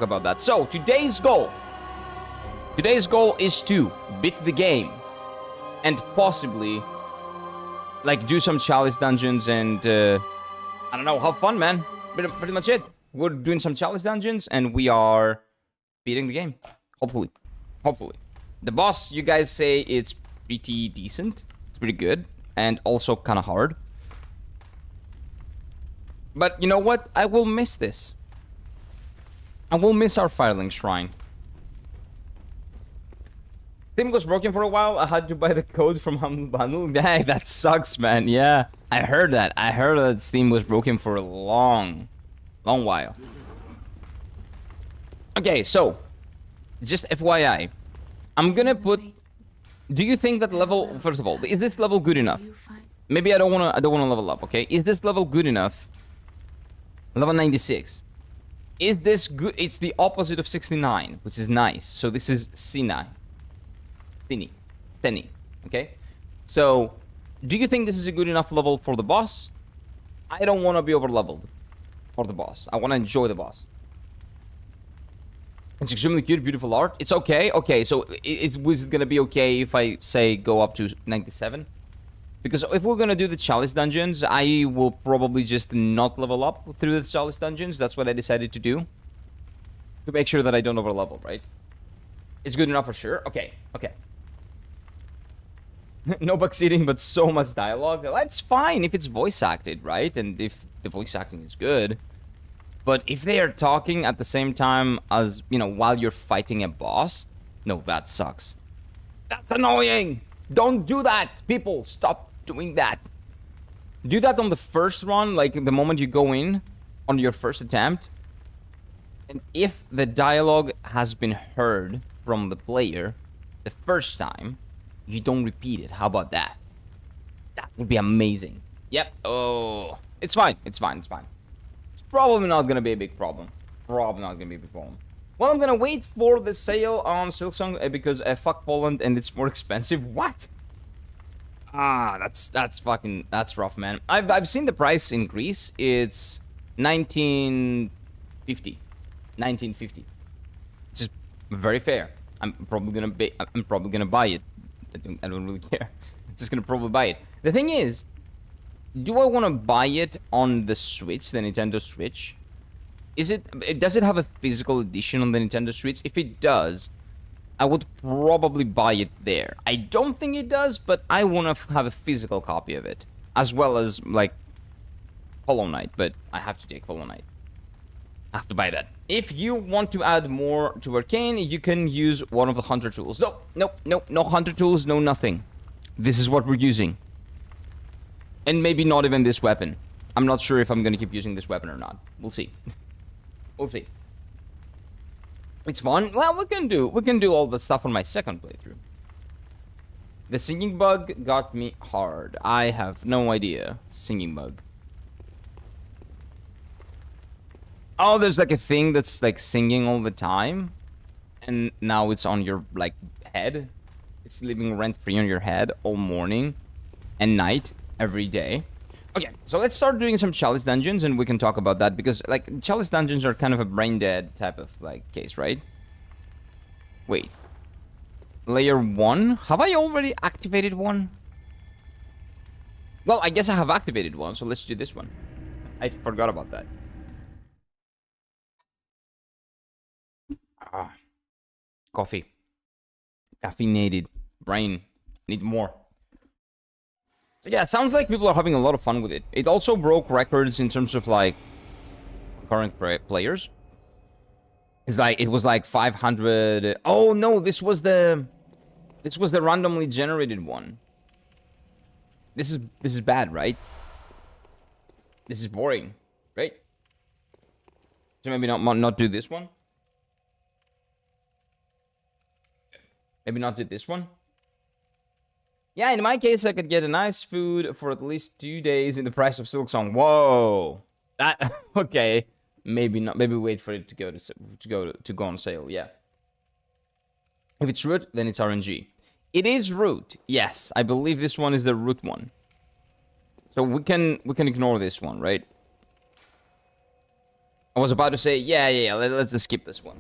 about that. So, today's goal is to beat the game and possibly like do some chalice dungeons and I don't know, have fun, man. Pretty much it. We're doing some chalice dungeons and we are beating the game. Hopefully. The boss, you guys say it's pretty decent. It's pretty good and also kind of hard. But you know what? I will miss this. I will miss our Firelink Shrine. Steam was broken for a while. I had to buy the code from Humble Bundle. Dang, that sucks, man. Yeah, I heard that. I heard that Steam was broken for a long while. Okay, so just FYI, I'm gonna put. Do you think that level? First of all, is this level good enough? Maybe I don't wanna level up. Okay, is this level good enough? Level 96. Is this good? It's the opposite of 69, which is nice. So this is Seni. Okay? So, do you think this is a good enough level for the boss? I don't want to be over-leveled for the boss. I want to enjoy the boss. It's extremely cute, beautiful art. It's okay. Okay, so was it going to be okay if I, say, go up to 97? Because if we're going to do the Chalice Dungeons, I will probably just not level up through the Chalice Dungeons. That's what I decided to do. To make sure that I don't overlevel, right? It's good enough for sure. Okay. No backseating, but so much dialogue. That's fine if it's voice acted, right? And if the voice acting is good. But if they are talking at the same time as, you know, while you're fighting a boss, no, that sucks. That's annoying. Don't do that, people. Stop doing that. Do that on the first run, like the moment you go in on your first attempt. And if the dialogue has been heard from the player the first time, you don't repeat it. How about that? That would be amazing. Yep. Oh, it's fine. It's probably not gonna be a big problem. Well, I'm gonna wait for the sale on Silksong because fuck Poland and it's more expensive. What? Ah, that's rough, man. I've seen the price increase. It's 1950, which is very fair. I'm probably gonna buy it. I don't really care. I'm just gonna probably buy it. The thing is, do I want to buy it on the Switch, the Nintendo Switch? Does it have a physical edition on the Nintendo Switch? If it does, I would probably buy it there. I don't think it does, but I want to have a physical copy of it. As well as, like, Hollow Knight, but I have to take Hollow Knight. I have to buy that. If you want to add more to Arcane, you can use one of the Hunter tools. No Hunter tools, no nothing. This is what we're using. And maybe not even this weapon. I'm not sure if I'm going to keep using this weapon or not. We'll see. We'll see. It's fun. Well, we can do all that stuff on my second playthrough. The singing bug got me hard. I have no idea. Singing bug. Oh, there's like a thing that's like singing all the time. And now it's on your like head. It's living rent-free on your head all morning and night every day. Okay, so let's start doing some Chalice Dungeons and we can talk about that because like Chalice Dungeons are kind of a brain dead type of like case, right? Wait. Layer 1? Have I already activated one? Well, I guess I have activated one, so let's do this one. I forgot about that. Ah. Coffee. Caffeinated. Brain. Need more. So yeah, it sounds like people are having a lot of fun with it. It also broke records in terms of like current players. It's like it was like 500. Oh no, this was the randomly generated one. This is bad, right? This is boring, right? So maybe not do this one. Maybe not do this one. Yeah, in my case, I could get a nice food for at least 2 days in the price of Silksong. Whoa, that okay? Maybe not. Maybe wait for it to go on sale. Yeah. If it's root, then it's RNG. It is root. Yes, I believe this one is the root one. So we can ignore this one, right? I was about to say, yeah, let's just skip this one.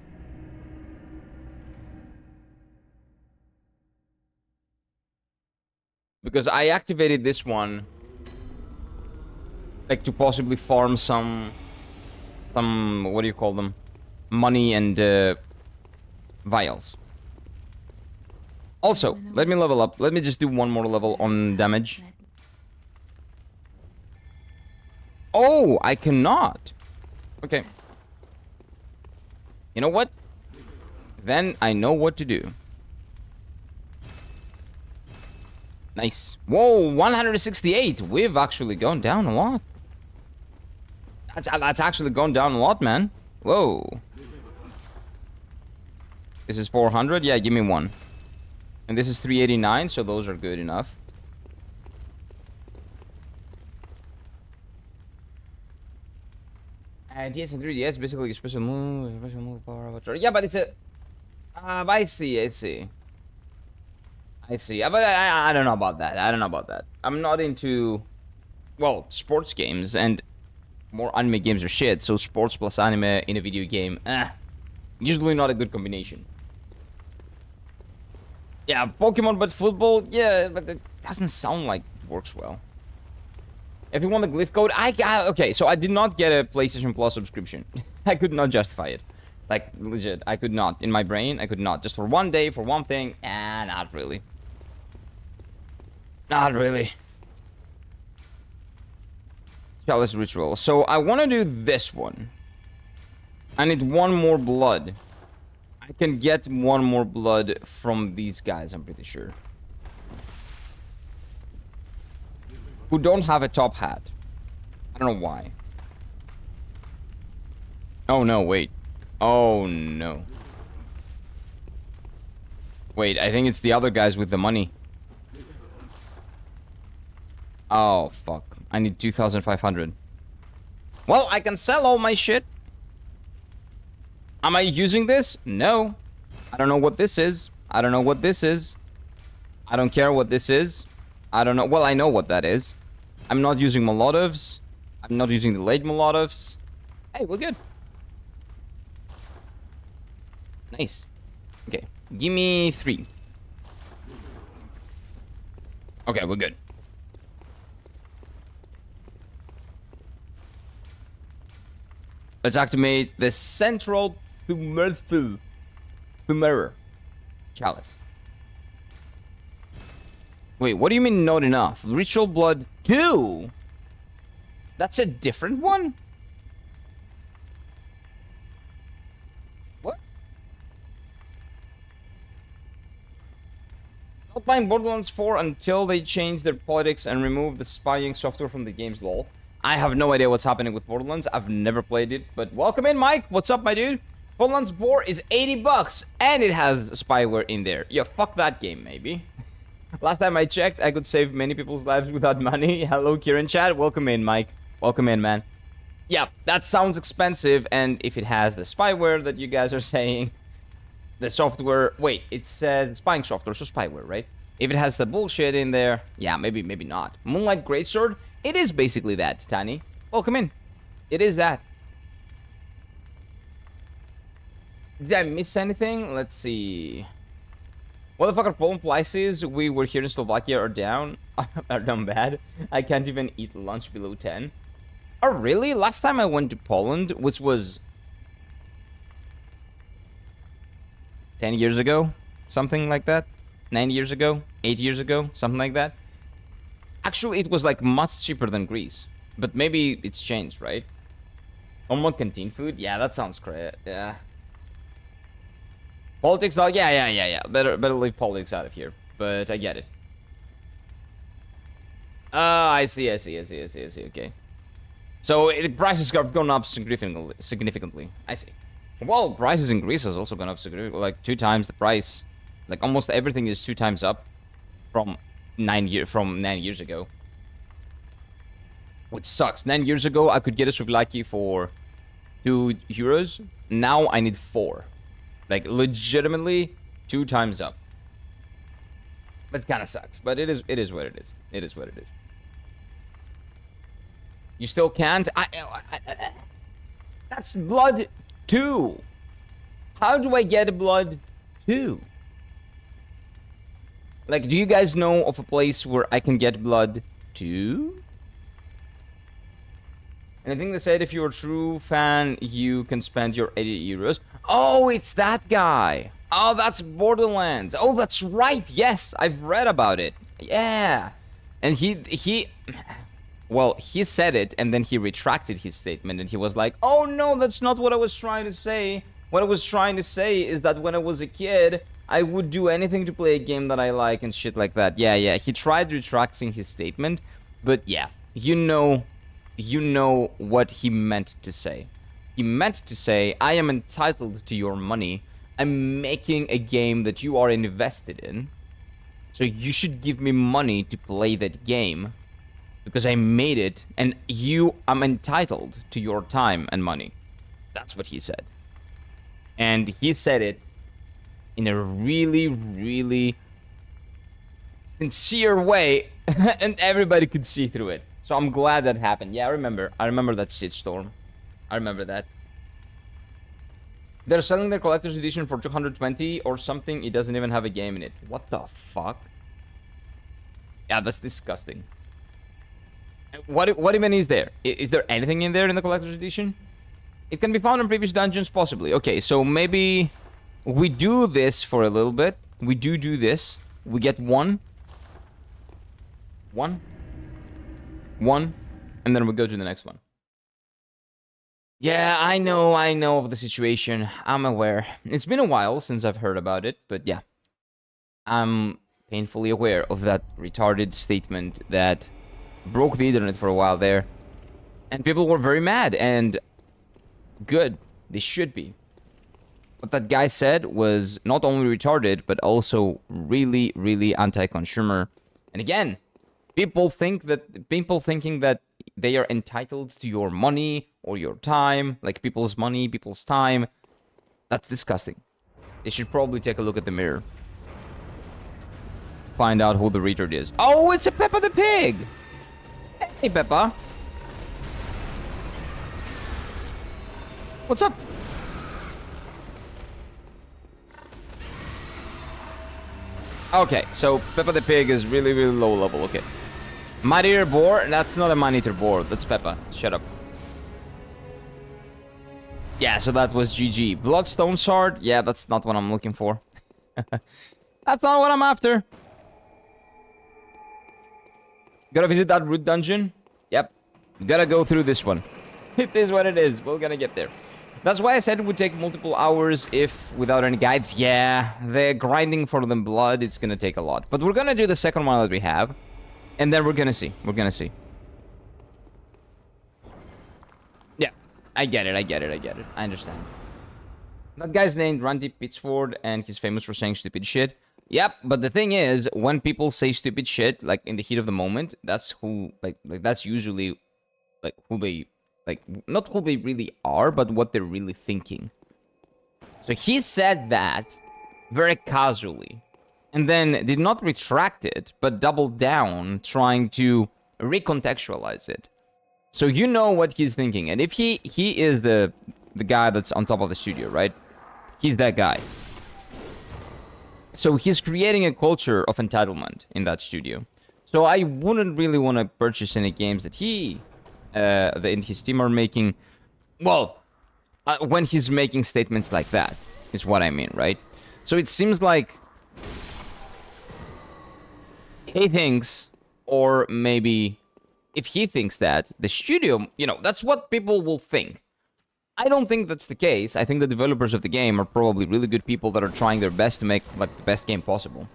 Because I activated this one, like, to possibly farm some, what do you call them? Money and, vials. Also, let me level up. Let me just do one more level on damage. Oh, I cannot. Okay. You know what? Then I know what to do. Nice. Whoa, 168. We've actually gone down a lot. That's actually gone down a lot, man. Whoa. This is 400? Yeah, give me one. And this is 389, so those are good enough. And DS and 3DS, basically a special move power. Yeah, but it's a... I see. But I don't know about that. I'm not into... Well, sports games, and more anime games are shit, so sports plus anime in a video game, usually not a good combination. Yeah, Pokemon but football, yeah, but it doesn't sound like it works well. If you want the glyph code, okay, so I did not get a PlayStation Plus subscription. I could not justify it. Like, legit, I could not. In my brain, I could not. Just for one day, for one thing, not really. Not really. Chalice Ritual. So, I want to do this one. I need one more blood. I can get one more blood from these guys, I'm pretty sure. Who don't have a top hat. I don't know why. Oh no, wait. Oh no. Wait, I think it's the other guys with the money. Oh, fuck. I need 2,500. Well, I can sell all my shit. Am I using this? No. I don't know what this is. I don't know what this is. I don't care what this is. I don't know. Well, I know what that is. I'm not using Molotovs. I'm not using the late Molotovs. Hey, we're good. Nice. Okay. Give me 3. Okay, we're good. Let's activate the central Thumerer Chalice. Wait, what do you mean not enough? Ritual Blood 2? That's a different one? What? Not playing Borderlands 4 until they change their politics and remove the spying software from the game's lol. I have no idea what's happening with Borderlands. I've never played it, but welcome in, Mike. What's up, my dude? Borderlands 4 is 80 bucks, and it has spyware in there. Yeah, fuck that game, maybe. Last time I checked, I could save many people's lives without money. Hello, Kieran chat. Welcome in, Mike. Welcome in, man. Yeah, that sounds expensive, and if it has the spyware that you guys are saying, the software... Wait, it says spying software, so spyware, right? If it has the bullshit in there, yeah, maybe not. Moonlight Greatsword? It is basically that, Titani. Welcome in. It is that. Did I miss anything? Let's see. What the fuck are Poland prices? We were here in Slovakia are down. Are down bad. I can't even eat lunch below 10. Oh, really? Last time I went to Poland, which was 10 years ago? Something like that? 9 years ago? 8 years ago? Something like that? Actually, it was like much cheaper than Greece. But maybe it's changed, right? Normal canteen food? Yeah, that sounds great. Yeah. Politics, though? Yeah. Better leave politics out of here. But I get it. I see. Okay. So, prices have gone up significantly. I see. Well, prices in Greece has also gone up significantly. Like, 2 times the price. Like, almost everything is 2 times up from 9 years ago. Which sucks. 9 years ago, I could get a souvlaki for 2 euros. Now, I need 4. Like, legitimately, 2 times up. That kind of sucks. But it is what it is. It is what it is. You still can't? That's blood 2. How do I get blood 2? Like, do you guys know of a place where I can get blood 2? And I think they said if you're a true fan, you can spend your 80 euros. Oh, it's that guy. Oh, that's Borderlands. Oh, that's right. Yes, I've read about it. Yeah. And well, he said it, and then he retracted his statement, and he was like, oh, no, that's not what I was trying to say. What I was trying to say is that when I was a kid, I would do anything to play a game that I like and shit like that. Yeah, he tried retracting his statement, but yeah, you know what he meant to say. He meant to say, I am entitled to your money. I'm making a game that you are invested in, so you should give me money to play that game, because I made it, and I'm entitled to your time and money. That's what he said. And he said it in a really, really sincere way, and everybody could see through it. So I'm glad that happened. Yeah, I remember that shitstorm. I remember that. They're selling their collector's edition for 220 or something. It doesn't even have a game in it. What the fuck? Yeah, that's disgusting. What even is there? Is there anything in there in the collector's edition? It can be found in previous dungeons, possibly. Okay, so maybe we do this for a little bit. We do this. We get one, and then we go to the next one. Yeah, I know of the situation. I'm aware. It's been a while since I've heard about it, but yeah. I'm painfully aware of that retarded statement that broke the internet for a while there. And people were very mad, and good. They should be. What that guy said was not only retarded, but also really, really anti-consumer. And again, people thinking that they are entitled to your money or your time, like people's money, people's time. That's disgusting. They should probably take a look at the mirror. Find out who the retard is. Oh, it's a Peppa the Pig! Hey, Peppa. What's up? Okay, so Peppa the Pig is really, really low level. Okay. Man-eater boar? That's not a man-eater boar. That's Peppa. Shut up. Yeah, so that was GG. Bloodstone Shard? Yeah, that's not what I'm looking for. That's not what I'm after. Gotta visit that root dungeon? Yep. Gotta go through this one. It is what it is. We're gonna get there. That's why I said it would take multiple hours if without any guides. Yeah, the grinding for the blood, it's gonna take a lot. But we're gonna do the second one that we have. And then we're gonna see. We're gonna see. Yeah, I get it. I understand. That guy's named Randy Pittsford, and he's famous for saying stupid shit. Yep, but the thing is, when people say stupid shit, like, in the heat of the moment, that's who, like that's usually, like, who they, like, not who they really are, but what they're really thinking. So he said that very casually, and then did not retract it, but doubled down, trying to recontextualize it. So you know what he's thinking, and if he is the guy that's on top of the studio, right? He's that guy. So he's creating a culture of entitlement in that studio. So I wouldn't really want to purchase any games that his team are making. Well, when he's making statements like that, is what I mean, right? So it seems like he thinks, or maybe if he thinks that, the studio, that's what people will think. I don't think that's the case. I think the developers of the game are probably really good people that are trying their best to make, like, the best game possible.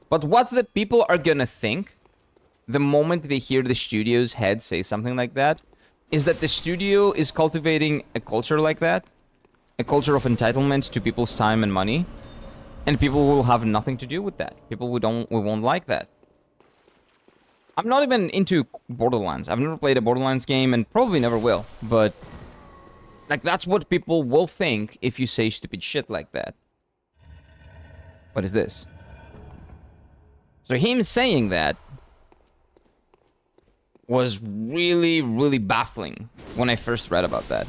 But what the people are gonna think the moment they hear the studio's head say something like that is that the studio is cultivating a culture like that, a culture of entitlement to people's time and money, and people will have nothing to do with that. People won't like that. I'm not even into Borderlands. I've never played a Borderlands game and probably never will, but like, that's what people will think if you say stupid shit like that. What is this? So him saying that was really, really baffling when I first read about that.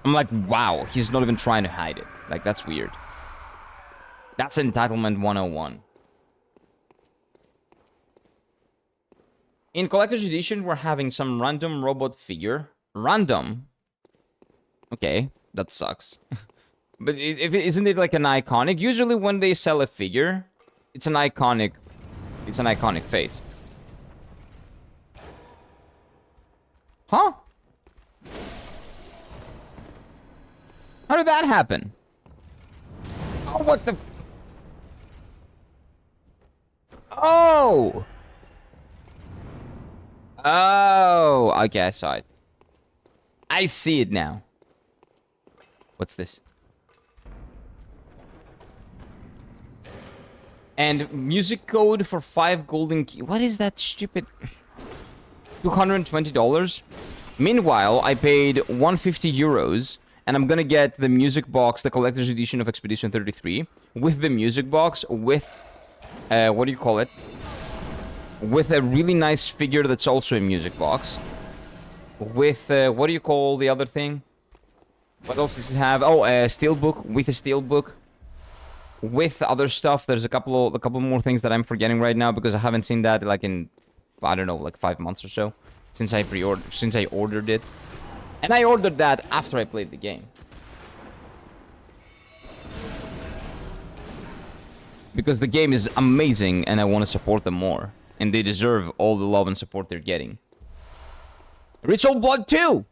I'm like, wow, he's not even trying to hide it. Like, that's weird. That's entitlement 101. In Collector's Edition, we're having some random robot figure. Random? Okay, that sucks. But isn't it like an iconic? Usually when they sell a figure, it's an iconic face. Huh? How did that happen? Oh, what the... Oh! Oh, okay, I saw it. I see it now. What's this? And music code for 5 golden key. What is that stupid... $220? Meanwhile, I paid 150 euros, and I'm gonna get the music box, the collector's edition of Expedition 33, with the music box, with, what do you call it? With a really nice figure that's also a music box. With, what do you call the other thing? What else does it have? Oh, a steelbook, with a steelbook. With other stuff, there's a couple more things that I'm forgetting right now, because I haven't seen that, like, in, I don't know, like 5 months or so. Since I ordered it. And I ordered that after I played the game. Because the game is amazing and I want to support them more. And they deserve all the love and support they're getting. Ritual Blood 2!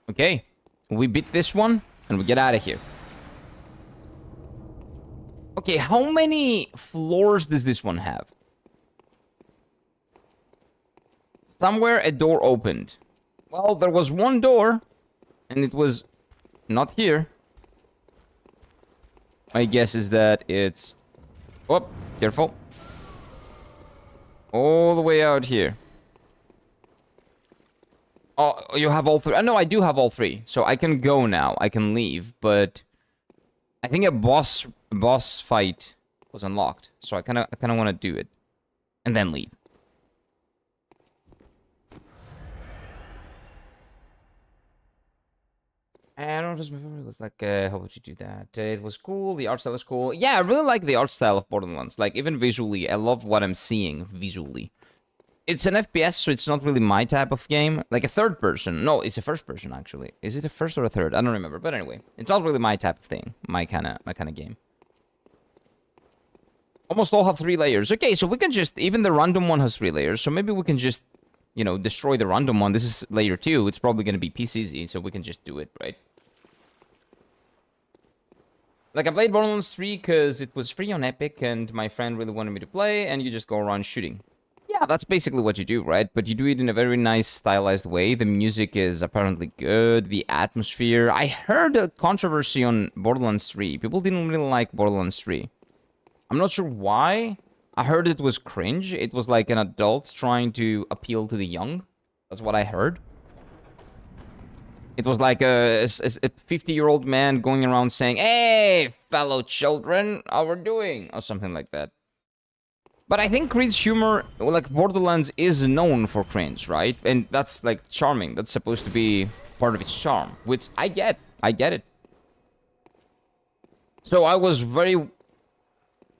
Okay. We beat this one and we get out of here. Okay, how many floors does this one have? Somewhere a door opened. Well, there was one door, and it was not here. My guess is that it's... Oh, careful. All the way out here. Oh, you have all 3. No, I do have all 3. So I can go now. I can leave, but... I think a boss fight was unlocked. So I kind of want to do it. And then leave. I don't know if my favorite was like, how would you do that? It was cool, the art style is cool. Yeah, I really like the art style of Borderlands. Like, even visually, I love what I'm seeing visually. It's an FPS, so it's not really my type of game. Like a third person. No, it's a first person, actually. Is it a first or a third? I don't remember. But anyway, it's not really my type of thing. My kind of game. Almost all have 3 layers. Okay, so we can just... Even the random one has 3 layers, so maybe we can just... You know, destroy the random one. This is layer 2. It's probably going to be PCZ, so we can just do it, right? Like, I played Borderlands 3 because it was free on Epic, and my friend really wanted me to play, and you just go around shooting. Yeah, that's basically what you do, right? But you do it in a very nice, stylized way. The music is apparently good. The atmosphere... I heard a controversy on Borderlands 3. People didn't really like Borderlands 3. I'm not sure why. I heard it was cringe. It was like an adult trying to appeal to the young. That's what I heard. It was like a 50-year-old man going around saying, "Hey, fellow children, how we're doing?" Or something like that. But I think Creed's humor, like Borderlands, is known for cringe, right? And that's like charming. That's supposed to be part of its charm, which I get. I get it. So I was very...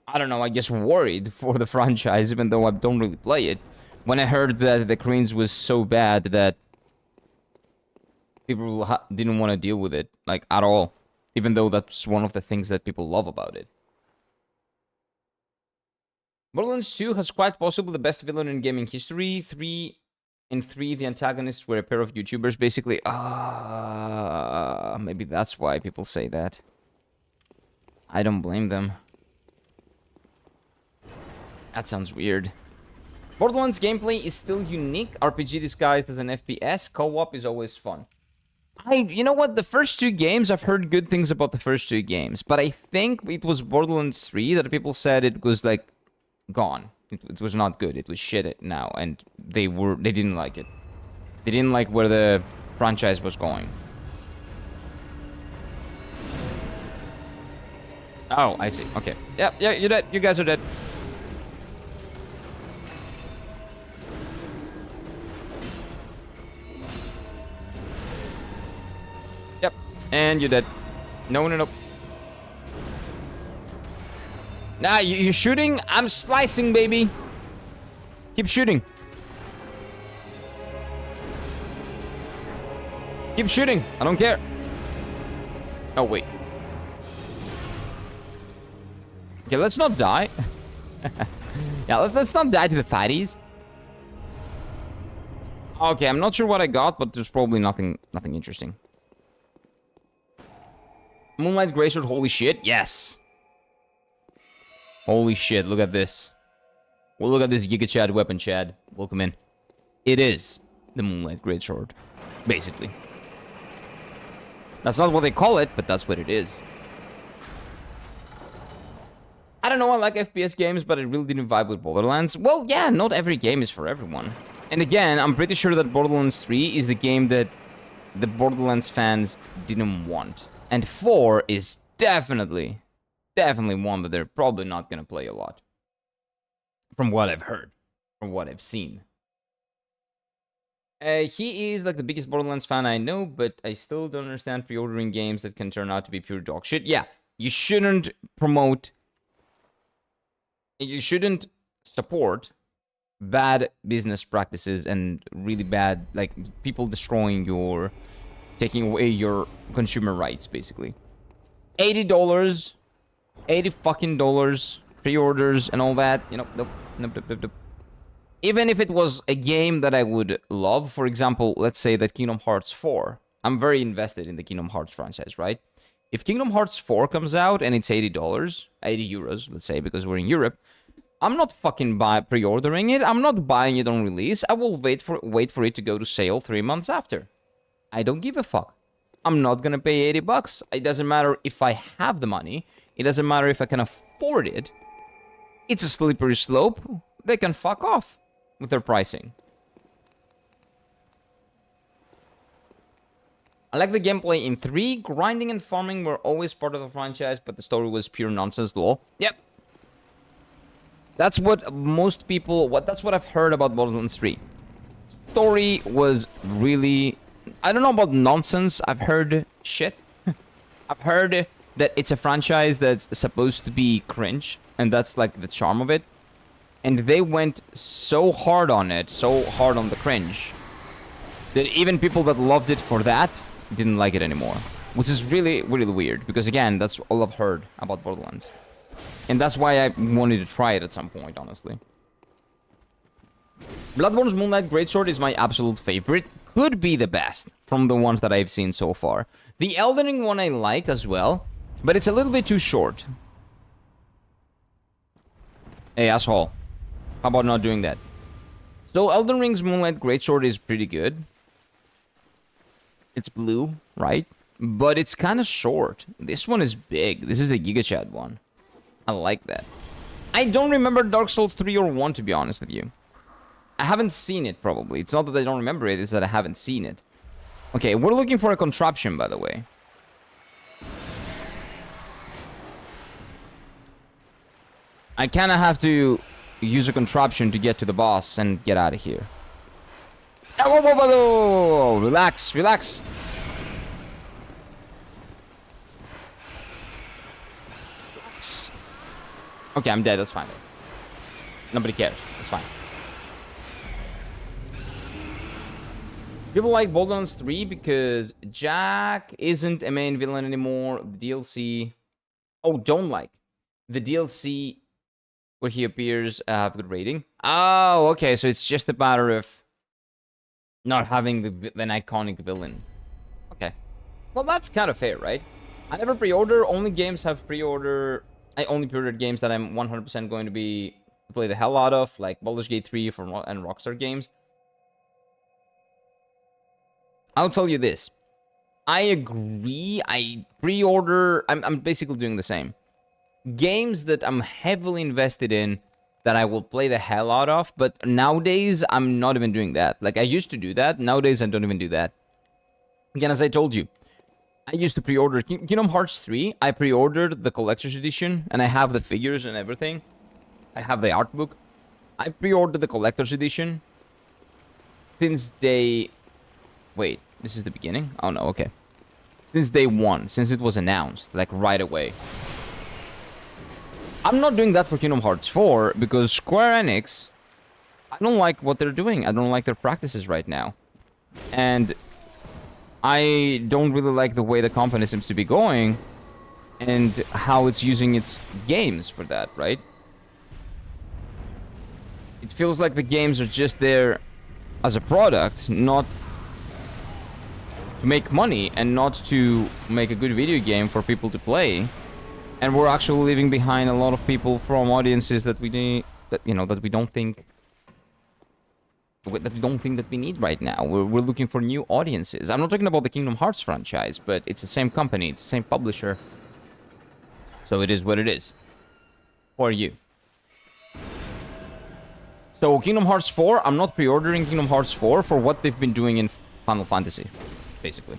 I don't know, I guess worried for the franchise, even though I don't really play it, when I heard that the cringe was so bad that people didn't want to deal with it, like, at all. Even though that's one of the things that people love about it. Borderlands 2 has quite possibly the best villain in gaming history. In 3, the antagonists were a pair of YouTubers, basically. Maybe that's why people say that. I don't blame them. That sounds weird. Borderlands gameplay is still unique. RPG disguised as an FPS. Co-op is always fun. You know what? The first 2 games, I've heard good things about the first 2 games. But I think it was Borderlands 3 that people said it was, like, gone. It was not good. It was shit now. And they didn't like it. They didn't like where the franchise was going. Oh, I see. Okay. Yeah, you're dead. You guys are dead. Yep. And you're dead. No, no, no. Nah, you're shooting? I'm slicing, baby. Keep shooting. Keep shooting. I don't care. Oh, wait. Okay, let's not die. Yeah, let's not die to the fatties. Okay, I'm not sure what I got, but there's probably nothing interesting. Moonlight Greatsword, holy shit. Yes. Holy shit, look at this. Well, look at this Giga Chad weapon, Chad. Welcome in. It is the Moonlight Greatsword, basically. That's not what they call it, but that's what it is. I don't know, I like FPS games, but I really didn't vibe with Borderlands. Well, yeah, not every game is for everyone. And again, I'm pretty sure that Borderlands 3 is the game that the Borderlands fans didn't want. And 4 is definitely one that they're probably not going to play a lot. From what I've heard. From what I've seen. He is like the biggest Borderlands fan I know, but I still don't understand pre-ordering games that can turn out to be pure dog shit. Yeah, you shouldn't promote... You shouldn't support bad business practices and really bad, like, people destroying your... Taking away your consumer rights, basically. $80... $80 fucking dollars, pre-orders and all that, you know, nope. Even if it was a game that I would love, for example, let's say that Kingdom Hearts 4, I'm very invested in the Kingdom Hearts franchise, right? If Kingdom Hearts 4 comes out and it's $80, 80 euros, let's say, because we're in Europe, I'm not fucking pre-ordering it. I'm not buying it on release. I will wait for it to go to sale 3 months after. I don't give a fuck. I'm not gonna pay $80. It doesn't matter if I have the money. It doesn't matter if I can afford it. It's a slippery slope. They can fuck off with their pricing. I like the gameplay in 3. Grinding and farming were always part of the franchise, but the story was pure nonsense, lol. Yep. That's what most people... That's what I've heard about Borderlands 3. Story was really... I don't know about nonsense. I've heard shit. I've heard that it's a franchise that's supposed to be cringe, and that's like the charm of it. And they went so hard on it, so hard on the cringe, that even people that loved it for that didn't like it anymore. Which is really, really weird, because again, that's all I've heard about Borderlands. And that's why I wanted to try it at some point, honestly. Bloodborne's Moonlight Greatsword is my absolute favorite. Could be the best from the ones that I've seen so far. The Elden Ring one I like as well, but it's a little bit too short. Hey, asshole. How about not doing that? So, Elden Ring's Moonlight Greatsword is pretty good. It's blue, right? But it's kind of short. This one is big. This is a Giga Chad one. I like that. I don't remember Dark Souls 3 or 1, to be honest with you. I haven't seen it, probably. It's not that I don't remember it, it's that I haven't seen it. Okay, we're looking for a contraption, by the way. I kind of have to use a contraption to get to the boss and get out of here. Whoa, whoa, whoa, whoa. Relax, relax. Okay, I'm dead. That's fine. Nobody cares. That's fine. People like Borderlands 3 because Jack isn't a main villain anymore. The DLC... Oh, don't like. The DLC where he appears have good rating. Oh, okay. So it's just a matter of not having an iconic villain. Okay. Well, that's kind of fair, right? I never pre-order. Only games have pre-order... I only pre-ordered games that I'm 100% going to be play the hell out of, like Baldur's Gate 3 and Rockstar games. I'll tell you this. I agree. I pre-order... I'm basically doing the same. Games that I'm heavily invested in that I will play the hell out of, but nowadays I'm not even doing that. Like, I used to do that. Nowadays I don't even do that. Again, as I told you, I used to pre-order Kingdom Hearts 3. I pre-ordered the collector's edition, and I have the figures and everything. I have the art book. I pre-ordered the collector's edition since they... Wait, this is the beginning? Oh no, okay. Since day one, since it was announced, like right away. I'm not doing that for Kingdom Hearts 4 because Square Enix, I don't like what they're doing. I don't like their practices right now. And I don't really like the way the company seems to be going and how it's using its games for that, right? It feels like the games are just there as a product, not to make money and not to make a good video game for people to play. And we're actually leaving behind a lot of people from audiences that we don't think that we need right now. We're looking for new audiences. I'm not talking about the Kingdom Hearts franchise, but it's the same company, it's the same publisher. So it is what it is. For you. So Kingdom Hearts 4, I'm not pre-ordering Kingdom Hearts 4 for what they've been doing in Final Fantasy, basically.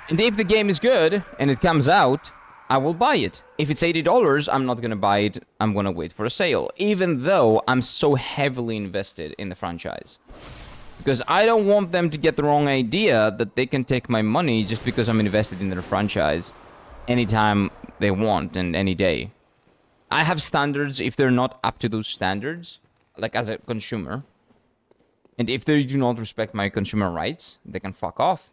And if the game is good and it comes out, I will buy it. If it's $80, I'm not gonna buy it. I'm gonna wait for a sale. Even though I'm so heavily invested in the franchise. Because I don't want them to get the wrong idea that they can take my money just because I'm invested in their franchise anytime they want and any day. I have standards. If they're not up to those standards, like as a consumer, and if they do not respect my consumer rights, they can fuck off.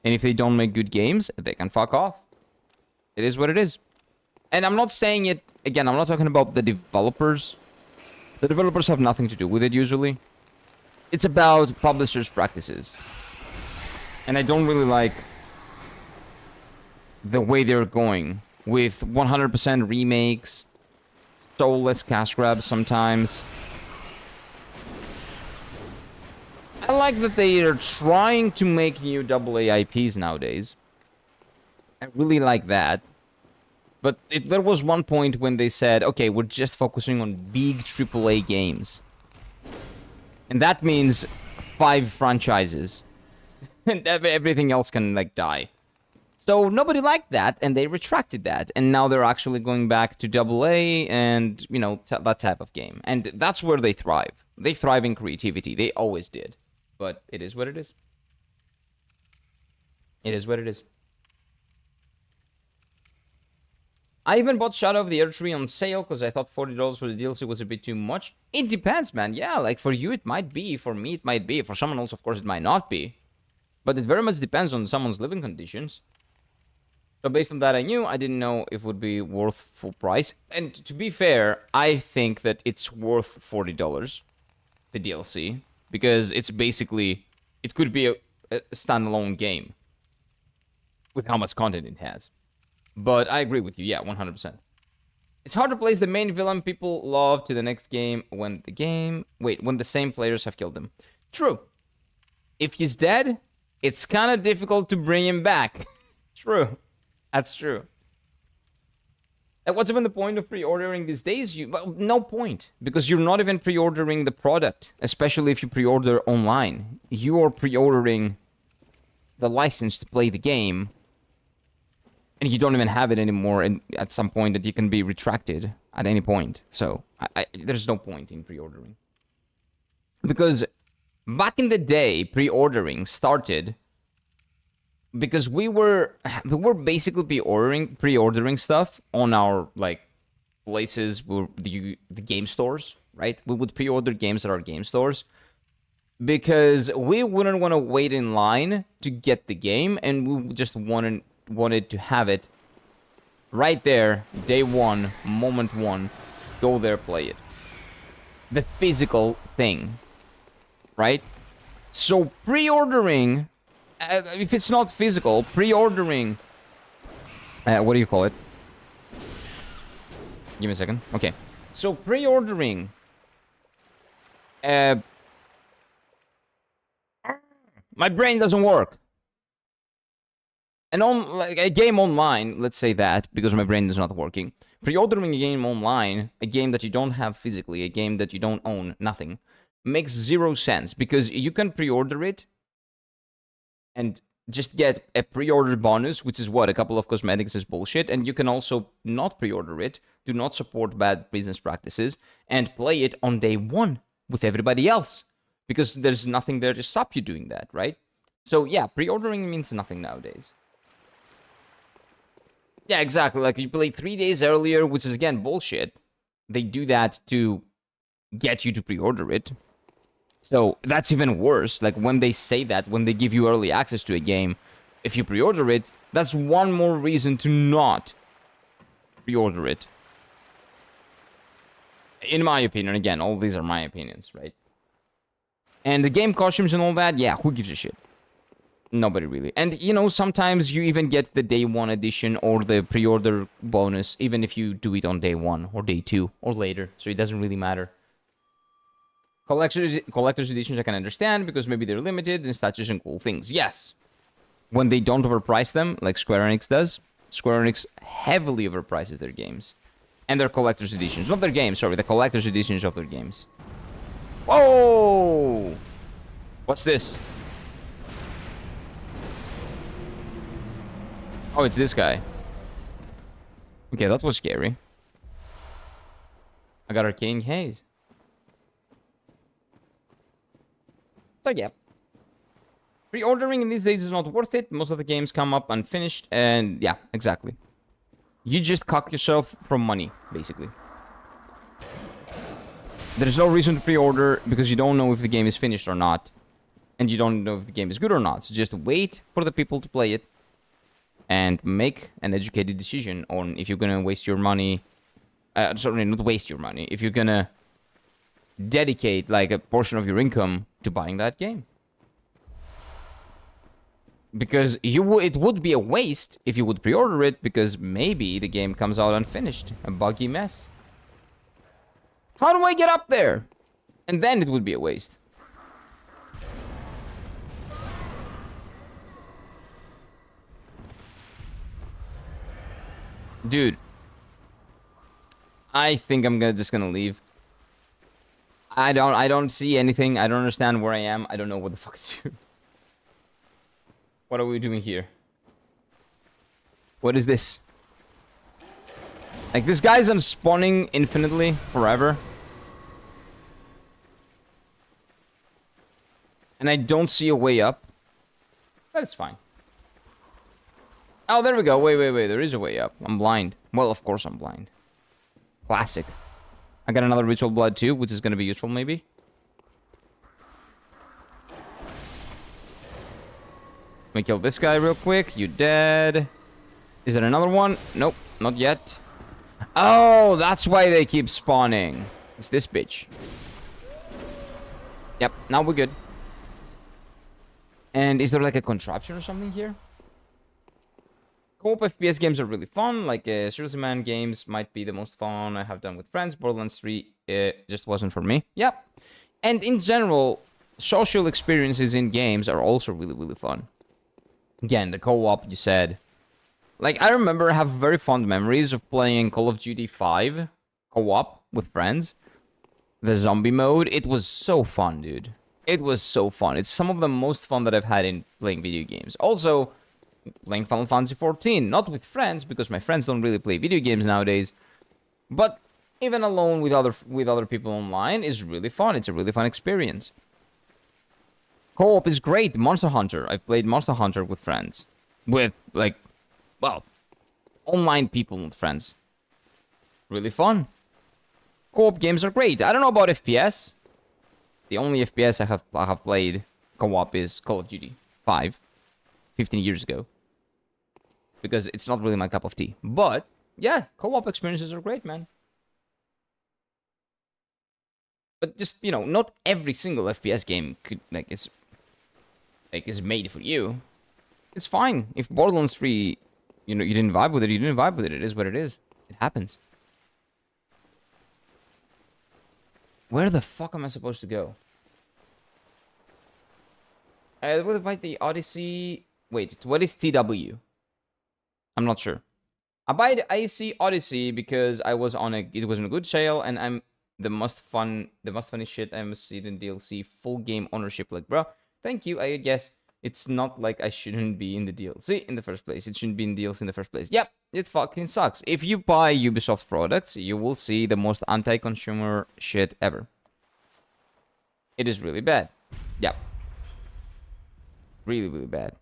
And if they don't make good games, they can fuck off. It is what it is. And I'm not saying it, again, I'm not talking about the developers. The developers have nothing to do with it, usually. It's about publishers' practices. And I don't really like the way they're going with 100% remakes, soulless cash grabs sometimes. I like that they are trying to make new AA IPs nowadays. I really like that. But there was one point when they said, okay, we're just focusing on big AAA games. And that means 5 franchises. And everything else can, like, die. So nobody liked that, and they retracted that. And now they're actually going back to AA and, you know, that type of game. And that's where they thrive. They thrive in creativity. They always did. But it is what it is. It is what it is. I even bought Shadow of the Erdtree on sale because I thought $40 for the DLC was a bit too much. It depends, man. Yeah, like for you it might be. For me it might be. For someone else, of course, it might not be. But it very much depends on someone's living conditions. So based on that, I didn't know if it would be worth full price. And to be fair, I think that it's worth $40, the DLC. Because it's basically, it could be a standalone game. With how much content it has. But I agree with you, yeah, 100%. It's hard to place the main villain people love to the next game when the same players have killed him. True. If he's dead, it's kind of difficult to bring him back. True. That's true. And what's even the point of pre-ordering these days? Well, no point. Because you're not even pre-ordering the product. Especially if you pre-order online. You are pre-ordering the license to play the game. And you don't even have it anymore and at some point that you can be retracted at any point. So, there's no point in pre-ordering. Because back in the day, pre-ordering started because we were basically pre-ordering stuff on our, like, places, the game stores, right? We would pre-order games at our game stores because we wouldn't want to wait in line to get the game, and we just wanted to have it right there, day one, moment one, go there, play it. The physical thing, right? So pre-ordering, if it's not physical, pre-ordering, what do you call it? Give me a second. Okay. So pre-ordering, my brain doesn't work. And on, like, a game online, let's say that, because my brain is not working. Pre-ordering a game online, a game that you don't have physically, a game that you don't own, nothing, makes zero sense. Because you can pre-order it and just get a pre-order bonus, which is what? A couple of cosmetics is bullshit. And you can also not pre-order it, do not support bad business practices, and play it on day one with everybody else. Because there's nothing there to stop you doing that, right? So yeah, pre-ordering means nothing nowadays. Yeah, exactly. Like you play 3 days earlier, which is again bullshit. They do that to get you to pre-order it. So that's even worse. Like when they say that, when they give you early access to a game, if you pre-order it, that's one more reason to not pre-order it. In my opinion, again, all these are my opinions, right? And the game costumes and all that, yeah, who gives a shit? Nobody really. And, you know, sometimes you even get the day one edition or the pre-order bonus, even if you do it on day one or day two or later. So it doesn't really matter. Collector's editions I can understand because maybe they're limited and statues and cool things. Yes. When they don't overprice them, like Square Enix does, Square Enix heavily overprices their games. And their collector's editions. Not their games, sorry. The collector's editions of their games. Whoa! What's this? Oh, it's this guy. Okay, that was scary. I got Arcane Haze. So yeah. Pre-ordering in these days is not worth it. Most of the games come up unfinished. And yeah, exactly. You just cock yourself from money, basically. There's no reason to pre-order because you don't know if the game is finished or not. And you don't know if the game is good or not. So just wait for the people to play it. And make an educated decision on if you're gonna waste your money. Certainly not waste your money. If you're gonna dedicate like a portion of your income to buying that game. Because it would be a waste if you would pre-order it, because maybe the game comes out unfinished. A buggy mess. How do I get up there? And then it would be a waste. Dude. I think I'm just gonna leave. I don't see anything. I don't understand where I am. I don't know what the fuck to do. What are we doing here? What is this? Like, this guy's unspawning infinitely, forever. And I don't see a way up. But it's fine. Oh, there we go. Wait. There is a way up. I'm blind. Well, of course I'm blind. Classic. I got another Ritual Blood too, which is going to be useful, maybe. Let me kill this guy real quick. You dead. Is there another one? Nope, not yet. Oh, that's why they keep spawning. It's this bitch. Yep, now we're good. And is there like a contraption or something here? Co-op FPS games are really fun. Like Seriously Man games might be the most fun I have done with friends. Borderlands 3 just wasn't for me. Yep. And in general, social experiences in games are also really, really fun. Again, the co-op, you said. Like, I remember I have very fond memories of playing Call of Duty 5 co-op with friends. The zombie mode, it was so fun, dude. It was so fun. It's some of the most fun that I've had in playing video games. Also, playing Final Fantasy 14, not with friends, because my friends don't really play video games nowadays. But even alone with other people online is really fun. It's a really fun experience. Co-op is great. Monster Hunter. I've played Monster Hunter with friends. With, like, well, online people with friends. Really fun. Co-op games are great. I don't know about FPS. The only FPS I have played co-op is Call of Duty 5. 15 years ago. Because it's not really my cup of tea. But, yeah, co-op experiences are great, man. But just, you know, not every single FPS game could, is made for you. It's fine. If Borderlands 3, you know, you didn't vibe with it, you didn't vibe with it. It is what it is. It happens. Where the fuck am I supposed to go? What about the Odyssey? Wait, what is TW? I'm not sure. I buy the IC Odyssey because it was on a good sale, and I'm the most funny shit I must see in DLC, full game ownership. Like, bro, thank you. I guess it's not like I shouldn't be in the DLC in the first place. It shouldn't be in DLC in the first place. Yep, it fucking sucks. If you buy Ubisoft products, you will see the most anti-consumer shit ever. It is really bad. Yep. Really, really bad.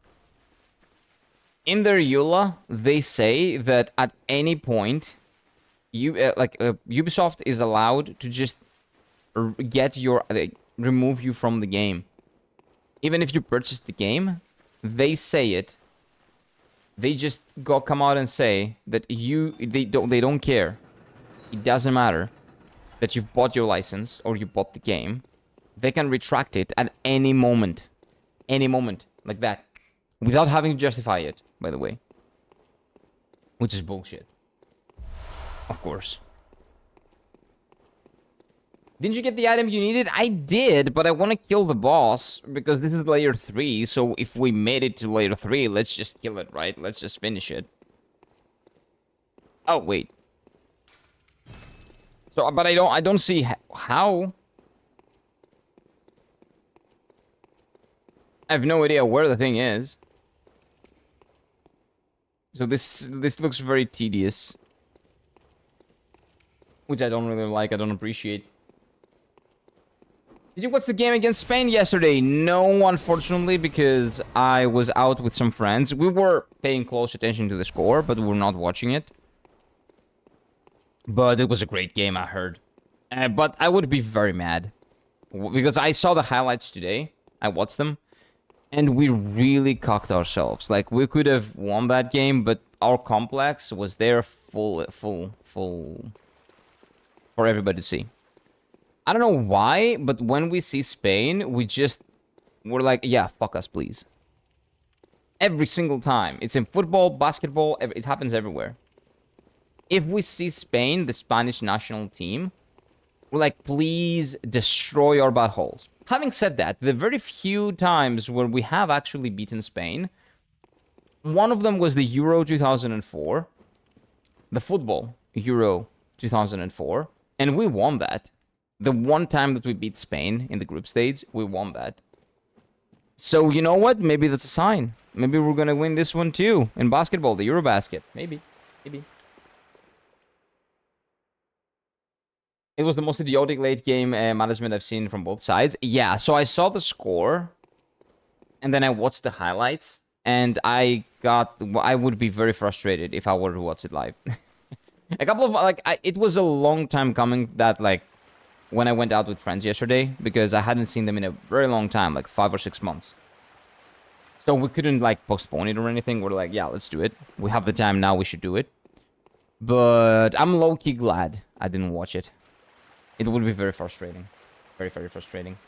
In their EULA, they say that at any point, Ubisoft is allowed to just get your remove you from the game. Even if you purchase the game, they say it. They just come out and say that they don't care. It doesn't matter that you've bought your license or you bought the game. They can retract it at any moment. Any moment. Like that. Without having to justify it, by the way. Which is bullshit. Of course. Didn't you get the item you needed? I did, but I want to kill the boss because this is layer 3. So if we made it to layer 3, let's just kill it, right? Let's just finish it. Oh, wait. So, but I don't see how. I have no idea where the thing is. So this looks very tedious. Which I don't really like, I don't appreciate. Did you watch the game against Spain yesterday? No, unfortunately, because I was out with some friends. We were paying close attention to the score, but we were not watching it. But it was a great game, I heard. But I would be very mad. Because I saw the highlights today. I watched them. And we really cocked ourselves. Like, we could have won that game, but our complex was there full for everybody to see. I don't know why, but when we see Spain, we're like, yeah, fuck us, please. Every single time. It's in football, basketball, it happens everywhere. If we see Spain, the Spanish national team, we're like, please destroy our buttholes. Having said that, the very few times where we have actually beaten Spain, one of them was the Euro 2004, the football Euro 2004, and we won that. The one time that we beat Spain in the group stage, we won that. So, you know what? Maybe that's a sign. Maybe we're gonna win this one too, in basketball, the Eurobasket. Maybe. It was the most idiotic late game management I've seen from both sides. Yeah, so I saw the score, and then I watched the highlights, and I would be very frustrated if I were to watch it live. A couple of, it was a long time coming that, when I went out with friends yesterday, because I hadn't seen them in a very long time, 5 or 6 months. So we couldn't, postpone it or anything. We're like, yeah, let's do it. We have the time now, we should do it. But I'm low-key glad I didn't watch it. It would be very frustrating. Very, very frustrating.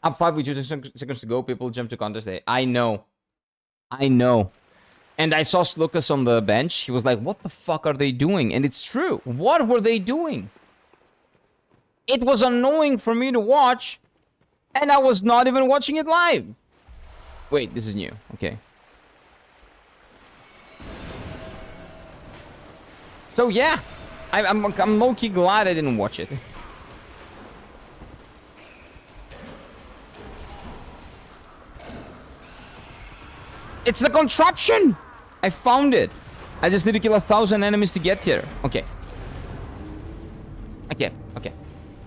Up 5 with 2 seconds to go. People jump to contest. I know. And I saw Slukas on the bench. He was like, what the fuck are they doing? And it's true. What were they doing? It was annoying for me to watch. And I was not even watching it live. Wait, this is new. Okay. So, yeah. I'm low-key glad I didn't watch it. It's the contraption! I found it. I just need to kill 1,000 enemies to get here. Okay. Okay.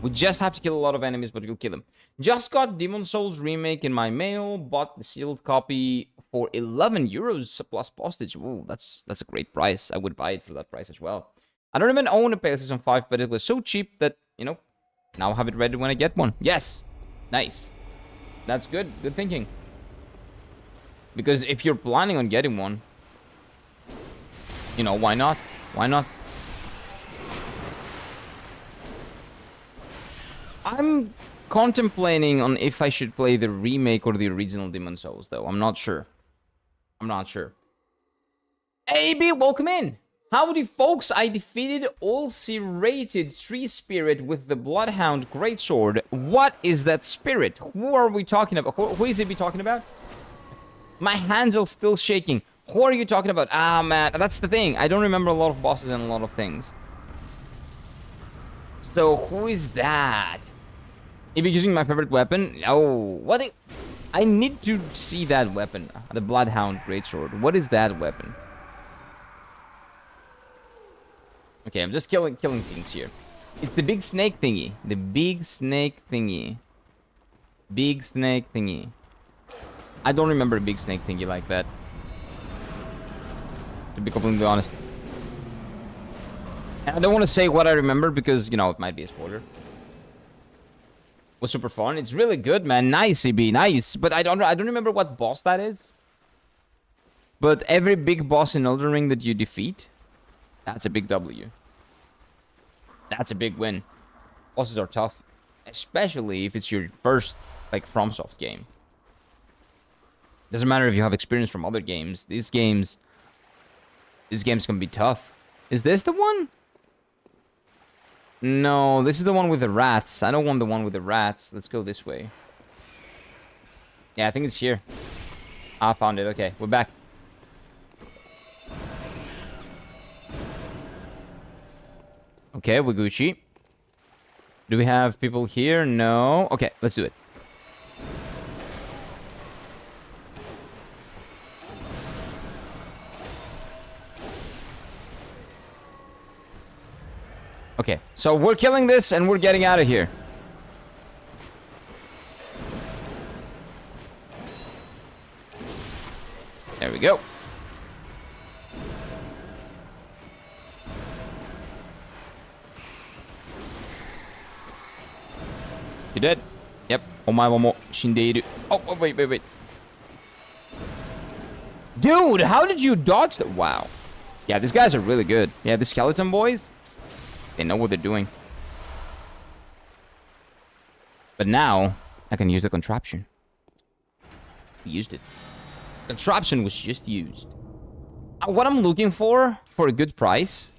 We just have to kill a lot of enemies, but we'll kill them. Just got Demon Souls Remake in my mail. Bought the sealed copy for 11 euros plus postage. Ooh, that's a great price. I would buy it for that price as well. I don't even own a PlayStation 5, but it was so cheap that, now I have it ready when I get one. Yes. Nice. That's good. Good thinking. Because if you're planning on getting one, why not? Why not? I'm contemplating on if I should play the remake or the original Demon Souls, though. I'm not sure. AB, welcome in. Howdy, folks. I defeated all C-rated tree spirit with the Bloodhound Greatsword. What is that spirit? Who are we talking about? Who is it we talking about? My hands are still shaking. Who are you talking about? Ah, man. That's the thing. I don't remember a lot of bosses and a lot of things. So, who is that? If you're using my favorite weapon? Oh, what? I need to see that weapon. The Bloodhound Greatsword. What is that weapon? Okay, I'm just killing things here. It's the big snake thingy. The big snake thingy. Big snake thingy. I don't remember a big snake thingy like that. To be completely honest. And I don't want to say what I remember because, you know, it might be a spoiler. Was super fun. It's really good, man. Nice, EB. Nice. But I don't remember what boss that is. But every big boss in Elden Ring that you defeat, that's a big W. That's a big win. Bosses are tough. Especially if it's your first, like, FromSoft game. Doesn't matter if you have experience from other games. These games can be tough. Is this the one? No, this is the one with the rats. I don't want the one with the rats. Let's go this way. Yeah, I think it's here. I found it. Okay, we're back. Okay, we're Gucci. Do we have people here? No. Okay, let's do it. Okay, so we're killing this and we're getting out of here. There we go. You dead? Yep. Omae wa mo shindeiru. Oh, wait. Dude, how did you dodge that? Wow. Yeah, these guys are really good. Yeah, the skeleton boys, they know what they're doing. But now, I can use the contraption. We used it. Contraption was just used. What I'm looking for a good price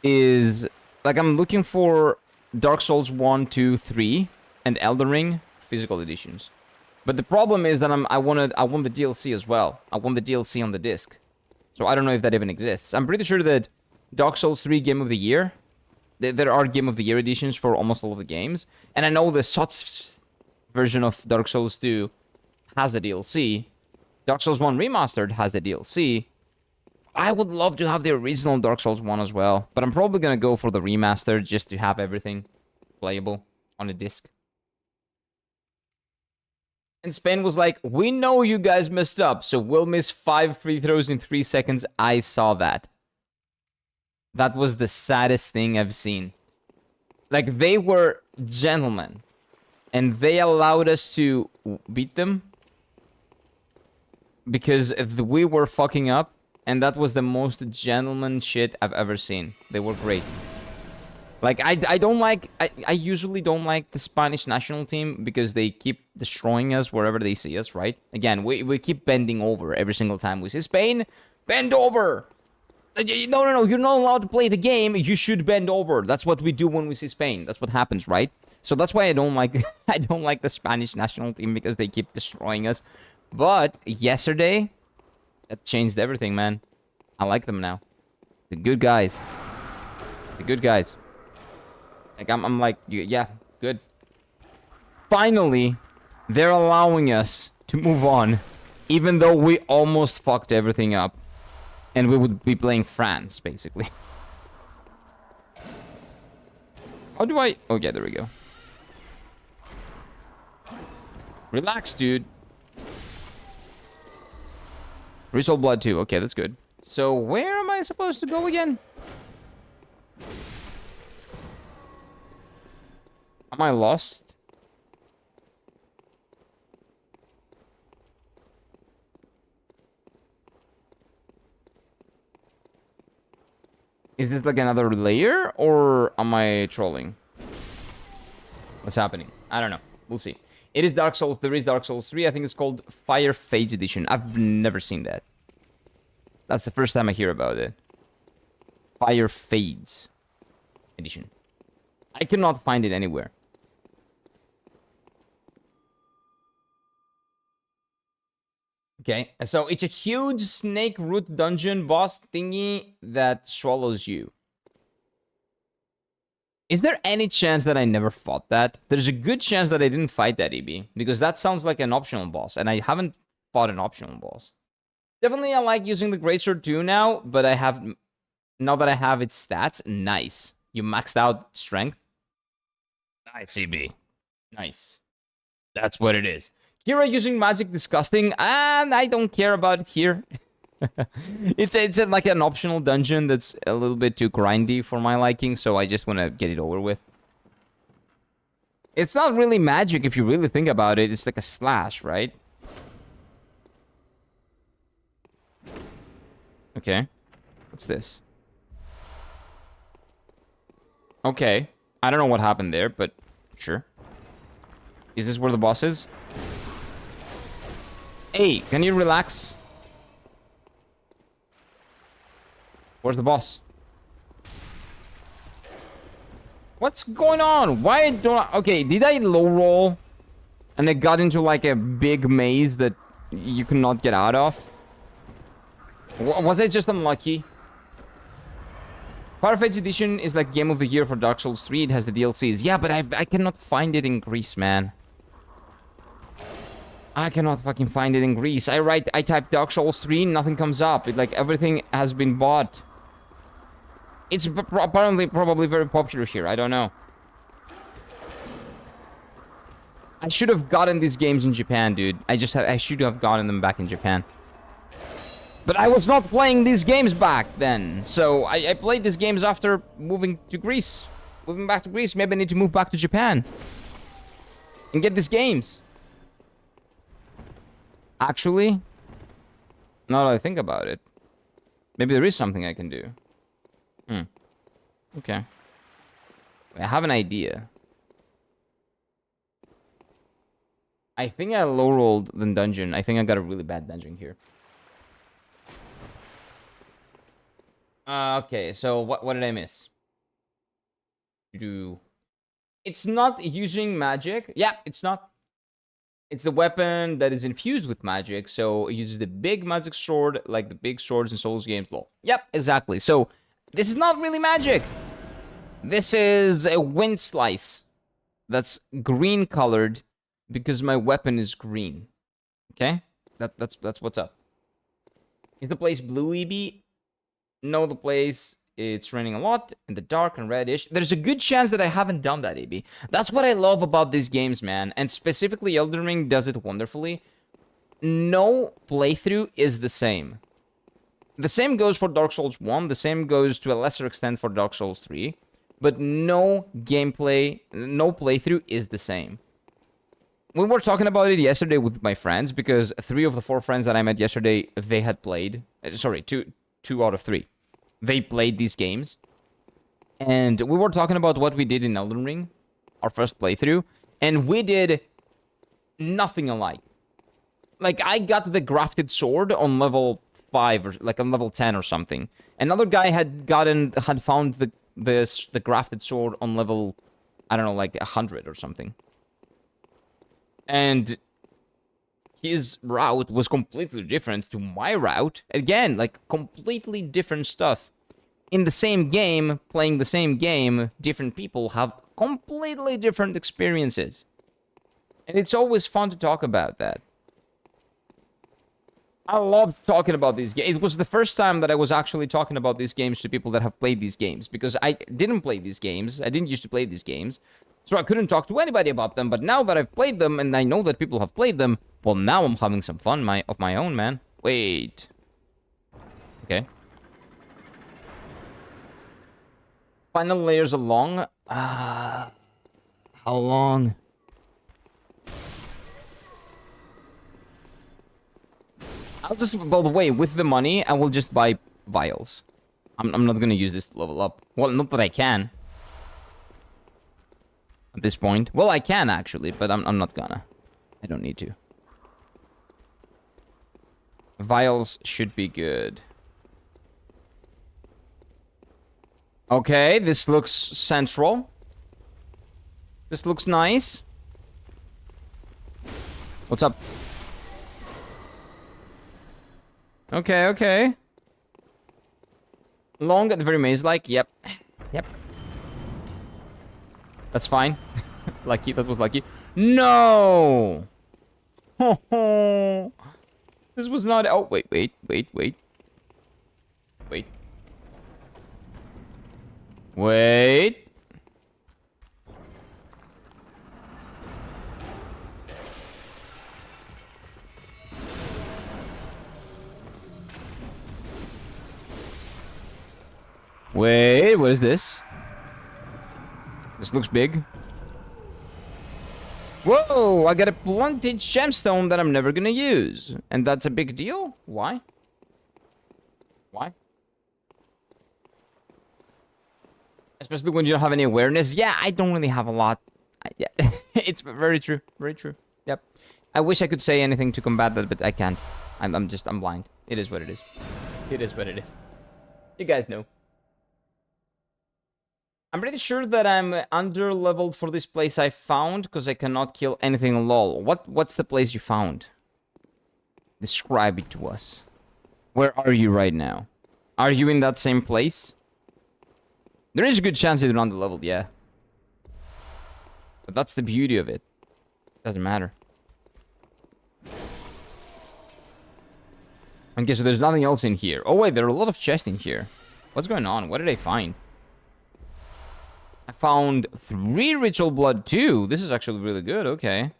is, like, I'm looking for Dark Souls 1, 2, 3, and Elden Ring physical editions. But the problem is that I want the DLC as well. I want the DLC on the disc. So I don't know if that even exists. I'm pretty sure that Dark Souls 3 Game of the Year, there are Game of the Year editions for almost all of the games. And I know the SOTS version of Dark Souls 2 has the DLC. Dark Souls 1 Remastered has the DLC. I would love to have the original Dark Souls 1 as well. But I'm probably going to go for the remaster just to have everything playable on a disc. And Spain was like, we know you guys messed up, so we'll miss 5 free throws in 3 seconds. I saw that. That was the saddest thing I've seen. Like, they were gentlemen. And they allowed us to beat them. Because we were fucking up. And that was the most gentleman shit I've ever seen. They were great. Like, I usually don't like the Spanish national team because they keep destroying us wherever they see us, right? Again, we keep bending over every single time we see Spain. Bend over! No, you're not allowed to play the game. You should bend over. That's what we do when we see Spain. That's what happens, right? So that's why I don't like I don't like the Spanish national team because they keep destroying us. But yesterday, that changed everything, man. I like them now. The good guys. The good guys. Like, I'm like, yeah, good. Finally, they're allowing us to move on, even though we almost fucked everything up. And we would be playing France, basically. How do I... Oh, yeah, there we go. Relax, dude. Result blood too. Okay, that's good. So, where am I supposed to go again? Am I lost? Is it like another layer, or am I trolling? What's happening? I don't know. We'll see. It is Dark Souls. There is Dark Souls 3. I think it's called Fire Fades Edition. I've never seen that. That's the first time I hear about it. Fire Fades Edition. I cannot find it anywhere. Okay, so it's a huge snake root dungeon boss thingy that swallows you. Is there any chance that I never fought that? There's a good chance that I didn't fight that, EB. Because that sounds like an optional boss. And I haven't fought an optional boss. Definitely I like using the greatsword too now. But I have... Now that I have its stats, nice. You maxed out strength. Nice, EB. Nice. That's what it is. Kira using magic disgusting, and I don't care about it here. It's like an optional dungeon that's a little bit too grindy for my liking, so I just want to get it over with. It's not really magic if you really think about it. It's like a slash, right? Okay. What's this? Okay. I don't know what happened there, but sure. Is this where the boss is? Hey, can you relax? Where's the boss? What's going on? Why don't I... Okay, did I low roll? And I got into like a big maze that you cannot get out of? Was I just unlucky? Farfetch Edition is like Game of the Year for Dark Souls 3. It has the DLCs. Yeah, but I cannot find it in Greece, man. I cannot fucking find it in Greece. I type Dark Souls 3, nothing comes up. Like, everything has been bought. It's apparently probably very popular here. I don't know. I should have gotten these games in Japan, dude. I should have gotten them back in Japan. But I was not playing these games back then. So I played these games after moving to Greece. Moving back to Greece. Maybe I need to move back to Japan. And get these games. Actually, now that I think about it, maybe there is something I can do. Okay. I have an idea. I think I low-rolled the dungeon. I think I got a really bad dungeon here. Okay, so what did I miss? It's not using magic. Yeah, it's not. It's the weapon that is infused with magic, so it uses the big magic sword, like the big swords in Souls games. Lol. Yep, exactly. So, this is not really magic. This is a wind slice that's green colored because my weapon is green. Okay? That's what's up. Is the place blue, EB? No, the place... It's raining a lot in the dark and reddish. There's a good chance that I haven't done that, AB. That's what I love about these games, man. And specifically, Elden Ring does it wonderfully. No playthrough is the same. The same goes for Dark Souls 1. The same goes to a lesser extent for Dark Souls 3. But no gameplay, no playthrough is the same. We were talking about it yesterday with my friends because 3 of the 4 friends that I met yesterday, they had played. Sorry, 2 out of 3. They played these games. And we were talking about what we did in Elden Ring, our first playthrough, and we did nothing alike. Like, I got the grafted sword on level 5, or like on level 10 or something. Another guy had found the grafted sword on level, I don't know, like 100 or something. And his route was completely different to my route. Again, like, completely different stuff. In the same game, playing the same game, different people have completely different experiences. And it's always fun to talk about that. I love talking about these games. It was the first time that I was actually talking about these games to people that have played these games. Because I didn't play these games. I didn't used to play these games. So I couldn't talk to anybody about them. But now that I've played them and I know that people have played them, well, now I'm having some fun of my own, man. Wait. Okay. Final layers are long. How long? I'll just, by the way, with the money, I will just buy vials. I'm not gonna use this to level up. Well, not that I can. At this point. Well, I can, actually, but I'm not gonna. I don't need to. Vials should be good. Okay, this looks central. This looks nice. What's up? Okay, okay. Long at the very maze-like. Yep. Yep. That's fine. Lucky. That was lucky. No! This was not... Oh, wait. Wait. Wait, what is this? This looks big. Whoa, I got a blunted gemstone that I'm never gonna use. And that's a big deal? Why? Why? Especially when you don't have any awareness. Yeah, I don't really have a lot. Yeah, it's very true. Very true. Yep. I wish I could say anything to combat that, but I can't. I'm blind. It is what it is. It is what it is. You guys know. I'm pretty sure that I'm under-leveled for this place I found, because I cannot kill anything lol. What's the place you found? Describe it to us. Where are you right now? Are you in that same place? There is a good chance you're under-leveled, yeah. But that's the beauty of it. Doesn't matter. Okay, so there's nothing else in here. Oh wait, there are a lot of chests in here. What's going on? What did I find? I found 3 ritual blood too. This is actually really good. Okay.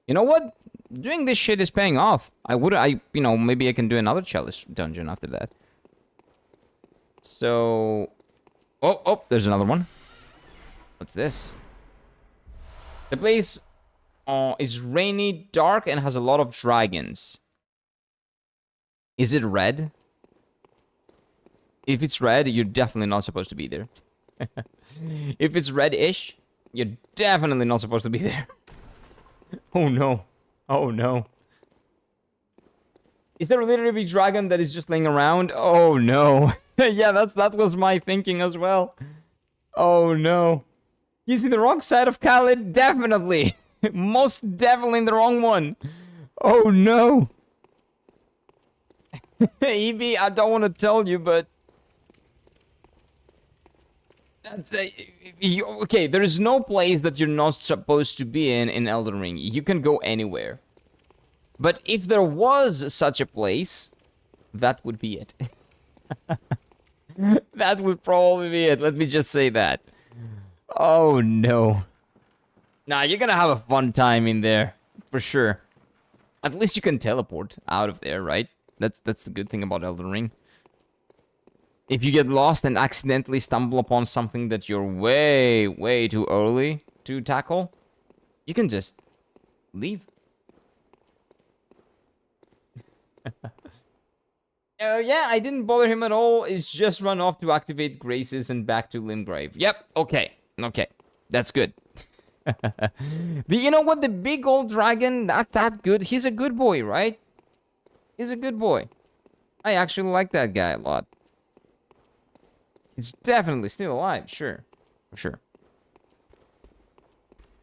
You know what? Doing this shit is paying off. You know, maybe I can do another chalice dungeon after that. So... Oh, there's another one. What's this? The place is rainy, dark, and has a lot of dragons. Is it red? If it's red, you're definitely not supposed to be there. If it's red-ish, you're definitely not supposed to be there. Oh no. Oh no. Is there a literally big dragon that is just laying around? Oh no. Yeah, that was my thinking as well. Oh no. He's in the wrong side of Khaled? Definitely. Most definitely in the wrong one. Oh no. Evie, I don't want to tell you, but... Okay, there is no place that you're not supposed to be in Elden Ring. You can go anywhere. But if there was such a place, that would be it. That would probably be it. Let me just say that. Oh, no. Nah, you're gonna have a fun time in there. For sure. At least you can teleport out of there, right? That's the good thing about Elden Ring. If you get lost and accidentally stumble upon something that you're way too early to tackle, you can just leave. Yeah, I didn't bother him at all. It's just run off to activate Graces and back to Limgrave. Yep, okay. That's good. You know what? The big old dragon, not that good. He's a good boy, right? He's a good boy. I actually like that guy a lot. He's definitely still alive, sure. For sure.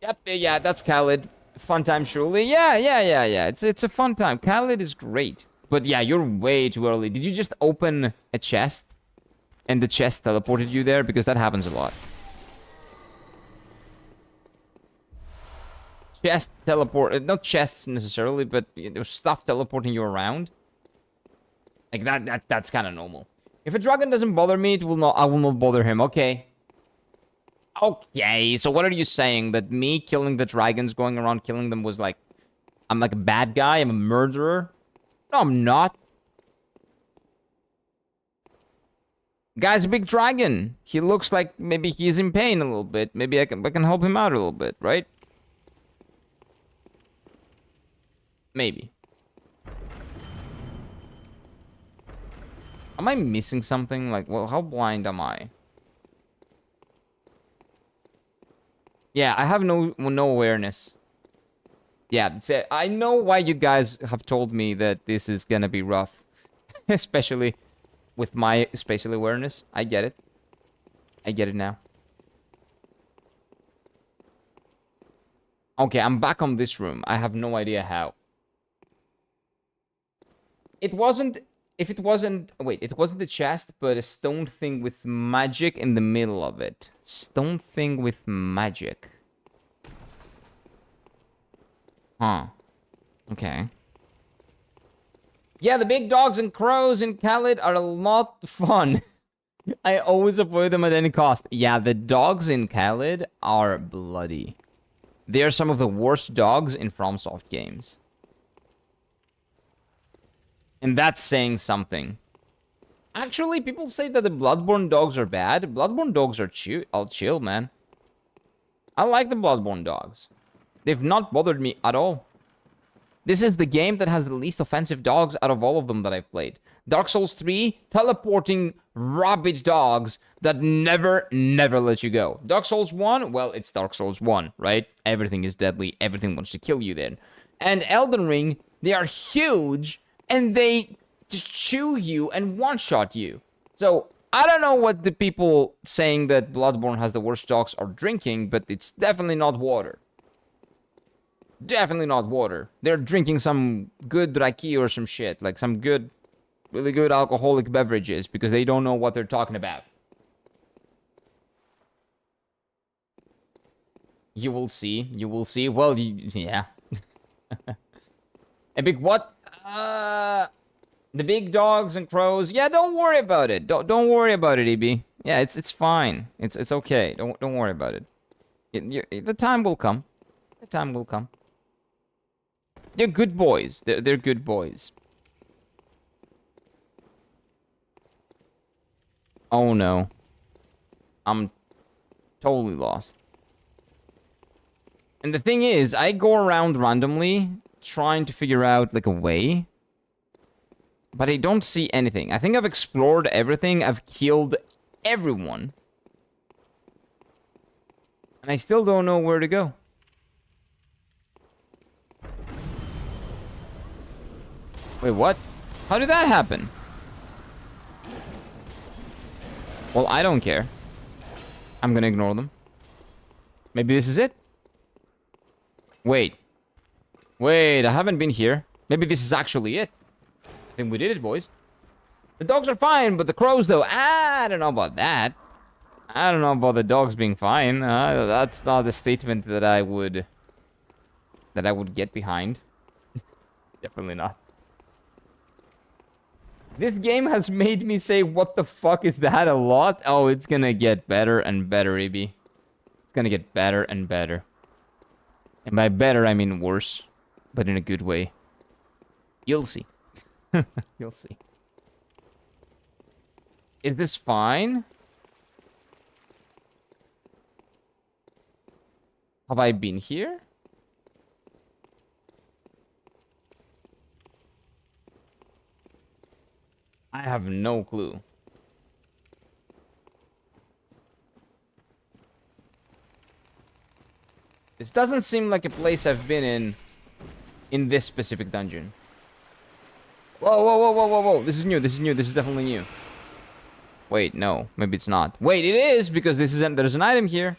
Yep, yeah, that's Khaled. Fun time, surely. Yeah. It's a fun time. Khaled is great. But yeah, you're way too early. Did you just open a chest? And the chest teleported you there? Because that happens a lot. Chest teleport... Not chests necessarily, but there's stuff teleporting you around. Like, that's kind of normal. If a dragon doesn't bother me, I will not bother him. Okay. Okay, so what are you saying? That me killing the dragons, going around killing them was like... I'm like a bad guy? I'm a murderer? No, I'm not. Guy's a big dragon. He looks like maybe he's in pain a little bit. Maybe I can help him out a little bit, right? Maybe. Am I missing something? Like, well, how blind am I? Yeah, I have no awareness. Yeah, that's it. I know why you guys have told me that this is gonna be rough. Especially with my spatial awareness. I get it. I get it now. Okay, I'm back on this room. I have no idea how. It wasn't... If it wasn't... Wait, it wasn't the chest, but a stone thing with magic in the middle of it. Stone thing with magic. Huh. Okay. Yeah, the big dogs and crows in Khaled are a lot fun. I always avoid them at any cost. Yeah, the dogs in Khaled are bloody. They are some of the worst dogs in FromSoft games. And that's saying something. Actually, people say that the Bloodborne dogs are bad. Bloodborne dogs are I'll chill, man. I like the Bloodborne dogs. They've not bothered me at all. This is the game that has the least offensive dogs out of all of them that I've played. Dark Souls 3, teleporting rabid dogs that never let you go. Dark Souls 1, well, it's Dark Souls 1, right? Everything is deadly, everything wants to kill you then. And Elden Ring, they are huge, and they just chew you and one-shot you. So, I don't know what the people saying that Bloodborne has the worst dogs are drinking, but it's definitely not water. Definitely not water. They're drinking some good raki or some shit. Like some good, really good alcoholic beverages because they don't know what they're talking about. You will see. You will see. Well, yeah. A big what? The big dogs and crows. Yeah, don't worry about it. Don't worry about it, EB. Yeah, it's fine. It's okay. Don't worry about it. The time will come. The time will come. They're good boys. They're good boys. Oh no. I'm totally lost. And the thing is, I go around randomly trying to figure out like a way. But I don't see anything. I think I've explored everything. I've killed everyone. And I still don't know where to go. Wait, what? How did that happen? Well, I don't care. I'm gonna ignore them. Maybe this is it? Wait. Wait, I haven't been here. Maybe this is actually it. I think we did it, boys. The dogs are fine, but the crows, though, I don't know about that. I don't know about the dogs being fine. That's not a statement that I would get behind. Definitely not. This game has made me say, what the fuck is that a lot? Oh, it's gonna get better and better, EB. It's gonna get better and better. And by better, I mean worse. But in a good way. You'll see. You'll see. Is this fine? Have I been here? I have no clue. This doesn't seem like a place I've been in this specific dungeon. Whoa, whoa, whoa, whoa, whoa, whoa. This is new, this is new, this is definitely new. Wait, no, maybe it's not. Wait, it is, because this is there's an item here.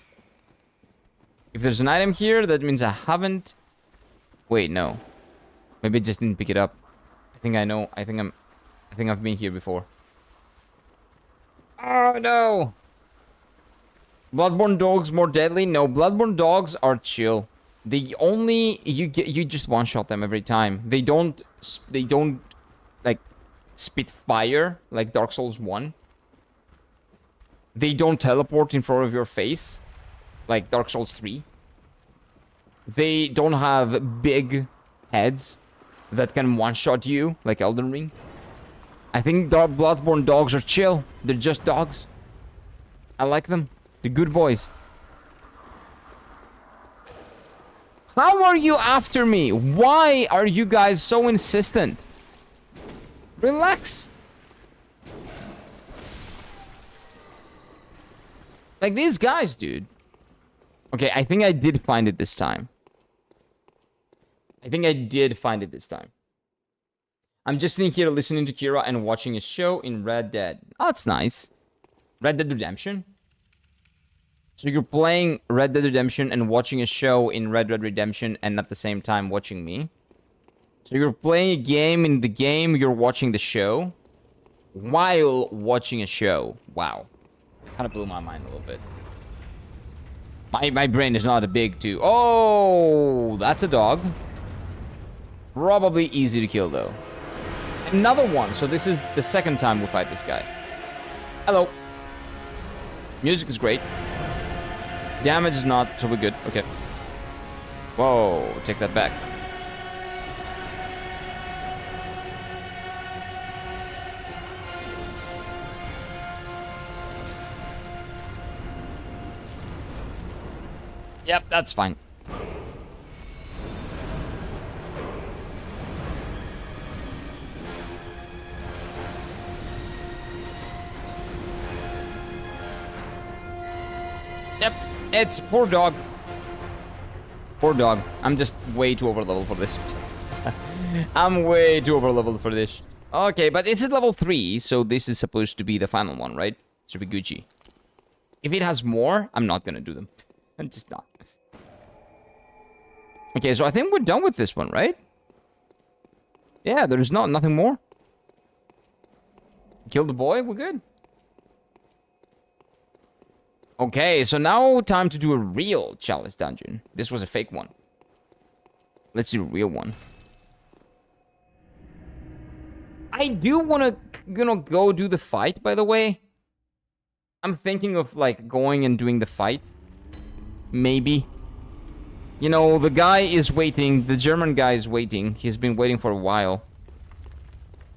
If there's an item here, that means I haven't... Wait, no. Maybe I just didn't pick it up. I think I know, I think I've been here before. Oh, no! Bloodborne dogs more deadly? No, Bloodborne dogs are chill. They only... You just one-shot them every time. They don't, like, spit fire, like Dark Souls 1. They don't teleport in front of your face, like Dark Souls 3. They don't have big heads that can one-shot you, like Elden Ring. I think Bloodborne dogs are chill. They're just dogs. I like them. They're good boys. How are you after me? Why are you guys so insistent? Relax. Like these guys, dude. Okay, I think I did find it this time. I think I did find it this time. I'm just sitting here listening to Kira and watching a show in Red Dead. Oh, that's nice. Red Dead Redemption? So you're playing Red Dead Redemption and watching a show in Red Dead Redemption and at the same time watching me? So you're playing a game in the game, you're watching the show? While watching a show. Wow. It kind of blew my mind a little bit. My brain is not a big two. Oh, that's a dog. Probably easy to kill, though. Another one. So this is the second time we fight this guy. Hello. Music is great. Damage is not, so we're good. Okay. Whoa, take that back. Yep, that's fine. Yep, it's poor dog. Poor dog. I'm just way too over level for this. I'm way too over level for this. Okay, but this is level 3, so this is supposed to be the final one, right? Should be Gucci. If it has more, I'm not gonna do them. I'm just not. Okay, so I think we're done with this one, right? Yeah, there's nothing more. Kill the boy, we're good. Okay, so now time to do a real chalice dungeon. This was a fake one. Let's do a real one. I do want to, go do the fight, by the way. I'm thinking of, like, going and doing the fight. Maybe. You know, the guy is waiting. The German guy is waiting. He's been waiting for a while.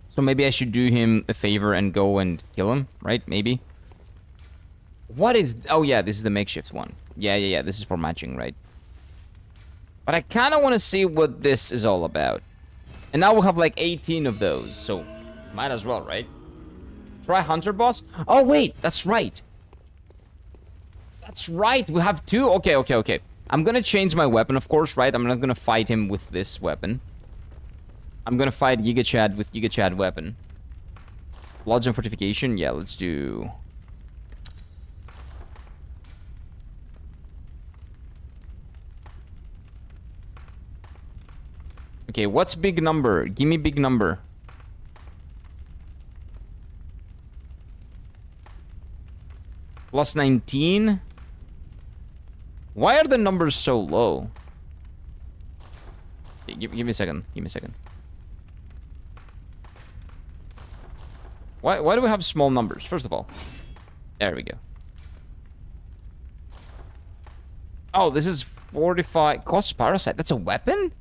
So maybe I should do him a favor and go and kill him, right? Maybe. What is... Oh, yeah, this is the makeshift one. Yeah. This is for matching, right? But I kind of want to see what this is all about. And now we'll have, like, 18 of those. So, might as well, right? Try Hunter Boss? Oh, wait. That's right. That's right. We have 2. Okay. I'm going to change my weapon, of course, right? I'm not going to fight him with this weapon. I'm going to fight Giga Chad with Giga Chad weapon. Lodge and Fortification? Yeah, let's do... Okay, what's big number? Give me big number. Plus 19? Why are the numbers so low? Okay, give me a second. Give me a second. Why do we have small numbers, first of all? There we go. Oh, this is 45... Cost Parasite. That's a weapon?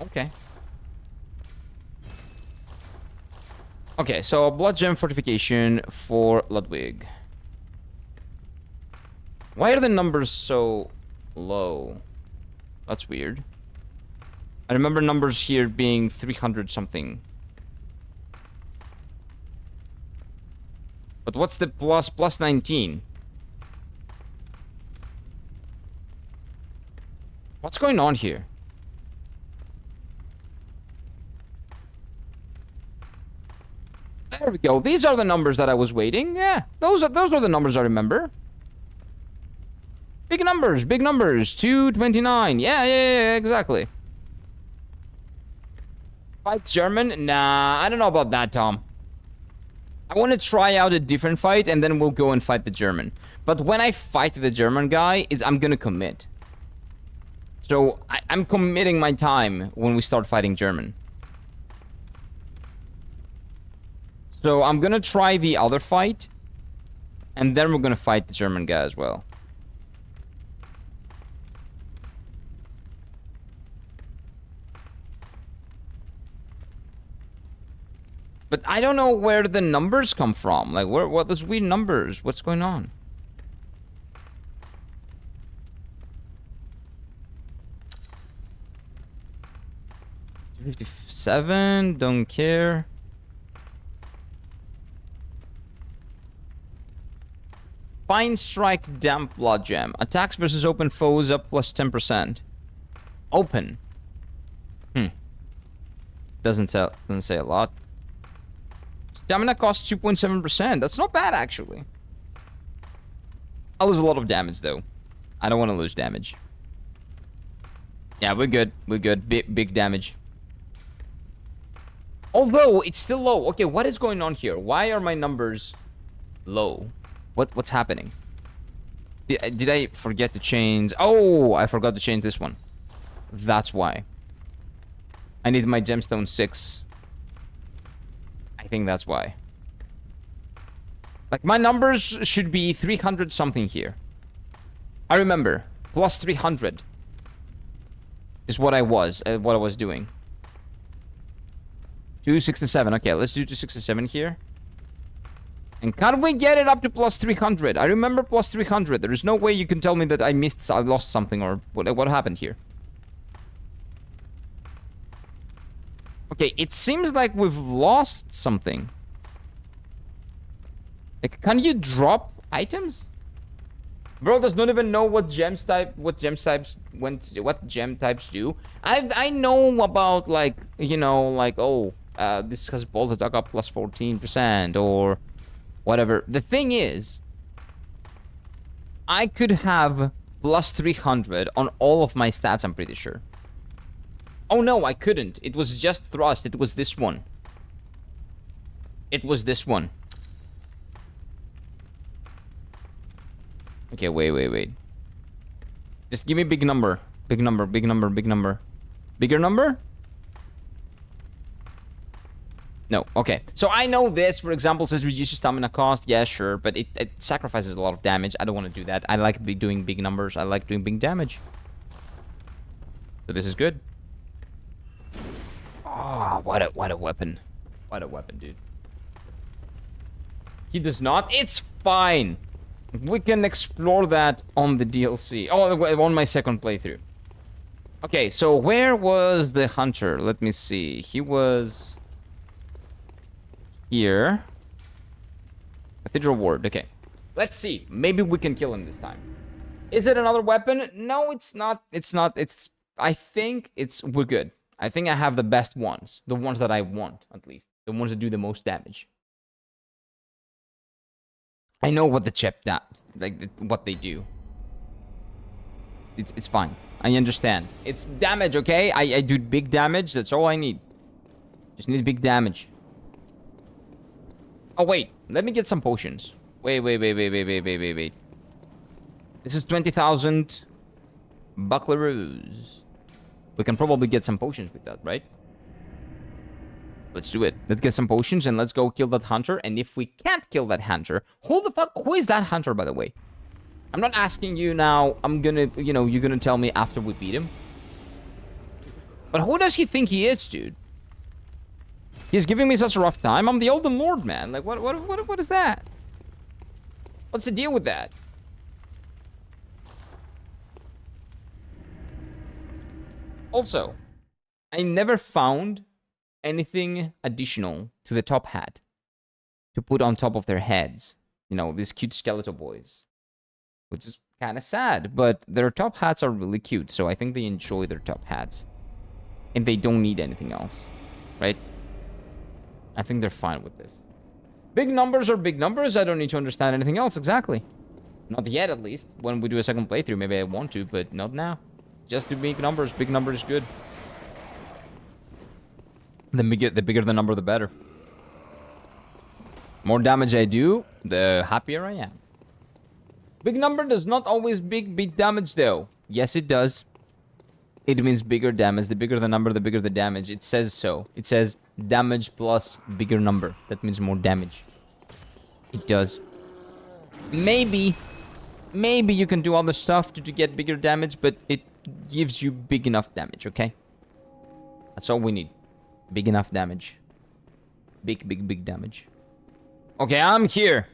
Okay. Okay, so Blood Gem Fortification for Ludwig. Why are the numbers so low? That's weird. I remember numbers here being 300 something. But what's the plus 19? What's going on here? There we go. These are the numbers that I was waiting. Yeah, those are the numbers I remember. Big numbers, big numbers. 229. Yeah, exactly. Fight Gehrman? Nah, I don't know about that, Tom. I want to try out a different fight, and then we'll go and fight the Gehrman. But when I fight the German guy, I'm gonna commit. So, I'm committing my time when we start fighting Gehrman. So, I'm gonna try the other fight, and then we're gonna fight the German guy as well. But I don't know where the numbers come from. Like, what those weird numbers? What's going on? $57, don't care. Fine Strike Damp Blood Gem. Attacks versus open foes up plus 10%. Open. Doesn't say a lot. Stamina costs 2.7%. That's not bad, actually. I'll lose a lot of damage, though. I don't want to lose damage. Yeah, we're good. We're good. Big damage. Although, it's still low. Okay, what is going on here? Why are my numbers low? What's happening? Did I forget to change? Oh, I forgot to change this one. That's why. I need my gemstone 6. I think that's why. Like, my numbers should be 300 something here. I remember. Plus 300 is what I was doing. 267. Okay, let's do 267 here. And can we get it up to plus 300? I remember plus 300. There is no way you can tell me that I lost something or what happened here. Okay, it seems like we've lost something. Like, can you drop items? Bro does not even know what gem types do. I know about, like, you know, like, oh, this has bolt attack up plus 14% or whatever. The thing is, I could have plus 300 on all of my stats, I'm pretty sure. Oh no, I couldn't. It was just thrust. It was this one. It was this one. Okay, wait. Just give me big number. Big number. Bigger number? No, okay. So I know this, for example, says reduce your stamina cost. Yeah, sure, but it sacrifices a lot of damage. I don't want to do that. I like doing big numbers. I like doing big damage. So this is good. Oh, what a weapon. What a weapon, dude. He does not. It's fine. We can explore that on the DLC. Oh, on my second playthrough. Okay, so where was the hunter? Let me see. He was here. Cathedral Ward. Okay. Let's see. Maybe we can kill him this time. Is it another weapon? No, it's not. I think we're good. I think I have the best ones. The ones that I want, at least. The ones that do the most damage. I know what the chip what they do. It's fine. I understand. It's damage, okay? I do big damage. That's all I need. Just need big damage. Oh, wait. Let me get some potions. Wait. This is 20,000 buckleroos. We can probably get some potions with that, right? Let's do it. Let's get some potions and let's go kill that hunter. And if we can't kill that hunter... Who is that hunter, by the way? I'm not asking you now. I'm gonna... You know, you're gonna tell me after we beat him. But who does he think he is, dude? He's giving me such a rough time. I'm the Elden Lord, man. Like, what is that? What's the deal with that? Also, I never found anything additional to the top hat to put on top of their heads. You know, these cute skeletal boys. Which is kind of sad, but their top hats are really cute, so I think they enjoy their top hats. And they don't need anything else, right? I think they're fine with this. Big numbers are big numbers. I don't need to understand anything else, exactly. Not yet, at least. When we do a second playthrough, maybe I want to, but not now. Just do big numbers. Big number is good. The bigger the number, the better. More damage I do, the happier I am. Big number does not always big damage, though. Yes, it does. It means bigger damage. The bigger the number, the bigger the damage. It says so. It says damage plus bigger number. That means more damage. It does. Maybe you can do other stuff to get bigger damage, but it gives you big enough damage, okay? That's all we need. Big enough damage. Big damage. Okay, I'm here.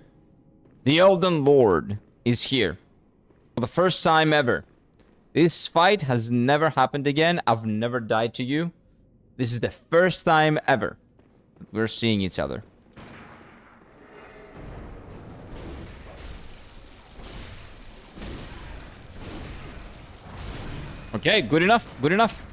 The Elden Lord is here. For the first time ever. This fight has never happened again. I've never died to you. This is the first time ever that we're seeing each other. Okay, good enough. Good enough.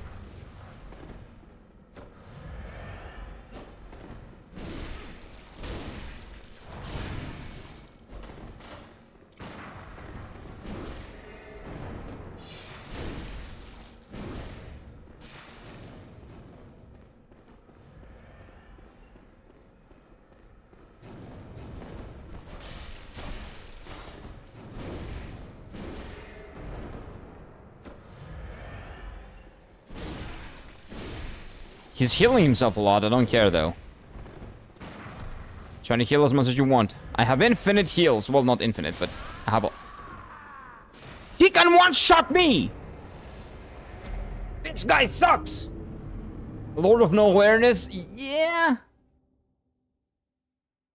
He's healing himself a lot. I don't care, though. Trying to heal as much as you want. I have infinite heals. Well, not infinite, but I have a... He can one-shot me! This guy sucks! Lord of No Awareness? Yeah.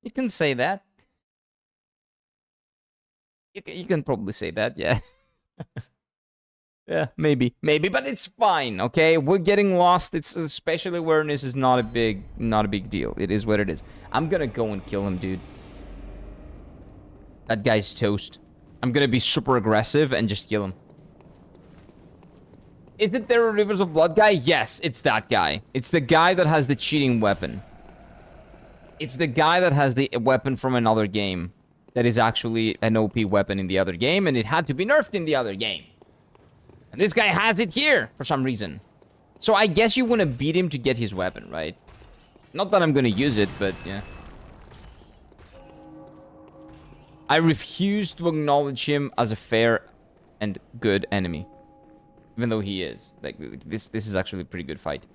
You can say that. You can probably say that, yeah. Yeah, maybe, but it's fine. Okay, we're getting lost. It's spatial awareness is not a big deal. It is what it is. I'm gonna go and kill him, dude. That guy's toast. I'm gonna be super aggressive and just kill him. Is it there a Rivers of Blood guy? Yes, it's that guy. It's the guy that has the cheating weapon. It's the guy that has the weapon from another game. That is actually an OP weapon in the other game, and it had to be nerfed in the other game. And this guy has it here, for some reason. So I guess you want to beat him to get his weapon, right? Not that I'm gonna use it, but yeah. I refuse to acknowledge him as a fair and good enemy. Even though he is. Like, this is actually a pretty good fight.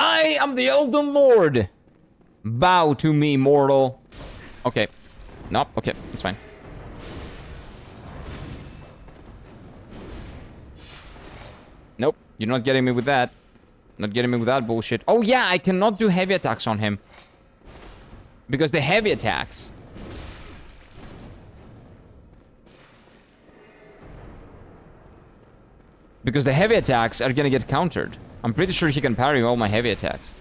I am the Elden Lord! Bow to me, mortal. Okay. Nope, okay, it's fine. Nope, you're not getting me with that. Not getting me with that bullshit. Oh yeah, I cannot do heavy attacks on him. Because the heavy attacks... Because the heavy attacks are gonna get countered. I'm pretty sure he can parry all my heavy attacks.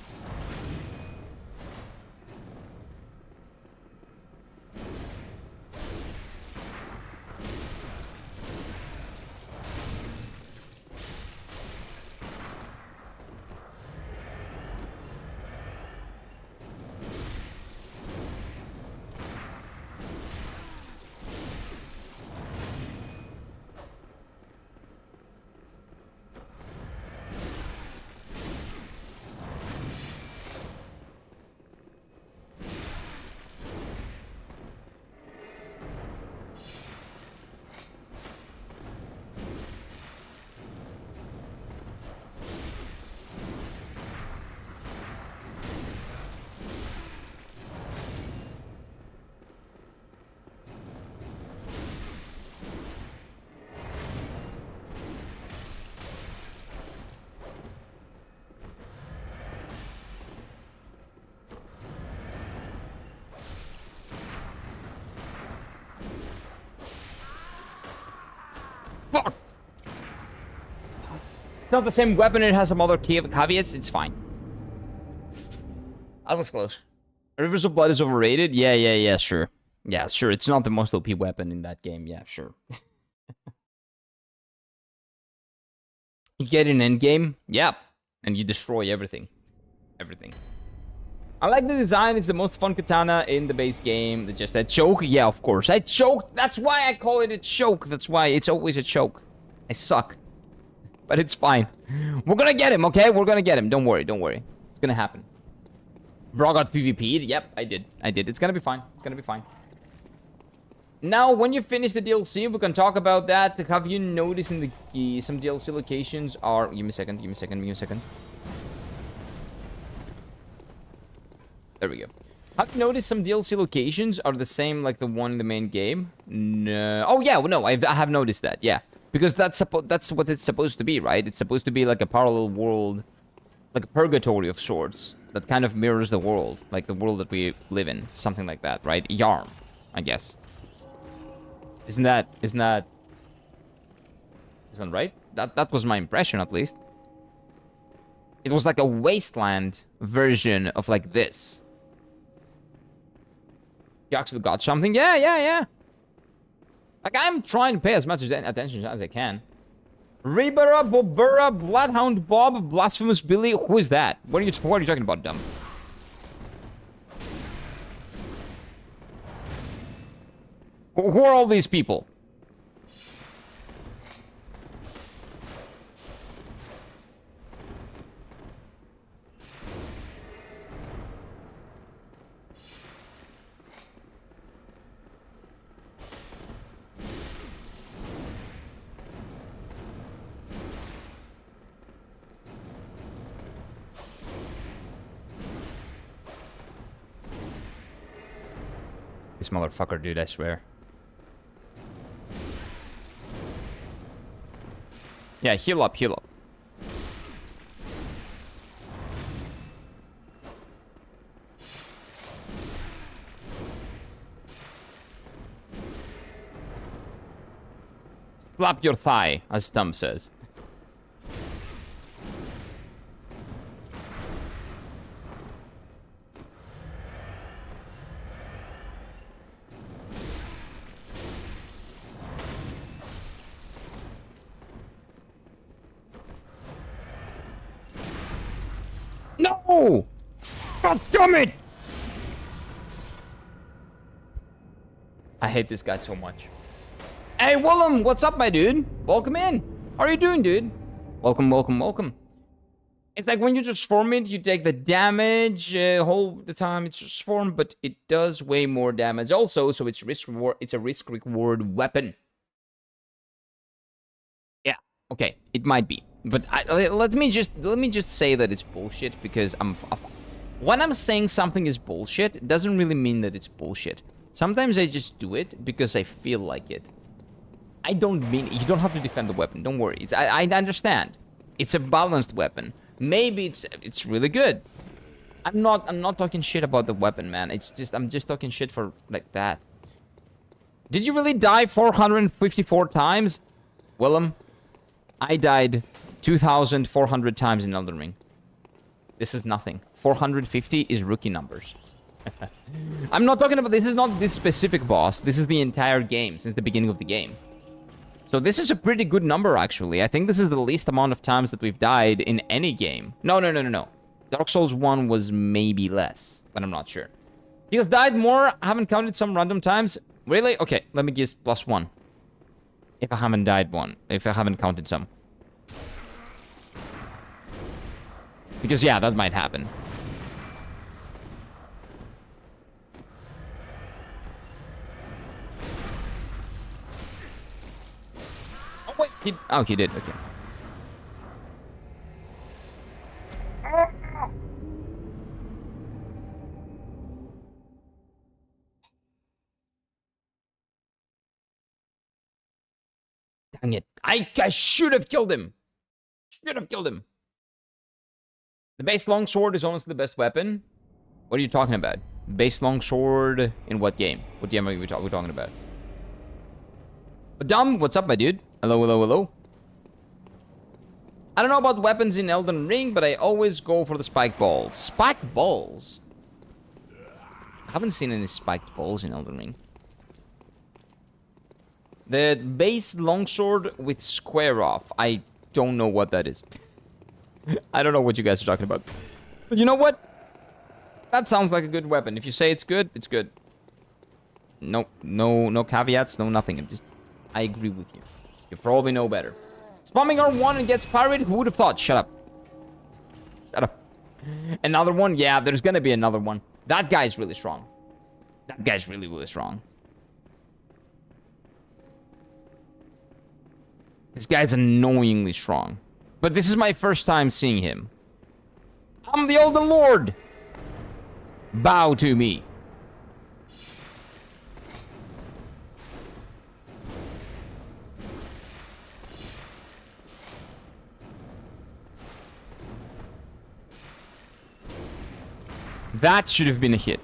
Fuck! It's not the same weapon, it has some other caveats, it's fine. That was close. Rivers of Blood is overrated? Yeah, sure. Yeah, sure, it's not the most OP weapon in that game, yeah, sure. You get an endgame? Yep. And you destroy everything. Everything. I like the design, it's the most fun katana in the base game. Just that choke? Yeah, of course. I choked! That's why I call it a choke. That's why it's always a choke. I suck. But it's fine. We're gonna get him, okay? We're gonna get him. Don't worry, don't worry. It's gonna happen. Bro got PvP'd? Yep, I did. It's gonna be fine. It's gonna be fine. Now, when you finish the DLC, we can talk about that. Have you noticed in the some DLC locations are... Give me a second. There we go. Have you noticed some DLC locations are the same like the one in the main game? No. Oh, yeah, well, no, I have noticed that, yeah. Because that's what it's supposed to be, right? It's supposed to be like a parallel world, like a purgatory of sorts, that kind of mirrors the world, like the world that we live in. Something like that, right? Yarm, I guess. Isn't that right? That was my impression, at least. It was like a wasteland version of like this. You actually got something? Yeah. Like, I'm trying to pay as much attention as I can. Rebera, Bobura, Bloodhound Bob, Blasphemous Billy. Who is that? What are you talking about, dumb? Who are all these people? This motherfucker, dude, I swear. Yeah, heal up. Slap your thigh, as Tom says. No! God damn it! I hate this guy so much. Hey, Willem, what's up, my dude? Welcome in. How are you doing, dude? Welcome, welcome, welcome. It's like when you just form it, you take the damage whole the time it's just formed, but it does way more damage also, so it's risk reward. It's a risk reward weapon. Yeah, okay, it might be, but let me just say that it's bullshit because when I'm saying something is bullshit, it doesn't really mean that it's bullshit. Sometimes I just do it because I feel like it. I don't mean you don't have to defend the weapon. Don't worry. I understand. It's a balanced weapon. Maybe it's really good. I'm not talking shit about the weapon, man. I'm just talking shit for like that. Did you really die 454 times? Willem, I died 2,400 times in Elden Ring. This is nothing. 450 is rookie numbers. I'm not talking about, this is not this specific boss. This is the entire game since the beginning of the game. So this is a pretty good number, actually. I think this is the least amount of times that we've died in any game. No. Dark Souls 1 was maybe less, but I'm not sure. He has died more. I haven't counted some random times. Really? Okay, let me guess +1. If I haven't died one. If I haven't counted some. Because, yeah, that might happen. Oh, wait. He did. Okay. Dang it. I should have killed him. Should have killed him. The base longsword is honestly the best weapon. What are you talking about? Base longsword in what game? What game are we talking about? Dom, what's up, my dude? Hello, hello, hello. I don't know about weapons in Elden Ring, but I always go for the spiked balls. Spiked balls? I haven't seen any spiked balls in Elden Ring. The base longsword with square off. I don't know what that is. I don't know what you guys are talking about. But you know what? That sounds like a good weapon. If you say it's good, it's good. No caveats, no nothing. I agree with you. You probably know better. Spamming R1 and gets pirated? Who would have thought? Shut up. Shut up. Another one? Yeah, there's gonna be another one. That guy's really strong. That guy's really, really strong. This guy's annoyingly strong. But this is my first time seeing him. I'm the Elden Lord! Bow to me. That should have been a hit.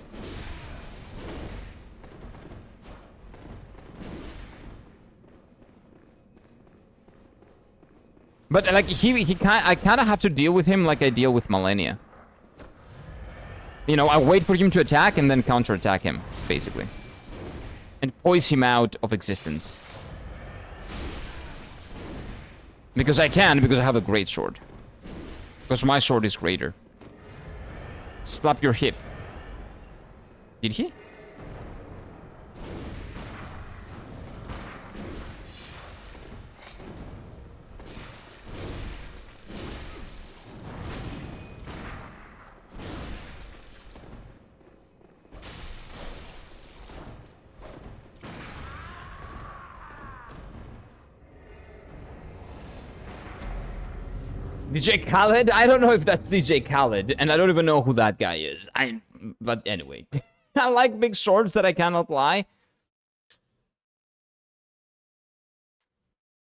But like I kind of have to deal with him like I deal with Malenia. You know, I wait for him to attack and then counterattack him, basically, and poise him out of existence. Because I can, because I have a great sword. Because my sword is greater. Slap your hip. Did he? DJ Khaled? I don't know if that's DJ Khaled, and I don't even know who that guy is. But anyway. I like big swords that I cannot lie.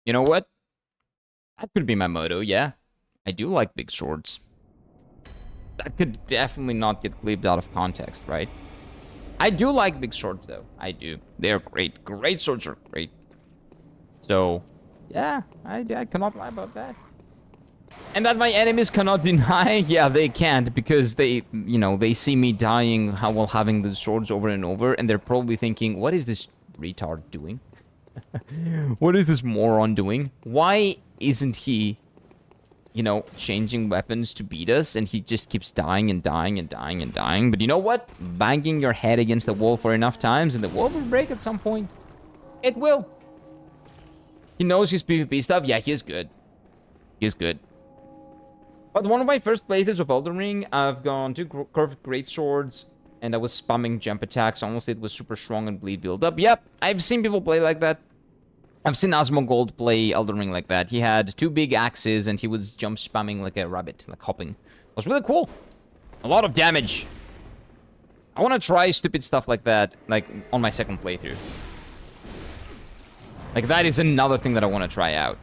You know what? That could be my motto, yeah. I do like big swords. That could definitely not get clipped out of context, right? I do like big swords, though. I do. They're great. Great swords are great. So, Yeah, I cannot lie about that. And that my enemies cannot deny? Yeah, they can't, because they, you know, they see me dying while having the swords over and over, and they're probably thinking, what is this retard doing? What is this moron doing? Why isn't he, you know, changing weapons to beat us, and he just keeps dying and dying and dying and dying? But you know what? Banging your head against the wall for enough times, and the wall will break at some point. It will. He knows his PvP stuff. Yeah, he is good. He is good. But one of my first playthroughs of Elden Ring, I've gone 2 curved great swords, and I was spamming jump attacks. Honestly, it was super strong and bleed build up. Yep, I've seen people play like that. I've seen Asmongold play Elden Ring like that. He had 2 big axes, and he was jump spamming like a rabbit, like hopping. It was really cool. A lot of damage. I want to try stupid stuff like that, like, on my second playthrough. Like, that is another thing that I want to try out.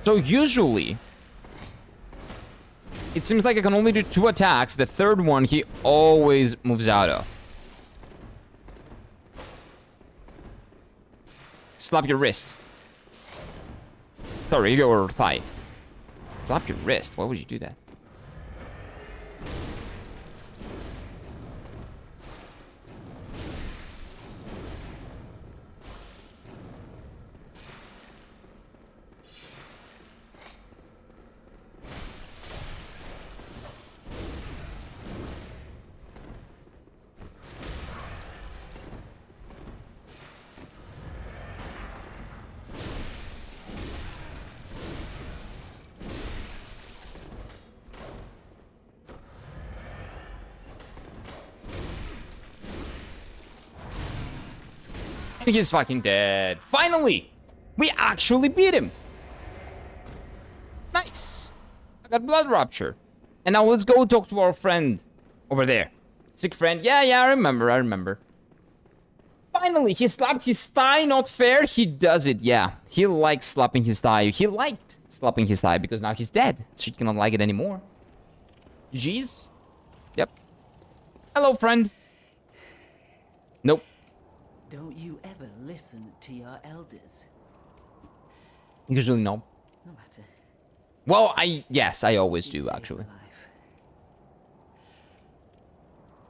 So usually, it seems like I can only do 2 attacks. The third one, he always moves out of. Slap your wrist. Sorry, your thigh. Slap your wrist. Why would you do that? He's fucking dead. Finally! We actually beat him! Nice. I got blood rupture. And now let's go talk to our friend over there. Sick friend. Yeah, I remember. Finally, he slapped his thigh. Not fair. He does it, yeah. He likes slapping his thigh. He liked slapping his thigh because now he's dead. So he cannot like it anymore. Jeez. Yep. Hello, friend. Nope. Don't you ever listen to your elders? Usually no. No matter. Well, yes, I always do, actually.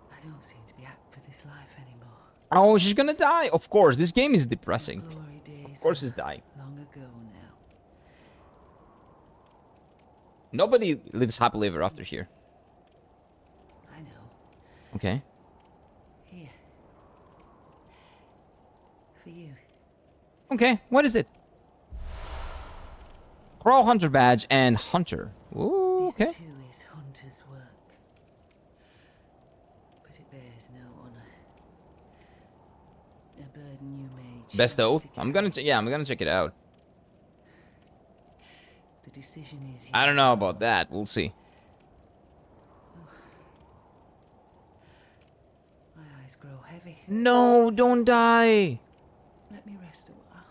I don't seem to be up for this life anymore. Oh, she's gonna die. Of course, this game is depressing. Glory days Of course, she's dying. long ago now. Nobody lives happily ever after here. I know. Okay. Here. For you. Okay, what is it? Crawl Hunter badge and Hunter. Ooh, okay. This too is hunter's work. But it bears no honor. A burden you may Best choose oath? to I'm carry. gonna check it out. The decision is I don't know about that. We'll see. My eyes grow heavy. No, don't die. Let me rest a while.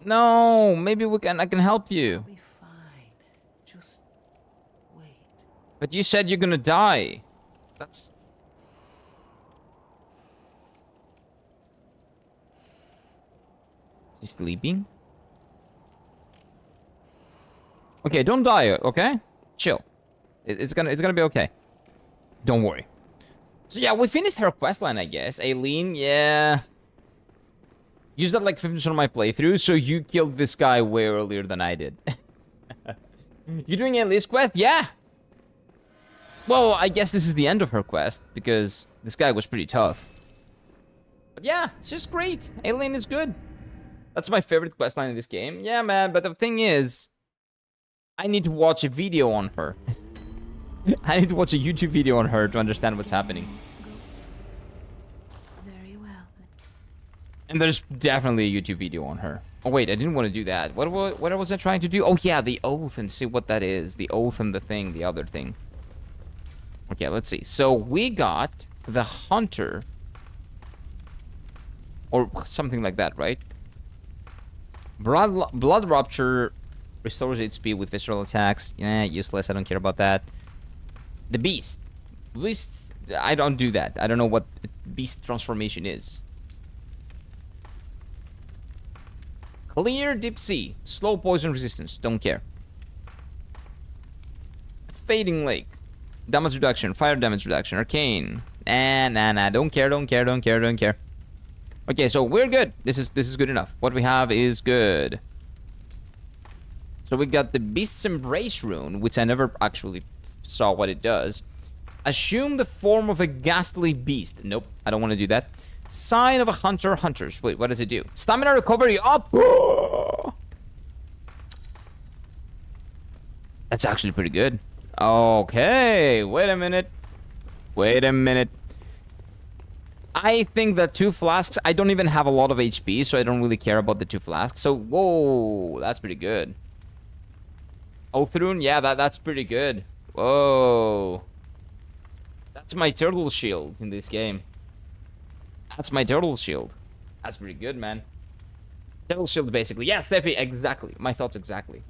No, maybe I can help I'll you. be fine. Just wait. But you said you're gonna die. That's... Is he sleeping? Okay, don't die, okay? Chill. It's gonna be okay. Don't worry. So yeah, we finished her questline, I guess. Aileen, yeah. Used that like 50% of my playthrough, so you killed this guy way earlier than I did. You doing Aileen's quest? Yeah! Well, I guess this is the end of her quest, because this guy was pretty tough. But yeah, she's great. Aileen is good. That's my favorite questline in this game. Yeah, man, but the thing is, I need to watch a video on her. I need to watch a YouTube video on her to understand what's happening. Very well. And there's definitely a YouTube video on her. Oh wait, I didn't want to do that. What was I trying to do? Oh yeah, the oath, and see what that is. The oath and the thing, the other thing. Okay, let's see. So we got the hunter. Or something like that, right? Blood rupture restores HP with visceral attacks. Yeah, useless. I don't care about that. The beast. I don't do that. I don't know what it beast transformation is. Clear deep sea. Slow poison resistance. Don't care. Fading lake. Damage reduction. Fire damage reduction. Arcane. Nah. Don't care. Okay, so we're good. This is good enough. What we have is good. So we got the Beast's Embrace rune, which I never actually saw what it does. Assume the form of a ghastly beast. Nope, I don't want to do that. Sign of a hunter. Hunters. Wait, what does it do? Stamina recovery up. That's actually pretty good. Okay, wait a minute. I think that 2 flasks, I don't even have a lot of HP, so I don't really care about the 2 flasks. So, whoa, that's pretty good. Oath rune, yeah, that's pretty good. Whoa. That's my turtle shield in this game. That's my turtle shield. That's pretty good, man. Turtle shield, basically. Yeah, Steffi, exactly. My thoughts exactly.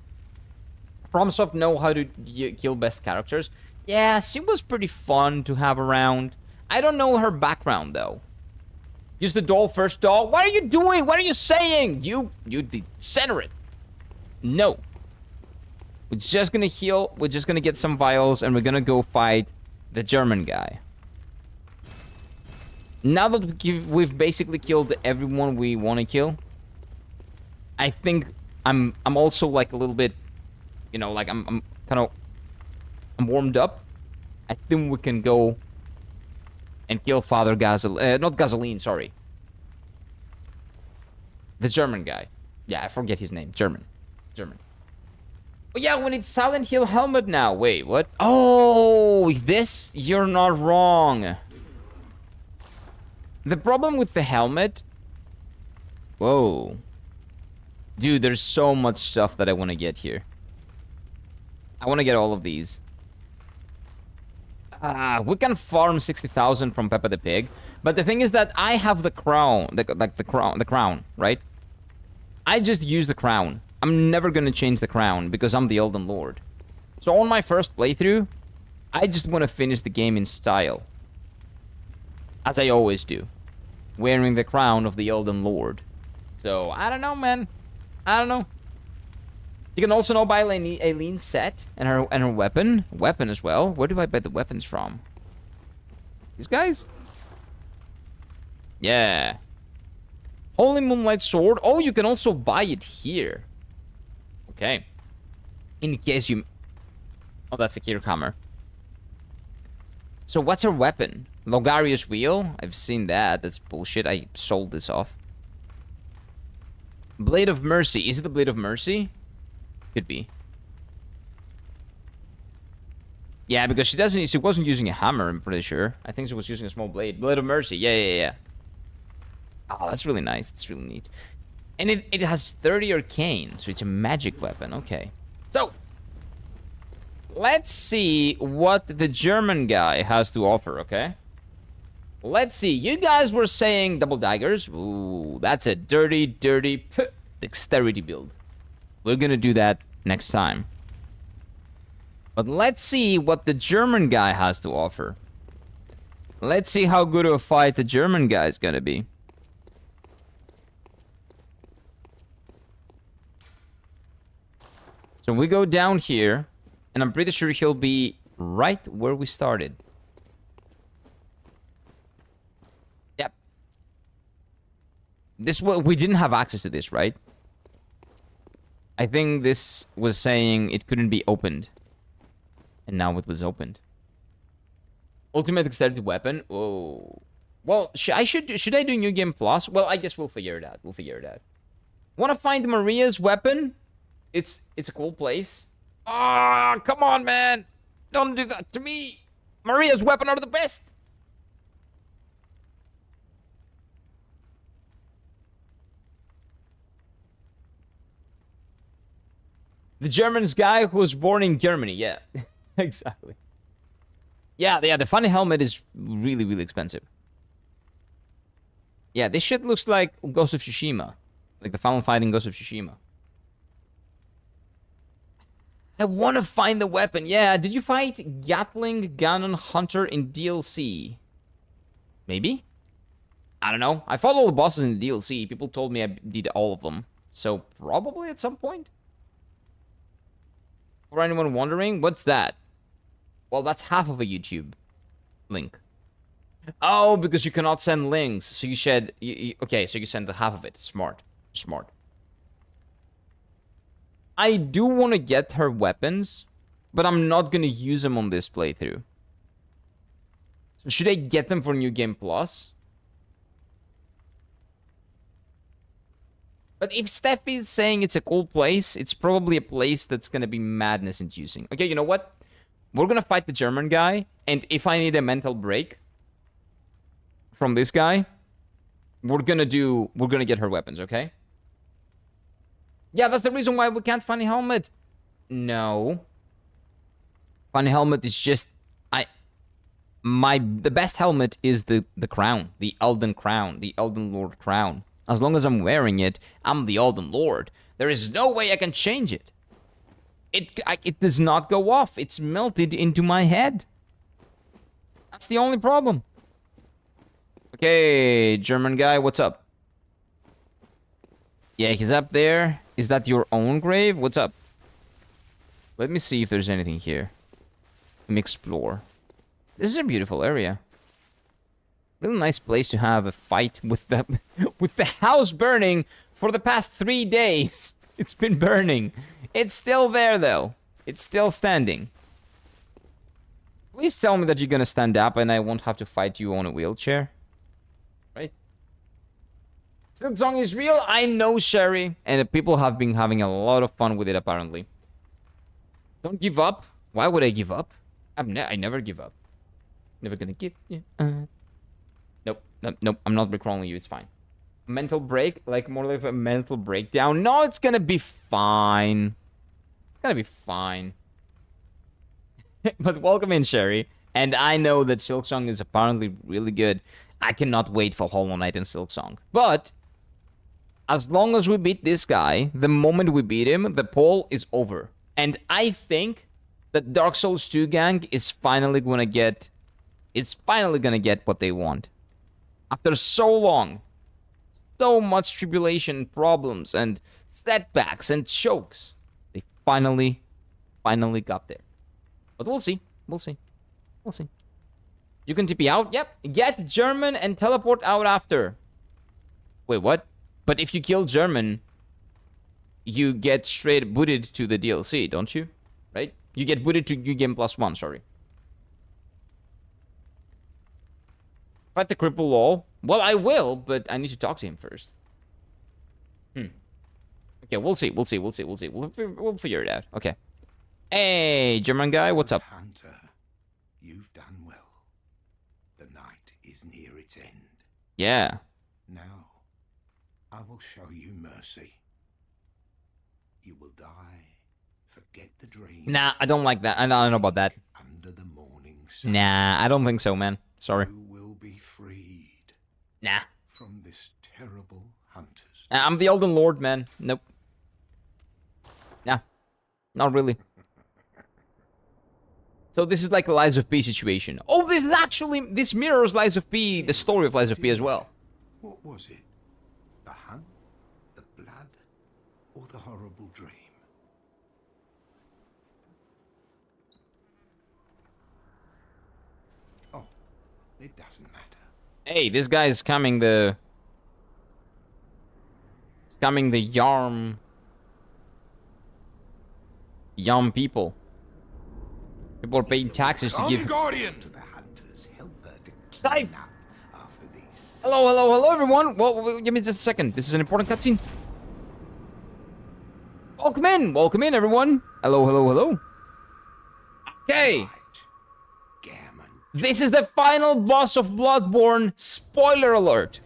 FromSoft know how to kill best characters. Yeah, she was pretty fun to have around. I don't know her background, though. Use the doll first, doll. What are you doing? What are you saying? You degenerate. No. We're just gonna heal. We're just gonna get some vials, and we're gonna go fight the Gehrman guy. Now that we've basically killed everyone we want to kill, I think I'm also like a little bit, you know, like I'm warmed up. I think we can go and kill Father not Gasoline, sorry. The Gehrman guy. Yeah, I forget his name. Gehrman. Oh yeah, we need Silent Hill helmet now. Wait, what? Oh, this? You're not wrong. The problem with the helmet... Whoa. Dude, there's so much stuff that I want to get here. I want to get all of these. We can farm 60,000 from Peppa the Pig. But the thing is that I have the crown. The crown, right? I just use the crown. I'm never gonna change the crown because I'm the Elden Lord. So on my first playthrough, I just want to finish the game in style. As I always do. Wearing the crown of the Elden Lord. So, I don't know, man. I don't know. You can also now buy Aileen's set and her weapon. Weapon as well. Where do I buy the weapons from? These guys? Yeah. Holy Moonlight Sword. Oh, you can also buy it here. Okay. In case you... Oh, that's a Kirkhammer. So what's her weapon? Logarius Wheel? I've seen that. That's bullshit. I sold this off. Blade of Mercy. Is it the Blade of Mercy? Could be. Yeah, because she wasn't using a hammer, I'm pretty sure. I think she was using a small blade. Blade of Mercy. Yeah. Oh, that's really nice. That's really neat. And it has 30 arcane, so it's a magic weapon. Okay. So, let's see what the Gehrman guy has to offer, okay? Let's see. You guys were saying double daggers. Ooh, that's a dirty dexterity build. We're gonna do that next time. But let's see what the Gehrman guy has to offer. Let's see how good of a fight the Gehrman guy is gonna be. So we go down here, and I'm pretty sure he'll be right where we started. Yep. We didn't have access to this, right? I think this was saying it couldn't be opened. And now it was opened. Ultimate dexterity weapon. Oh. Well, should I do New Game Plus? Well, I guess we'll figure it out. Want to find Maria's weapon? It's a cool place. Ah, come on, man. Don't do that to me. Maria's weapon are the best. The Gehrman's guy who was born in Germany. Yeah, exactly. Yeah, the funny helmet is really, really expensive. Yeah, this shit looks like Ghost of Tsushima. Like the final fight in Ghost of Tsushima. I want to find the weapon. Yeah, did you fight Gatling Ganon Hunter in DLC? Maybe? I don't know. I fought all the bosses in the DLC. People told me I did all of them. So probably at some point. For anyone wondering, what's that? Well, that's half of a YouTube link. Oh, because you cannot send links. So you said... okay, so you send the half of it. Smart. Smart. I do want to get her weapons, but I'm not going to use them on this playthrough. So should I get them for New Game Plus? But if Steph is saying it's a cool place, it's probably a place that's going to be madness-inducing. Okay, you know what? We're going to fight the Gehrman guy, and if I need a mental break from this guy, we're going to get her weapons, okay? Yeah, that's the reason why we can't Funny Helmet. No. Funny Helmet is just... The best helmet is the crown. The Elden Crown. The Elden Lord Crown. As long as I'm wearing it, I'm the Elden Lord. There is no way I can change it. It does not go off. It's melted into my head. That's the only problem. Okay, Gehrman guy, what's up? Yeah, he's up there. Is that your own grave? What's up? Let me see if there's anything here. Let me explore. This is a beautiful area. Really nice place to have a fight with the house burning for the past 3 days. It's been burning. It's still there, though. It's still standing. Please tell me that you're gonna stand up and I won't have to fight you on a wheelchair. Right? Silksong is real. I know, Sherry. And people have been having a lot of fun with it, apparently. Don't give up. Why would I give up? I never give up. Never gonna give... Nope. Nope. I'm not recalling you. It's fine. Mental break? Like, more like a mental breakdown? No, it's gonna be fine. It's gonna be fine. But welcome in, Sherry. And I know that Silksong is apparently really good. I cannot wait for Hollow Knight and Silksong. But, as long as we beat this guy, the moment we beat him, the poll is over. And I think that Dark Souls 2 gang is finally gonna get... It's finally gonna get what they want. After so long, so much tribulation, problems, and setbacks, and chokes, they finally got there. But we'll see. We'll see. We'll see. You can TP out? Yep. Get Gehrman and teleport out after. Wait, what? But if you kill Gehrman, you get straight booted to the DLC, don't you? Right? You get booted to New Game Plus 1, sorry. Fight the cripple lol. Well, I will, but I need to talk to him first. Okay, we'll see. We'll figure it out. Okay. Hey, Gehrman guy, what's up? Hunter, you've done well. The night is near its end. Yeah. Now, I will show you mercy. You will die. Forget the dream. Nah, I don't like that. I don't know about that. Under the morning sun. Nah, I don't think so, man. Sorry. You will be freed. Nah. From this terrible hunter's. I'm the Elden Lord, man. Nope. Nah. Not really. So this is like a Lies of P situation. Oh, this mirrors Lies of P, the story of Lies of P as well. What was it? The hunt? The blood? Or the horrible dream? Oh, it doesn't matter. Hey, this guy is coming the... It's coming the Yarm people. People are paying taxes to give... Guardian to the hunter's helper to Dive. clean up after these. Hello, everyone. Well, give me just a second. This is an important cutscene. Welcome in, everyone. Hello. Okay. Gehrman. This is the final boss of Bloodborne. Spoiler alert.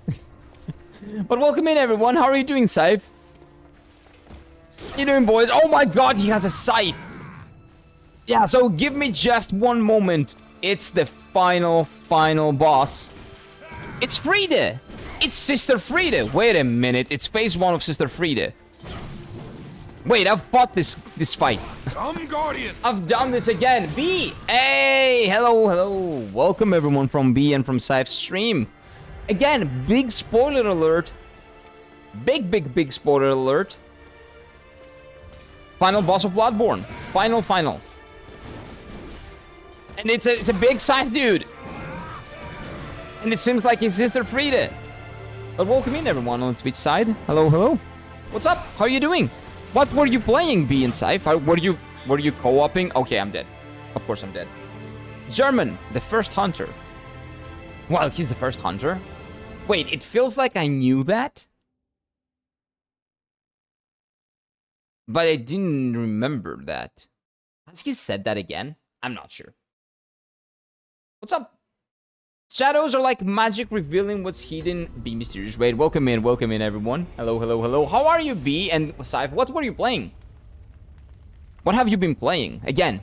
But welcome in, everyone. How are you doing, Scythe? How you doing, boys? Oh my god, he has a scythe. Yeah, so give me just one moment. It's the final boss. It's Frida. It's Sister Frida. Wait a minute. It's phase 1 of Sister Frida. Wait, I've fought this fight. Come, Guardian. I've done this again. B. Hey, hello. Welcome everyone from B and from Scythe's stream. Again, big spoiler alert. Big spoiler alert. Final boss of Bloodborne. Final. And it's a big scythe dude. And it seems like his sister freed it. But welcome in everyone on the Twitch side. Hello. What's up? How are you doing? What were you playing, B and Scythe? Were you co-oping? Okay, I'm dead. Of course I'm dead. Gehrman, the first hunter. Well, he's the first hunter. Wait, it feels like I knew that. But I didn't remember that. Has he said that again? I'm not sure. What's up? Shadows are like magic revealing what's hidden. Be mysterious. Wait, welcome in everyone. Hello. How are you, B and Scythe? What were you playing? What have you been playing? Again,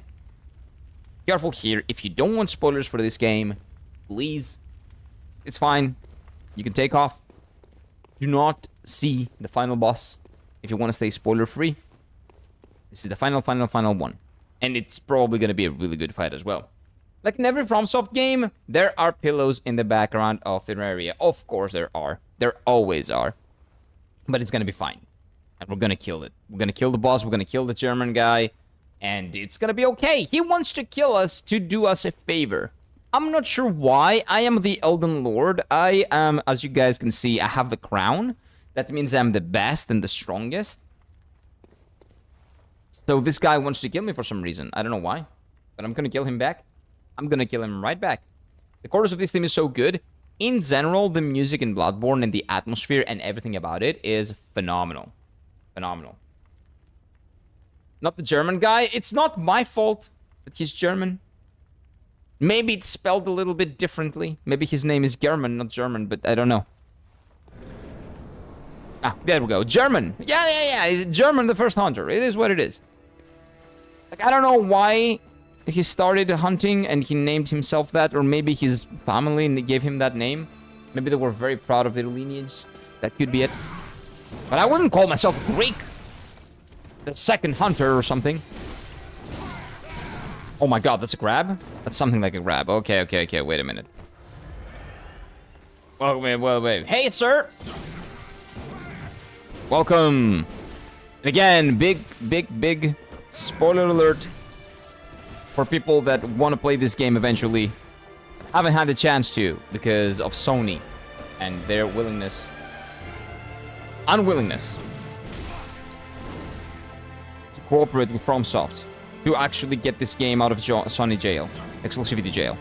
careful here. If you don't want spoilers for this game, please, it's fine. You can take off. Do not see the final boss if you want to stay spoiler free. This is the final one. And it's probably going to be a really good fight as well. Like in every FromSoft game, there are pillows in the background of the area. Of course there are. There always are. But it's gonna be fine. And we're gonna kill it. We're gonna kill the boss, we're gonna kill the Gehrman guy. And it's gonna be okay. He wants to kill us to do us a favor. I'm not sure why. I am the Elden Lord. I am, as you guys can see, I have the crown. That means I'm the best and the strongest. So this guy wants to kill me for some reason. I don't know why. But I'm gonna kill him back. I'm gonna kill him right back. The chorus of this theme is so good. In general, the music in Bloodborne and the atmosphere and everything about it is phenomenal. Phenomenal. Not the Gehrman guy. It's not my fault that he's German. Maybe it's spelled a little bit differently. Maybe his name is Gehrman, not German, but I don't know. Ah, there we go. Gehrman. Yeah. Gehrman, the first hunter. It is what it is. Like, I don't know why he started hunting and he named himself that, or maybe his family gave him that name. Maybe they were very proud of their lineage. That could be it. But I wouldn't call myself Greek. The second hunter or something. Oh my god, that's a grab? That's something like a grab. Okay, wait a minute. Oh, wait. Hey, sir! Welcome! And again, big spoiler alert for people that want to play this game eventually. Haven't had the chance to because of Sony and their unwillingness to cooperate with FromSoft to actually get this game out of Sony jail, exclusivity jail.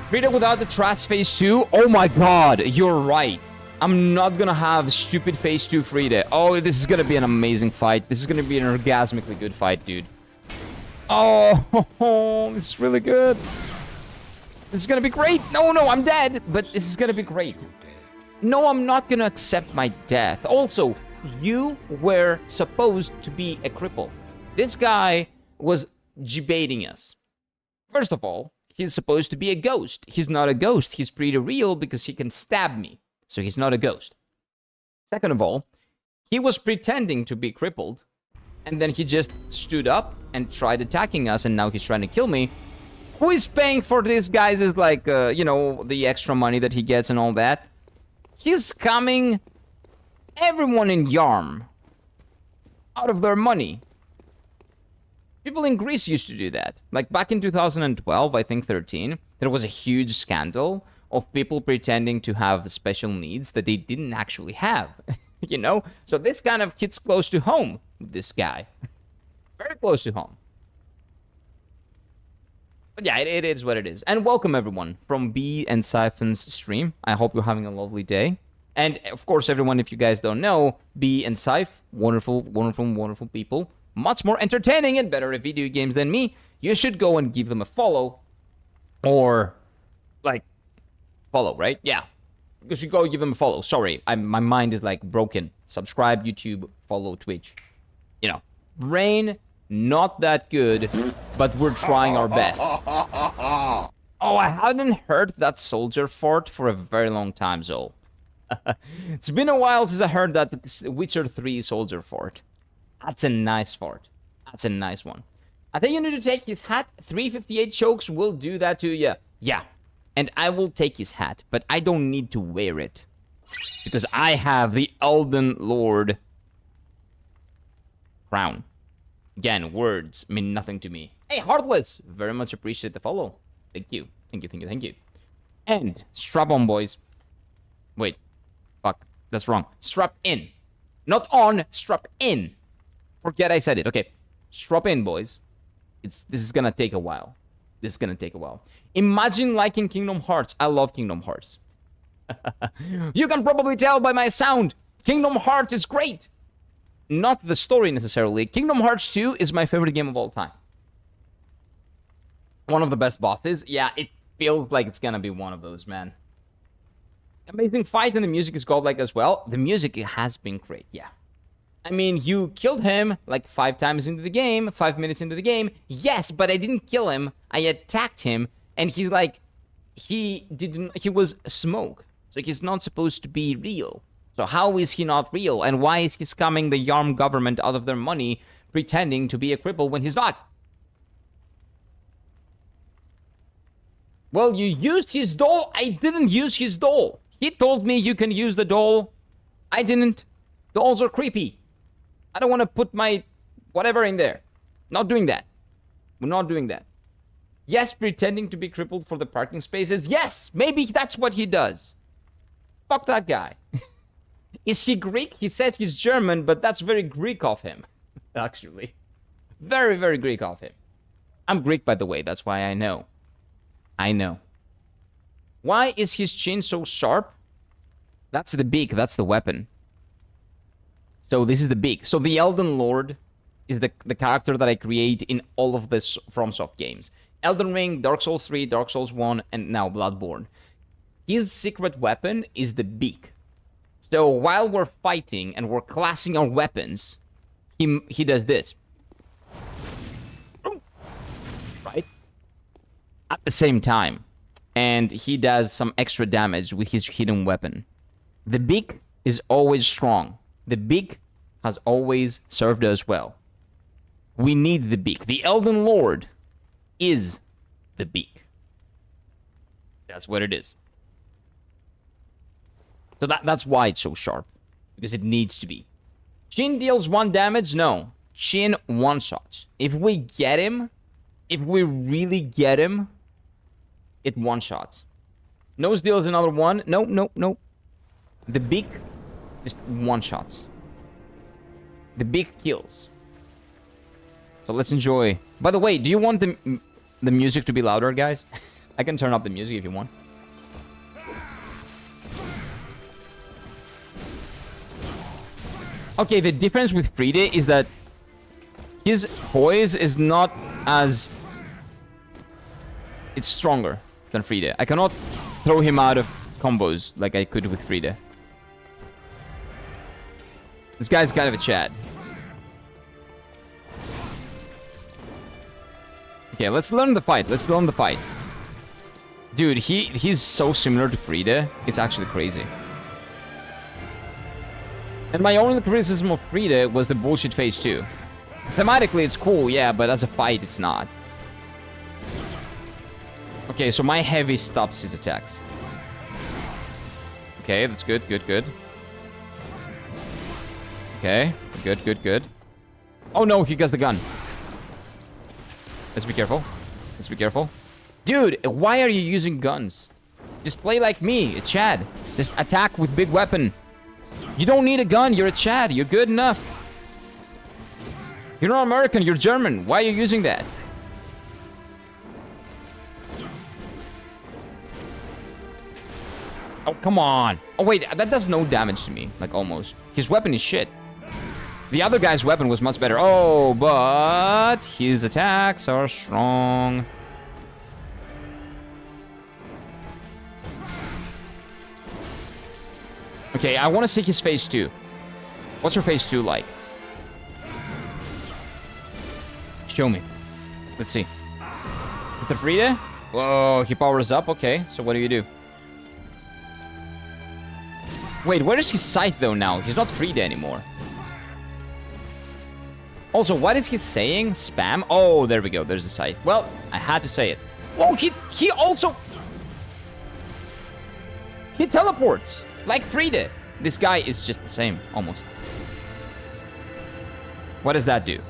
Frida without the trash phase 2. Oh my god, you're right. I'm not gonna have stupid phase 2 Frida. Oh, this is gonna be an amazing fight. This is gonna be an orgasmically good fight, dude. Oh, this is really good. This is gonna be great. No, I'm dead, but this is gonna be great. No, I'm not gonna accept my death. Also, you were supposed to be a cripple. This guy was debating us. First of all, he's supposed to be a ghost. He's not a ghost. He's pretty real because he can stab me. So he's not a ghost. Second of all, he was pretending to be crippled. And then he just stood up and tried attacking us, and now he's trying to kill me. Who is paying for this, guys? Is like, the extra money that he gets and all that. He's scamming everyone in Yarm out of their money. People in Greece used to do that. Like back in 2012, I think 13, there was a huge scandal of people pretending to have special needs that they didn't actually have. So this kind of hits close to home with this guy. Very close to home. But yeah, it is what it is. And welcome everyone from B and Siphon's stream. I hope you're having a lovely day. And of course, everyone, if you guys don't know, B and Siph, wonderful people. Much more entertaining and better at video games than me. You should go and give them a follow. Or, follow, right? Yeah. You should go give them a follow. Sorry, my mind is broken. Subscribe, YouTube, follow Twitch. Brain, not that good, but we're trying our best. Oh, I hadn't heard that soldier fort for a very long time, Zol. It's been a while since I heard that Witcher 3 soldier fort. That's a nice fort. That's a nice one. I think you need to take his hat. 358 chokes will do that to you. Yeah. and I will take his hat, but I don't need to wear it. Because I have the Elden Lord crown. Again, words mean nothing to me. Hey, Heartless! Very much appreciate the follow. Thank you. Thank you, thank you, thank you. And strap on, boys. Wait. Fuck. That's wrong. Strap in. Not on, strap in. Forget I said it. Okay. Strap in, boys. This is gonna take a while. This is gonna take a while. Imagine liking Kingdom Hearts. I love Kingdom Hearts. You can probably tell by my sound. Kingdom Hearts is great. Not the story necessarily. Kingdom Hearts 2 is my favorite game of all time. One of the best bosses. Yeah, it feels like it's gonna be one of those, man. Amazing fight, and the music is godlike as well. The music has been great, yeah. I mean, you killed him like 5 times into the game, 5 minutes into the game. Yes, but I didn't kill him. I attacked him, and he's like, he was smoke. So he's not supposed to be real. So how is he not real? And why is he scamming the Yarm government out of their money, pretending to be a cripple when he's not? Well, you used his doll. I didn't use his doll. He told me you can use the doll. I didn't. Dolls are creepy. I don't want to put my whatever in there. Not doing that. We're not doing that. Yes, pretending to be crippled for the parking spaces. Yes, maybe that's what he does. Fuck that guy. Is he Greek? He says he's German, but that's very Greek of him. Actually. Very, very Greek of him. I'm Greek, by the way. That's why I know. I know. Why is his chin so sharp? That's the beak. That's the weapon. So this is the beak. So the Elden Lord is the character that I create in all of the FromSoft games. Elden Ring, Dark Souls 3, Dark Souls 1, and now Bloodborne. His secret weapon is the beak. So while we're fighting and we're classing our weapons, he does this. Right? At the same time. And he does some extra damage with his hidden weapon. The beak is always strong. The beak has always served us well. We need the beak. The Elden Lord is the beak. That's what it is. So that's why it's so sharp. Because it needs to be. Chin deals 1 damage? No. Chin one-shots. If we get him, if we really get him, it one-shots. Nose deals another 1. No, no, no. The beak just one-shots. The beak kills. So let's enjoy. By the way, do you want the music to be louder, guys? I can turn up the music if you want. Okay, the difference with Friede is that his poise is not as... It's stronger than Friede. I cannot throw him out of combos like I could with Friede. This guy's kind of a Chad. Okay, let's learn the fight. Let's learn the fight. Dude, he's so similar to Friede. It's actually crazy. And my only criticism of Friede was the bullshit phase 2. Thematically, it's cool, yeah, but as a fight, it's not. Okay, so my heavy stops his attacks. Okay, that's good, good, good. Okay, good, good, good. Oh no, he gets the gun. Let's be careful. Let's be careful. Dude, why are you using guns? Just play like me, a Chad. Just attack with big weapon. You don't need a gun, you're a Chad. You're good enough. You're not American, you're German. Why are you using that? Oh, come on. Oh, wait, that does no damage to me. Like, almost. His weapon is shit. The other guy's weapon was much better. Oh, but his attacks are strong. Okay, I want to see his phase 2. What's your phase 2 like? Show me. Let's see. Is it the Friede? Whoa, he powers up. Okay, so what do you do? Wait, where is his scythe though now? He's not Friede anymore. Also, what is he saying? Spam? Oh, there we go. There's the scythe. Well, I had to say it. Oh, he also... He teleports like Friede. This guy is just the same, almost. What does that do?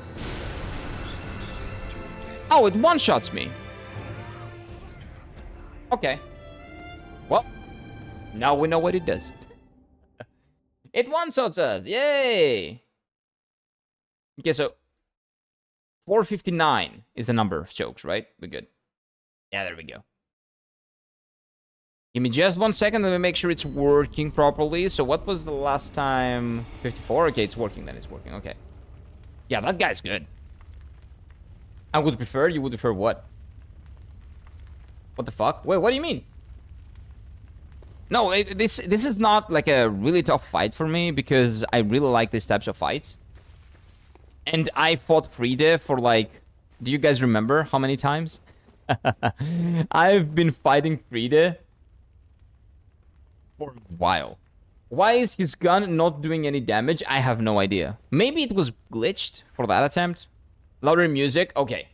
Oh, it one-shots me. Okay. Well, now we know what it does. It one-shots us. Yay! Okay, so 459 is the number of chokes, right? We're good. Yeah, there we go. Give me just 1 second, let me make sure it's working properly. So what was the last time? 54? Okay, it's working then, it's working, okay. Yeah, that guy's good. I would prefer, you would prefer what? What the fuck? Wait, what do you mean? No, this is not like a really tough fight for me because I really like these types of fights. And I fought Friede for like, do you guys remember how many times? I've been fighting Friede for a while. Why is his gun not doing any damage? I have no idea. Maybe it was glitched for that attempt. Louder music? Okay.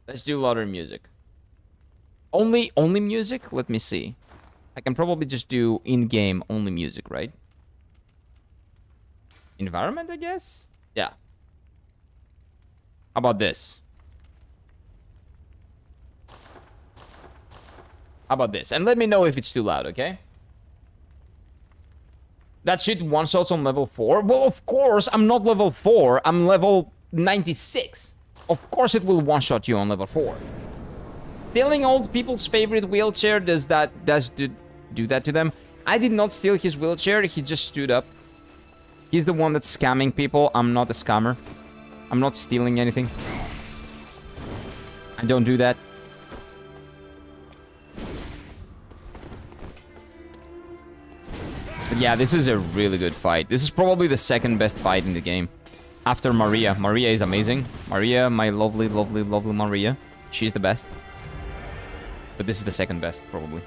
Let's do louder music. Only music? Let me see. I can probably just do in-game only music, right? Environment, I guess? Yeah. How about this? How about this? And let me know if it's too loud, okay? That shit one-shots on level 4? Well, of course, I'm not level 4. I'm level 96. Of course it will one-shot you on level 4. Stealing old people's favorite wheelchair, does do that to them? I did not steal his wheelchair. He just stood up. He's the one that's scamming people. I'm not a scammer. I'm not stealing anything. I don't do that. But yeah, this is a really good fight. This is probably the second best fight in the game. After Maria. Maria is amazing. Maria, my lovely, lovely, lovely Maria. She's the best. But this is the second best, probably.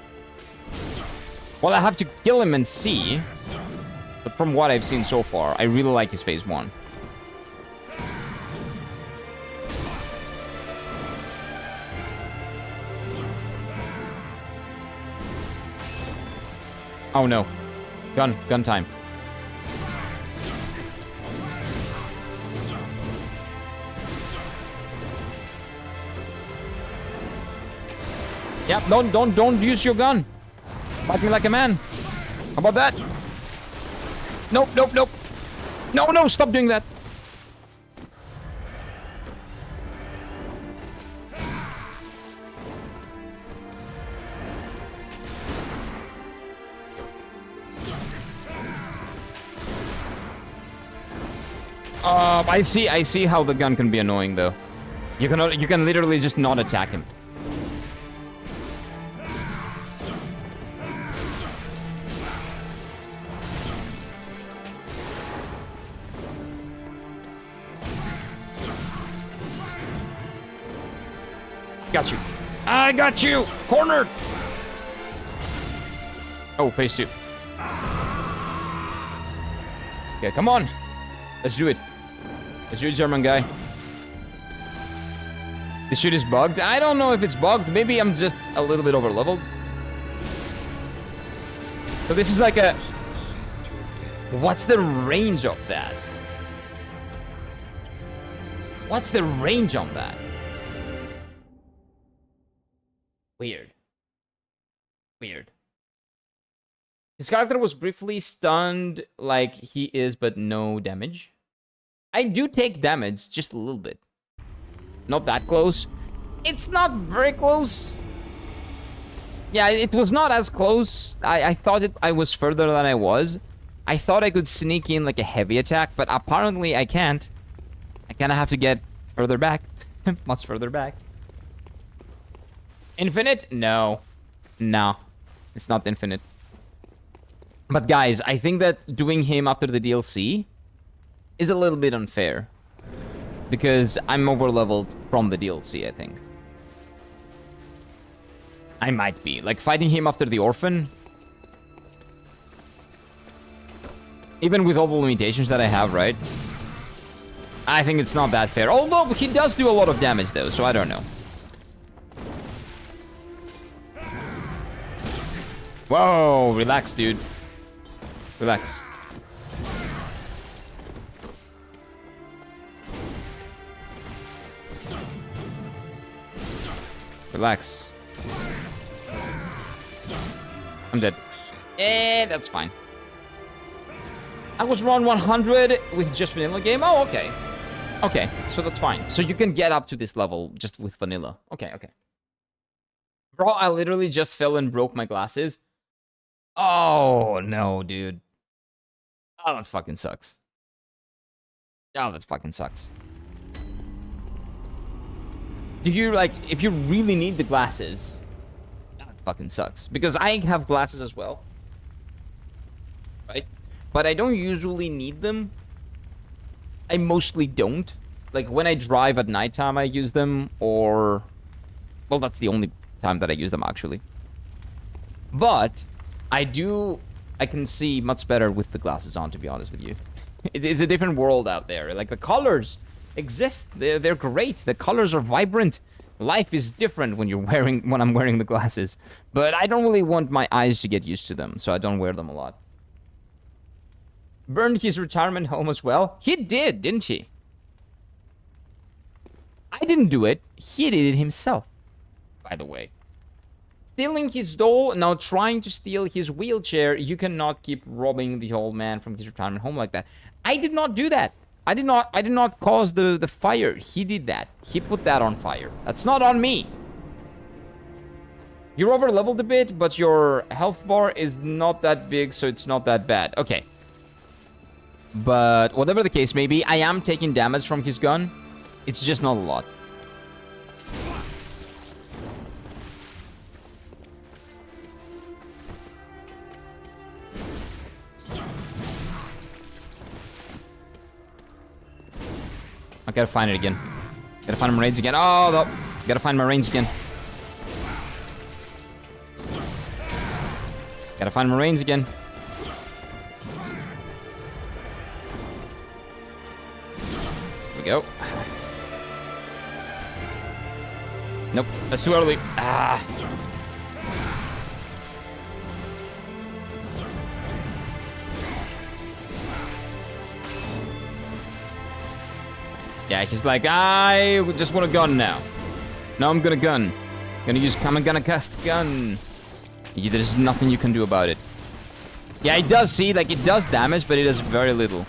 Well, I have to kill him and see. But from what I've seen so far, I really like his phase 1. Oh no. Gun time. Yep, don't use your gun. Fight me like a man. How about that? Nope. No, stop doing that. I see how the gun can be annoying though. You can literally just not attack him. Got you. I got you! Cornered! Oh, phase 2. Okay, come on. Let's do it. Let's do it, Gehrman guy. This shit is bugged. I don't know if it's bugged. Maybe I'm just a little bit over leveled. So this is like a... What's the range of that? What's the range on that? Weird. His character was briefly stunned like he is, but no damage. I do take damage, just a little bit. Not that close. It's not very close. Yeah, it was not as close. I thought I was further than I was. I thought I could sneak in like a heavy attack, but apparently I can't. I kind of have to get further back. Much further back. Infinite? No. No. It's not infinite. But guys, I think that doing him after the DLC is a little bit unfair. Because I'm over-leveled from the DLC, I think. I might be. Like, fighting him after the Orphan... Even with all the limitations that I have, right? I think it's not that fair. Although, he does do a lot of damage, though, so I don't know. Whoa, relax, dude. Relax. Relax. I'm dead. That's fine. I was round 100 with just vanilla game. Oh, okay. Okay, so that's fine. So you can get up to this level just with vanilla. Okay, okay. Bro, I literally just fell and broke my glasses. Oh, no, dude. Oh, that fucking sucks. Oh, that fucking sucks. Do you, like, if you really need the glasses, that fucking sucks. Because I have glasses as well. Right? But I don't usually need them. I mostly don't. Like, when I drive at nighttime, I use them, or... Well, that's the only time that I use them, actually. But, I can see much better with the glasses on, to be honest with you. It's a different world out there. Like, the colors exist. They're great. The colors are vibrant. Life is different when I'm wearing the glasses. But I don't really want my eyes to get used to them, so I don't wear them a lot. Burned his retirement home as well? He did, didn't he? I didn't do it. He did it himself, by the way. Stealing his doll, now trying to steal his wheelchair. You cannot keep robbing the old man from his retirement home like that. I did not do that. I did not cause the fire. He did that. He put that on fire. That's not on me. You're over leveled a bit, but your health bar is not that big, so it's not that bad. Okay. But whatever the case may be, I am taking damage from his gun. It's just not a lot. I gotta find it again. Gotta find my range again. Oh, no. Gotta find my range again. Gotta find my range again. Here we go. Nope, that's too early. Ah. Yeah, he's like, I just want a gun now. No, I'm gonna gun. I'm gonna cast gun. There's nothing you can do about it. Yeah, it does, see, like, it does damage, but it does very little.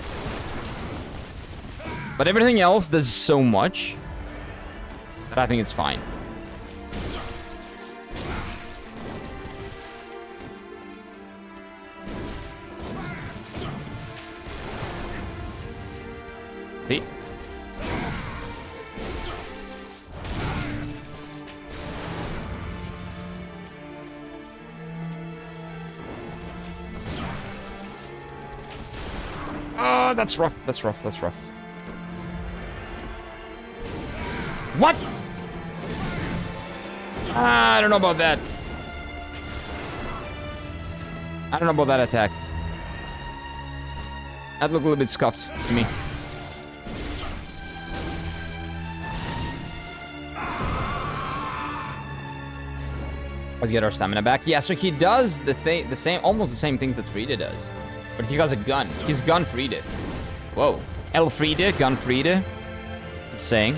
But everything else does so much that I think it's fine. See? Oh, that's rough. That's rough. That's rough. What? I don't know about that. I don't know about that attack. That looked a little bit scuffed to me. Let's get our stamina back. Yeah, so he does almost the same things that Frida does. But he has a gun. His gun Frida. Whoa. El Frida, gun Frida. Just saying.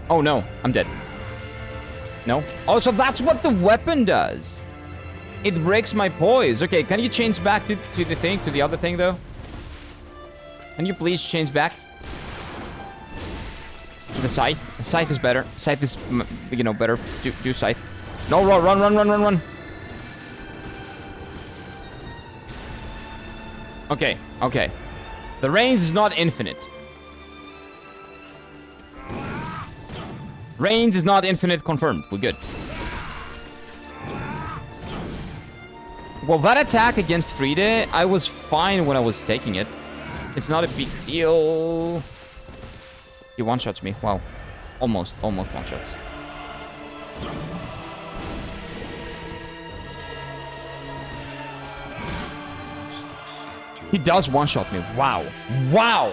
Oh no, I'm dead. No? Oh, so that's what the weapon does. It breaks my poise. Okay, can you change back to the other thing though? Can you please change back? The scythe. The scythe is better. Scythe is, you know, better. Do scythe. No, run. Okay, okay. The range is not infinite. Range is not infinite, confirmed. We're good. Well, that attack against Frida, I was fine when I was taking it. It's not a big deal. He one-shots me. Wow. Almost one-shots. He does one-shot me. Wow. Wow!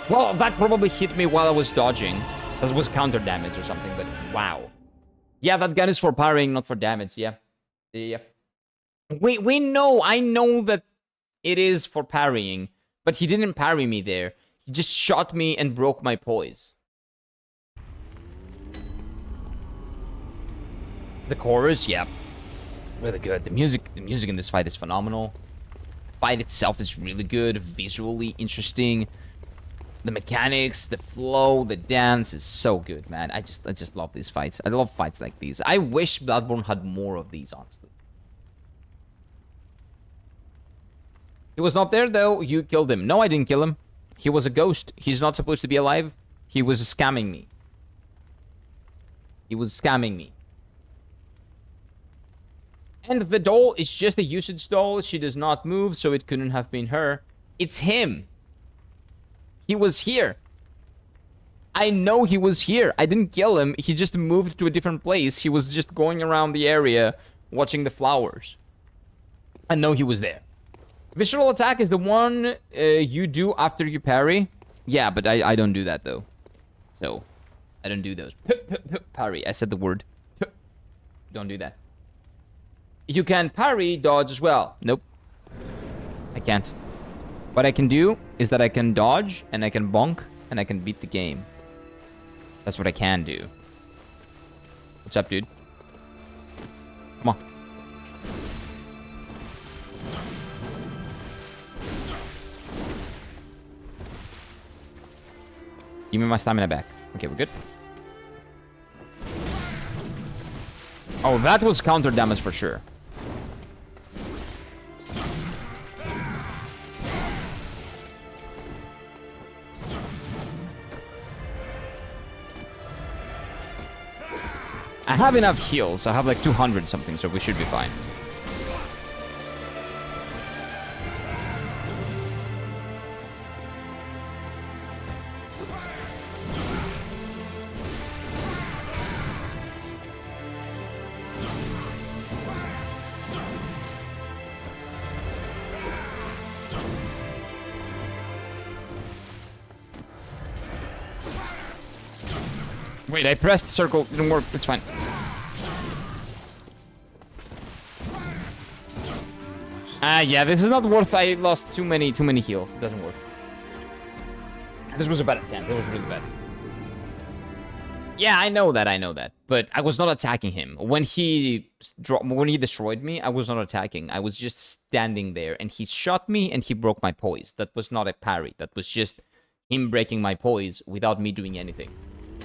Well, that probably hit me while I was dodging. That was counter damage or something, but wow. Yeah, that gun is for parrying, not for damage, yeah. Yeah. We know, I know that it is for parrying, but he didn't parry me there. He just shot me and broke my poise. The chorus, yeah. Really good. The music in this fight is phenomenal. The fight itself is really good, visually interesting. The mechanics, the flow, the dance is so good, man. I just love these fights. I love fights like these. I wish Bloodborne had more of these, honestly. He was not there, though. You killed him. No, I didn't kill him. He was a ghost. He's not supposed to be alive. He was scamming me. He was scamming me. And the doll is just a usage doll. She does not move, so it couldn't have been her. It's him. He was here. I know he was here. I didn't kill him. He just moved to a different place. He was just going around the area watching the flowers. I know he was there. Visceral attack is the one you do after you parry. Yeah, but I don't do that, though. So, I don't do those. Parry. I said the word. Don't do that. You can parry dodge as well. Nope. I can't. What I can do is that I can dodge, and I can bonk, and I can beat the game. That's what I can do. What's up, dude? Come on. Give me my stamina back. Okay, we're good. Oh, that was counter damage for sure. I have enough heals. I have like 200 something, so we should be fine. Wait, I pressed circle. Didn't work. It's fine. Yeah, this is not worth. I lost too many heals. It doesn't work. This was a bad attempt. It was really bad. Yeah, I know that. But I was not attacking him. When he destroyed me, I was not attacking. I was just standing there, and he shot me, and he broke my poise. That was not a parry. That was just him breaking my poise without me doing anything.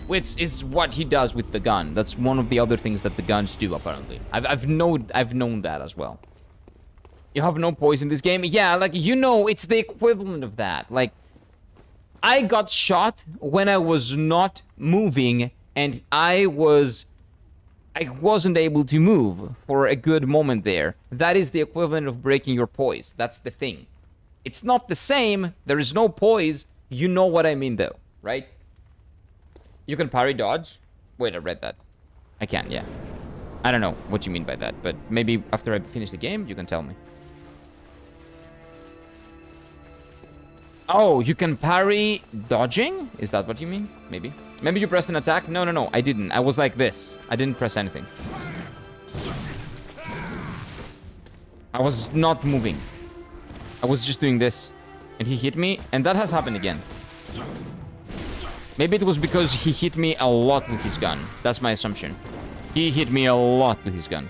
Which is what he does with the gun. That's one of the other things that the guns do, apparently. I've known that as well. You have no poise in this game? Yeah, like, you know, it's the equivalent of that. Like, I got shot when I was not moving, and I wasn't able to move for a good moment there. That is the equivalent of breaking your poise. That's the thing. It's not the same. There is no poise. You know what I mean, though, right? You can parry dodge. Wait, I read that. I can, yeah. I don't know what you mean by that, but maybe after I finish the game, you can tell me. Oh, you can parry dodging? Is that what you mean? Maybe. Maybe you pressed an attack? No, I didn't. I was like this. I didn't press anything. I was not moving. I was just doing this. And he hit me, and that has happened again. Maybe it was because he hit me a lot with his gun. That's my assumption. He hit me a lot with his gun.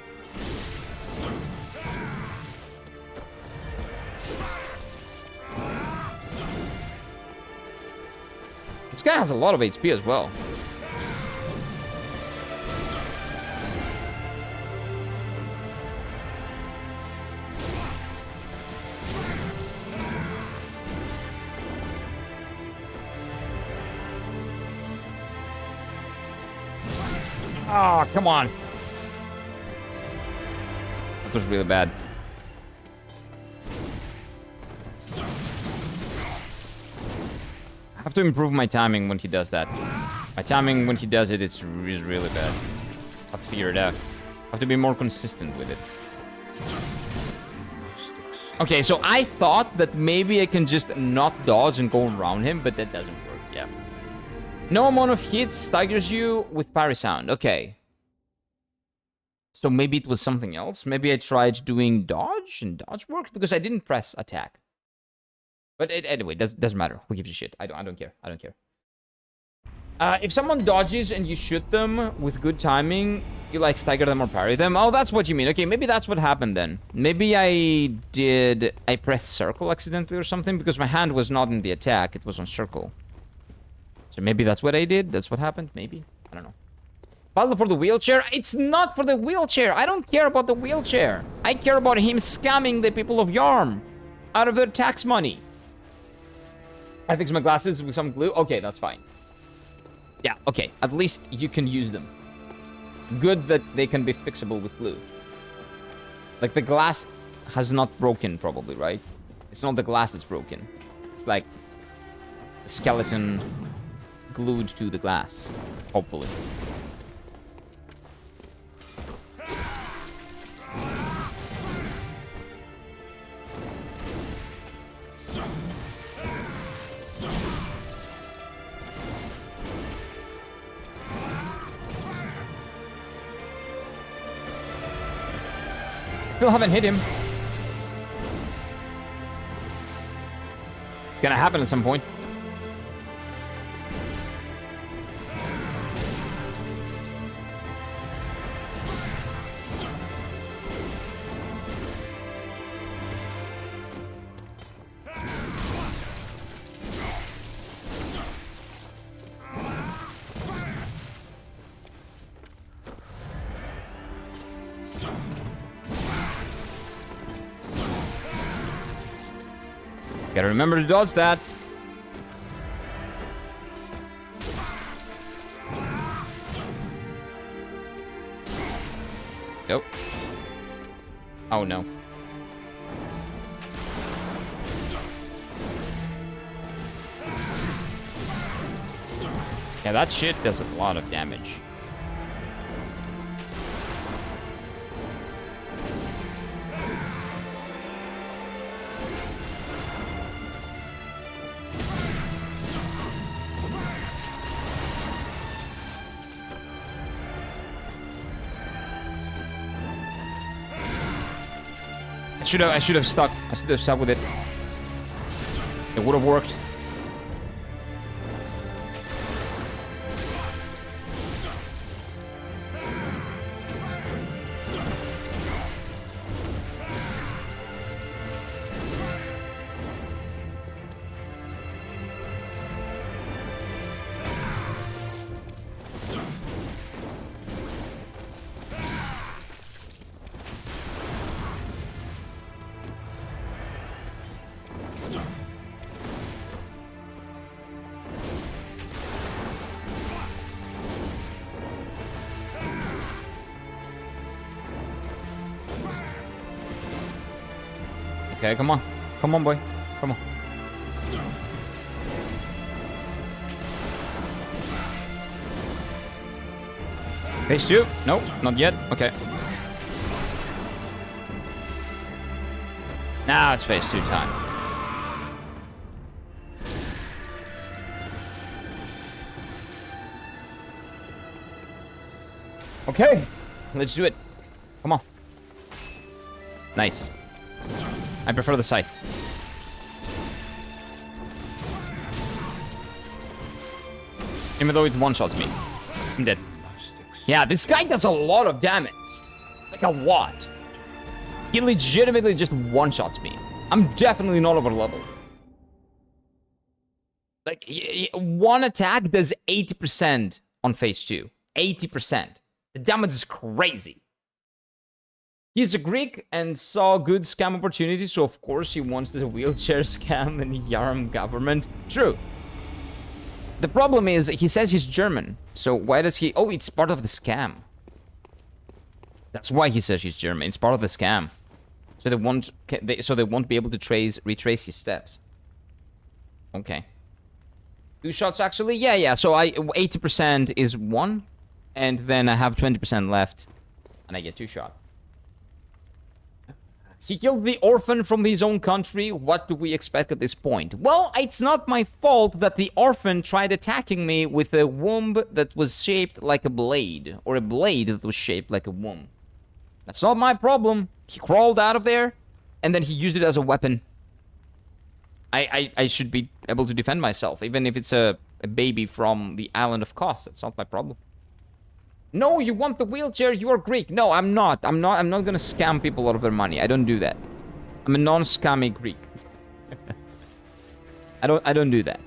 This guy has a lot of HP as well. Oh, come on. That was really bad. I have to improve my timing when he does that. My timing when he does it, is really bad. I have to figure it out. I have to be more consistent with it. Okay, so I thought that maybe I can just not dodge and go around him, but that doesn't work, yeah. No amount of hits staggers you with parry sound. Okay. So maybe it was something else. Maybe I tried doing dodge and dodge worked because I didn't press attack. But anyway, doesn't matter. Who gives a shit? I don't care. I don't care. If someone dodges and you shoot them with good timing, you like stagger them or parry them. Oh, that's what you mean. Okay, maybe that's what happened then. Maybe I pressed circle accidentally or something because my hand was not in the attack. It was on circle. So maybe that's what I did. That's what happened. Maybe. I don't know. Battle for the wheelchair? It's not for the wheelchair. I don't care about the wheelchair. I care about him scamming the people of Yarm out of their tax money. I fix my glasses with some glue. Okay, that's fine. Yeah, okay. At least you can use them. Good that they can be fixable with glue. Like, the glass has not broken, probably, right? It's not the glass that's broken. It's like a skeleton glued to the glass. Hopefully. Still haven't hit him. It's gonna happen at some point. Gotta remember to dodge that. Nope. Oh no. Yeah, that shit does a lot of damage. I should have stuck. I should have stuck with it. It would have worked. Okay, come on. Come on, boy. Come on. Phase 2? Nope, not yet. Okay. Now it's phase 2 time. Okay, let's do it. Come on. Nice. I prefer the scythe. Even though it one-shots me. I'm dead. Yeah, this guy does a lot of damage. Like a lot. He legitimately just one-shots me. I'm definitely not over leveled. Like, one attack does 80% on phase 2. 80%. The damage is crazy. He's a Greek and saw good scam opportunities, so of course he wants the wheelchair scam in Yarm government. True. The problem is, he says he's German, so why does he... Oh, it's part of the scam. That's why he says he's German. It's part of the scam. So they won't be able to retrace his steps. Okay. 2 shots, actually? Yeah. So 80% is 1, and then I have 20% left, and I get 2 shots. He killed the orphan from his own country. What do we expect at this point? Well, it's not my fault that the orphan tried attacking me with a womb that was shaped like a blade. Or a blade that was shaped like a womb. That's not my problem. He crawled out of there, and then he used it as a weapon. I should be able to defend myself, even if it's a baby from the island of Kos. That's not my problem. No, you want the wheelchair? You are Greek. No, I'm not. I'm not gonna scam people out of their money. I don't do that. I'm a non-scammy Greek. I don't do that.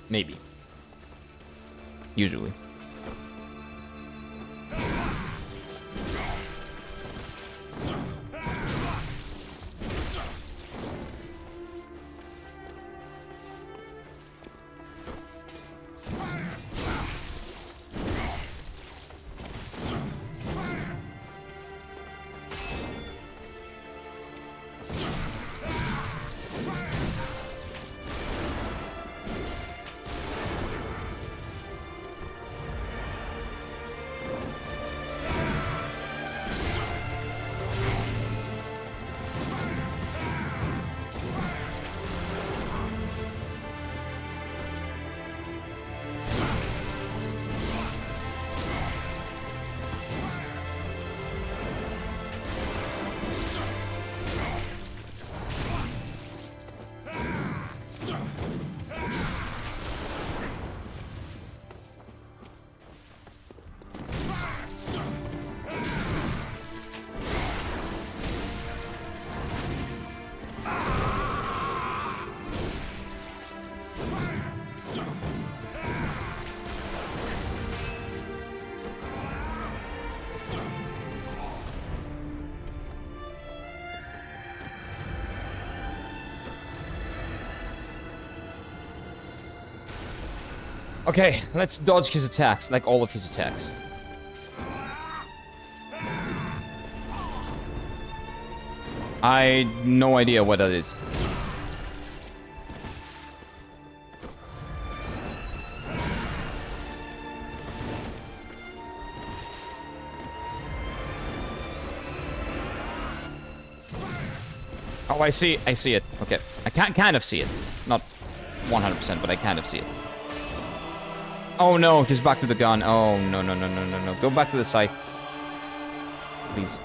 Maybe. Usually. Okay, let's dodge his attacks, like all of his attacks. I no idea what that is. Oh, I see it. Okay. I can't kind of see it. Not 100%, but I kind of see it. Oh no, he's back to the gun. Oh, no, no, no, no, no, no. Go back to the scythe. Please.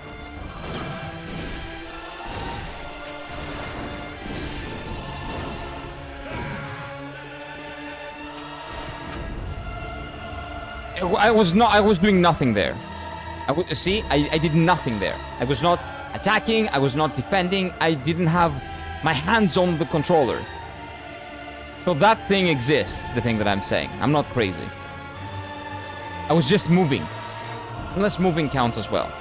I was doing nothing there. See, I did nothing there. I was not attacking, I was not defending, I didn't have my hands on the controller. So that thing exists, the thing that I'm saying. I'm not crazy. I was just moving. Unless moving counts as well.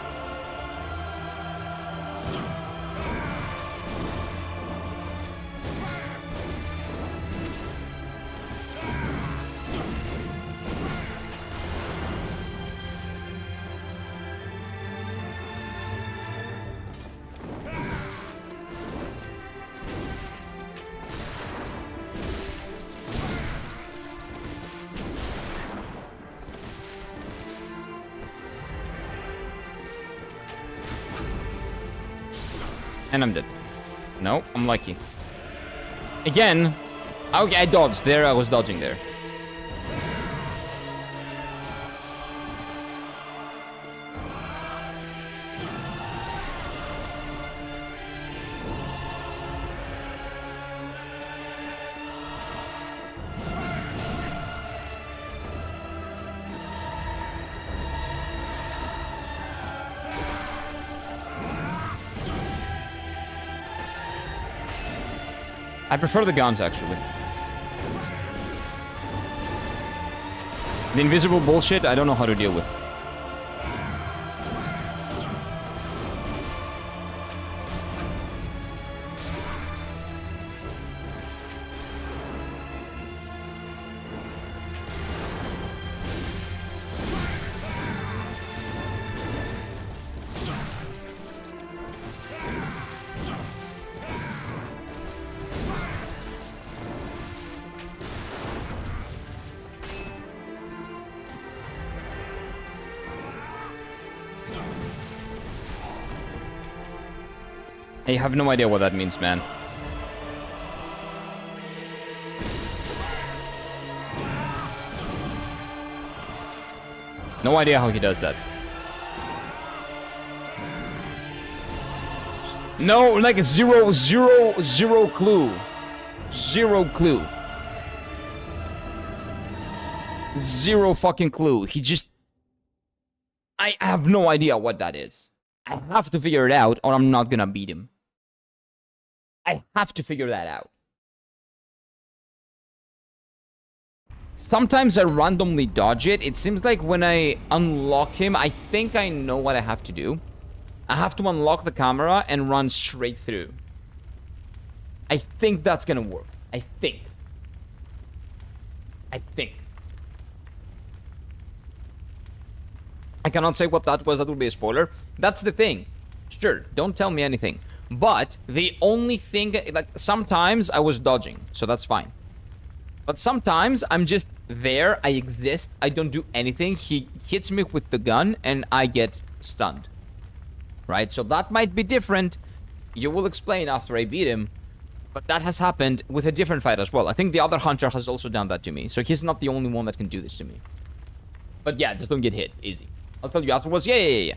And I'm dead. No, I'm lucky. Again. Okay, I dodged. There, I was dodging there. I prefer the guns, actually. The invisible bullshit, I don't know how to deal with. I have no idea what that means, man. No idea how he does that. No, like zero clue. Zero clue. Zero fucking clue. He just... I have no idea what that is. I have to figure it out or I'm not gonna beat him. I have to figure that out. Sometimes I randomly dodge it. It seems like when I unlock him, I think I know what I have to do. I have to unlock the camera and run straight through. I think that's gonna work. I think. I cannot say what that was. That would be a spoiler. That's the thing. Sure, don't tell me anything. But the only thing... Like, sometimes I was dodging, so that's fine. But sometimes I'm just there, I exist, I don't do anything, he hits me with the gun, and I get stunned. Right? So that might be different. You will explain after I beat him. But that has happened with a different fight as well. I think the other hunter has also done that to me. So he's not the only one that can do this to me. But yeah, just don't get hit. Easy. I'll tell you afterwards. Yeah.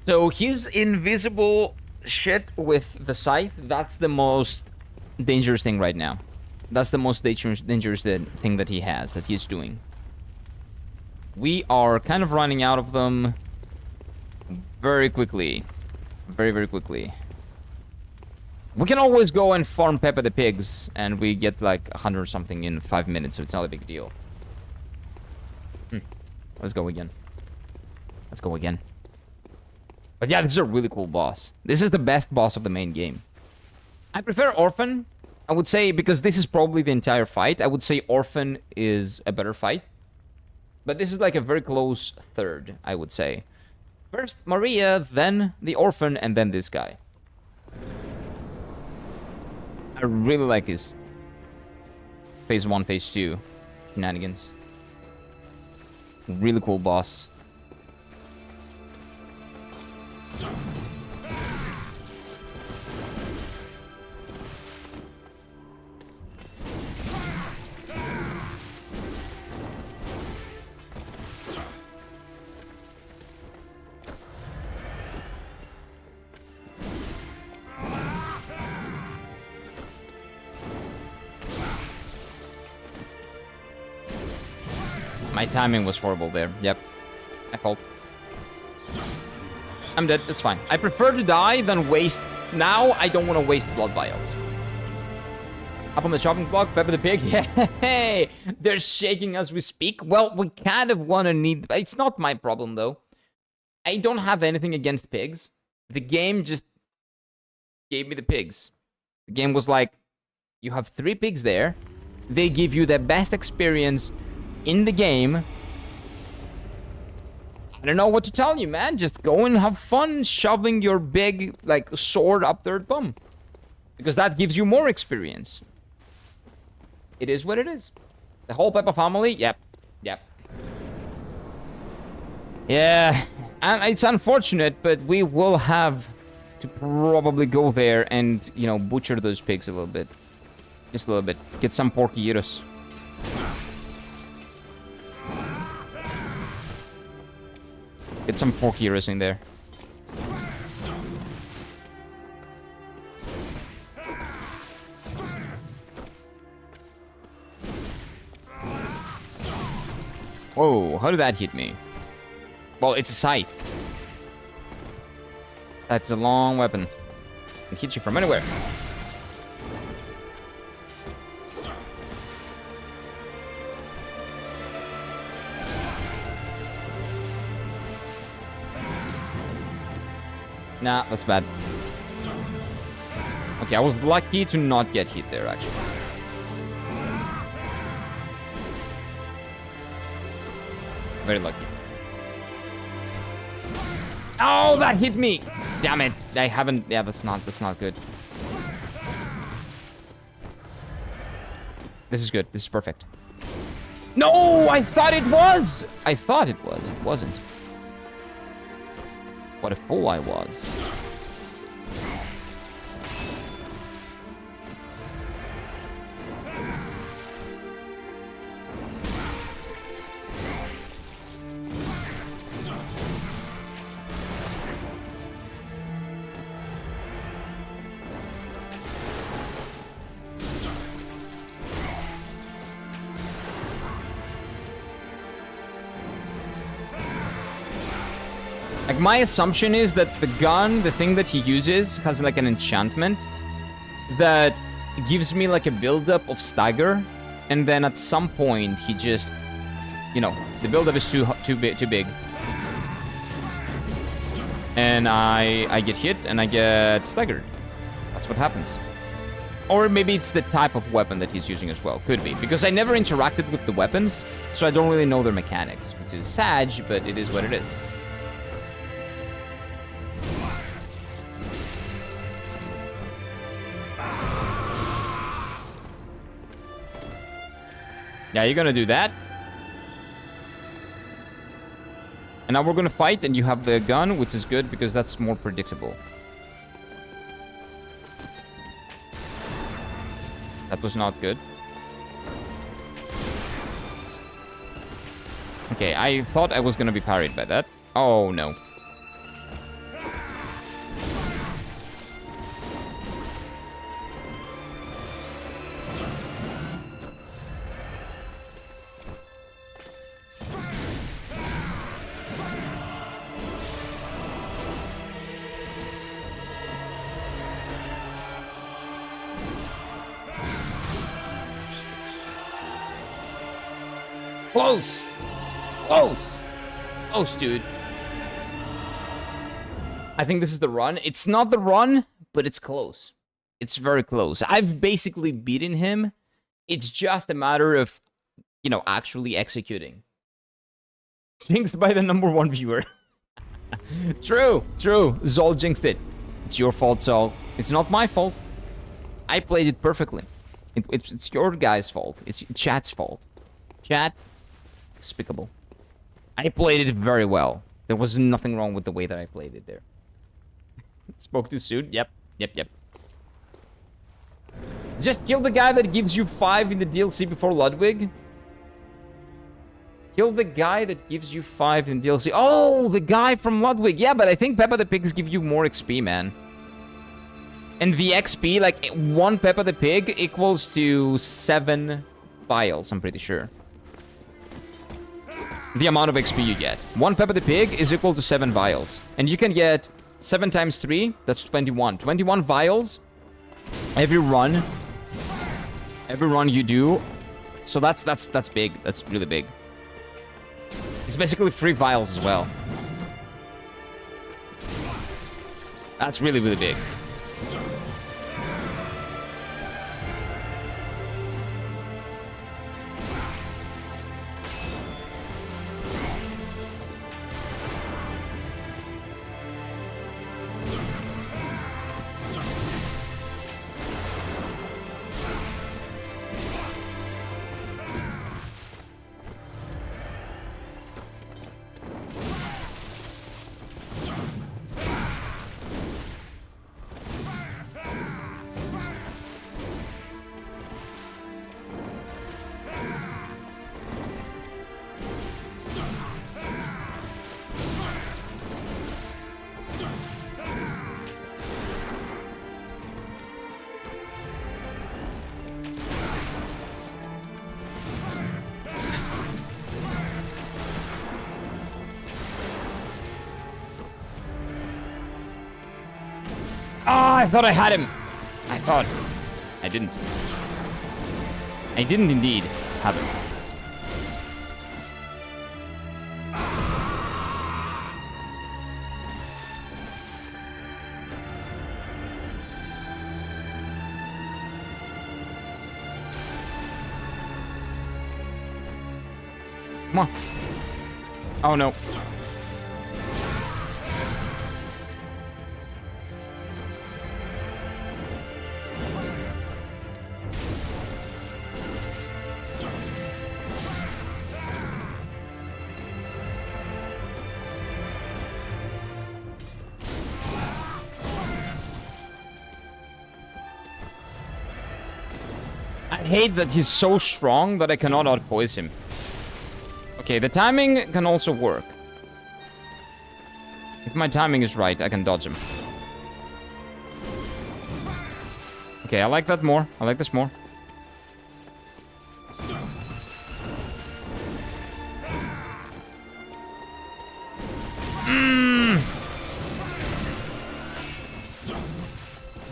So his invisible shit with the scythe, that's the most dangerous thing right now. That's the most dangerous thing that he has, that he's doing. We are kind of running out of them very quickly. Very quickly. We can always go and farm Peppa the pigs, and we get like 100 or something in 5 minutes, so it's not a big deal. Let's go again. But yeah, this is a really cool boss. This is the best boss of the main game. I prefer Orphan, I would say, because this is probably the entire fight. I would say Orphan is a better fight. But this is like a very close third, I would say. First Maria, then the Orphan, and then this guy. I really like his phase 1, phase 2 shenanigans. Really cool boss. My timing was horrible there. Yep. My fault. I'm dead. It's fine. I prefer to die than waste. Now, I don't want to waste blood vials. Up on the chopping block, Peppa the pig. Hey, they're shaking as we speak. Well, we kind of want to need... It's not my problem, though. I don't have anything against pigs. The game just gave me the pigs. The game was like, you have 3 pigs there. They give you the best experience in the game. I don't know what to tell you, man. Just go and have fun shoving your big, like, sword up their bum. Because that gives you more experience. It is what it is. The whole Peppa family? Yep. Yeah. And it's unfortunate, but we will have to probably go there and, you know, butcher those pigs a little bit. Just a little bit. Get some porky gyros. Get some porky gyros in there. Whoa, how did that hit me? Well, it's a scythe. That's a long weapon. It can hit you from anywhere. Nah, that's bad. Okay, I was lucky to not get hit there, actually. Very lucky. Oh, that hit me! Damn it. I haven't... Yeah, that's not good. This is good. This is perfect. No! I thought it was! It wasn't. What a fool I was. Like, my assumption is that the gun, the thing that he uses, has like an enchantment that gives me like a buildup of stagger, and then at some point he just, you know, the buildup is too big, and I get hit and I get staggered. That's what happens. Or maybe it's the type of weapon that he's using as well. Could be, because I never interacted with the weapons, so I don't really know their mechanics, which is sad, but it is what it is. Yeah, you're gonna do that. And now we're gonna fight, and you have the gun, which is good, because that's more predictable. That was not good. Okay, I thought I was gonna be parried by that. Oh, no. Close! Close! Close, dude. I think this is the run. It's not the run, but it's close. It's very close. I've basically beaten him. It's just a matter of, you know, actually executing. Jinxed by the #1 viewer. True, true. Zol jinxed it. It's your fault, Zol. It's not my fault. I played it perfectly. It's your guy's fault. It's chat's fault. Chat, despicable. I played it very well. There was nothing wrong with the way that I played it there. Spoke too soon? Yep. Just kill the guy that gives you 5 in the DLC before Ludwig. Kill the guy that gives you 5 in DLC. Oh, the guy from Ludwig. Yeah, but I think Peppa the Pigs give you more XP, man. And the XP, like, 1 Peppa the Pig equals to 7 vials, I'm pretty sure. The amount of XP you get. 1 Peppa the Pig is equal to 7 vials. And you can get 7 times 3, that's 21. 21 vials every run. Every run you do. So that's big. That's really big. It's basically 3 vials as well. That's really, really big. I thought I had him. I thought. I didn't. I didn't indeed have him. Come on. Oh, no. I hate that he's so strong that I cannot outpoise him. Okay, the timing can also work. If my timing is right, I can dodge him. Okay, I like that more. I like this more.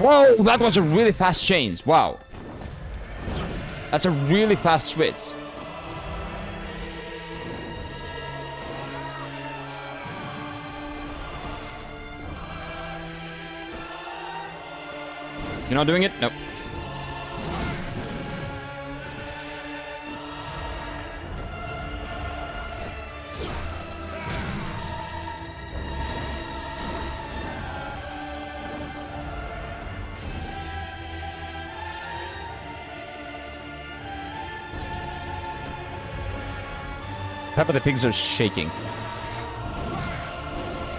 Whoa, that was a really fast chains. Wow. That's a really fast switch. You're not doing it? Nope. Peppa the pigs are shaking.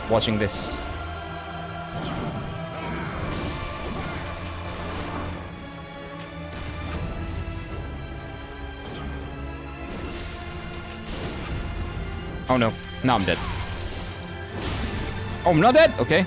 Watching this. Oh no. Now I'm dead. Oh, I'm not dead? Okay.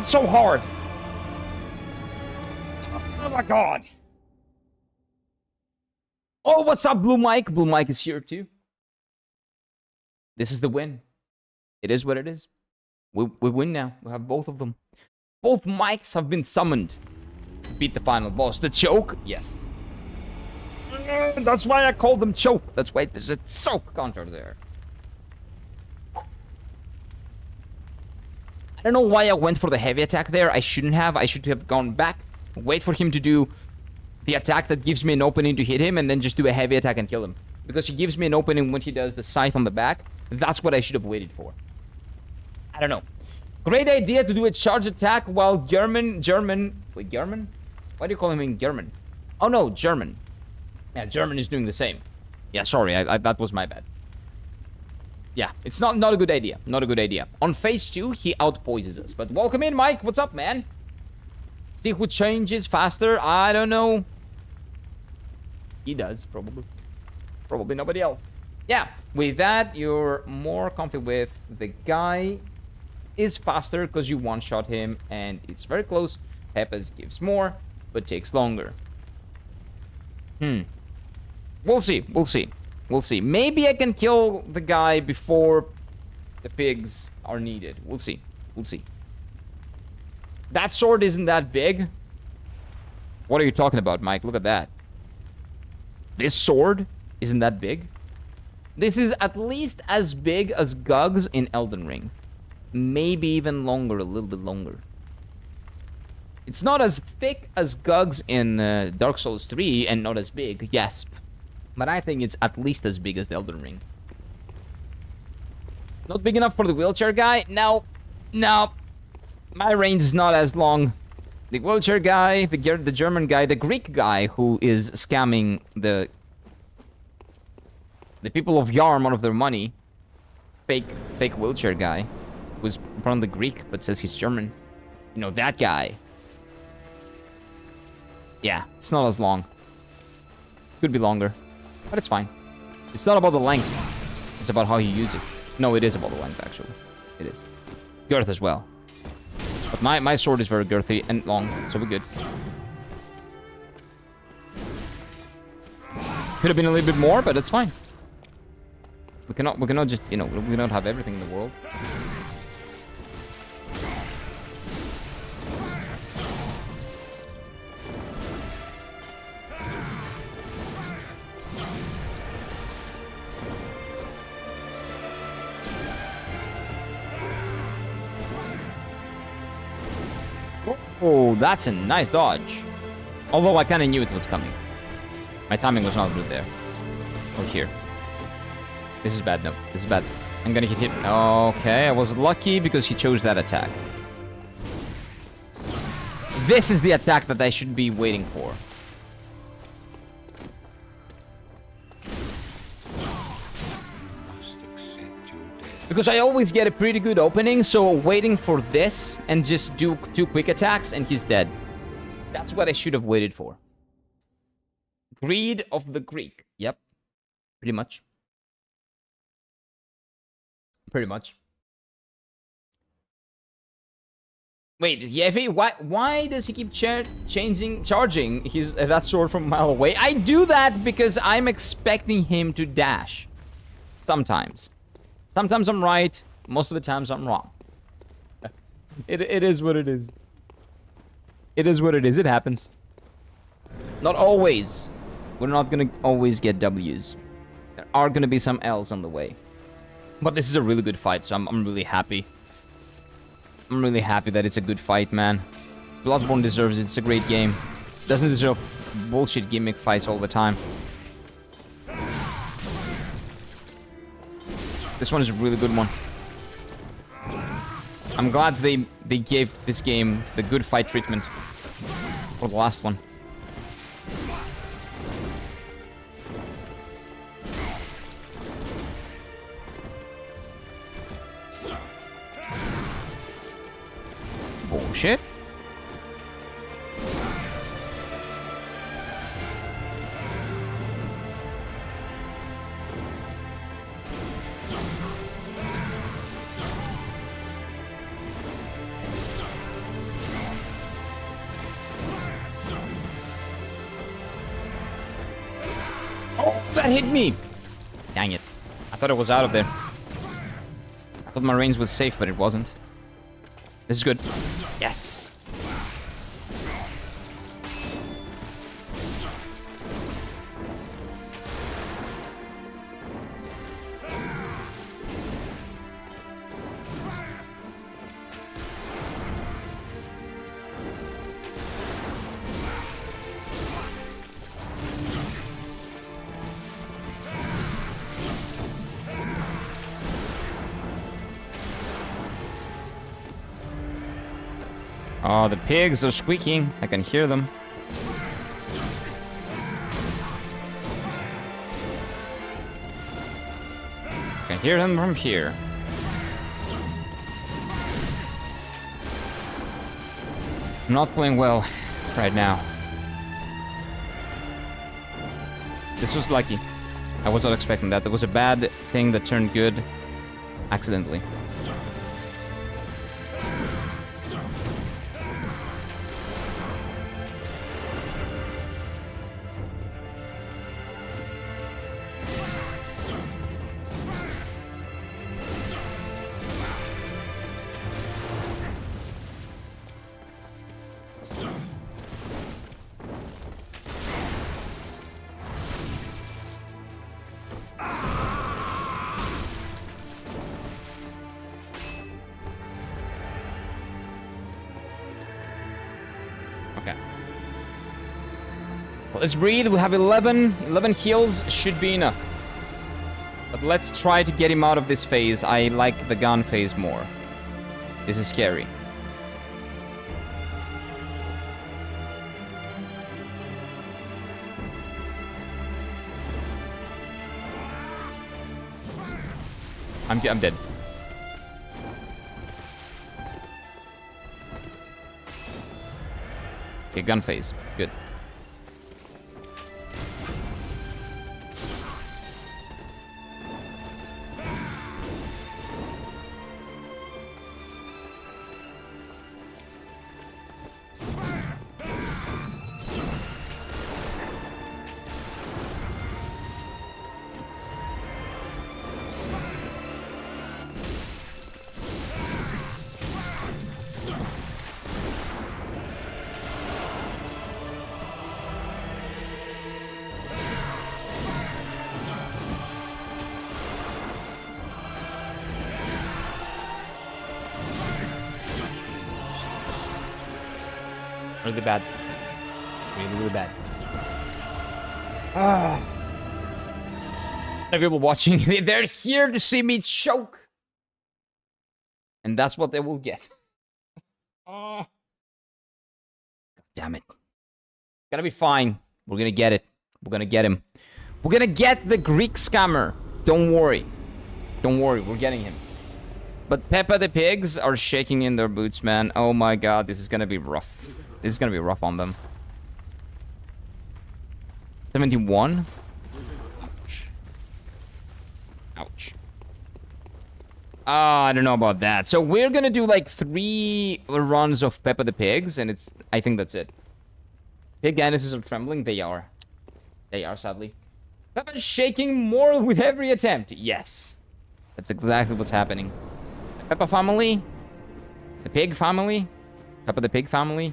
So hard. Oh my god. Oh, what's up, Blue Mike? Blue Mike is here too. This is the win. It is what it is. We win now. We have both of them. Both mics have been summoned to beat the final boss. The choke? Yes. That's why I call them choke. That's why there's a choke counter there. I don't know why I went for the heavy attack there. I shouldn't have. I should have gone back, wait for him to do the attack that gives me an opening to hit him, and then just do a heavy attack and kill him. Because he gives me an opening when he does the scythe on the back. That's what I should have waited for. I don't know. Great idea to do a charge attack while Gehrman... Wait, Gehrman? Why do you call him in Gehrman? Oh no, Gehrman. Yeah, Gehrman is doing the same. Yeah, sorry, that was my bad. Yeah, it's not a good idea. Not a good idea. On phase 2, he outpoises us. But welcome in, Mike. What's up, man? See who changes faster? I don't know. He does, probably. Probably nobody else. Yeah, with that, you're more comfy with the guy is faster because you one-shot him and it's very close. Peppa's gives more, but takes longer. We'll see. We'll see. We'll see. Maybe I can kill the guy before the pigs are needed. We'll see. We'll see. That sword isn't that big. What are you talking about, Mike? Look at that. This sword isn't that big. This is at least as big as Gug's in Elden Ring. Maybe even longer, a little bit longer. It's not as thick as Gug's in Dark Souls 3 and not as big, yes. But I think it's at least as big as the Elden Ring. Not big enough for the wheelchair guy? No. No. My range is not as long. The wheelchair guy, the German guy, the Greek guy who is scamming the people of Yarm out of their money. Fake wheelchair guy. Who's from the Greek but says he's German. You know, that guy. Yeah, it's not as long. Could be longer. But it's fine. It's not about the length. It's about how you use it. No, it is about the length, actually. It is. Girth as well. But my sword is very girthy and long, so we're good. Could have been a little bit more, but it's fine. We cannot just, you know, we don't have everything in the world. Oh, that's a nice dodge. Although I kind of knew it was coming. My timing was not good there. Oh, here. This is bad. No, this is bad. I'm gonna hit him. Okay, I was lucky because he chose that attack. This is the attack that I should be waiting for. Because I always get a pretty good opening, so waiting for this and just do 2 quick attacks and he's dead. That's what I should have waited for. Greed of the Greek. Yep. Pretty much. Pretty much. Wait, Yevi, why does he keep charging his that sword from a mile away? I do that because I'm expecting him to dash. Sometimes. Sometimes I'm right. Most of the times I'm wrong. It is what it is. It is what it is. It happens. Not always. We're not gonna always get W's. There are gonna be some L's on the way. But this is a really good fight, so I'm really happy. I'm really happy that it's a good fight, man. Bloodborne deserves it. It's a great game. Doesn't deserve bullshit gimmick fights all the time. This one is a really good one. I'm glad they gave this game the good fight treatment for the last one. Bullshit. Oh, that hit me! Dang it. I thought it was out of there. I thought my range was safe, but it wasn't. This is good. Yes! Oh, the pigs are squeaking. I can hear them. I can hear them from here. I'm not playing well right now. This was lucky. I was not expecting that. There was a bad thing that turned good accidentally. Okay. Well, let's breathe. We have 11. 11 heals should be enough. But let's try to get him out of this phase. I like the gun phase more. This is scary. I'm dead. Okay, gun phase. Good. Really bad. Really, really bad. Ah. People watching, they're here to see me choke. And that's what they will get. Oh. God damn it. Gonna be fine. We're gonna get it. We're gonna get him. We're gonna get the Greek scammer. Don't worry. Don't worry, we're getting him. But Peppa the pigs are shaking in their boots, man. Oh my god, this is gonna be rough. This is gonna be rough on them. 71? Ouch. Ouch. I don't know about that. So we're gonna do like 3 runs of Peppa the pigs, and I think that's it. Pig anuses are trembling. They are. They are, sadly. Peppa's shaking more with every attempt. Yes. That's exactly what's happening. The Peppa family. The pig family. Peppa the pig family.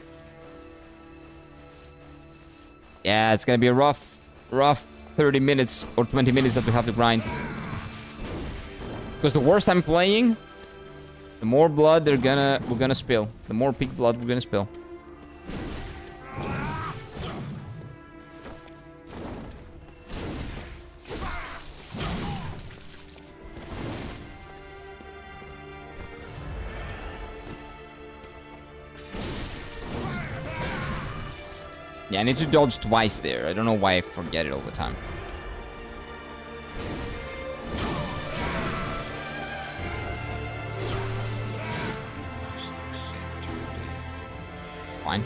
Yeah, it's gonna be a rough 30 minutes or 20 minutes that we have to grind. Because the worse I'm playing, the more blood we're gonna spill. The more pig blood we're gonna spill. Yeah, I need to dodge twice there. I don't know why I forget it all the time. It's fine.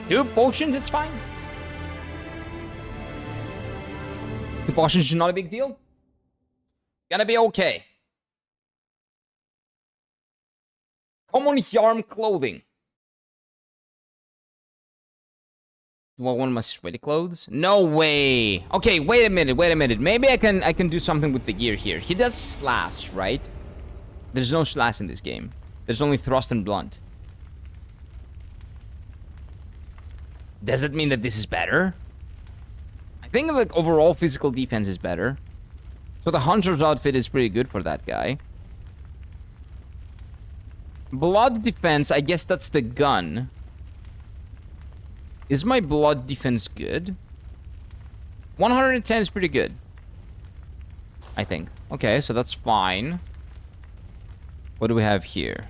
2 potions, it's fine. 2 potions is not a big deal. Gonna be okay. Common Gehrman clothing. Do I want my sweaty clothes? No way. Okay, wait a minute. Maybe I can do something with the gear here. He does slash, right? There's no slash in this game. There's only thrust and blunt. Does that mean that this is better? I think like overall physical defense is better. So the hunter's outfit is pretty good for that guy. Blood defense, I guess that's the gun. Is my blood defense good? 110 is pretty good. I think. Okay, so that's fine. What do we have here?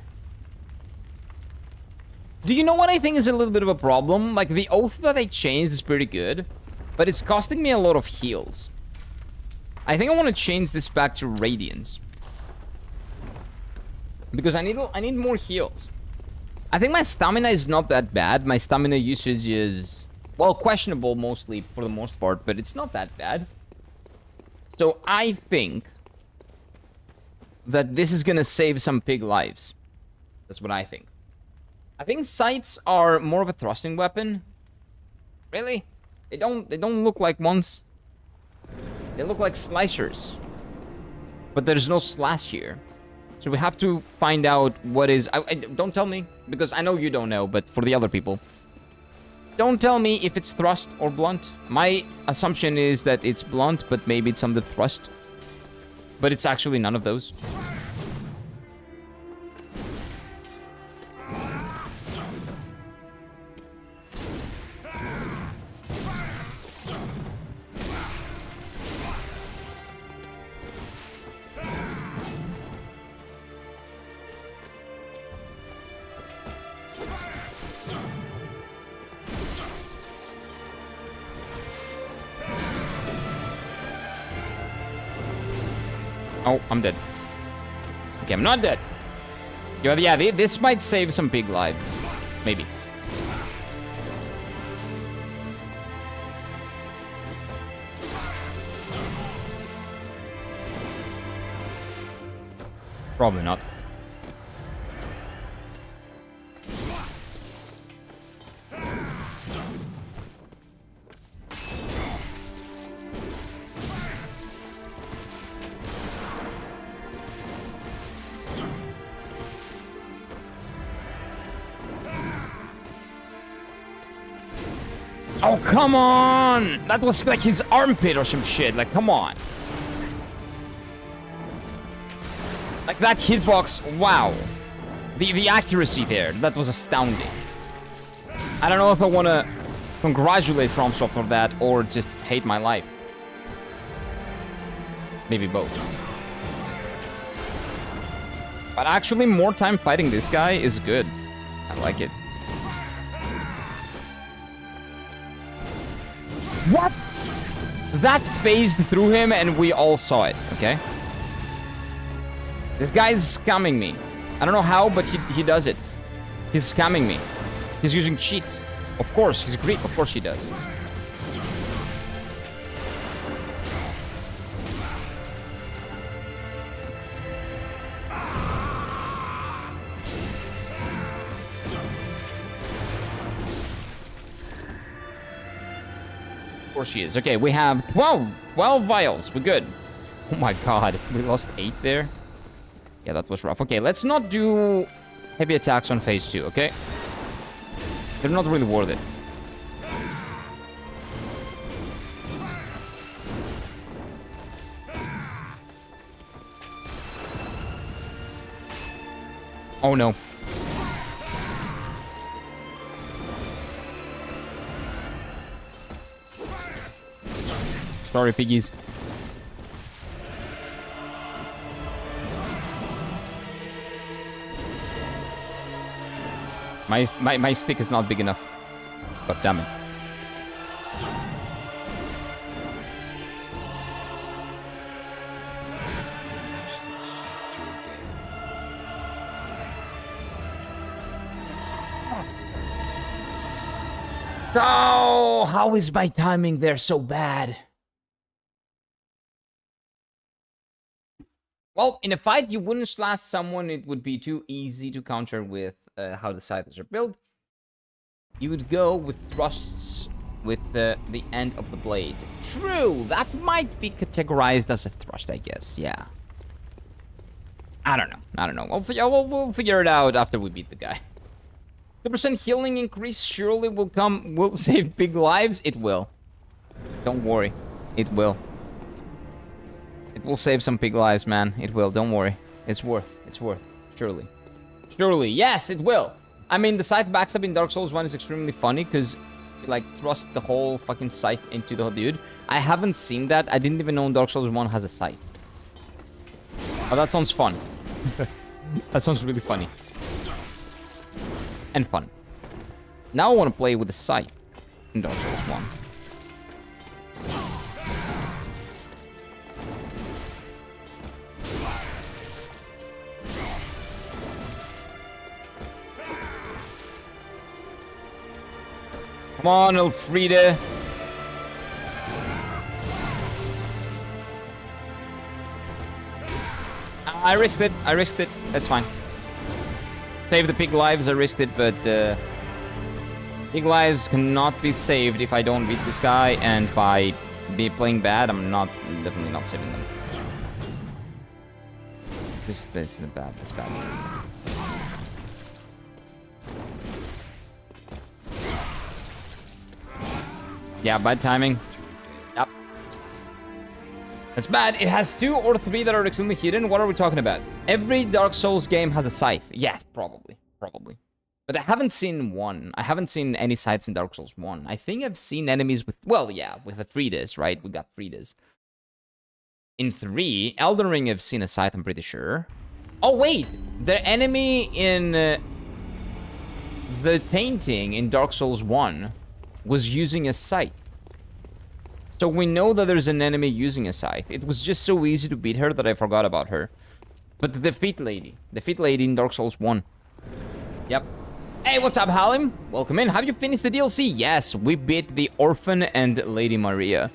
Do you know what I think is a little bit of a problem? Like, the oath that I changed is pretty good, but it's costing me a lot of heals. I think I want to change this back to Radiance. Because I need more heals. I think my stamina is not that bad. My stamina usage is, well, questionable mostly for the most part, but it's not that bad. So I think that this is gonna save some pig lives. That's what I think. I think scythes are more of a thrusting weapon. Really? They don't look like ones. They look like slicers. But there's no slash here. So we have to find out what is... don't tell me, because I know you don't know, but for the other people. Don't tell me if it's thrust or blunt. My assumption is that it's blunt, but maybe it's under thrust. But it's actually none of those. Oh, I'm dead. Okay, I'm not dead. Yeah, this might save some pig lives. Maybe. Probably not. Oh, come on! That was like his armpit or some shit. Like, come on. Like, that hitbox, wow. The accuracy there, that was astounding. I don't know if I want to congratulate FromSoft for that or just hate my life. Maybe both. But actually, more time fighting this guy is good. I like it. What? That phased through him and we all saw it, okay? This guy is scamming me. I don't know how, but he does it. He's scamming me. He's using cheats. Of course, he's Greek. Of course he does. Of course he is. Okay, we have 12 vials. We're good. Oh my god. We lost 8 there. Yeah, that was rough. Okay, let's not do heavy attacks on phase 2, okay? They're not really worth it. Oh no. Sorry, piggies. My stick is not big enough. God damn it. Oh, how is my timing there so bad? Well, in a fight, you wouldn't slash someone. It would be too easy to counter with how the scythes are built. You would go with thrusts with the end of the blade. True, that might be categorized as a thrust, I guess. Yeah. I don't know. We'll figure it out after we beat the guy. 2% healing increase surely will save big lives. It will. Don't worry. It will. It will save some pig lives, man. It will. Don't worry. It's worth. Surely. Surely. Yes, it will. I mean, the scythe backstab in Dark Souls 1 is extremely funny because you, like, thrust the whole fucking scythe into the dude. I haven't seen that. I didn't even know Dark Souls 1 has a scythe. Oh, that sounds fun. That sounds really funny. And fun. Now I want to play with the scythe in Dark Souls 1. Come on, Elfrida. I risked it. That's fine. Save the pig lives, I risked it, but pig lives cannot be saved if I don't beat this guy, and by playing bad, I'm definitely not saving them. This is bad. That's bad. Yeah, bad timing. Yep. That's bad. It has 2 or 3 that are extremely hidden. What are we talking about? Every Dark Souls game has a scythe. Yes, probably. But I haven't seen one. I haven't seen any scythes in Dark Souls 1. I think I've seen enemies with... Well, yeah, with a Fridas, right? We got Fridas. In 3, Elden Ring, I've seen a scythe, I'm pretty sure. Oh, wait! The enemy in... the painting in Dark Souls 1... was using a scythe. So we know that there's an enemy using a scythe. It was just so easy to beat her that I forgot about her. But the Defeat Lady in Dark Souls 1. Yep. Hey, what's up, Halim? Welcome in. Have you finished the DLC? Yes, we beat the Orphan and Lady Maria.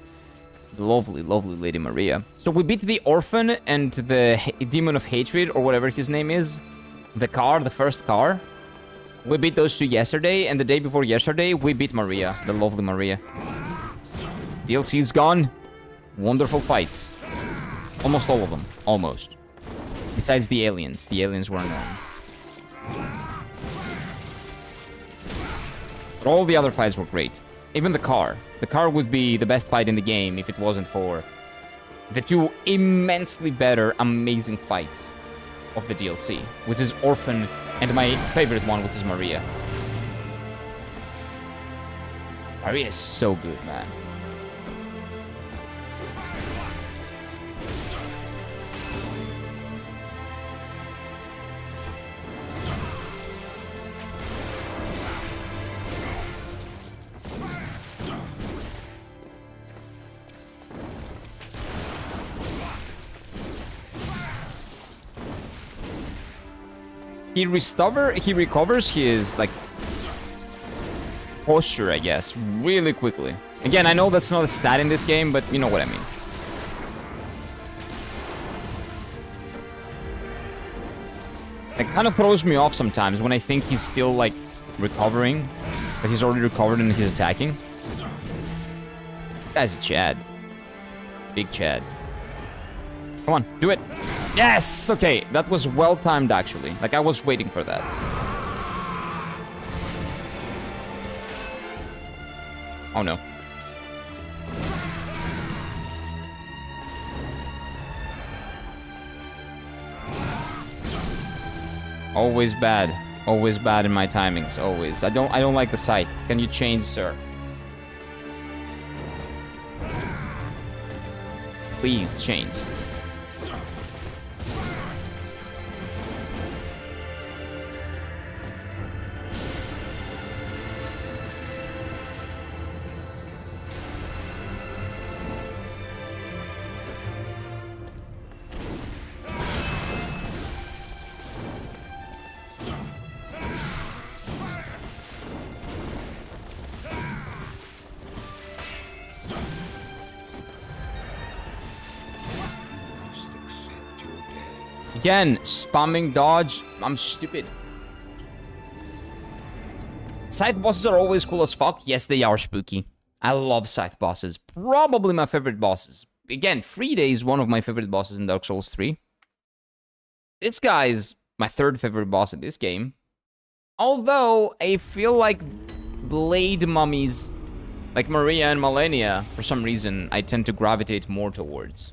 Lovely Lady Maria. So we beat the Orphan and the Demon of Hatred, or whatever his name is. The first car. We beat those 2 yesterday, and the day before yesterday, we beat Maria, the lovely Maria. DLC's gone. Wonderful fights. Almost all of them. Almost. Besides the aliens. The aliens were annoying. But all the other fights were great. Even the car. The car would be the best fight in the game if it wasn't for the 2 immensely better, amazing fights of the DLC, which is Orphan and my favorite one, which is Maria. Maria is so good, man. He recovers his, like, posture, I guess, really quickly. Again, I know that's not a stat in this game, but you know what I mean. It kind of throws me off sometimes when I think he's still, like, recovering. But he's already recovered and he's attacking. This guy's a Chad. Big Chad. Come on, do it. Yes! Okay, that was well-timed, actually. Like, I was waiting for that. Oh, no. Always bad. Always bad in my timings. Always. I don't like the sight. Can you change, sir? Please change. Again, spamming dodge. I'm stupid. Scythe bosses are always cool as fuck. Yes, they are spooky. I love scythe bosses. Probably my favorite bosses. Again, Frida is one of my favorite bosses in Dark Souls 3. This guy is my third favorite boss in this game. Although, I feel like blade mummies, like Maria and Malenia, for some reason, I tend to gravitate more towards.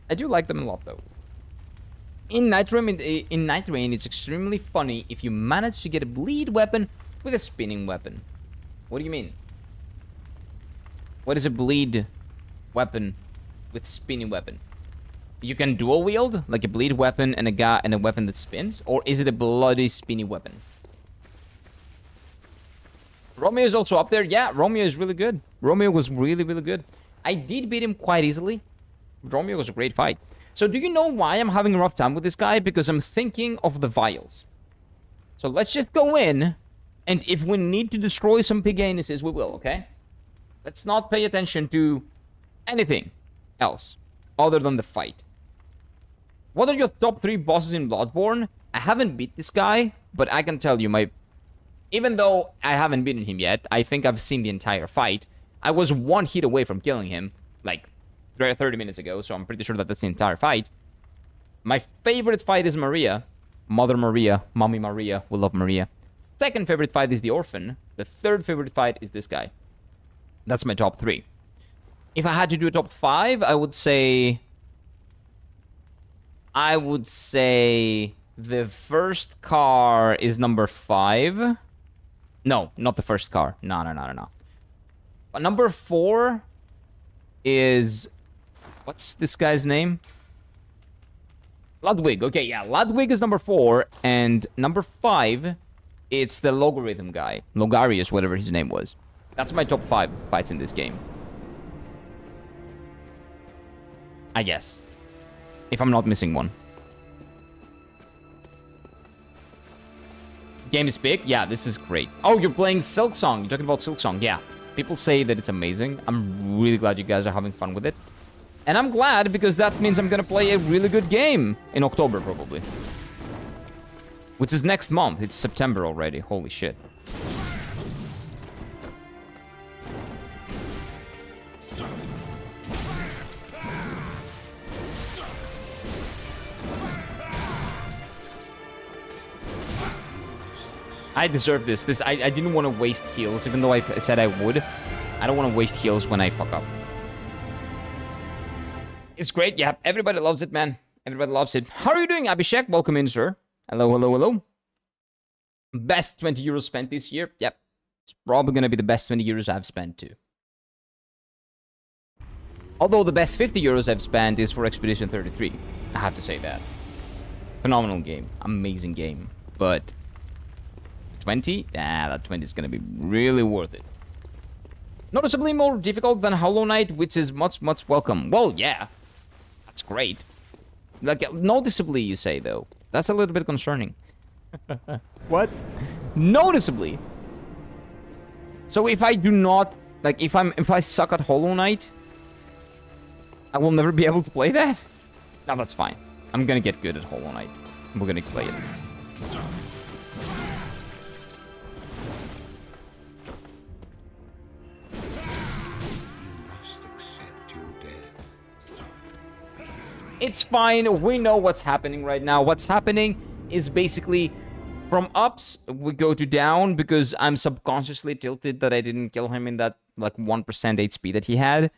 I do like them a lot, though. In Night Rain, it's extremely funny if you manage to get a bleed weapon with a spinning weapon. What do you mean? What is a bleed weapon with spinning weapon? You can dual wield, like a bleed weapon and a weapon that spins, or is it a bloody spinny weapon? Romeo is also up there. Yeah, Romeo is really good. Romeo was really, really good. I did beat him quite easily. Romeo was a great fight. So do you know why I'm having a rough time with this guy? Because I'm thinking of the vials. So let's just go in, and if we need to destroy some pig anuses, we will, okay? Let's not pay attention to anything else other than the fight. What are your top 3 bosses in Bloodborne? I haven't beat this guy, but I can tell you even though I haven't beaten him yet, I think I've seen the entire fight. I was 1 hit away from killing him, like 30 minutes ago, so I'm pretty sure that that's the entire fight. My favorite fight is Maria. Mother Maria. Mommy Maria. We love Maria. Second favorite fight is the Orphan. The third favorite fight is this guy. That's my top 3. If I had to do a top 5, I would say the first car is number 5. No, not the first car. No. But number 4 is... What's this guy's name? Ludwig. Okay, yeah. Ludwig is number 4. And number 5, it's the Logarithm guy. Logarius, whatever his name was. That's my top 5 fights in this game. I guess. If I'm not missing one. Game is big? Yeah, this is great. Oh, you're playing Silksong. You're talking about Silksong. Yeah. People say that it's amazing. I'm really glad you guys are having fun with it. And I'm glad because that means I'm gonna play a really good game in October, probably. Which is next month. It's September already. Holy shit. I deserve this. I didn't want to waste heals, even though I said I would. I don't want to waste heals when I fuck up. It's great. Yeah, everybody loves it, man. Everybody loves it. How are you doing, Abhishek? Welcome in, sir. Hello. Best 20 euros spent this year. Yep. It's probably gonna be the best 20 euros I've spent too. Although the best 50 euros I've spent is for Expedition 33. I have to say that. Phenomenal game. Amazing game. But 20? Yeah, that 20 is gonna be really worth it. Noticeably more difficult than Hollow Knight, which is much, much welcome. Well, yeah. That's great. Like, noticeably, you say, though. That's a little bit concerning. What? Noticeably. So if I do not... Like, if I suck at Hollow Knight, I will never be able to play that? No, that's fine. I'm gonna get good at Hollow Knight. We're gonna play it. It's fine. We know what's happening right now. What's happening is basically from ups, we go to down because I'm subconsciously tilted that I didn't kill him in that like 1% HP that he had.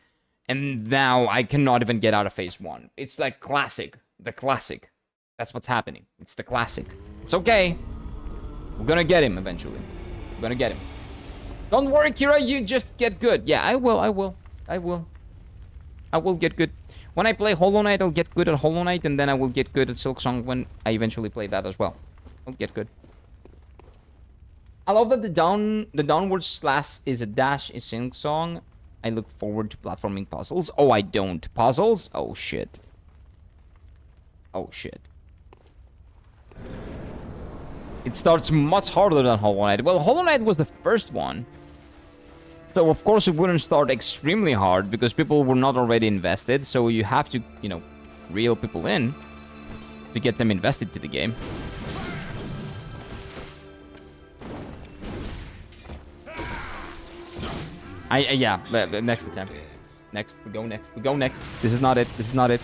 And now I cannot even get out of phase 1. It's like classic. The classic. That's what's happening. It's the classic. It's okay. We're gonna get him eventually. We're gonna get him. Don't worry, Kira. You just get good. Yeah, I will. I will get good. When I play Hollow Knight, I'll get good at Hollow Knight, and then I will get good at Silksong when I eventually play that as well. I'll get good. I love that the downward slash is a dash in Silksong. I look forward to platforming puzzles. Oh, I don't. Puzzles? Oh, shit. Oh, shit. It starts much harder than Hollow Knight. Well, Hollow Knight was the first one. So, of course, it wouldn't start extremely hard because people were not already invested. So you have to, you know, reel people in to get them invested to the game. Yeah, next attempt. Next, we go next. We go next. This is not it. This is not it.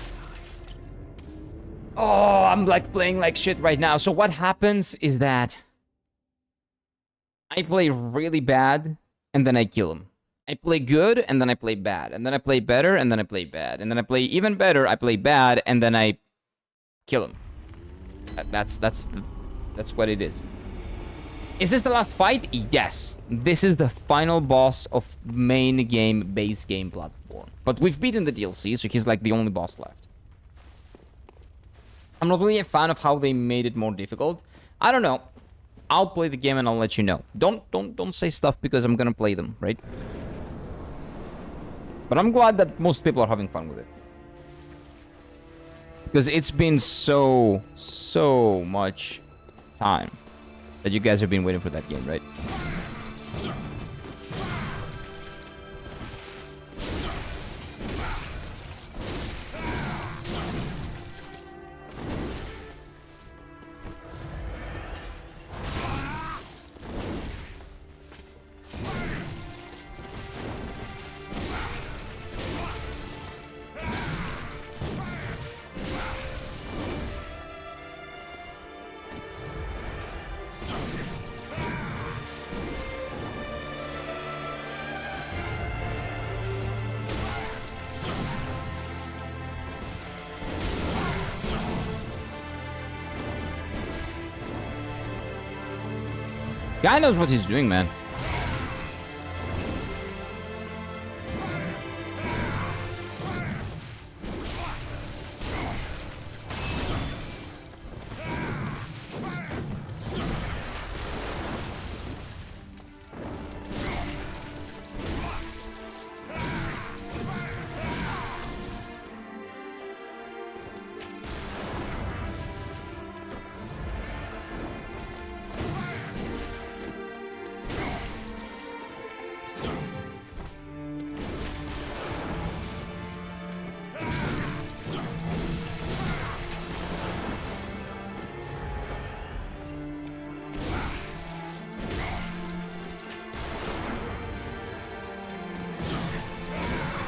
Oh, I'm like playing like shit right now. So what happens is that I play really bad and then I kill him. I play good and then I play bad. And then I play better and then I play bad. And then I play even better, I play bad, and then I kill him. That's what it is. Is this the last fight? Yes. This is the final boss of main game, base game Bloodborne. But we've beaten the DLC, so he's like the only boss left. I'm not really a fan of how they made it more difficult. I don't know. I'll play the game and I'll let you know. Don't say stuff because I'm gonna play them, right? But I'm glad that most people are having fun with it. Because it's been so much time that you guys have been waiting for that game, right? Guy knows what he's doing, man.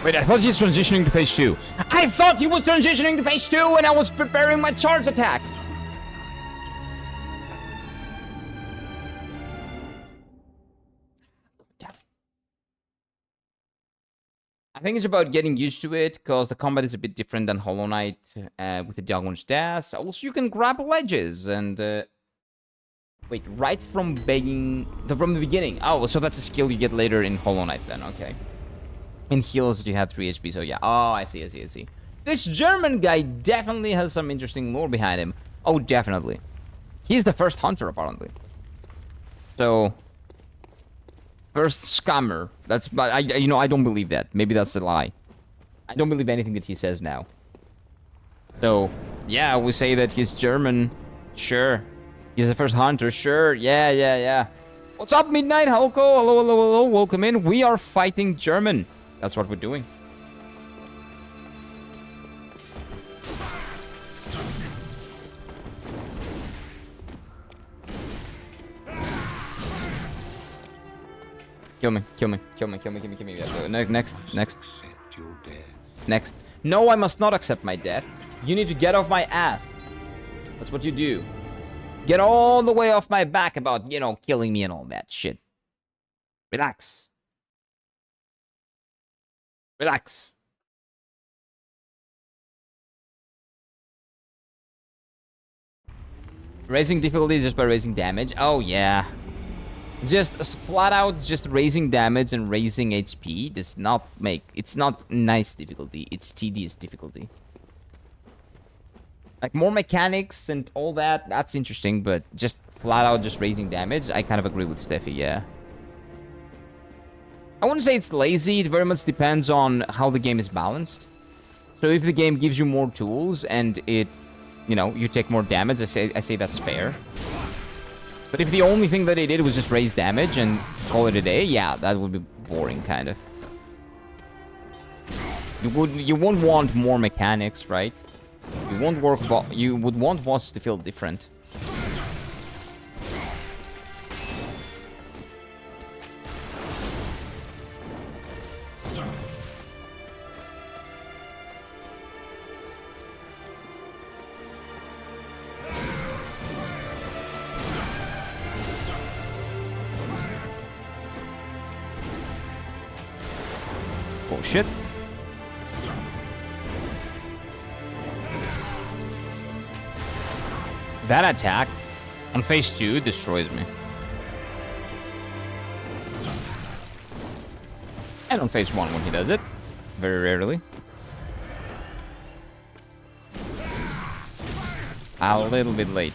Wait, I thought he's transitioning to phase 2. I thought he was transitioning to phase 2 and I was preparing my charge attack. Damn it. I think it's about getting used to it because the combat is a bit different than Hollow Knight with the downward dash. Also, you can grab ledges and Wait, right from from the beginning. Oh, so that's a skill you get later in Hollow Knight then, okay. In heals, you had 3 HP, so yeah. Oh, I see. This German guy definitely has some interesting lore behind him. Oh, definitely. He's the first hunter, apparently. So, first scammer. That's, but I don't believe that. Maybe that's a lie. I don't believe anything that he says now. So, yeah, we say that he's German. Sure. He's the first hunter. Sure. Yeah. What's up, Midnight Hulko? Hello. Welcome in. We are fighting German. That's what we're doing. Kill me. Yeah, next. Accept your death. Next. No, I must not accept my death. You need to get off my ass. That's what you do. Get all the way off my back about, killing me and all that shit. Relax. Raising difficulty just by raising damage. Oh, yeah. Just flat out just raising damage and raising HP does not make... It's not nice difficulty. It's tedious difficulty. Like, more mechanics and all that, that's interesting, but just flat out just raising damage, I kind of agree with Steffi, yeah. I wouldn't say it's lazy, it very much depends on how the game is balanced. So if the game gives you more tools and it, you take more damage, I say that's fair. But if the only thing that they did was just raise damage and call it a day, yeah, that would be boring, kind of. You won't want more mechanics, right? You would want bosses to feel different. Oh shit. That attack on phase 2 destroys me. And on phase 1 when he does it. Very rarely. A little bit late.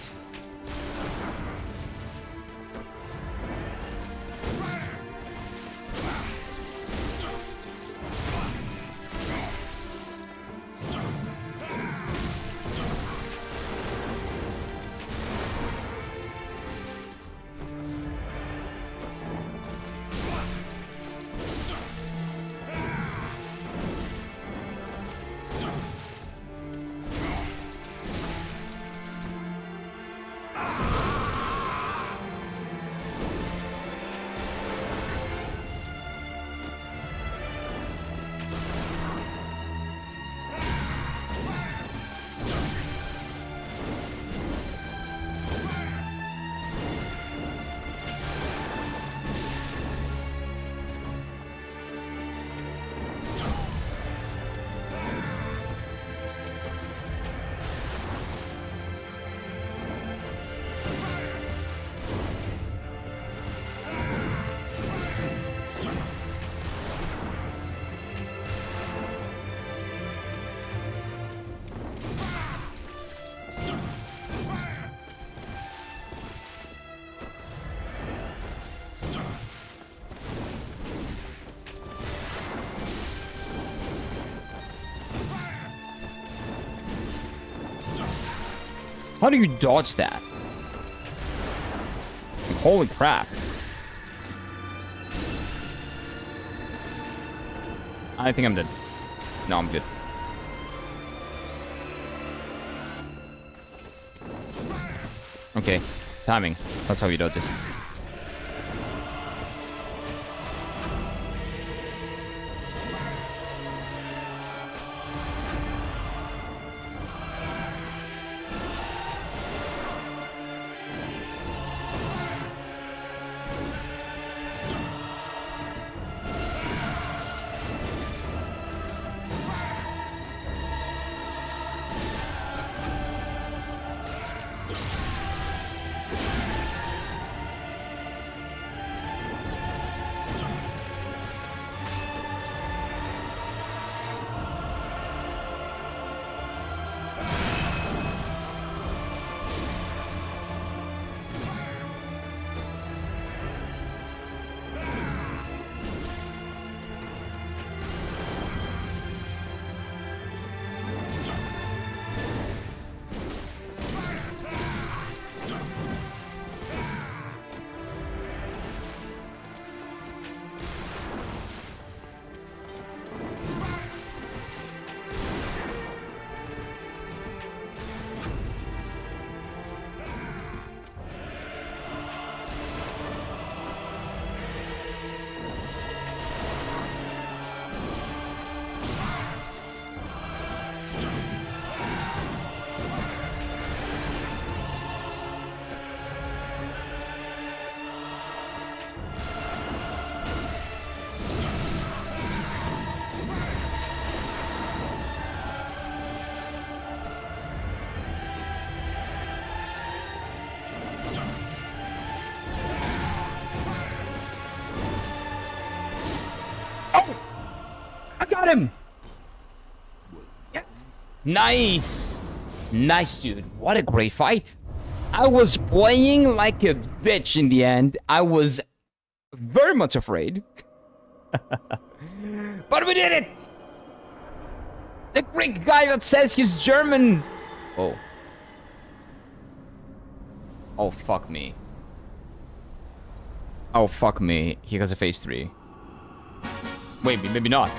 How do you dodge that? Holy crap. I think I'm dead. No, I'm good. Okay, timing. That's how you dodge it. Got him! Yes! Nice! Nice, dude. What a great fight. I was playing like a bitch in the end. I was very much afraid. But we did it! The Greek guy that says he's German. Oh. Oh, fuck me. Oh, fuck me. He has a phase 3. Wait, maybe not.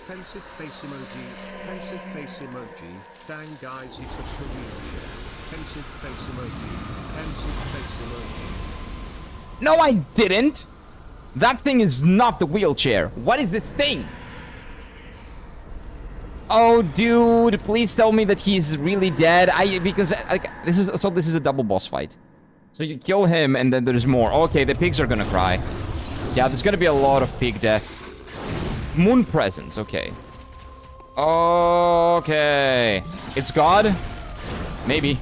Pensive face emoji, pensive face emoji, dang guys he took the wheelchair. Pensive face emoji, pensive face emoji. No, I didn't! That thing is not the wheelchair. What is this thing? Oh, dude, please tell me that he's really dead. Because like this is a double boss fight. So you kill him and then there's more. Okay, the pigs are gonna cry. Yeah, there's gonna be a lot of pig death. Moon presence, okay. Okay. It's God? Maybe.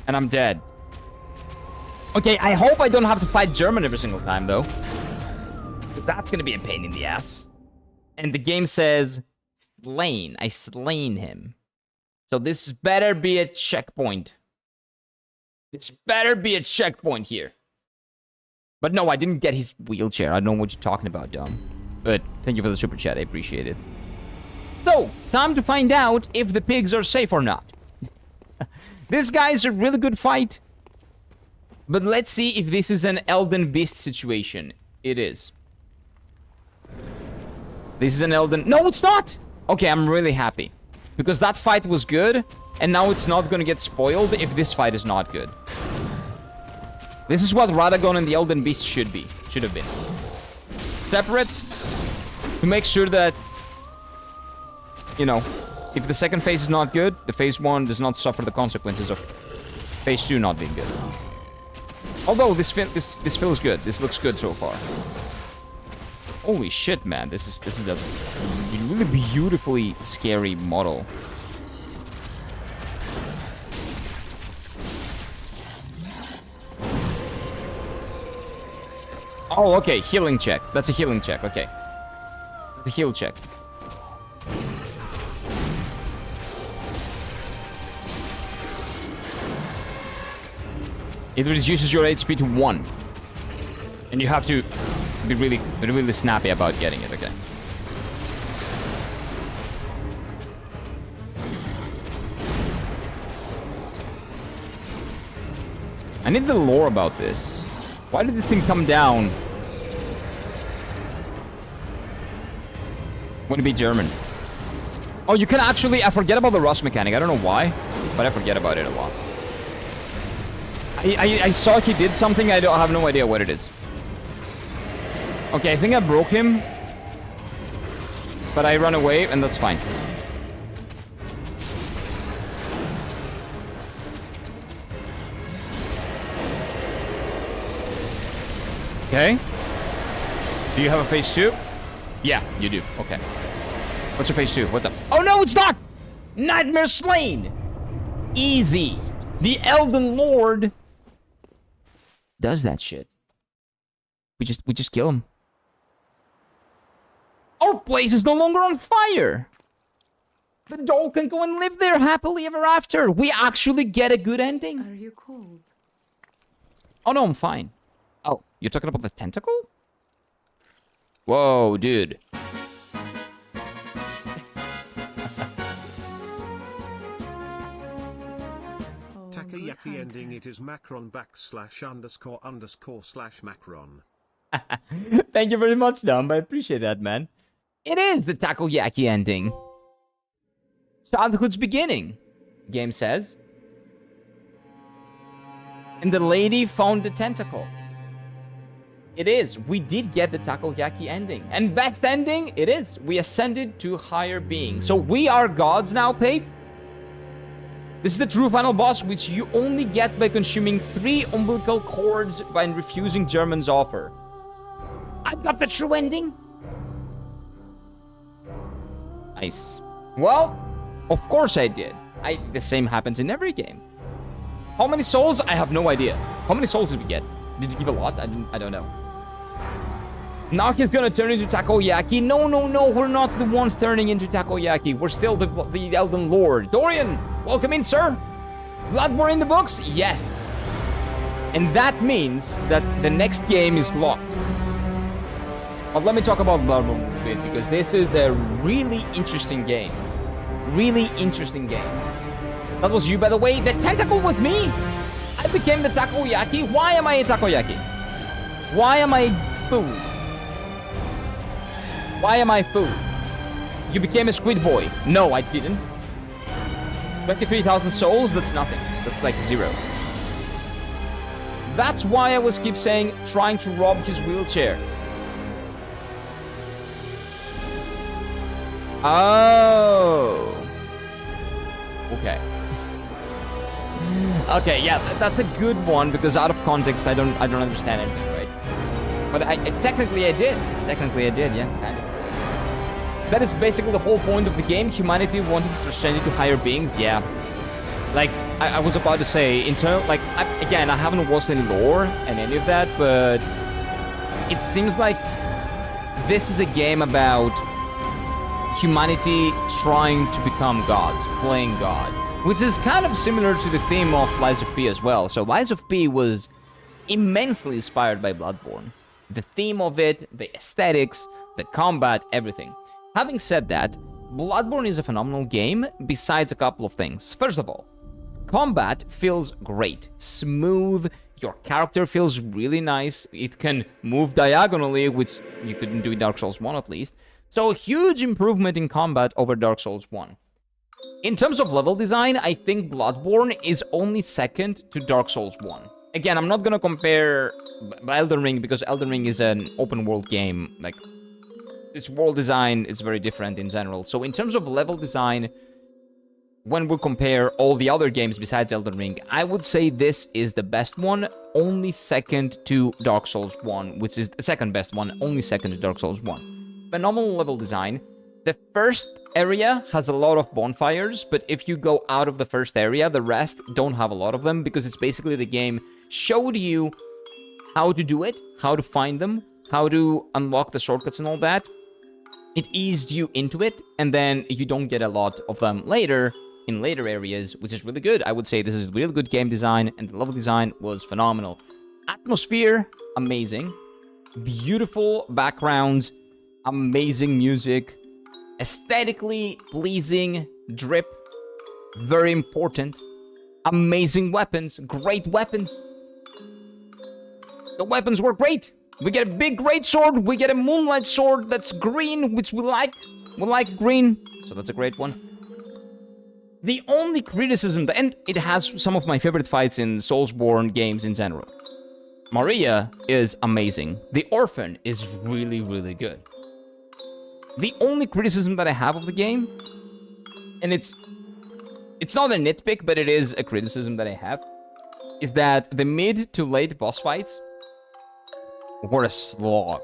And I'm dead. Okay, I hope I don't have to fight Gehrman every single time, though. Because that's gonna be a pain in the ass. And the game says, slain. I slain him. So this better be a checkpoint. This better be a checkpoint here. But no, I didn't get his wheelchair. I don't know what you're talking about, dumb. But thank you for the super chat. I appreciate it. So, time to find out if the pigs are safe or not. This guy's a really good fight. But let's see if this is an Elden Beast situation. It is. This is an Elden... No, it's not! Okay, I'm really happy. Because that fight was good, and now it's not gonna get spoiled if this fight is not good. This is what Radagon and the Elden Beast should be. Should have been. Separate. To make sure that... You know, if the second phase is not good, the phase 1 does not suffer the consequences of phase 2 not being good. Although, this feels good. This looks good so far. Holy shit, man. This is a really beautifully scary model. Oh, okay. Healing check. That's a healing check. Okay. That's the heal check. It reduces your HP to 1. And you have to be really snappy about getting it, okay. I need the lore about this. Why did this thing come down? Would it be Gehrman? Oh, you can actually... I forget about the rust mechanic. I don't know why, but I forget about it a lot. I saw he did something. I have no idea what it is. Okay, I think I broke him. But I run away, and that's fine. Okay. Do you have a phase 2? Yeah, you do. Okay. What's your phase 2? What's up? Oh, no, it's not! Nightmare slain! Easy. The Elden Lord does that shit. We just kill him. Our place is no longer on fire. The doll can go and live there happily ever after. We actually get a good ending. Are you cold? Oh, no, I'm fine. Oh, you're talking about the tentacle? Whoa, dude. Takoyaki ending it is Macron /__/Macron. Thank you very much, Dom. I appreciate that, man. It is the takoyaki ending. Childhood's beginning, the game says. And the lady found the tentacle. It is. We did get the takoyaki ending. And best ending, it is. We ascended to higher being. So we are gods now, Pape. This is the true final boss, which you only get by consuming 3 umbilical cords by refusing Gehrman's offer. I got the true ending. Nice. Well, of course I did. The same happens in every game. How many souls? I have no idea. How many souls did we get? Did you give a lot? I don't know. Now he's gonna turn into Takoyaki. No, no, no, we're not the ones turning into Takoyaki. We're still the Elden Lord. Dorian, welcome in, sir. Bloodborne in the books? Yes. And that means that the next game is locked. But let me talk about Bloodborne a bit, because this is a really interesting game. Really interesting game. That was you, by the way. The tentacle was me. I became the Takoyaki. Why am I a Takoyaki? Why am I food? Why am I food? You became a squid boy. No, I didn't. 23,000 souls? That's nothing. That's like 0. That's why I was keep saying trying to rob his wheelchair. Oh. Okay. Okay, yeah, that's a good one, because out of context I don't understand anything, right? But technically I did. Technically I did, yeah, kind of. That is basically the whole point of the game. Humanity wanting to transcend into higher beings, yeah. Like, I was about to say, again, I haven't watched any lore and any of that, but it seems like this is a game about humanity trying to become gods, playing God, which is kind of similar to the theme of Lies of P as well. So Lies of P was immensely inspired by Bloodborne. The theme of it, the aesthetics, the combat, everything. Having said that, Bloodborne is a phenomenal game, besides a couple of things. First of all, combat feels great, smooth, your character feels really nice, it can move diagonally, which you couldn't do in Dark Souls 1 at least. So, huge improvement in combat over Dark Souls 1. In terms of level design, I think Bloodborne is only second to Dark Souls 1. Again, I'm not gonna compare Elden Ring, because Elden Ring is an open world game, like, its world design is very different in general. So in terms of level design, when we compare all the other games besides Elden Ring, I would say this is the best one, only second to Dark Souls 1, which is the second best one, only second to Dark Souls 1. Phenomenal level design. The first area has a lot of bonfires, but if you go out of the first area, the rest don't have a lot of them, because it's basically the game showed you how to do it, how to find them, how to unlock the shortcuts and all that. It eased you into it, and then you don't get a lot of them later, in later areas, which is really good. I would say this is really good game design, and the level design was phenomenal. Atmosphere, amazing. Beautiful backgrounds, amazing music, aesthetically pleasing, drip, very important. Amazing weapons, great weapons. The weapons were great. We get a big great sword, we get a moonlight sword that's green, which we like. We like green, so that's a great one. The only criticism, and it has some of my favorite fights in Soulsborne games in general. Maria is amazing. The Orphan is really, really good. The only criticism that I have of the game, and it's not a nitpick, but it is a criticism that I have, is that the mid to late boss fights were a slog.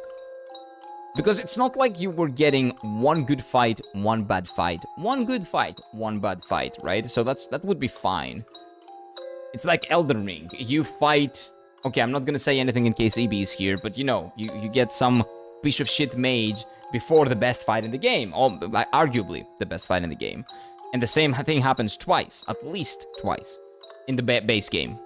Because it's not like you were getting one good fight, one bad fight, one good fight, one bad fight, right? So that would be fine. It's like Elden Ring. You fight... Okay, I'm not gonna say anything in case EB is here, but you know, you get some piece of shit mage before the best fight in the game. Like, arguably the best fight in the game. And the same thing happens twice, at least twice, in the base game.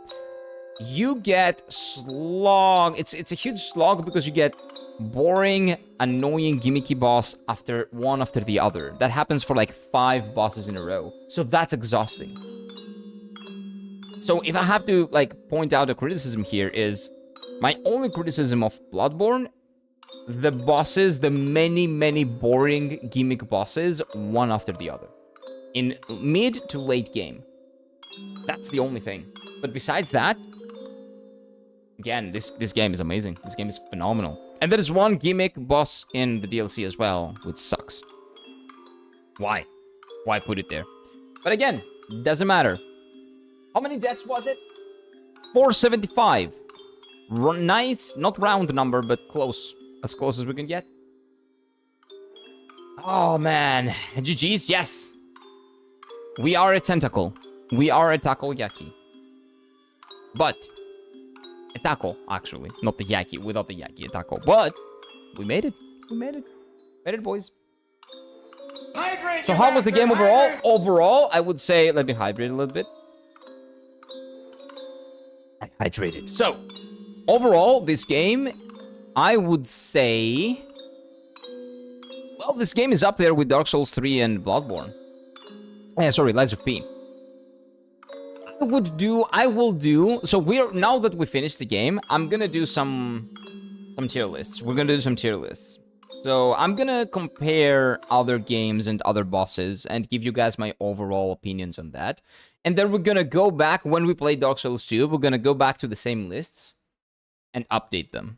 You get slog. It's a huge slog because you get boring, annoying, gimmicky boss after the other. That happens for like 5 bosses in a row. So that's exhausting. So if I have to like point out a criticism here is my only criticism of Bloodborne, the bosses, the many boring gimmick bosses, one after the other. In mid to late game. That's the only thing. But besides that, again, this game is amazing. This game is phenomenal. And there is one gimmick boss in the DLC as well, which sucks. Why? Why put it there? But again, doesn't matter. How many deaths was it? 475. Nice, not round number, but close. As close as we can get. Oh, man. GG's, yes. We are a tentacle. We are a takoyaki. But taco, actually. Not the yaki, without the yaki, a taco. But we made it. We made it. Made it, boys. So how was the game overall? Overall, I would say, let me hydrate a little bit. I hydrated. So, overall, this game, I would say... Well, this game is up there with Dark Souls 3 and Bloodborne. Sorry, Lies of P. I will do... So, now that we finished the game, I'm gonna do some tier lists. We're gonna do some tier lists. So, I'm gonna compare other games and other bosses and give you guys my overall opinions on that. And then we're gonna go back, when we play Dark Souls 2, we're gonna go back to the same lists and update them.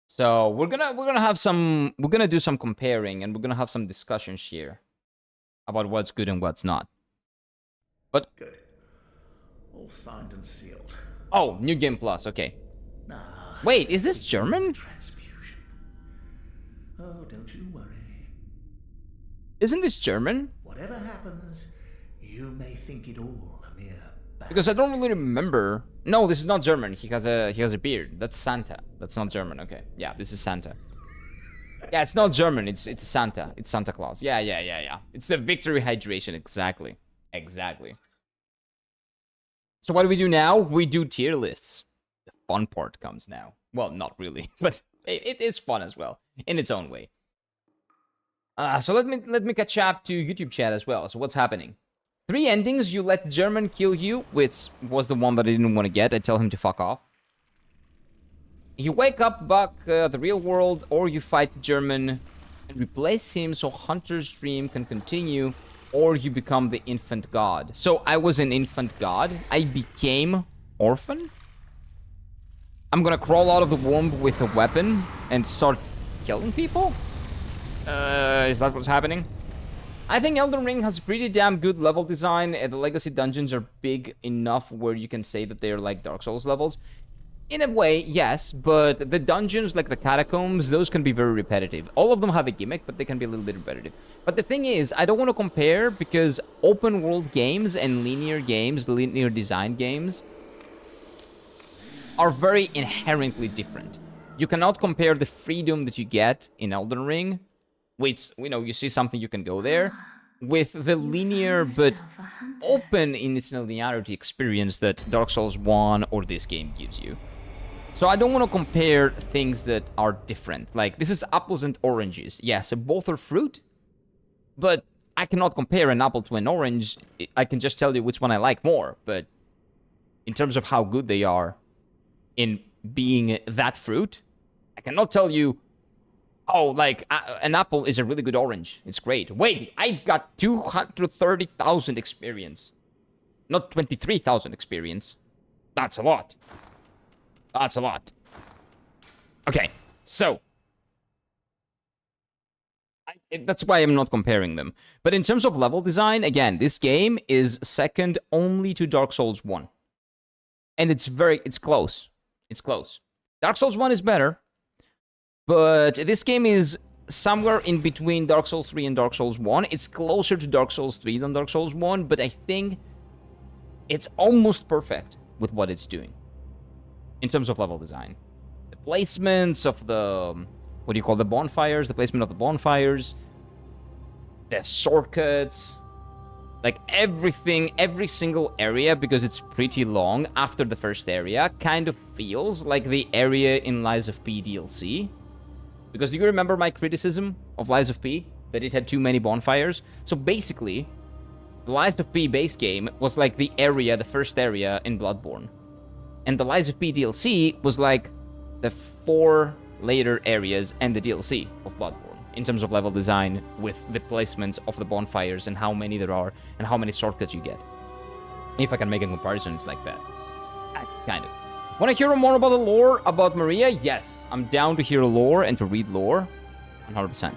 So, we're gonna do some comparing, and we're gonna have some discussions here about what's good and what's not. But... Good. All signed and sealed. Oh, New Game Plus, okay. Nah. Wait, is this German? Transfusion. Oh, don't you worry. Isn't this German? Whatever happens, you may think it all a mere Because I don't really remember. No, this is not German. He has a beard. That's Santa. That's not German. Okay. Yeah, this is Santa. Yeah, it's not German. It's Santa. It's Santa Claus. Yeah. It's the victory hydration. Exactly. So what do we do now? We do tier lists. The fun part comes now. Well, not really, but it is fun as well in its own way. So let me catch up to YouTube chat as well. So what's happening? 3 endings. You let Gehrman kill you, which was the one that I didn't want to get. I tell him to fuck off. You wake up back the real world, or you fight Gehrman and replace him so Hunter's dream can continue, or you become the infant god. So I was an infant god. I became orphan. I'm gonna crawl out of the womb with a weapon and start killing people? Is that what's happening? I think Elden Ring has pretty damn good level design. The legacy dungeons are big enough where you can say that they're like Dark Souls levels. In a way, yes, but the dungeons, like the catacombs, those can be very repetitive. All of them have a gimmick, but they can be a little bit repetitive. But the thing is, I don't want to compare, because open world games and linear games, linear design games, are very inherently different. You cannot compare the freedom that you get in Elden Ring, which, you know, you see something, you can go there, with the linear but open in its linearity experience that Dark Souls 1 or this game gives you. So I don't want to compare things that are different. Like, this is apples and oranges. Yes, both are fruit, but I cannot compare an apple to an orange. I can just tell you which one I like more, but in terms of how good they are in being that fruit, I cannot tell you, oh, like, an apple is a really good orange. It's great. Wait, I've got 230,000 experience. Not 23,000 experience. That's a lot. That's a lot. Okay, so. That's why I'm not comparing them. But in terms of level design, again, this game is second only to Dark Souls 1. And it's close. It's close. Dark Souls 1 is better. But this game is somewhere in between Dark Souls 3 and Dark Souls 1. It's closer to Dark Souls 3 than Dark Souls 1, but I think it's almost perfect with what it's doing in terms of level design. The placements of the, what do you call the bonfires? The placement of the bonfires, the shortcuts, like everything, every single area, because it's pretty long after the first area, kind of feels like the area in Lies of P DLC. Because do you remember my criticism of Lies of P? That it had too many bonfires? So basically, the Lies of P base game was like the area, the first area in Bloodborne. And the Lies of P DLC was like the 4 later areas and the DLC of Bloodborne, in terms of level design, with the placements of the bonfires and how many there are and how many shortcuts you get. If I can make a comparison, it's like that. Kind of. Want to hear more about the lore about Maria? Yes, I'm down to hear lore and to read lore, 100%.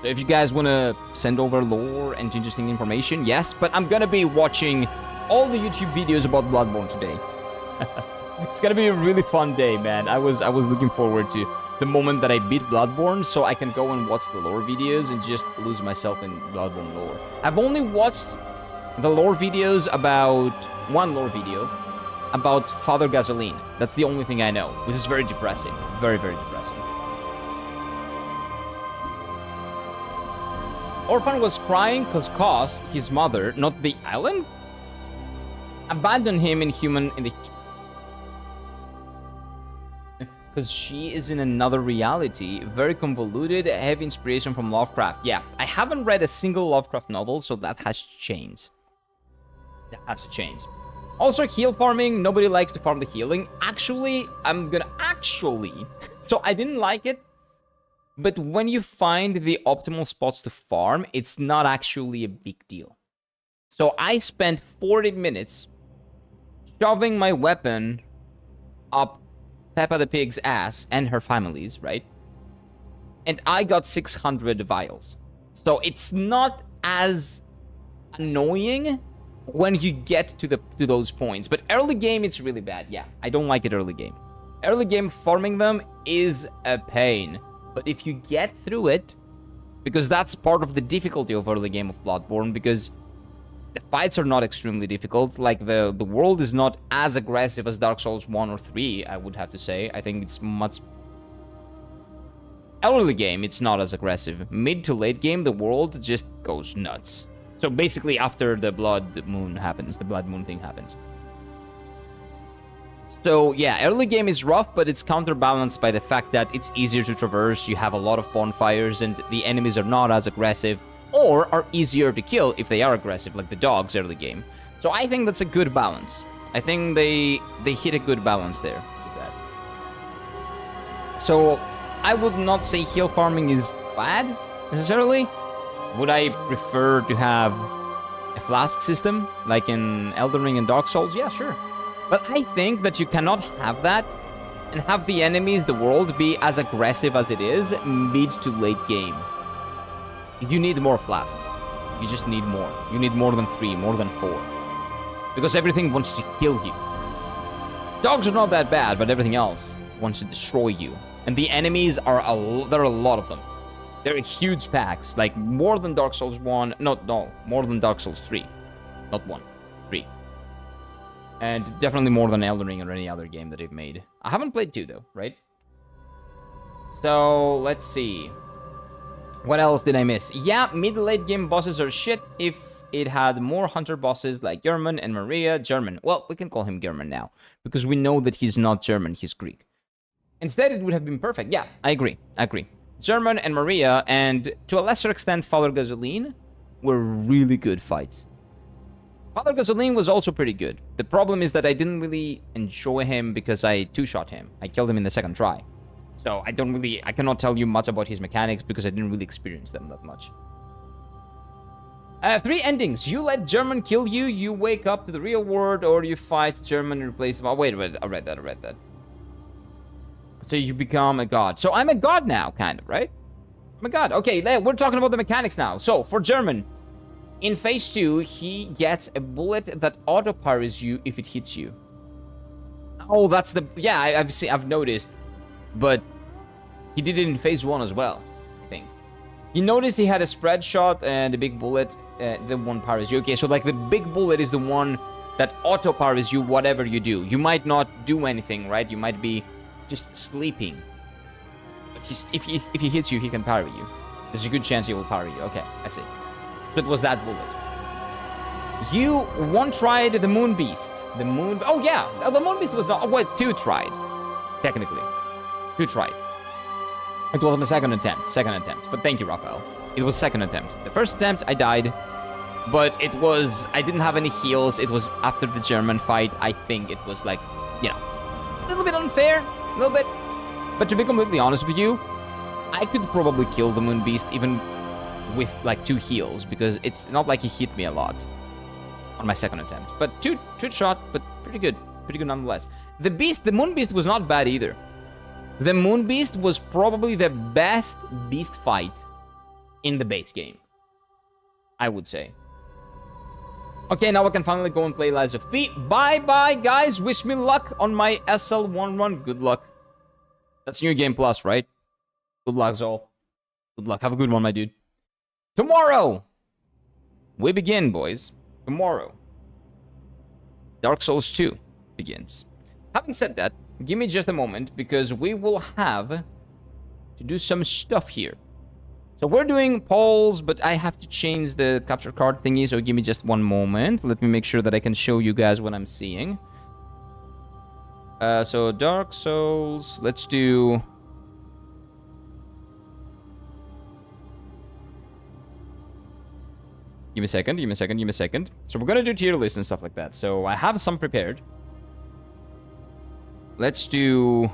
So if you guys want to send over lore and interesting information, yes, but I'm going to be watching all the YouTube videos about Bloodborne today. It's going to be a really fun day, man. I was looking forward to the moment that I beat Bloodborne, so I can go and watch the lore videos and just lose myself in Bloodborne lore. I've only watched the lore videos, about one lore video, about Father Gasoline. That's the only thing I know, which is very depressing. Very, very depressing. Orphan was crying because his mother, not the island, abandoned him in the... Because she is in another reality. Very convoluted, heavy inspiration from Lovecraft. Yeah, I haven't read a single Lovecraft novel, so that has changed. That has to change. Also, heal farming. Nobody likes to farm the healing. Actually, so I didn't like it. But when you find the optimal spots to farm, it's not actually a big deal. So I spent 40 minutes shoving my weapon up Peppa the Pig's ass and her family's, right? And I got 600 vials. So it's not as annoying when you get to those points. But early game, it's really bad. Yeah, I don't like it early game. Early game farming them is a pain. But if you get through it, because that's part of the difficulty of early game of Bloodborne, because the fights are not extremely difficult. Like, the world is not as aggressive as Dark Souls 1 or 3, I would have to say. I think it's much... Early game, it's not as aggressive. Mid to late game, the world just goes nuts. So basically, after the Blood Moon happens, the Blood Moon thing happens. So yeah, early game is rough, but it's counterbalanced by the fact that it's easier to traverse, you have a lot of bonfires, and the enemies are not as aggressive, or are easier to kill if they are aggressive, like the dogs early game. So I think that's a good balance. I think they hit a good balance there with that. So I would not say heal farming is bad, necessarily. Would I prefer to have a flask system, like in Elden Ring and Dark Souls? Yeah, sure. But I think that you cannot have that and have the enemies, the world, be as aggressive as it is mid to late game. You need more flasks. You just need more. You need more than 3, more than 4. Because everything wants to kill you. Dogs are not that bad, but everything else wants to destroy you. And the enemies are there are a lot of them. They're huge packs, like more than Dark Souls 1. No, more than Dark Souls 3. Not 1, 3. And definitely more than Elden Ring or any other game that they've made. I haven't played 2 though, right? So, let's see. What else did I miss? Yeah, mid-late game bosses are shit. If it had more hunter bosses like Gehrman and Maria. Gehrman. Well, we can call him Gehrman now. Because we know that he's not German, he's Greek. Instead, it would have been perfect. Yeah, I agree. Gehrman and Maria, and to a lesser extent, Father Gasoline, were really good fights. Father Gasoline was also pretty good. The problem is that I didn't really enjoy him because I two-shot him. I killed him in the second try. So I cannot tell you much about his mechanics because I didn't really experience them that much. 3 endings. You let Gehrman kill you, you wake up to the real world, or you fight Gehrman and replace him. Oh, wait, I read that. So you become a god. So I'm a god now, kind of, right? I'm a god. Okay, we're talking about the mechanics now. So, for Gehrman, in phase 2, he gets a bullet that auto-parries you if it hits you. Oh, that's the... Yeah, I've noticed. But he did it in phase 1 as well, I think. You noticed he had a spread shot and a big bullet. The one parries you. Okay, so like the big bullet is the one that auto-parries you whatever you do. You might not do anything, right? You might be just sleeping. But if he hits you, he can parry you. There's a good chance he will parry you. Okay, that's it. So it was that bullet. You one-tried the Moon Beast. Oh, yeah. The Moon Beast was not... Oh, wait, 2 tried. Technically. 2 tried. It was my second attempt. But thank you, Raphael. It was second attempt. The first attempt, I died. But it was... I didn't have any heals. It was after the Gehrman fight. I think it was like, you know, a little bit unfair. A little bit. But to be completely honest with you, I could probably kill the Moon Beast even with like 2 heals, because it's not like he hit me a lot on my second attempt. But two shot, but pretty good nonetheless. The Moon Beast was not bad either. The Moon Beast was probably the best beast fight in the base game, I would say. Okay, now I can finally go and play Lies of P. Bye-bye, guys. Wish me luck on my SL1 run. Good luck. That's New Game Plus, right? Good luck, Zol. Good luck. Have a good one, my dude. Tomorrow, we begin, boys. Tomorrow. Dark Souls 2. begins. Having said that, give me just a moment, because we will have to do some stuff here. So we're doing polls, but I have to change the capture card thingy, so give me just one moment. Let me make sure that I can show you guys what I'm seeing. So Dark Souls, let's do... Give me a second, give me a second, give me a second. So we're gonna do tier lists and stuff like that. So I have some prepared. Let's do...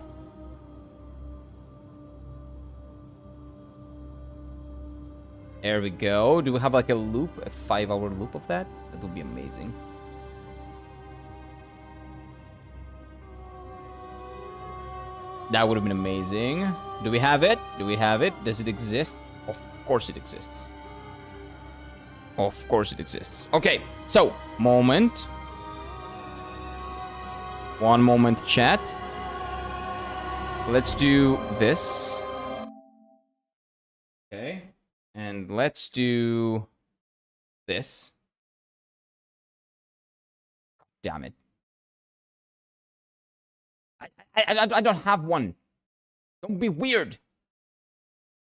There we go. Do we have like a loop? A 5-hour loop of that? That would be amazing. That would have been amazing. Do we have it? Do we have it? Does it exist? Of course it exists. Of course it exists. Okay, so, moment. One moment, chat. Let's do this. Okay. And let's do this. Damn it. I don't have one. Don't be weird.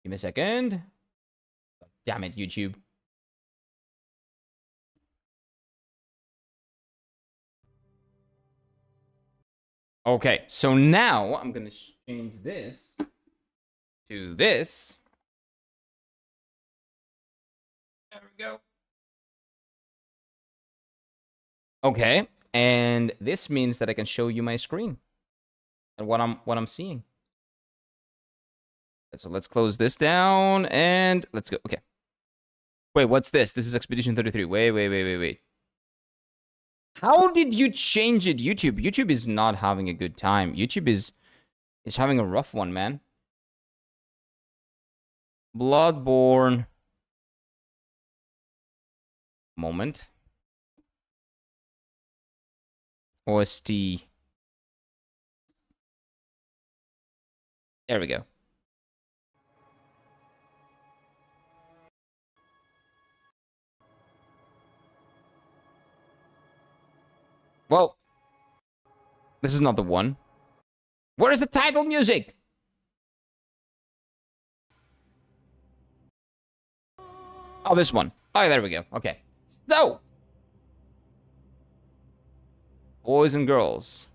Give me a second. Damn it, YouTube. Okay, so now I'm gonna change this to this. There we go. Okay, and this means that I can show you my screen and what I'm seeing. So let's close this down and let's go. Okay. Wait, what's this? This is Expedition 33. Wait. How did you change it, YouTube? YouTube is not having a good time. YouTube is having a rough one, man. Bloodborne. Moment. OST. There we go. Well, this is not the one. Where is the title music? Oh, this one. Oh, there we go. Okay. So, boys and girls.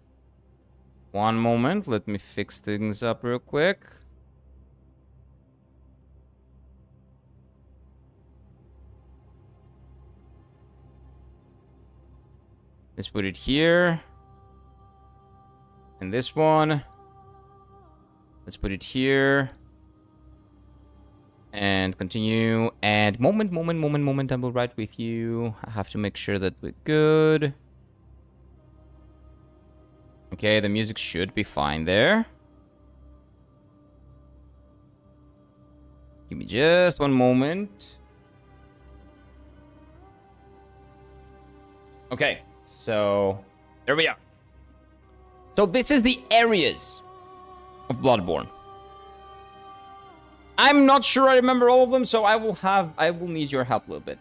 One moment. Let me fix things up real quick. Let's put it here. And this one. Let's put it here. And continue. And moment. I will write with you. I have to make sure that we're good. Okay, the music should be fine there. Give me just one moment. Okay. So, there we are. So this is the areas of Bloodborne. I'm not sure I remember all of them, so I will need your help a little bit.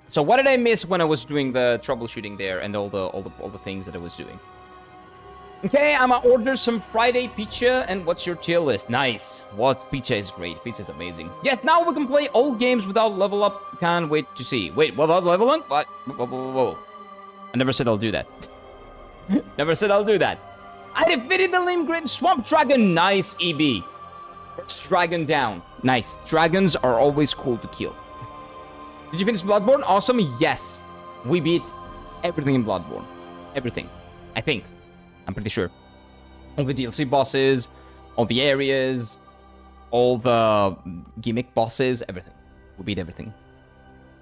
So what did I miss when I was doing the troubleshooting there and all the things that I was doing? Okay, I'm gonna order some Friday pizza, and what's your tier list? Nice. What? Pizza is great. Pizza is amazing. Yes, now we can play old games without level up. Can't wait to see. Wait, without leveling? What? Whoa. I never said I'll do that. Never said I'll do that. I defeated the Limgrave Swamp Dragon. Nice, EB. First dragon down. Nice. Dragons are always cool to kill. Did you finish Bloodborne? Awesome. Yes. We beat everything in Bloodborne. Everything. I think. I'm pretty sure. All the DLC bosses, all the areas, all the gimmick bosses, everything. We beat everything.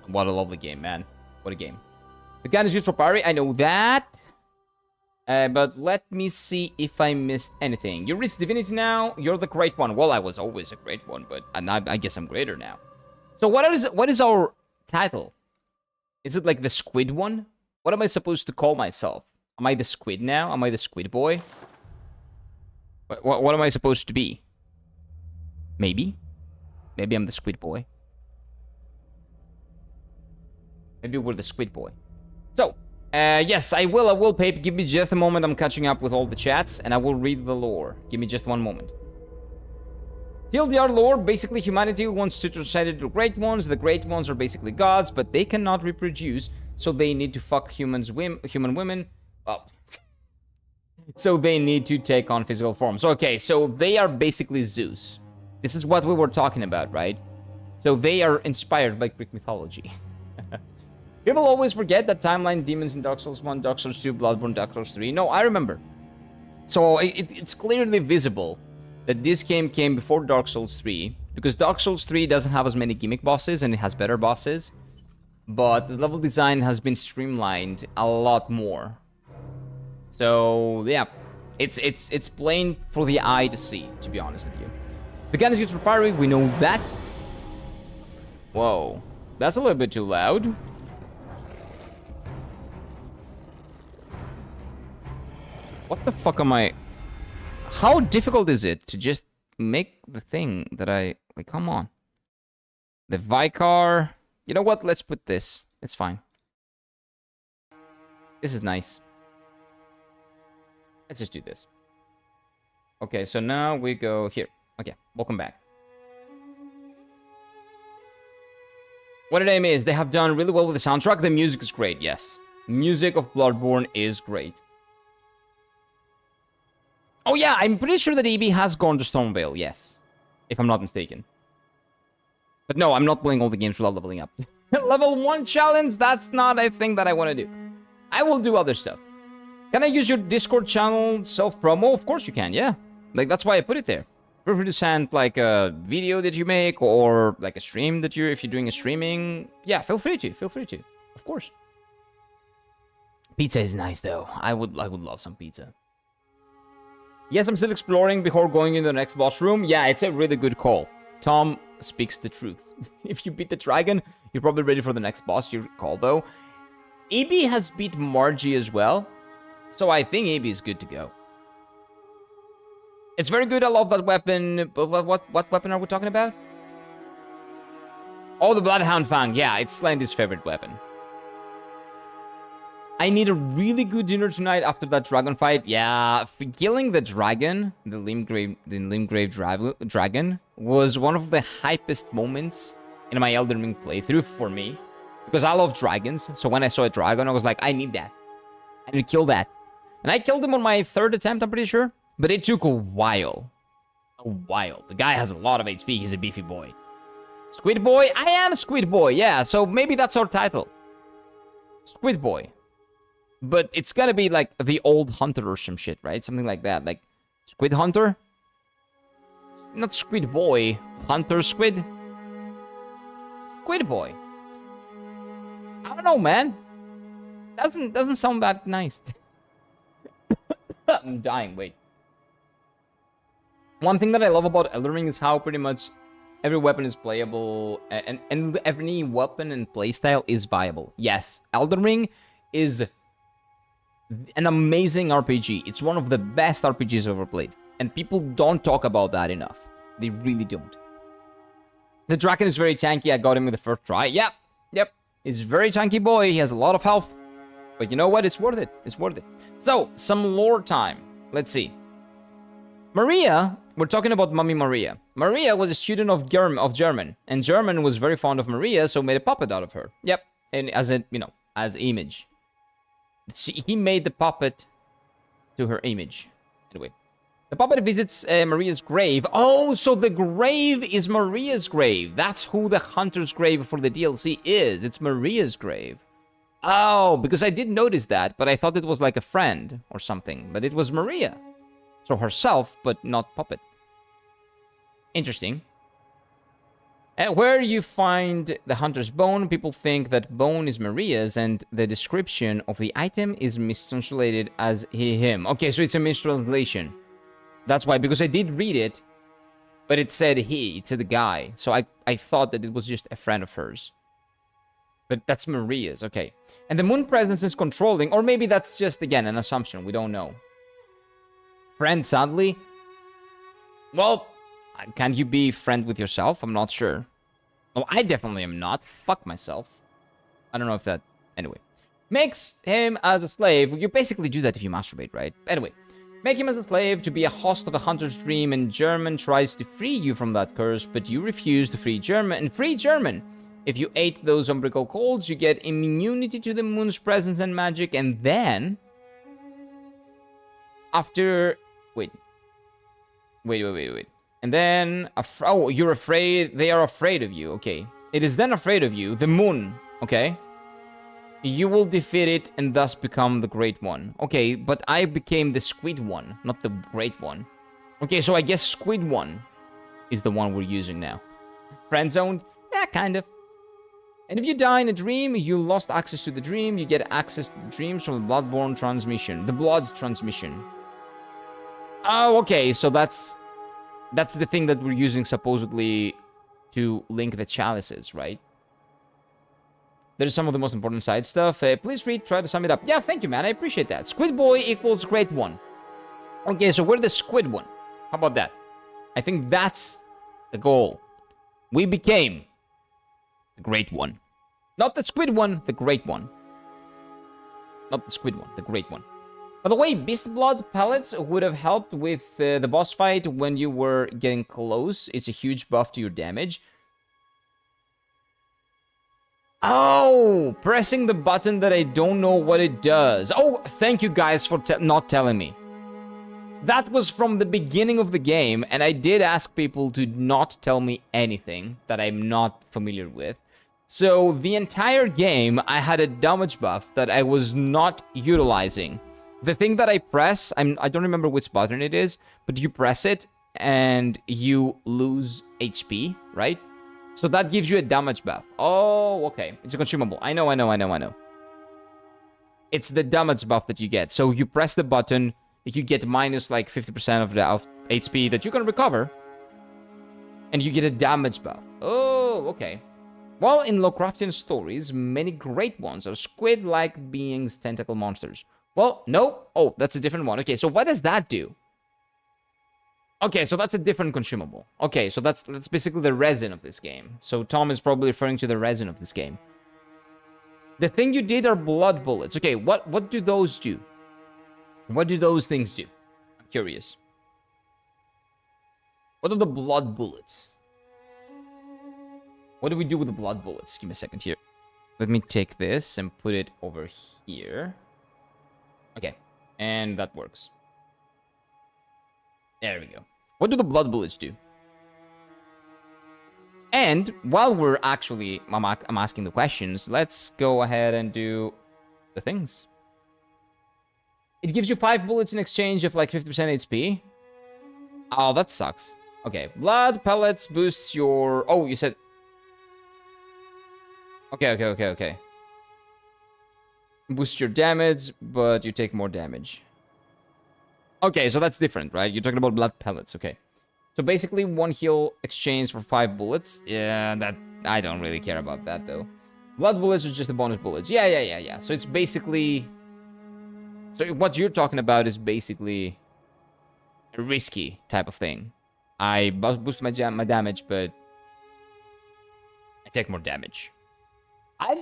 What a lovely game, man. What a game. The gun is used for parry, I know that. But let me see if I missed anything. You reached Divinity now. You're the great one. Well, I was always a great one, but I guess I'm greater now. So what is our title? Is it like the squid one? What am I supposed to call myself? Am I the squid now? Am I the squid boy? What am I supposed to be? Maybe? Maybe I'm the squid boy. Maybe we're the squid boy. So, Yes, I will, Pape. Give me just a moment. I'm catching up with all the chats, and I will read the lore. Give me just one moment. TLDR lore, basically humanity wants to transcend into great ones. The great ones are basically gods, but they cannot reproduce, so they need to fuck human women. Oh. So they need to take on physical forms. Okay, so they are basically Zeus. This is what we were talking about, right? So they are inspired by Greek mythology. People always forget that timeline demons in Dark Souls 1, Dark Souls 2, Bloodborne, Dark Souls 3. No, I remember. So it's clearly visible that this game came before Dark Souls 3, because Dark Souls 3 doesn't have as many gimmick bosses and it has better bosses, but the level design has been streamlined a lot more. So yeah, it's plain for the eye to see, to be honest with you. The gun is used for firing, we know that. Whoa, that's a little bit too loud. What the fuck am I... How difficult is it to just make the thing that I... Like, come on. The Vicar... You know what? Let's put this. It's fine. This is nice. Let's just do this. Okay, so now we go here. Okay, welcome back. What it aim is, they have done really well with the soundtrack. The music is great, yes. Music of Bloodborne is great. Oh yeah, I'm pretty sure that EB has gone to Stormvale, yes. If I'm not mistaken. But no, I'm not playing all the games without leveling up. Level 1 challenge, that's not a thing that I want to do. I will do other stuff. Can I use your Discord channel self-promo? Of course you can, yeah. Like, that's why I put it there. Feel free to send, like, a video that you make, or, like, a stream that if you're doing a streaming. Yeah, feel free to, Of course. Pizza is nice, though. I would love some pizza. Yes, I'm still exploring before going into the next boss room. Yeah, it's a really good call. Tom speaks the truth. If you beat the dragon, you're probably ready for the next boss you call, though. EB has beat Margie as well, so I think EB is good to go. It's very good. I love that weapon. But what weapon are we talking about? Oh, the Bloodhound Fang. Yeah, it's Slendy's favorite weapon. I need a really good dinner tonight after that dragon fight. Yeah, killing the dragon, the Limgrave dragon, was one of the hypest moments in my Elden Ring playthrough for me. Because I love dragons, so when I saw a dragon, I was like, I need that. I need to kill that. And I killed him on my 3rd attempt, I'm pretty sure. But it took a while. The guy has a lot of HP, he's a beefy boy. Squid Boy? I am Squid Boy, yeah, so maybe that's our title. Squid Boy. But it's gotta be like the old hunter or some shit, right? Something like that. Like Squid Hunter? Not Squid Boy. Hunter Squid? Squid Boy. I don't know, man. Doesn't sound that nice. I'm dying, wait. One thing that I love about Elden Ring is how pretty much every weapon is playable and every weapon and playstyle is viable. Yes, Elden Ring is an amazing RPG. It's one of the best RPGs I've ever played. And people don't talk about that enough. They really don't. The dragon is very tanky. I got him with the first try. Yep. He's a very tanky boy. He has a lot of health. But you know what? It's worth it. So, some lore time. Let's see. Maria, we're talking about Mummy Maria. Maria was a student of Gehrman. And Gehrman was very fond of Maria, so made a puppet out of her. Yep. And as image. He made the puppet to her image. Anyway, the puppet visits Maria's grave. Oh, so the grave is Maria's grave. That's who the hunter's grave for the DLC is. It's Maria's grave. Oh, because I did notice that, but I thought it was like a friend or something. But it was Maria. So herself, but not puppet. Interesting. Where you find the hunter's bone, people think that bone is Maria's, and the description of the item is mistranslated as him. Okay, so it's a mistranslation. That's why, because I did read it, but it said he, it said the guy. So I thought that it was just a friend of hers. But that's Maria's, okay. And the moon presence is controlling, or maybe that's just, again, an assumption. We don't know. Friend, sadly. Well, can you be friend with yourself? I'm not sure. Oh, I definitely am not. Fuck myself. I don't know if that... Anyway. Makes him as a slave. You basically do that if you masturbate, right? Anyway, make him as a slave to be a host of the hunter's dream, and Gehrman tries to free you from that curse, but you refuse to free Gehrman. And free Gehrman! If you ate those umbilical colds, you get immunity to the moon's presence and magic, and then... After... Wait. And then... Oh, you're afraid... They are afraid of you, okay. It is then afraid of you, the moon, okay? You will defeat it and thus become the Great One. Okay, but I became the Squid One, not the Great One. Okay, so I guess Squid One is the one we're using now. Friend zoned? Yeah, kind of. And if you die in a dream, you lost access to the dream. You get access to the dreams from the Bloodborne transmission. The Blood transmission. Oh, okay, so that's the thing that we're using supposedly to link the chalices, right? There's some of the most important side stuff. Please read, try to sum it up. Yeah, thank you, man. I appreciate that. Squid Boy equals Great One. Okay, so we're the Squid One. How about that? I think that's the goal. We became the Great One. Not the Squid One, the Great One. Not the Squid One, the Great One. By the way, Beast Blood pellets would have helped with the boss fight when you were getting close. It's a huge buff to your damage. Oh, pressing the button that I don't know what it does. Oh, thank you guys for not telling me. That was from the beginning of the game, and I did ask people to not tell me anything that I'm not familiar with. So the entire game, I had a damage buff that I was not utilizing. The thing that I press, I don't remember which button it is, but you press it and you lose HP, right? So that gives you a damage buff. Oh, okay. It's a consumable. I know. It's the damage buff that you get. So you press the button, you get minus like 50% of the HP that you can recover. And you get a damage buff. Oh, okay. Well, in Lovecraftian stories, many great ones are squid-like beings, tentacle monsters. Well, no. Oh, that's a different one. Okay, so what does that do? Okay, so that's a different consumable. Okay, so that's basically the resin of this game. So Tom is probably referring to the resin of this game. The thing you did are blood bullets. Okay, what do those do? What do those things do? I'm curious. What are the blood bullets? What do we do with the blood bullets? Give me a second here. Let me take this and put it over here. Okay, and that works. There we go. What do the blood bullets do? And while we're actually, I'm asking the questions, let's go ahead and do the things. It gives you 5 bullets in exchange of like 50% HP. Oh, that sucks. Okay, blood pellets boosts your... Oh, you said... Okay. Boost your damage, but you take more damage. Okay, so that's different, right? You're talking about blood pellets, okay. So basically, 1 heal exchange for 5 bullets. Yeah, that... I don't really care about that, though. Blood bullets are just the bonus bullets. Yeah. So it's basically... So what you're talking about is basically a risky type of thing. I boost my damage, but I take more damage. I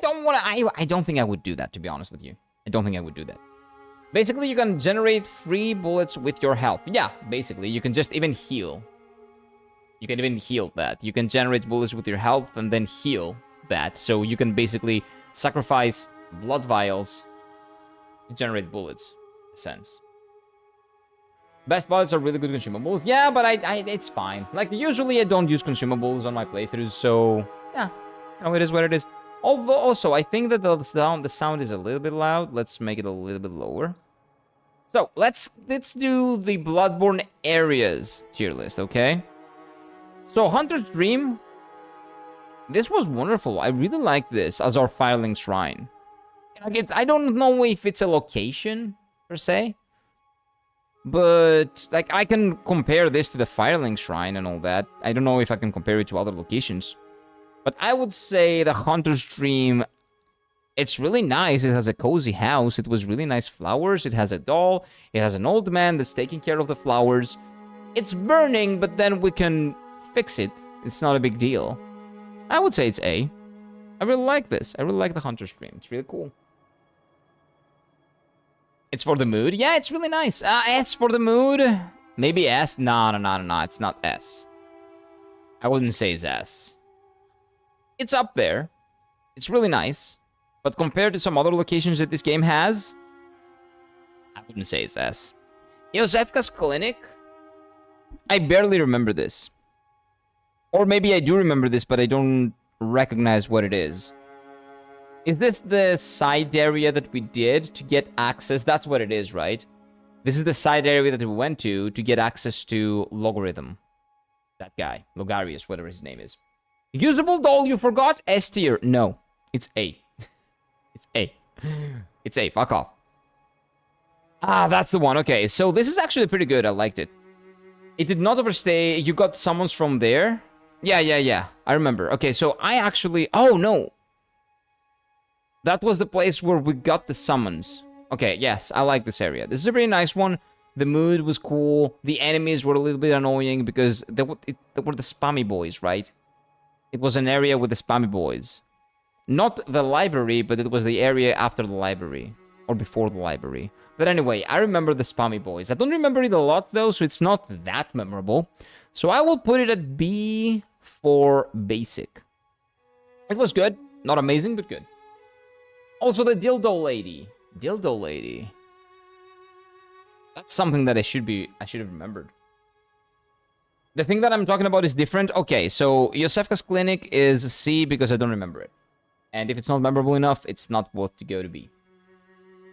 don't think I would do that, to be honest with you. I don't think I would do that. Basically, you can generate free bullets with your health. Yeah, basically, you can just even heal. You can even heal that. You can generate bullets with your health and then heal that. So you can basically sacrifice blood vials to generate bullets, in a sense. Best bullets are really good consumables. Yeah, but it's fine. Like, usually I don't use consumables on my playthroughs, so... Yeah, it is what it is. Although, also, I think that the sound is a little bit loud. Let's make it a little bit lower. So, let's do the Bloodborne areas tier list, okay? So, Hunter's Dream. This was wonderful. I really like this as our Firelink Shrine. I don't know if it's a location, per se. But, like, I can compare this to the Firelink Shrine and all that. I don't know if I can compare it to other locations. But I would say the Hunter's Dream, it's really nice. It has a cozy house. It was really nice flowers. It has a doll. It has an old man that's taking care of the flowers. It's burning, but then we can fix it. It's not a big deal. I would say it's A. I really like this. I really like the Hunter's Dream. It's really cool. It's for the mood. Yeah, it's really nice. S for the mood. Maybe S. No. It's not S. I wouldn't say it's S. It's up there. It's really nice. But compared to some other locations that this game has, I wouldn't say it's S. Josefka's Clinic? I barely remember this. Or maybe I do remember this, but I don't recognize what it is. Is this the side area that we did to get access? That's what it is, right? This is the side area that we went to get access to Logarithm. That guy. Logarius, whatever his name is. Usable doll you forgot? S tier. No. It's A. It's A. It's A. Fuck off. Ah, that's the one. Okay, so this is actually pretty good. I liked it. It did not overstay. You got summons from there? Yeah. I remember. Okay, so I actually... Oh, no. That was the place where we got the summons. Okay, yes, I like this area. This is a very nice one. The mood was cool. The enemies were a little bit annoying because they were the spammy boys, right? It was an area with the spammy boys. Not the library, but it was the area after the library. Or before the library. But anyway, I remember the spammy boys. I don't remember it a lot, though, so it's not that memorable. So I will put it at B for basic. It was good. Not amazing, but good. Also, the dildo lady. Dildo lady. That's something that I should have remembered. The thing that I'm talking about is different. Okay, so Josefka's Clinic is C because I don't remember it. And if it's not memorable enough, it's not worth to go to B.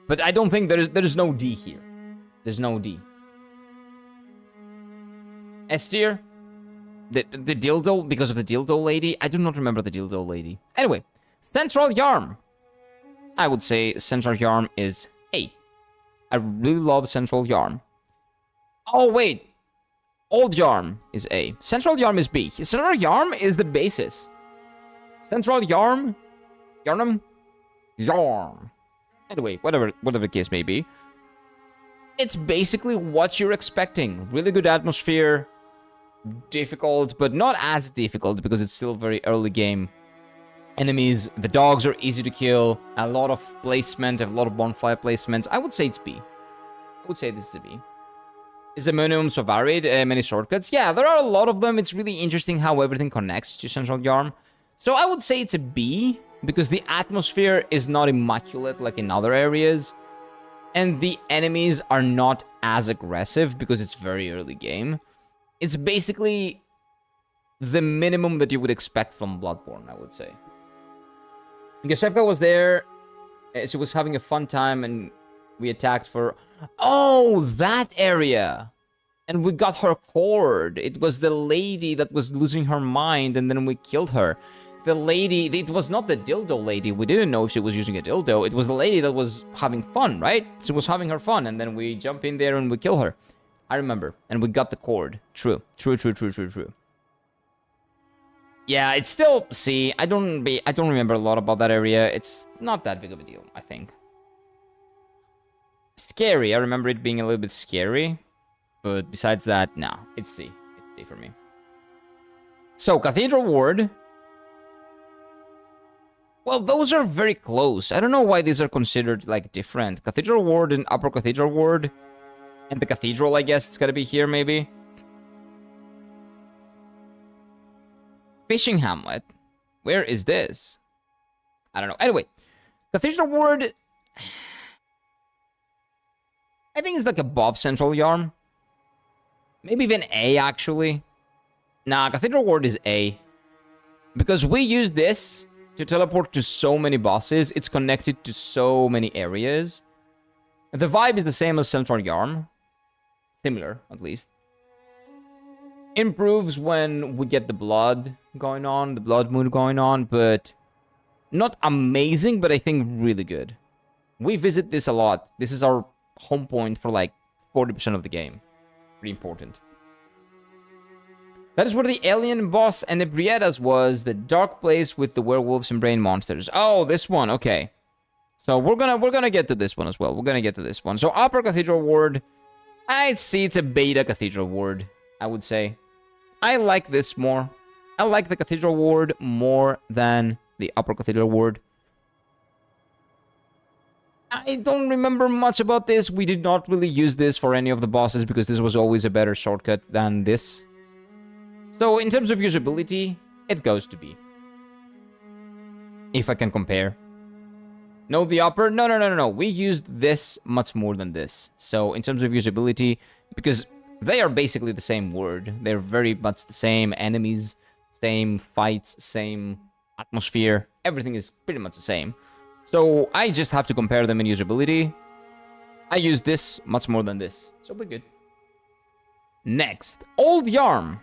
But I don't think there's no D here. There's no D. S tier. The dildo, because of the dildo lady. I do not remember the dildo lady. Anyway, Central Yarm. I would say Central Yarm is A. I really love Central Yarm. Oh, wait. Old Yarm is A. Central Yarm is B. Central Yarm is the basis. Central Yarm. Yarnum. Yarm. Anyway, whatever the case may be. It's basically what you're expecting. Really good atmosphere. Difficult, but not as difficult because it's still a very early game. Enemies, the dogs are easy to kill. A lot of placement, a lot of bonfire placements. I would say it's B. I would say this is a B. Is the minimum so varied? Many shortcuts? Yeah, there are a lot of them. It's really interesting how everything connects to Central Yarm. So I would say it's a B, because the atmosphere is not immaculate like in other areas. And the enemies are not as aggressive because it's very early game. It's basically the minimum that you would expect from Bloodborne, I would say. Josefka was there. She was having a fun time and we attacked for... Oh, that area! And we got her cord. It was the lady that was losing her mind and then we killed her. The lady... It was not the dildo lady. We didn't know if she was using a dildo. It was the lady that was having fun, right? She was having her fun and then we jump in there and we kill her. I remember. And we got the cord. True. True. Yeah, it's still C. I don't remember a lot about that area. It's not that big of a deal, I think. Scary. I remember it being a little bit scary. But besides that, no. It's C. It's C for me. So, Cathedral Ward. Well, those are very close. I don't know why these are considered, like, different. Cathedral Ward and Upper Cathedral Ward. And the Cathedral, I guess, it's gotta be here, maybe. Fishing Hamlet. Where is this? I don't know. Anyway, Cathedral Ward... I think it's like above Central Yarm. Maybe even A, actually. Nah, Cathedral Ward is A. Because we use this to teleport to so many bosses. It's connected to so many areas. The vibe is the same as Central Yarm. Similar, at least. Improves when we get the blood going on, the blood mood going on, but not amazing, but I think really good. We visit this a lot. This is our home point for like 40% of the game. Pretty important. That is where the alien boss and the Briedas was, the dark place with the werewolves and brain monsters. Oh, this one, okay. So we're gonna get to this one as well. We're gonna get to this one. So Upper Cathedral Ward, I'd see it's a beta Cathedral Ward, I would say. I like this more. I like the Cathedral Ward more than the Upper Cathedral Ward. I don't remember much about this. We did not really use this for any of the bosses because this was always a better shortcut than this. So in terms of usability, it goes to B. If I can compare. No, the upper? No. We used this much more than this. So in terms of usability, because they are basically the same word. They're very much the same enemies, same fights, same atmosphere. Everything is pretty much the same. So I just have to compare them in usability. I use this much more than this. So we're good. Next, Old Yarm.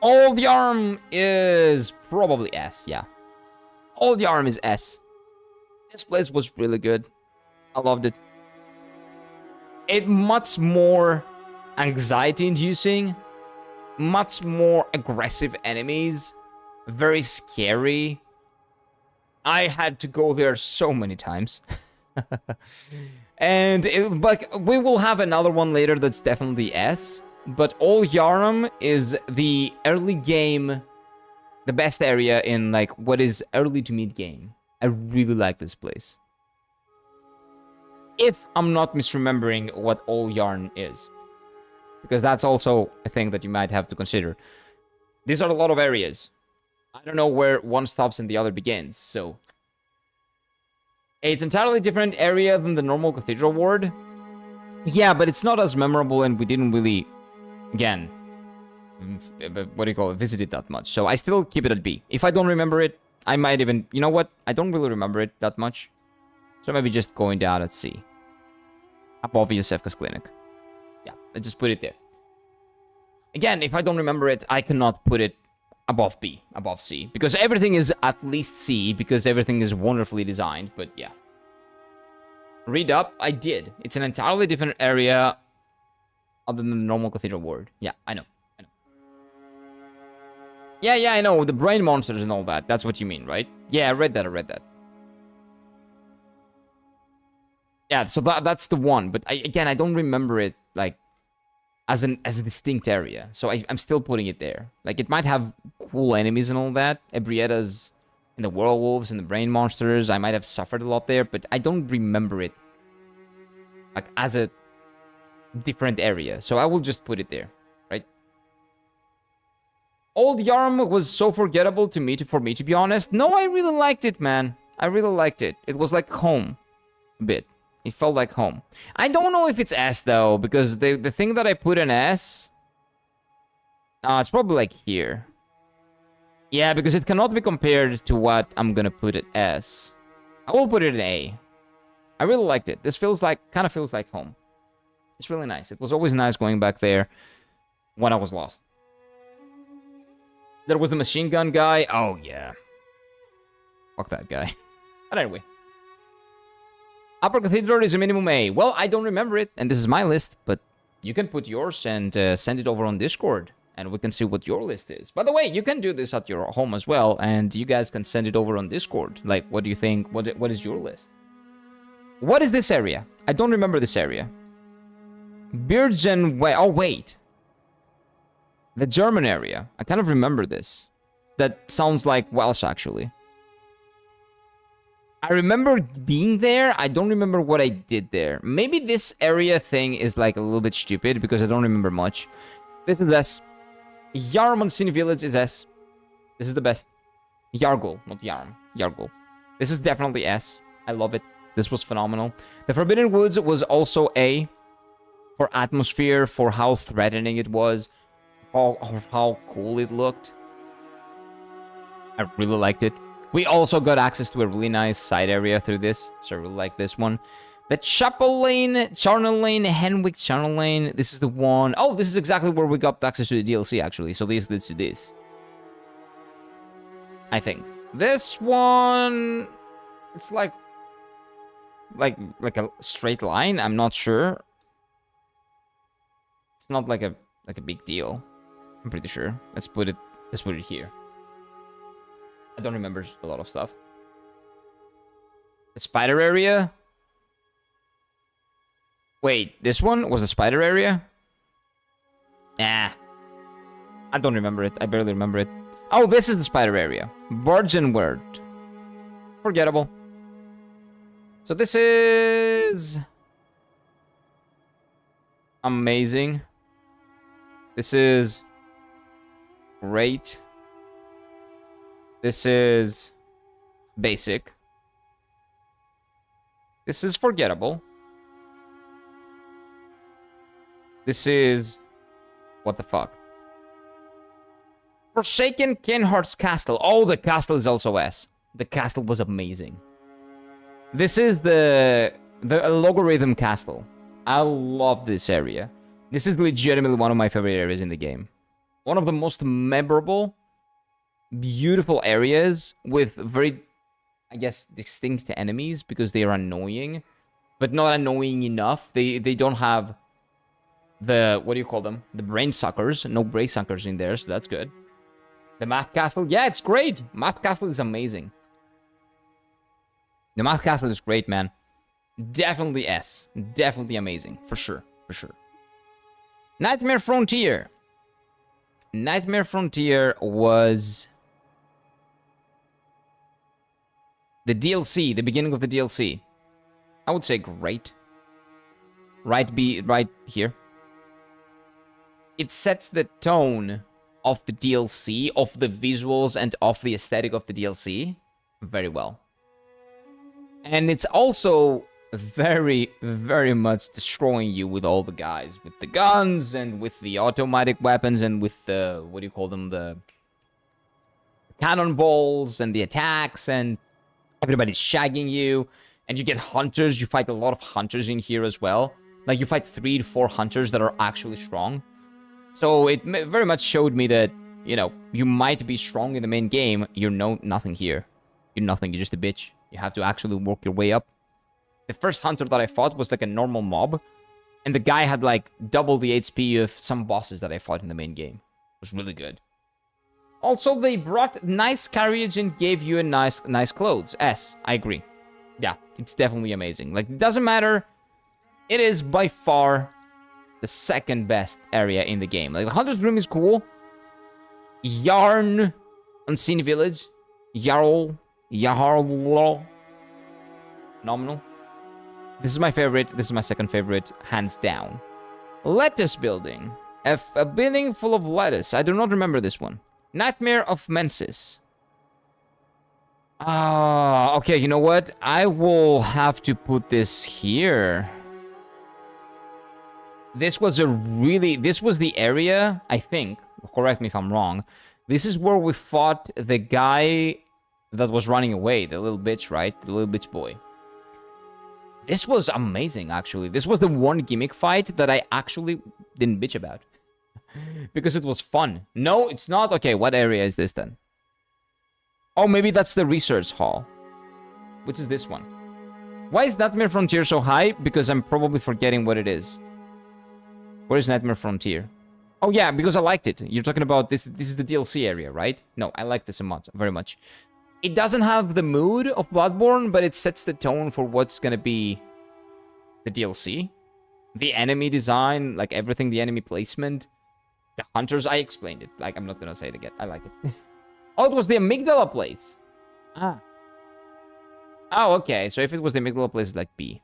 Old Yarm is probably S, yeah. Old Yarm is S. This place was really good. I loved it. It much more anxiety-inducing, much more aggressive enemies, very scary. I had to go there so many times. And but we will have another one later that's definitely S. But Old Yarm is the early game, the best area in like what is early to mid game. I really like this place. If I'm not misremembering what Old Yarn is. Because that's also a thing that you might have to consider. These are a lot of areas. I don't know where one stops and the other begins, so... It's entirely different area than the normal Cathedral Ward. Yeah, but it's not as memorable and we didn't really, again, what do you call it, visit it that much. So I still keep it at B. If I don't remember it, I might even, you know what? I don't really remember it that much. So maybe just going down at C. Above Yosefka's clinic. Yeah, I just put it there. Again, if I don't remember it, I cannot put it above B, above C. Because everything is at least C, because everything is wonderfully designed, but yeah. Read up, I did. It's an entirely different area other than the normal Cathedral Ward. Yeah, I know. Yeah, I know. The brain monsters and all that. That's what you mean, right? Yeah, I read that. Yeah, so that's the one. But again, I don't remember it, like, as a distinct area. So I'm still putting it there. Like, it might have cool enemies and all that. Ebrietta's and the werewolves and the brain monsters. I might have suffered a lot there, but I don't remember it, like, as a different area. So I will just put it there, right? Old Yarm was so forgettable to me, for me, to be honest. No, I really liked it, man. I really liked it. It was like home, a bit. It felt like home. I don't know if it's S, though, because the thing that I put in S... it's probably like here. Yeah, because it cannot be compared to what I'm gonna put at S. I will put it in A. I really liked it. This kind of feels like home. It's really nice. It was always nice going back there when I was lost. There was the machine gun guy. Oh, yeah. Fuck that guy. But anyway. Upper Cathedral is a minimum A. Well, I don't remember it, and this is my list, but you can put yours and send it over on Discord, and we can see what your list is. By the way, you can do this at your home as well, and you guys can send it over on Discord. Like, what do you think? What is your list? What is this area? I don't remember this area. Birgen Way. Oh, wait. The German area. I kind of remember this. That sounds like Welsh, actually. I remember being there. I don't remember what I did there. Maybe this area thing is like a little bit stupid because I don't remember much. This is S. Yarm on Cine Village is S. This is the best. Yargul, not Yarm. Yargul. This is definitely S. I love it. This was phenomenal. The Forbidden Woods was also A. For atmosphere, for how threatening it was. Of how cool it looked. I really liked it. We also got access to a really nice side area through this, so I really like this one. The Chapel Lane, Charnel Lane, Henwick Charnel Lane. This is the one. Oh, this is exactly where we got access to the DLC, actually. So this leads to this. I think. This one... It's like a straight line. I'm not sure. It's not like a big deal. I'm pretty sure. Let's put it here. I don't remember a lot of stuff. The spider area? Wait, this one was the spider area? Nah. I don't remember it. I barely remember it. Oh, this is the spider area. Bargenward. Forgettable. So this is amazing. This is great. This is basic. This is forgettable. This is... what the fuck? Forsaken Kenhart's Castle. Oh, the castle is also S. The castle was amazing. This is the logarithm castle. I love this area. This is legitimately one of my favorite areas in the game. One of the most memorable, beautiful areas with very, I guess, distinct enemies because they are annoying, but not annoying enough. They don't have the, what do you call them? The brain suckers. No brain suckers in there, so that's good. The Math Castle, yeah, it's great. Math Castle is amazing. The Math Castle is great, man. Definitely S. Definitely amazing. For sure. For sure. Nightmare Frontier. Nightmare Frontier was the DLC, the beginning of the DLC. I would say great. Right here. It sets the tone of the DLC, of the visuals, and of the aesthetic of the DLC very well. And it's also very, very much destroying you with all the guys, with the guns, and with the automatic weapons, and with the, what do you call them, the cannonballs, and the attacks, and everybody's shagging you, and you get hunters. You fight a lot of hunters in here as well. Like, you fight 3 to 4 hunters that are actually strong. So it very much showed me that, you know, you might be strong in the main game. You're nothing here. You're nothing. You're just a bitch. You have to actually work your way up. The first hunter that I fought was like a normal mob. And the guy had like double the HP of some bosses that I fought in the main game. It was really good. Also, they brought nice carriage and gave you a nice clothes. S, I agree. Yeah, it's definitely amazing. Like, it doesn't matter. It is by far the second best area in the game. Like, the Hunter's Room is cool. Yarn, Unseen Village, Jarl, phenomenal. This is my favorite. This is my second favorite, hands down. Lettuce Building. A building full of lettuce. I do not remember this one. Nightmare of Mensis. Okay, you know what? I will have to put this here. This was the area, I think, correct me if I'm wrong. This is where we fought the guy that was running away, the little bitch, right? The little bitch boy. This was amazing, actually. This was the one gimmick fight that I actually didn't bitch about. Because it was fun. No, it's not. Okay, what area is this then? Oh, maybe that's the research hall. Which is this one? Why is Nightmare Frontier so high? Because I'm probably forgetting what it is. Where is Nightmare Frontier? Oh yeah, because I liked it. You're talking about this. This is the DLC area, right? No, I like this a lot, very much. It doesn't have the mood of Bloodborne, but it sets the tone for what's gonna be the DLC. The enemy design, like everything, the enemy placement. The hunters, I explained it. Like, I'm not gonna say it again. I like it. Oh, it was the amygdala place. Ah. Oh, okay. So if it was the amygdala place, it's like B.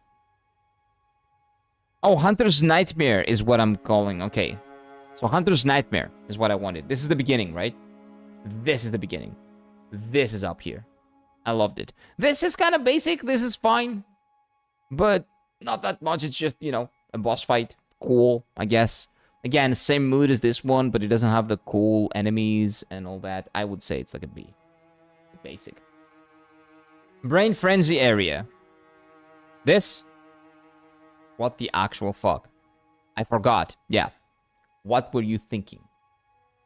Oh, Hunter's Nightmare is what I'm calling. Okay. So Hunter's Nightmare is what I wanted. This is the beginning, right? This is the beginning. This is up here. I loved it. This is kind of basic. This is fine. But not that much. It's just, you know, a boss fight. Cool, I guess. Again, same mood as this one, but it doesn't have the cool enemies and all that. I would say it's like a B. Basic. Brain Frenzy area. This? What the actual fuck? I forgot. Yeah. What were you thinking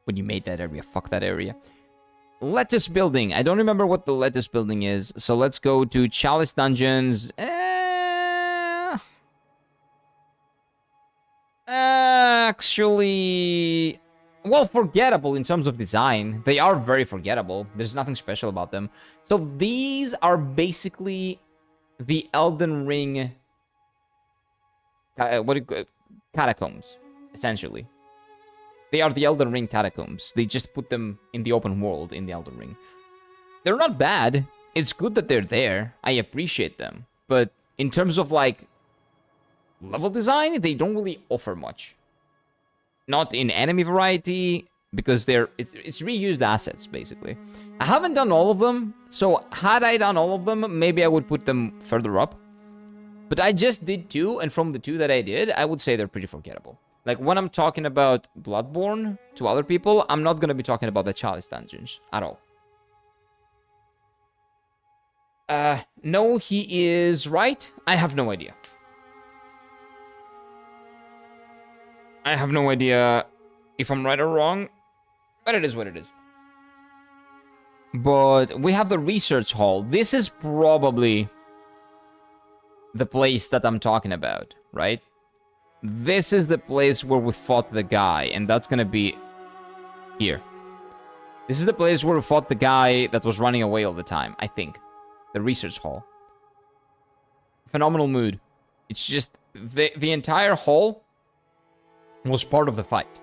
when you made that area? Fuck that area. Lettuce Building. I don't remember what the Lettuce Building is. So let's go to Chalice Dungeons. Actually, well, forgettable in terms of design. They are very forgettable. There's nothing special about them. So these are basically the Elden Ring catacombs, essentially. They are the Elden Ring catacombs. They just put them in the open world in the Elden Ring. They're not bad. It's good that they're there. I appreciate them. But in terms of, like, level design, they don't really offer much. Not in enemy variety, because it's reused assets, basically. I haven't done all of them, so had I done all of them, maybe I would put them further up. But I just did 2, and from the 2 that I did, I would say they're pretty forgettable. Like, when I'm talking about Bloodborne to other people, I'm not going to be talking about the Chalice dungeons at all. No, he is right. I have no idea. I have no idea if I'm right or wrong, but it is what it is. But we have the research hall. This is probably the place that I'm talking about, right? This is the place where we fought the guy, and that's gonna be here. This is the place where we fought the guy that was running away all the time, I think. The research hall. Phenomenal mood. It's just, the entire hall was part of the fight.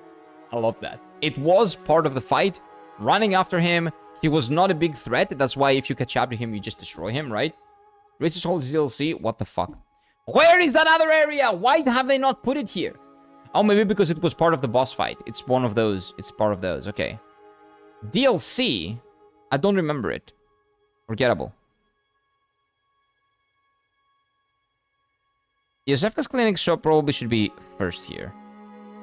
I love that. It was part of the fight. Running after him. He was not a big threat. That's why if you catch up to him, you just destroy him, right? Research hall DLC. What the fuck? Where is that other area? Why have they not put it here? Oh, maybe because it was part of the boss fight. It's one of those. It's part of those. Okay. DLC. I don't remember it. Forgettable. Yosefka's clinic shop probably should be first here.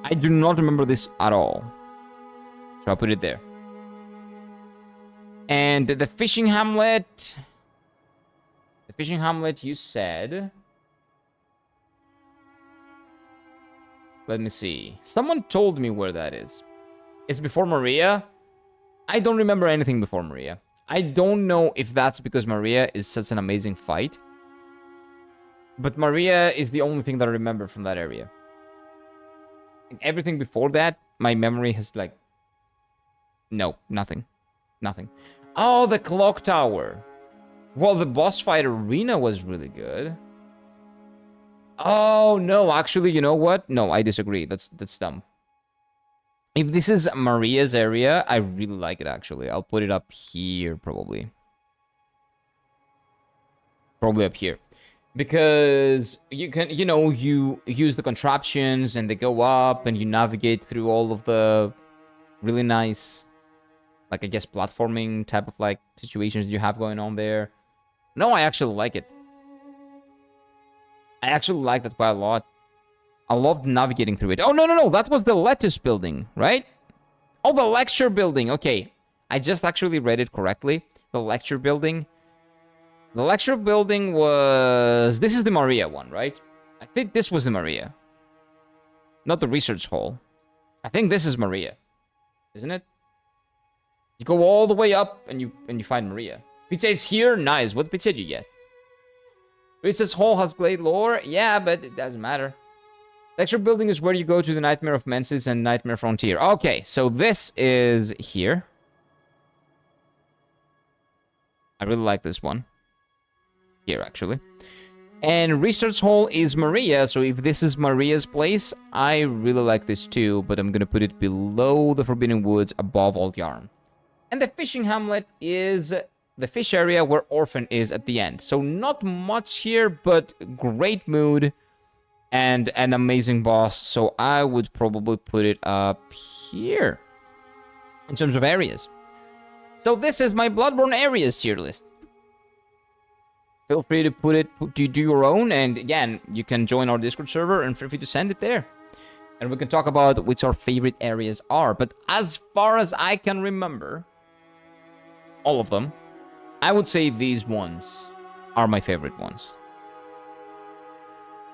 I do not remember this at all. So I'll put it there. And the fishing hamlet. The fishing hamlet, you said. Let me see. Someone told me where that is. It's before Maria. I don't remember anything before Maria. I don't know if that's because Maria is such an amazing fight. But Maria is the only thing that I remember from that area. Everything before that, my memory has, like... No, nothing. Nothing. Oh, the clock tower. Well, the boss fight arena was really good. Oh, no, actually, you know what? No, I disagree. That's dumb. If this is Maria's area, I really like it, actually. I'll put it up here, probably. Probably up here. Because you can, you know, you use the contraptions and they go up and you navigate through all of the really nice, like, I guess, platforming type of, like, situations you have going on there. No, I actually like it. I actually like that quite a lot. I loved navigating through it. Oh, no. That was the lettuce building, right? Oh, the lecture building. Okay. I just actually read it correctly. The lecture building. The lecture building was... This is the Maria one, right? I think this was the Maria. Not the research hall. I think this is Maria. Isn't it? You go all the way up and you find Maria. Pizza is here? Nice. What pizza did you get? Research hall has great lore? Yeah, but it doesn't matter. Lecture building is where you go to the Nightmare of Menses and Nightmare Frontier. Okay, so this is here. I really like this one. Here, actually. And research hall is Maria, so if this is Maria's place, I really like this too, but I'm gonna put it below the Forbidden Woods, above Old Yarn. And the fishing hamlet is the fish area where Orphan is at the end. So not much here, but great mood and an amazing boss, so I would probably put it up here in terms of areas. So this is my Bloodborne areas tier list. Feel free to do your own, and again, you can join our Discord server and feel free to send it there. And we can talk about which our favorite areas are. But as far as I can remember, all of them, I would say these ones are my favorite ones.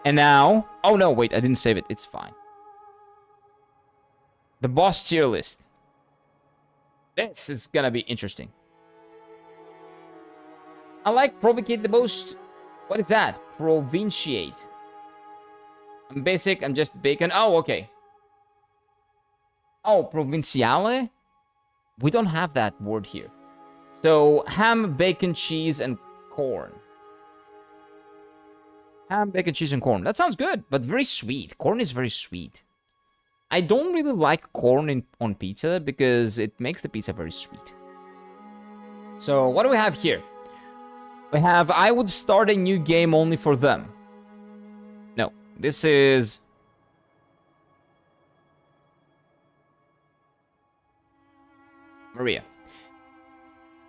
And now... Oh no, wait, I didn't save it. It's fine. The boss tier list. This is gonna be interesting. I like Provocate the most. What is that? Provinciate. I'm basic, I'm just bacon. Oh, okay. Oh, Provinciale? We don't have that word here. So, ham, bacon, cheese, and corn. Ham, bacon, cheese, and corn. That sounds good, but very sweet. Corn is very sweet. I don't really like corn on pizza because it makes the pizza very sweet. So, what do we have here? We have, I would start a new game only for them. No, this is... Maria.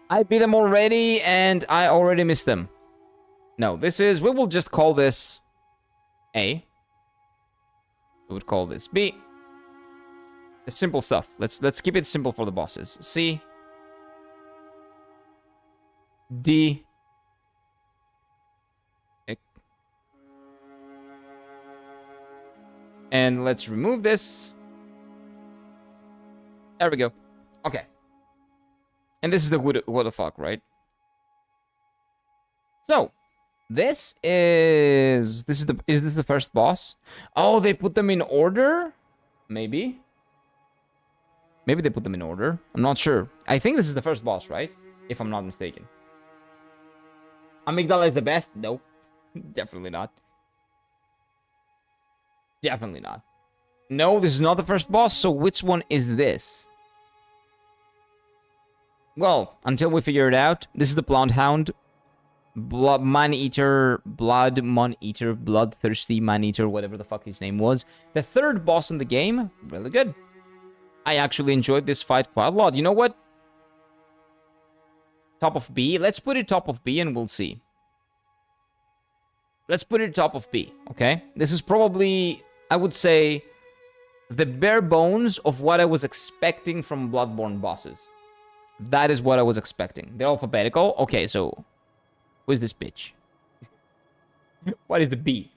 I beat them already, and I already missed them. No, this is... We will just call this A. We would call this B. The simple stuff. Let's keep it simple for the bosses. C. D. And let's remove this. There we go. Okay. And this is the what the fuck, right? So, is this the first boss? Oh, they put them in order? Maybe. Maybe they put them in order. I'm not sure. I think this is the first boss, right? If I'm not mistaken. Amygdala is the best? Nope. Definitely not. Definitely not. No, this is not the first boss, so which one is this? Well, until we figure it out, this is the Bloodhound. Blood Man-Eater, Bloodthirsty Man-Eater, whatever the fuck his name was. The third boss in the game, really good. I actually enjoyed this fight quite a lot. You know what? Top of B. Let's put it top of B and we'll see. Let's put it top of B, okay? This is probably, I would say, the bare bones of what I was expecting from Bloodborne bosses. That is what I was expecting. They're alphabetical. Okay, so... Who's this bitch? What is the B?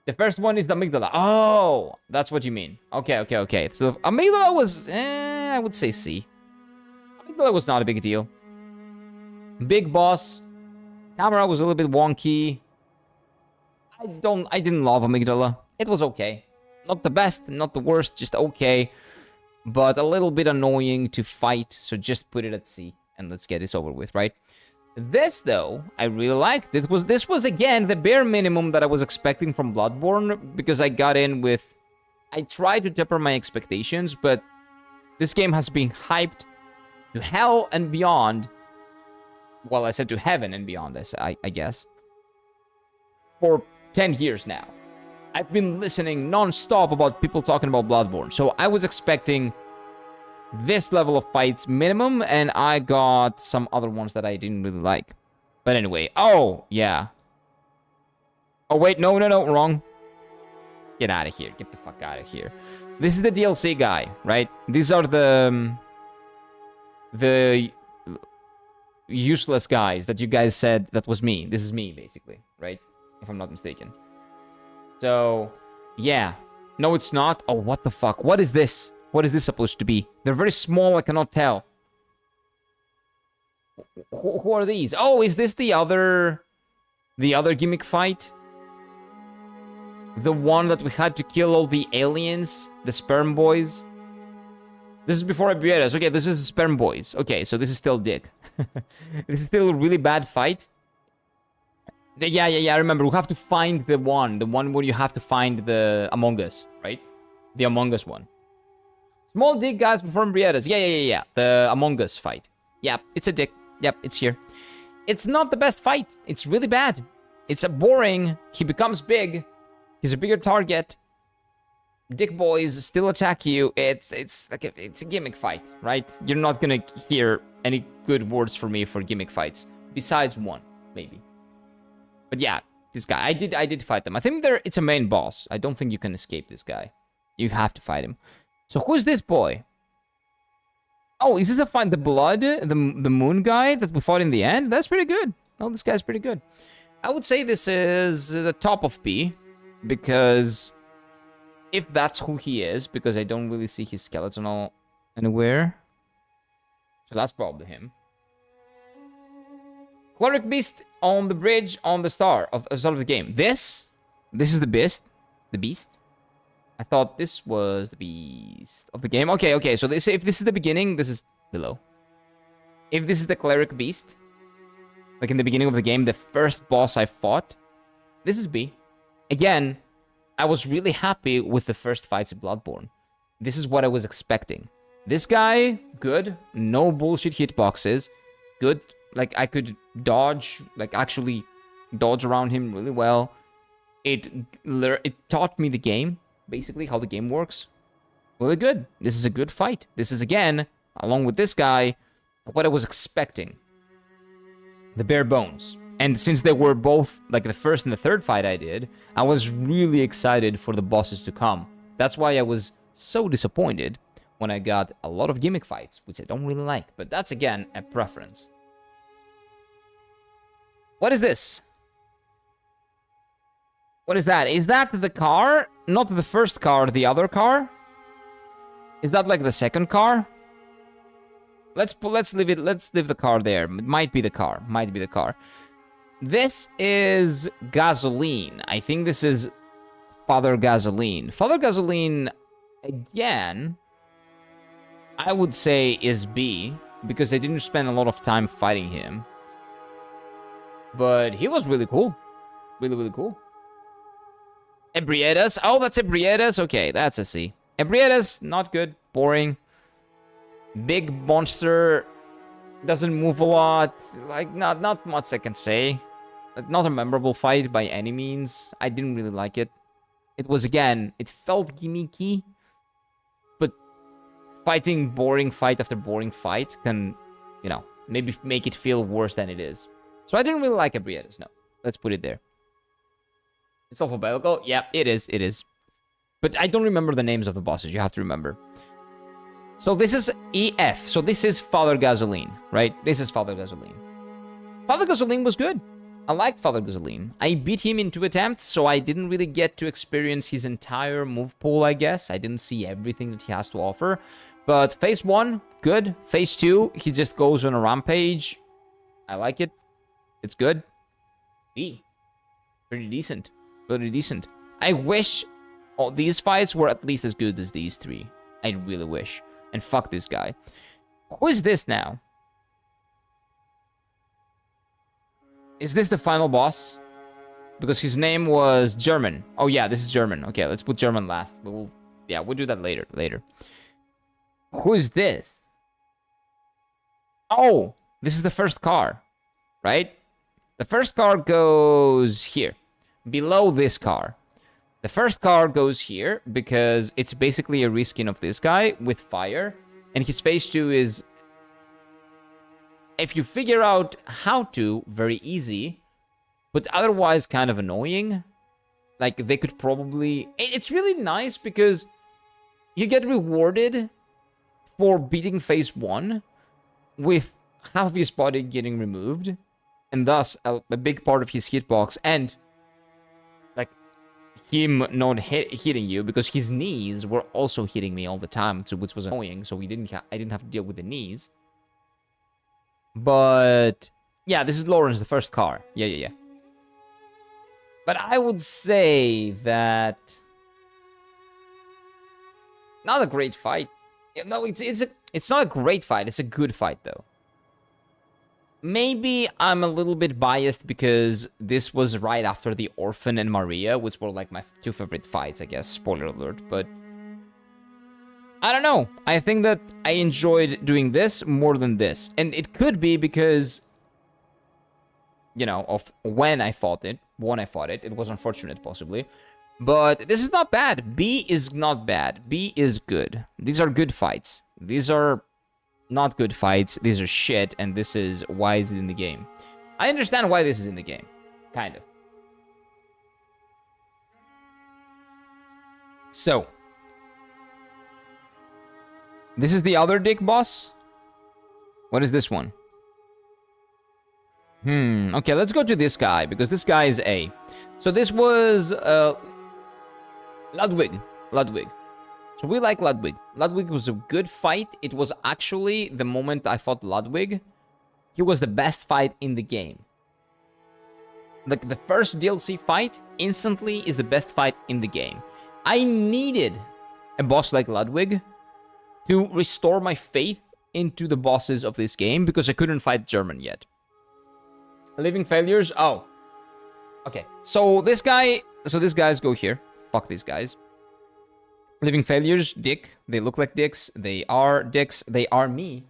The first one is the amygdala. Oh, that's what you mean. Okay, okay, okay. So amygdala was, I would say C. Amygdala was not a big deal. Big boss. Camera was a little bit wonky. I didn't love amygdala. It was okay. Not the best, not the worst, just okay. But a little bit annoying to fight, so just put it at C. And let's get this over with, right? This, though, I really liked. This was, again, the bare minimum that I was expecting from Bloodborne, because I got in with... I tried to temper my expectations, but this game has been hyped to hell and beyond. Well, I said to heaven and beyond, I guess. For 10 years now. I've been listening non-stop about people talking about Bloodborne, so I was expecting this level of fights minimum, and I got some other ones that I didn't really like. But anyway, oh, yeah. Oh, wait, no, wrong. Get out of here, get the fuck out of here. This is the DLC guy, right? These are the useless guys that you guys said that was me. This is me, basically, right? If I'm not mistaken. So, yeah. No, it's not. Oh, what the fuck? What is this? What is this supposed to be? They're very small, I cannot tell. Who are these? Oh, is this the other gimmick fight? The one that we had to kill all the aliens? The sperm boys? This is before Ibrietas. Okay, this is the sperm boys. Okay, so this is still Dick. This is still a really bad fight. Yeah, I remember. We have to find the one where you have to find the Among Us, right? The Among Us one. Small dick guys before Brietas. Yeah. The Among Us fight. Yeah, it's a dick. Yep, it's here. It's not the best fight. It's really bad. It's a boring. He becomes big. He's a bigger target. Dick boys still attack you. It's like it's a gimmick fight, right? You're not gonna hear any good words from me for gimmick fights. Besides one, maybe. But yeah, this guy. I did fight them. I think it's a main boss. I don't think you can escape this guy. You have to fight him. So who's this boy? Oh, is this a fight? The blood? The moon guy that we fought in the end? That's pretty good. Oh, this guy's pretty good. I would say this is the top of B. Because if that's who he is, because I don't really see his skeleton anywhere. So that's probably him. Cleric Beast on the bridge on the start of the game. This is the beast. The beast. I thought this was the beast of the game. Okay. So if this is the beginning, this is below. If this is the cleric beast, like in the beginning of the game, the first boss I fought, this is B. Again, I was really happy with the first fights in Bloodborne. This is what I was expecting. This guy, good. No bullshit hitboxes. Good Like, I could dodge, like, actually dodge around him really well. It taught me the game, basically, how the game works. Really good. This is a good fight. This is, again, along with this guy, what I was expecting. The bare bones. And since they were both, like, the first and the third fight I did, I was really excited for the bosses to come. That's why I was so disappointed when I got a lot of gimmick fights, which I don't really like. But that's, again, a preference. What is this? What is that? Is that the car? Not the first car, the other car? Is that like the second car? Let's leave the car there. It might be the car. Might be the car. This is Gasoline. I think this is Father Gasoline. Father Gasoline, again, I would say is B, because I didn't spend a lot of time fighting him. But he was really cool. Really, really cool. Ebrietas. Oh, that's Ebrietas. Okay, that's a C. Ebrietas, not good. Boring. Big monster. Doesn't move a lot. Like, not much I can say. Not a memorable fight by any means. I didn't really like it. It was, again, it felt gimmicky. But fighting boring fight after boring fight can, you know, maybe make it feel worse than it is. So I didn't really like Ebrietas, no. Let's put it there. It's alphabetical? Yeah, it is, it is. But I don't remember the names of the bosses, you have to remember. So this is EF. So this is Father Gasoline, right? This is Father Gasoline. Father Gasoline was good. I liked Father Gasoline. I beat him in 2 attempts, so I didn't really get to experience his entire move pool, I guess. I didn't see everything that he has to offer. But phase 1, good. Phase 2, he just goes on a rampage. I like it. It's good. B. Pretty decent. Pretty decent. I wish all these fights were at least as good as these 3. I really wish. And fuck this guy. Who is this now? Is this the final boss? Because his name was Gehrman. Oh yeah, this is Gehrman. Okay, let's put Gehrman last. We'll do that later. Who is this? Oh, this is the first car, right? The first car goes here, below this car. The first car goes here because it's basically a reskin of this guy with fire. And his phase 2 is, if you figure out how to, very easy. But otherwise kind of annoying. Like, they could probably... It's really nice because you get rewarded for beating phase 1 with half of his body getting removed. And thus, a big part of his hitbox and... like, him not hitting you because his knees were also hitting me all the time, so which was annoying. So I didn't have to deal with the knees. But yeah, this is Lawrence, the first car. Yeah. But I would say that not a great fight. No, it's not a great fight. It's a good fight though. Maybe I'm a little bit biased because this was right after the Orphan and Maria, which were like my 2 favorite fights, I guess. Spoiler alert, but I don't know. I think that I enjoyed doing this more than this. And it could be because, you know, of when I fought it. It was unfortunate, possibly. But this is not bad. B is not bad. B is good. These are good fights. These are not good fights. These are shit, and this is why it's in the game. I understand why this is in the game. Kind of. So. This is the other dick boss? What is this one? Okay, let's go to this guy, because this guy is A. So this was, Ludwig. So we like Ludwig. Ludwig was a good fight. It was actually, the moment I fought Ludwig, he was the best fight in the game. Like, the first DLC fight, instantly, is the best fight in the game. I needed a boss like Ludwig to restore my faith into the bosses of this game, because I couldn't fight Gehrman yet. Living failures? Oh. Okay. So these guys go here. Fuck these guys. Living failures, dick. They look like dicks. They are dicks. They are me.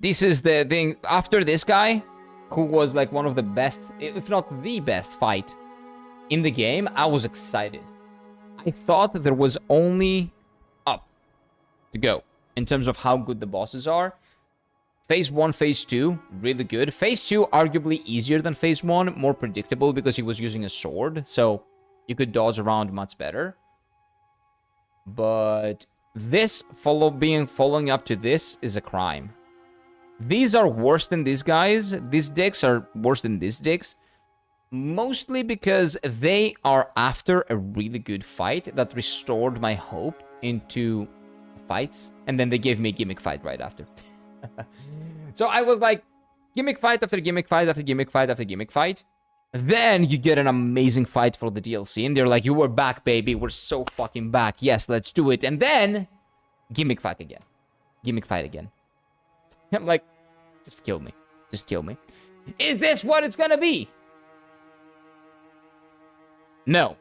This is the thing. After this guy, who was like one of the best, if not the best fight in the game, I was excited. I thought there was only up to go in terms of how good the bosses are. Phase 1, Phase 2, really good. Phase 2, arguably easier than Phase 1, more predictable because he was using a sword, so you could dodge around much better. But this following up to this is a crime. These are worse than these guys. These dicks are worse than these dicks. Mostly because they are after a really good fight that restored my hope into fights. And then they gave me a gimmick fight right after. So I was like, gimmick fight after gimmick fight after gimmick fight after gimmick fight. Then you get an amazing fight for the DLC. And they're like, you were back, baby. We're so fucking back. Yes, let's do it. And then, gimmick fight again. Gimmick fight again. I'm like, just kill me. Just kill me. Is this what it's gonna be? No.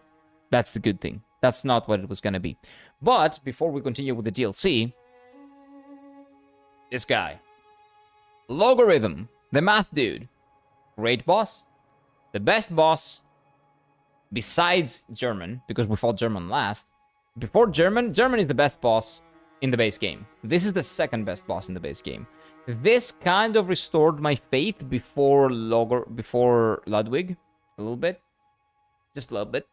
That's the good thing. That's not what it was gonna be. But, before we continue with the DLC, this guy. Logarithm. The math dude. Great boss. The best boss. Besides Gehrman, because we fought Gehrman last. Before Gehrman, Gehrman is the best boss in the base game. This is the second best boss in the base game. This kind of restored my faith before Ludwig. A little bit. Just a little bit.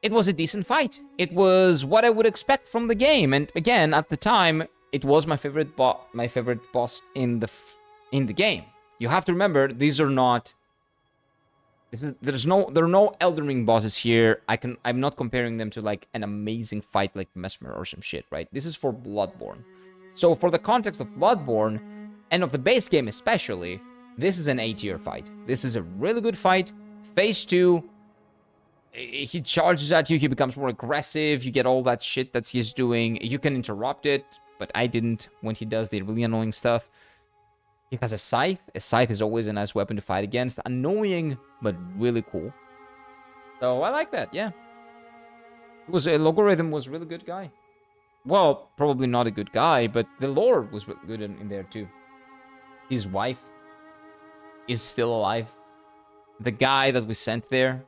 It was a decent fight. It was what I would expect from the game. And again, at the time, it was my favorite boss in the game. You have to remember, these are not... There are no Elden Ring bosses here. I'm not comparing them to like an amazing fight like Mesmer or some shit, right? This is for Bloodborne. So for the context of Bloodborne, and of the base game especially, this is an A-tier fight. This is a really good fight. Phase 2, he charges at you, he becomes more aggressive, you get all that shit that he's doing. You can interrupt it, but I didn't when he does the really annoying stuff. He has a scythe. A scythe is always a nice weapon to fight against. Annoying, but really cool. So I like that, yeah. Logarithm was a really good guy. Well, probably not a good guy, but the lore was really good in there too. His wife is still alive. The guy that we sent there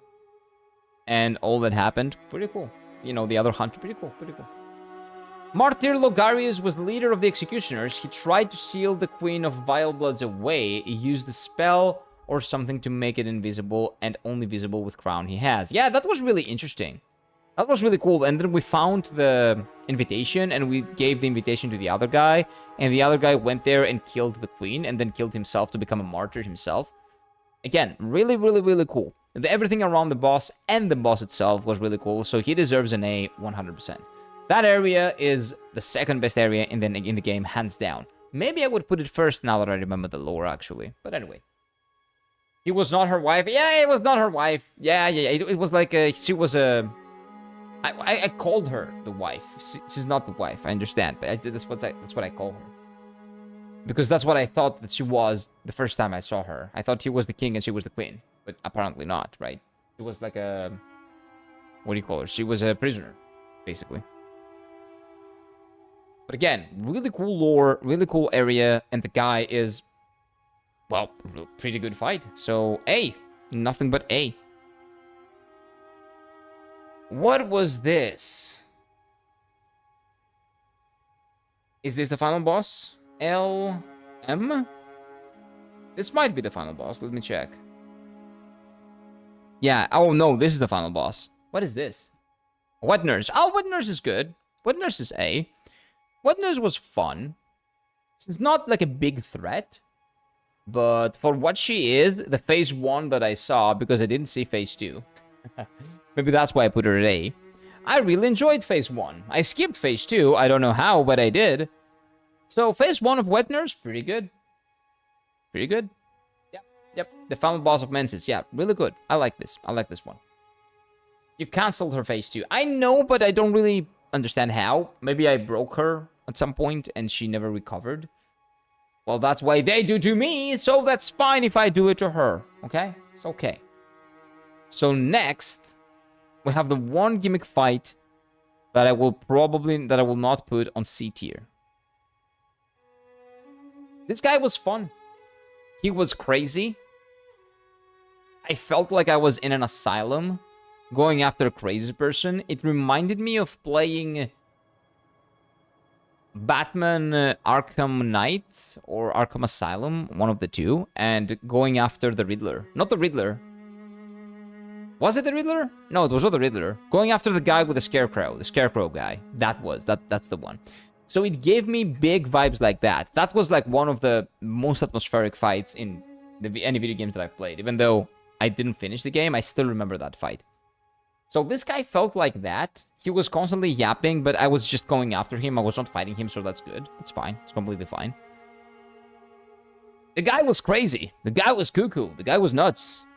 and all that happened, pretty cool. You know, the other hunter, pretty cool, pretty cool. Martyr Logarius was the leader of the executioners. He tried to seal the Queen of Vile Bloods away. He used a spell or something to make it invisible and only visible with crown he has. Yeah, that was really interesting. That was really cool. And then we found the invitation and we gave the invitation to the other guy. And the other guy went there and killed the queen and then killed himself to become a martyr himself. Again, really, really, really cool. Everything around the boss and the boss itself was really cool. So he deserves an A 100%. That area is the second best area in the game, hands down. Maybe I would put it first now that I remember the lore, actually. But anyway. He was not her wife. Yeah, it was not her wife. Yeah. It was like she was a... I called her the wife. She's not the wife, I understand. But that's what I call her. Because that's what I thought that she was the first time I saw her. I thought he was the king and she was the queen. But apparently not, right? She was like a... What do you call her? She was a prisoner, basically. But again, really cool lore, really cool area, and the guy is, well, pretty good fight. So, A. Nothing but A. What was this? Is this the final boss? LM? This might be the final boss. Let me check. Yeah. Oh, no. This is the final boss. What is this? Wet Nurse. Oh, Wet Nurse is good. Wet Nurse is A. Wet Nurse was fun. It's not like a big threat. But for what she is, the phase 1 that I saw, because I didn't see phase 2. Maybe that's why I put her at A. I really enjoyed phase 1. I skipped phase 2. I don't know how, but I did. So phase 1 of Wet Nurse, pretty good. Pretty good. Yep. The final boss of Mensis. Yeah, really good. I like this. I like this one. You cancelled her phase 2. I know, but I don't really understand how. Maybe I broke her at some point and she never recovered. Well, that's why they do to me, so that's fine if I do it to her. Okay? It's okay. So next, we have the one gimmick fight that I will not put on C tier. This guy was fun. He was crazy. I felt like I was in an asylum going after a crazy person. It reminded me of playing Batman Arkham Knight or Arkham Asylum, one of the two, and going after the Riddler. Not the Riddler. Was it the Riddler? No, it was not the Riddler. Going after the guy with the Scarecrow guy. That's the one. So it gave me big vibes like that. That was like one of the most atmospheric fights in any video games that I've played. Even though I didn't finish the game, I still remember that fight. So this guy felt like that. He was constantly yapping, but I was just going after him. I was not fighting him, so that's good. It's fine. It's completely fine. The guy was crazy. The guy was cuckoo. The guy was nuts.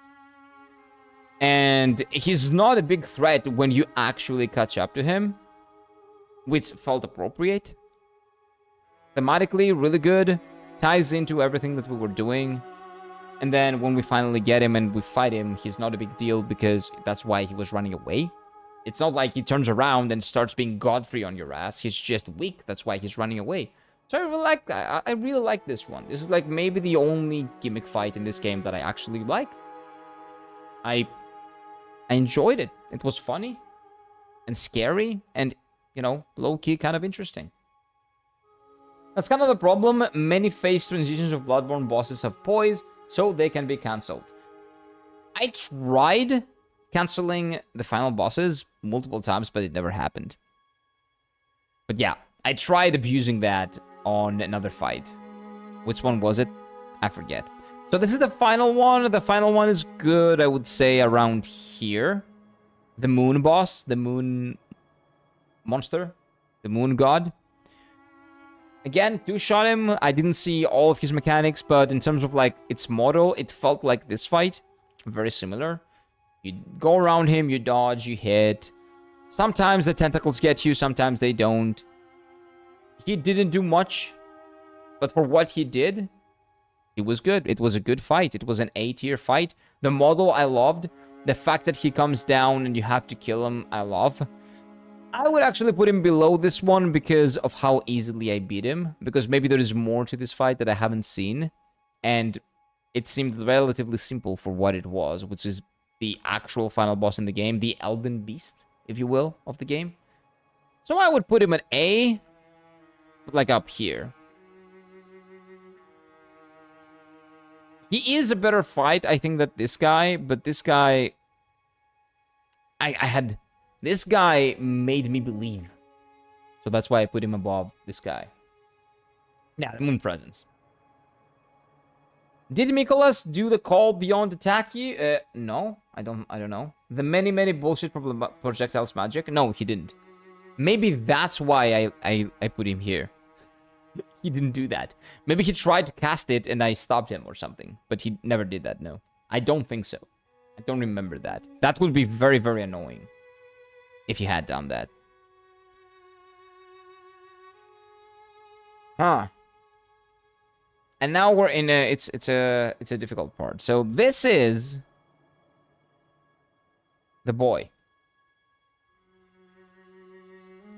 And he's not a big threat when you actually catch up to him, which felt appropriate. Thematically, really good. Ties into everything that we were doing. And then when we finally get him and we fight him, he's not a big deal because that's why he was running away. It's not like he turns around and starts being Godfrey on your ass. He's just weak. That's why he's running away. So I really like this one. This is like maybe the only gimmick fight in this game that I actually like. I enjoyed it. It was funny and scary and, you know, low-key kind of interesting. That's kind of the problem. Many phase transitions of Bloodborne bosses have poise, so they can be cancelled. I tried cancelling the final bosses multiple times, but it never happened. But yeah, I tried abusing that on another fight. Which one was it? I forget. So this is the final one. The final one is good, I would say, around here. The moon boss, the moon monster, the moon god. Again, two-shot him. I didn't see all of his mechanics, but in terms of like its model, it felt like this fight. Very similar. You go around him, you dodge, you hit. Sometimes the tentacles get you, sometimes they don't. He didn't do much, but for what he did, it was good. It was a good fight. It was an A-tier fight. The model I loved. The fact that he comes down and you have to kill him, I love. I would actually put him below this one because of how easily I beat him. Because maybe there is more to this fight that I haven't seen. And it seemed relatively simple for what it was, which is the actual final boss in the game. The Elden Beast, if you will, of the game. So I would put him at A, but like up here. He is a better fight, I think, than this guy. But this guy... This guy made me believe. So that's why I put him above this guy. Yeah, the moon presence. Did Mikolas do the call beyond attack you? No, I don't know. The many bullshit projectiles magic? No, he didn't. Maybe that's why I put him here. He didn't do that. Maybe he tried to cast it and I stopped him or something. But he never did that, no. I don't think so. I don't remember that. That would be very, very annoying. If you had done that. Huh. And now we're in a... It's a difficult part. So this is... the boy.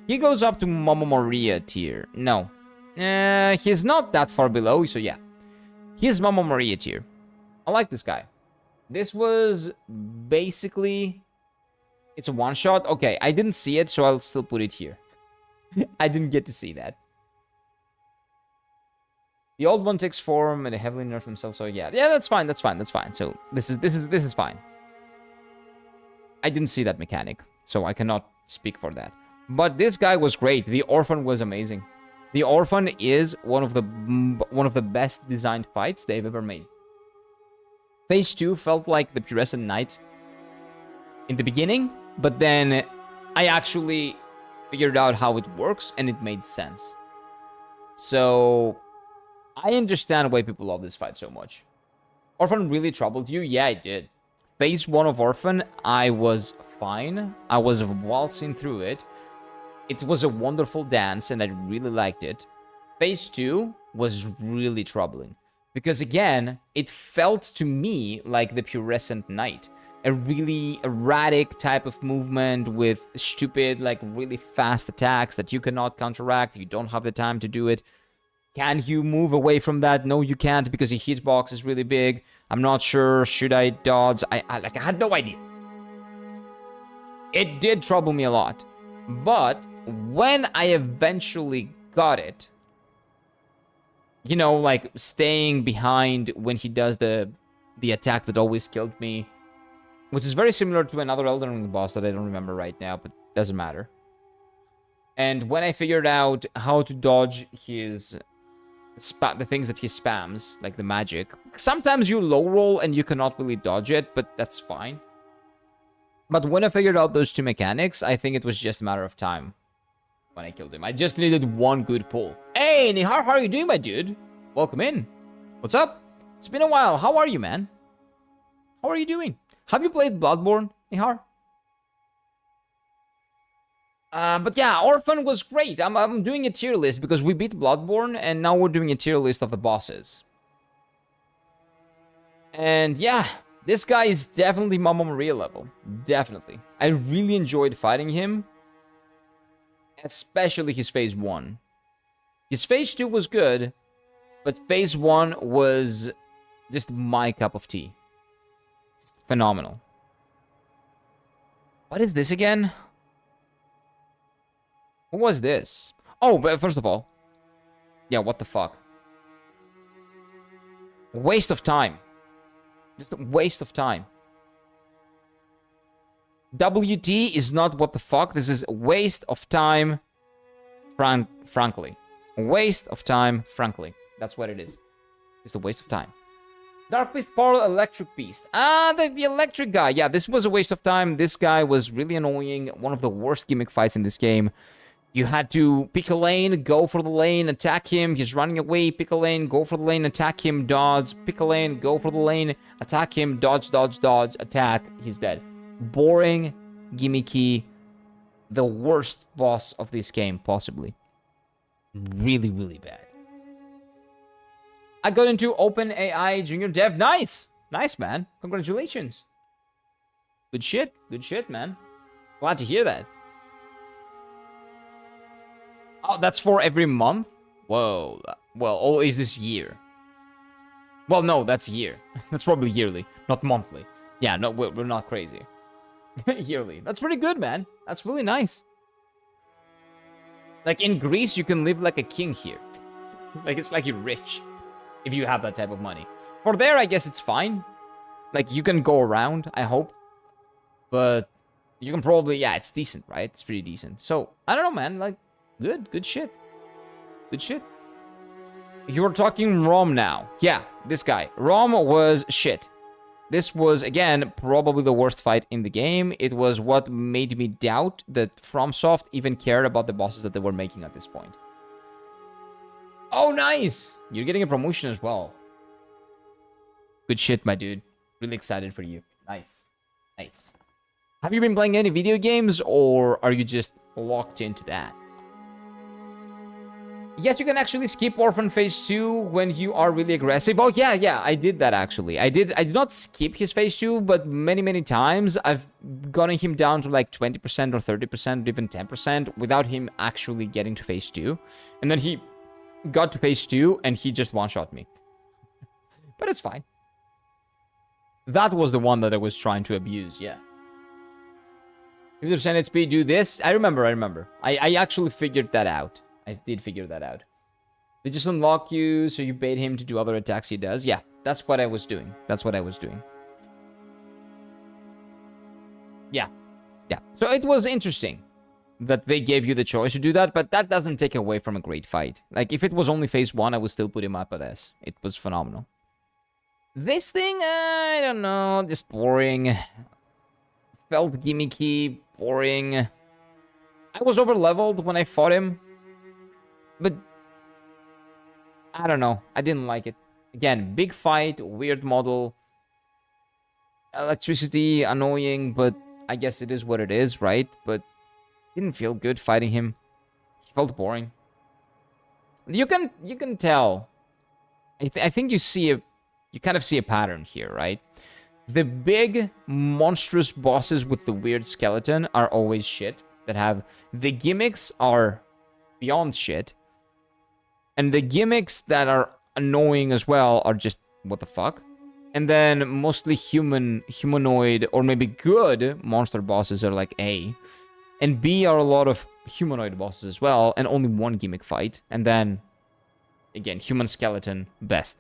He goes up to Mama Maria tier. No. He's not that far below, so yeah. He's Mama Maria tier. I like this guy. This was basically... It's a one-shot? Okay, I didn't see it, so I'll still put it here. I didn't get to see that. The old one takes form and they heavily nerf themselves, so yeah. Yeah, that's fine. So this is fine. I didn't see that mechanic, so I cannot speak for that. But this guy was great. The Orphan was amazing. The Orphan is one of the best designed fights they've ever made. Phase 2 felt like the Purescent Knight in the beginning, but then I actually figured out how it works and it made sense. So I understand why people love this fight so much. Orphan really troubled you? Yeah, it did. Phase 1 of Orphan, I was fine. I was waltzing through it. It was a wonderful dance and I really liked it. Phase 2 was really troubling. Because again, it felt to me like the Purescent Knight. A really erratic type of movement with stupid, like really fast attacks that you cannot counteract if you don't have the time to do it. Can you move away from that? No, you can't because your hitbox is really big. I'm not sure. Should I dodge? I had no idea. It did trouble me a lot. But when I eventually got it, you know, like staying behind when he does the attack that always killed me, which is very similar to another Elden Ring boss that I don't remember right now, but doesn't matter. And when I figured out how to dodge his the things that he spams, like the magic, sometimes you low roll and you cannot really dodge it, but that's fine. But when I figured out those two mechanics, I think it was just a matter of time when I killed him. I just needed one good pull. Hey, Nihar, how are you doing, my dude? Welcome in. What's up? It's been a while. How are you, man? How are you doing? Have you played Bloodborne, Nihar? But yeah, Orphan was great. I'm doing a tier list because we beat Bloodborne, and now we're doing a tier list of the bosses. And yeah, this guy is definitely Mama Maria level. Definitely. I really enjoyed fighting him. Especially his phase 1. His phase 2 was good, but phase 1 was just my cup of tea. Just phenomenal. What is this again? What was this? Oh, but first of all, yeah, what the fuck? Waste of time. Just a waste of time. WT is not what the fuck. This is a waste of time, frankly. A waste of time, frankly. That's what it is. It's a waste of time. Dark Beast, Portal, Electric Beast. The electric guy. Yeah, this was a waste of time. This guy was really annoying. One of the worst gimmick fights in this game. You had to pick a lane, go for the lane, attack him. He's running away. Pick a lane, go for the lane, attack him, dodge. Pick a lane, go for the lane, attack him, dodge, dodge, dodge, attack. He's dead. Boring, gimmicky, the worst boss of this game, possibly. Really, really bad. I got into OpenAI Junior Dev. Nice! Nice, man. Congratulations. Good shit. Good shit, man. Glad to hear that. Oh, that's for every month? Whoa. Well, oh, is this year? Well, no, that's year. That's probably yearly, not monthly. Yeah, no, we're not crazy. Yearly. That's pretty good, man. That's really nice. Like, in Greece, you can live like a king here. Like, it's like you're rich if you have that type of money. For there, I guess it's fine. Like, you can go around, I hope. But you can probably... Yeah, it's decent, right? It's pretty decent. So, I don't know, man. Like, good shit. Good shit. You're talking Rom now. Yeah, this guy. Rom was shit. This was, again, probably the worst fight in the game. It was what made me doubt that FromSoft even cared about the bosses that they were making at this point. Oh, nice! You're getting a promotion as well. Good shit, my dude. Really excited for you. Nice. Nice. Have you been playing any video games, or are you just locked into that? Yes, you can actually skip Orphan Phase 2 when you are really aggressive. Oh, yeah, I did that, actually. I did not skip his Phase 2, but many times I've gotten him down to like 20% or 30% or even 10% without him actually getting to Phase 2. And then he got to Phase 2 and he just one-shot me. But it's fine. That was the one that I was trying to abuse, yeah. 50% HP, do this. I remember. I actually figured that out. I did figure that out. They just unlock you, so you bait him to do other attacks he does. Yeah, that's what I was doing. Yeah. So it was interesting that they gave you the choice to do that, but that doesn't take away from a great fight. Like, if it was only Phase 1, I would still put him up at S. It was phenomenal. This thing, I don't know, just boring. Felt gimmicky, boring. I was over-leveled when I fought him. But, I don't know. I didn't like it. Again, big fight, weird model. Electricity, annoying, but I guess it is what it is, right? But didn't feel good fighting him. He felt boring. You can tell. I think you kind of see a pattern here, right? The big, monstrous bosses with the weird skeleton are always shit. The gimmicks are beyond shit. And the gimmicks that are annoying as well are just, what the fuck? And then mostly humanoid, or maybe good monster bosses are like A. And B are a lot of humanoid bosses as well, and only one gimmick fight. And then, again, human skeleton, best.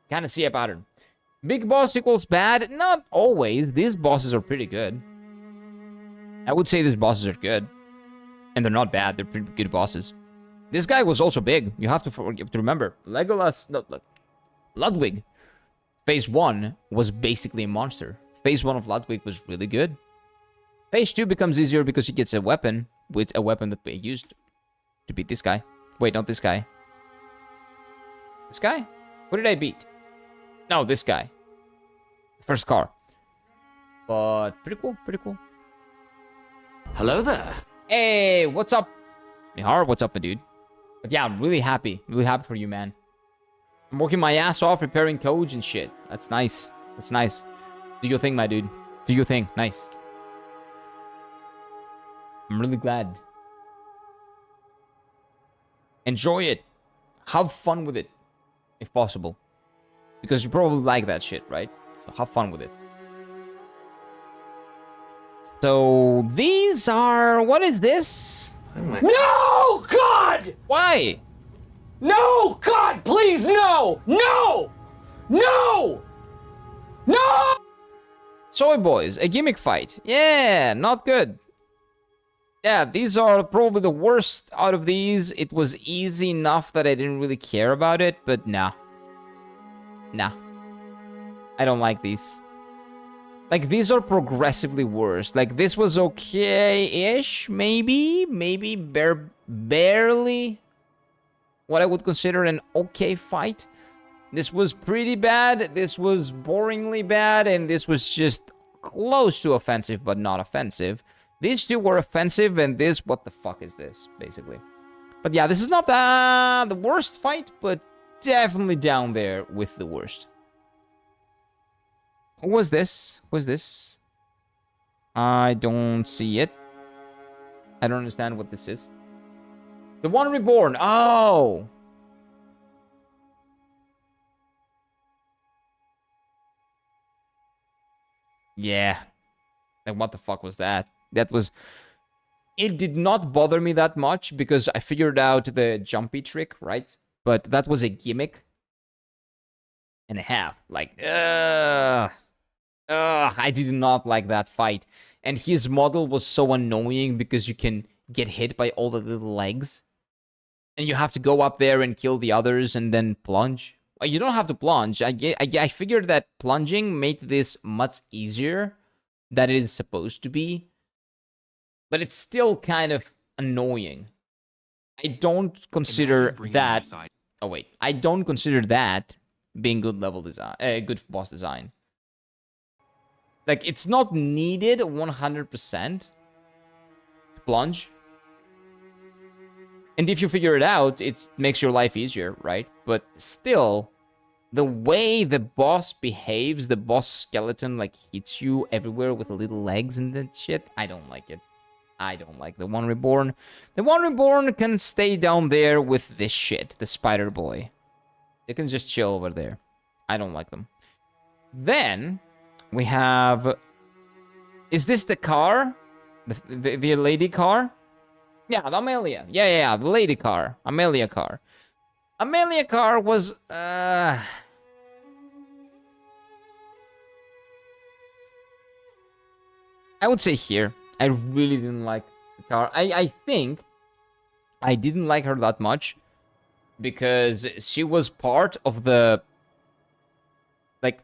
Kind of see a pattern. Big boss equals bad? Not always. These bosses are pretty good. I would say these bosses are good. And they're not bad. They're pretty good bosses. This guy was also big. You have to remember. Legolas... No, look. Ludwig. Phase 1 was basically a monster. Phase 1 of Ludwig was really good. Phase 2 becomes easier because he gets a weapon. With a weapon that they used to beat this guy. Wait, not this guy. This guy? What did I beat? No, this guy. First car. But pretty cool, pretty cool. Hello there. Hey, what's up? Nihar, what's up, my dude? But yeah, I'm really happy for you, man. I'm working my ass off repairing codes and shit. That's nice. That's nice. Do your thing, my dude. Do your thing. Nice. I'm really glad. Enjoy it. Have fun with it, if possible. Because you probably like that shit, right? So have fun with it. So these are... What is this? No, God! Why? No, God, please, no! No! No! No! Soy Boys, a gimmick fight. Yeah, not good. Yeah, these are probably the worst out of these. It was easy enough that I didn't really care about it, but nah. Nah. I don't like these. Like, these are progressively worse. Like, this was okay-ish, maybe? Maybe barely what I would consider an okay fight. This was pretty bad, this was boringly bad, and this was just close to offensive, but not offensive. These two were offensive, and this, what the fuck is this, basically? But yeah, this is not the worst fight, but definitely down there with the worst. Who was this? Who is this? I don't see it. I don't understand what this is. The One Reborn. Oh! Yeah. Like, what the fuck was that? That was... It did not bother me that much because I figured out the jumpy trick, right? But that was a gimmick and a half. Like, I did not like that fight. And his model was so annoying because you can get hit by all the little legs. And you have to go up there and kill the others and then plunge. You don't have to plunge. I figured that plunging made this much easier than it is supposed to be. But it's still kind of annoying. I don't consider that... Oh, wait. I don't consider that being good level design, good boss design. Like, it's not needed 100% to plunge. And if you figure it out, it makes your life easier, right? But still, the way the boss behaves, the boss skeleton, like, hits you everywhere with little legs and that shit, I don't like it. I don't like the One Reborn. The One Reborn can stay down there with this shit, the Spider Boy. They can just chill over there. I don't like them. Then, we have... Is this the car? The lady car? Yeah, the Amelia. Yeah, the lady car. Amelia car. Amelia car was... I would say here. I really didn't like the car. I think I didn't like her that much because she was part of the like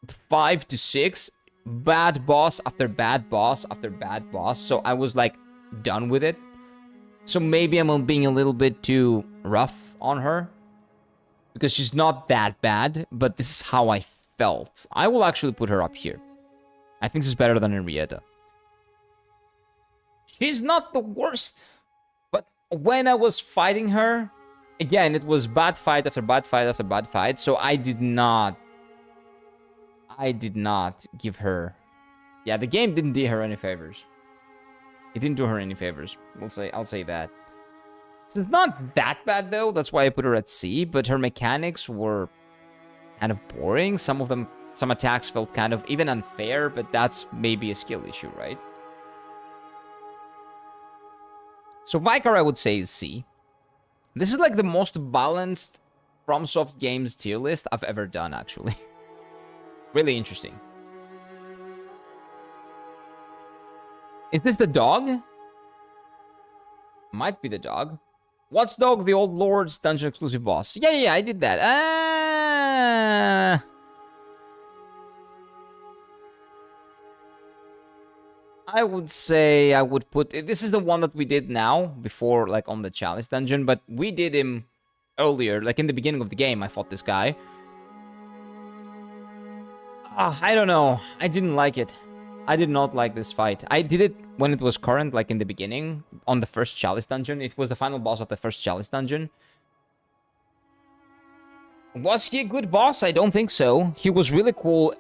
5 to 6 bad boss after bad boss after bad boss. So I was like done with it. So maybe I'm being a little bit too rough on her because she's not that bad, but this is how I felt. I will actually put her up here. I think this is better than Henrietta. She's not the worst, but when I was fighting her, again, it was bad fight after bad fight after bad fight, so I did not give her... Yeah, the game didn't do her any favors. It didn't do her any favors. I'll say that. So it's not that bad, though. That's why I put her at C. But her mechanics were kind of boring. Some of them, some attacks felt kind of even unfair, but that's maybe a skill issue, right? So Vicar, I would say, is C. This is like the most balanced FromSoft games tier list I've ever done, actually. Really interesting. Is this the dog? Might be the dog. What's Dog, the Old Lord's dungeon exclusive boss? Yeah, I did that. I would say I would put... This is the one that we did now, before, like, on the Chalice dungeon, but we did him earlier, like, in the beginning of the game, I fought this guy. I don't know. I didn't like it. I did not like this fight. I did it when it was current, like, in the beginning, on the first Chalice dungeon. It was the final boss of the first Chalice dungeon. Was he a good boss? I don't think so. He was really cool,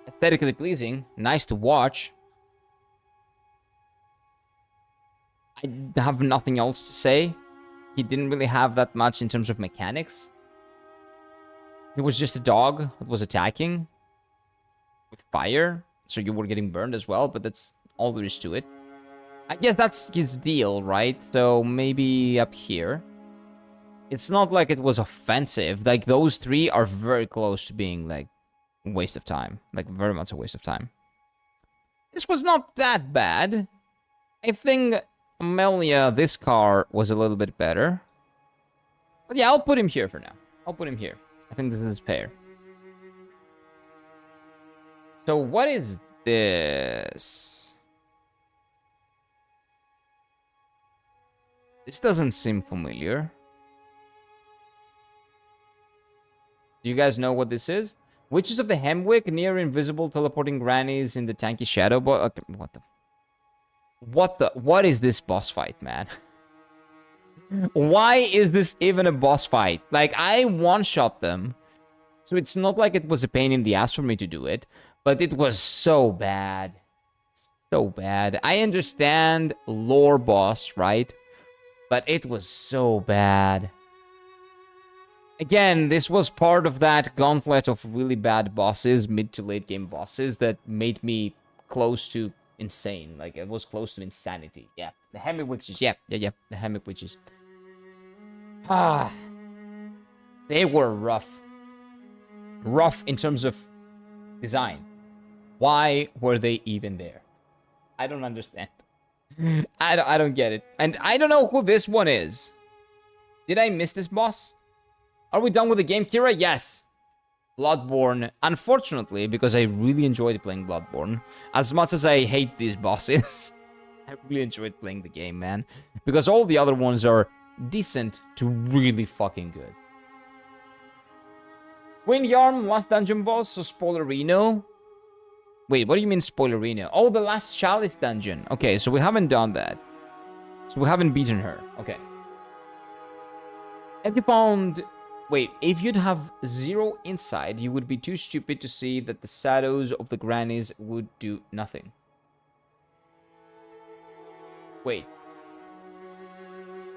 aesthetically pleasing, nice to watch. I have nothing else to say. He didn't really have that much in terms of mechanics. He was just a dog that was attacking with fire, so you were getting burned as well, but that's all there is to it. I guess that's his deal, right? So maybe up here. It's not like it was offensive. Like, those three are very close to being, like, a waste of time. Like, very much a waste of time. This was not that bad. I think... Amelia, this car was a little bit better. But yeah, I'll put him here for now. I'll put him here. I think this is fair. So what is this? This doesn't seem familiar. Do you guys know what this is? Witches of the Hemwick, near invisible teleporting grannies in the tanky shadow boy. Okay, what is this boss fight, man? Why is this even a boss fight? Like, I one-shot them, so it's not like it was a pain in the ass for me to do it, but it was so bad. So bad. I understand lore boss, right? But it was so bad. Again, this was part of that gauntlet of really bad bosses, mid to late game bosses, that made me close to insane. Like, it was close to insanity. Yeah, the Hemwick witches. Yeah, the Hemwick witches. They were rough. Rough in terms of design. Why were they even there? I don't understand. I don't get it. And I don't know who this one is. Did I miss this boss? Are we done with the game, Kira? Yes. Bloodborne. Unfortunately, because I really enjoyed playing Bloodborne, as much as I hate these bosses, I really enjoyed playing the game, man. Because all the other ones are decent to really fucking good. Yarm, last dungeon boss, so Spoilerino. Wait, what do you mean Spoilerino? Oh, the last Chalice dungeon. Okay, so we haven't done that. So we haven't beaten her. Okay. Have you found... Wait, if you'd have 0 insight, you would be too stupid to see that the shadows of the grannies would do nothing. Wait.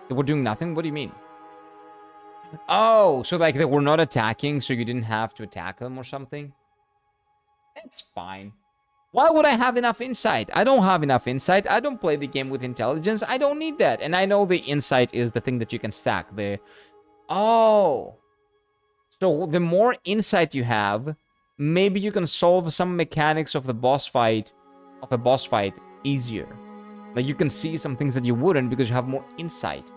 They were doing nothing? What do you mean? Oh, so like they were not attacking, so you didn't have to attack them or something? That's fine. Why would I have enough insight? I don't have enough insight. I don't play the game with intelligence. I don't need that. And I know the insight is the thing that you can stack. Oh. So the more insight you have, maybe you can solve some mechanics of the boss fight, easier. Like, you can see some things that you wouldn't because you have more insight.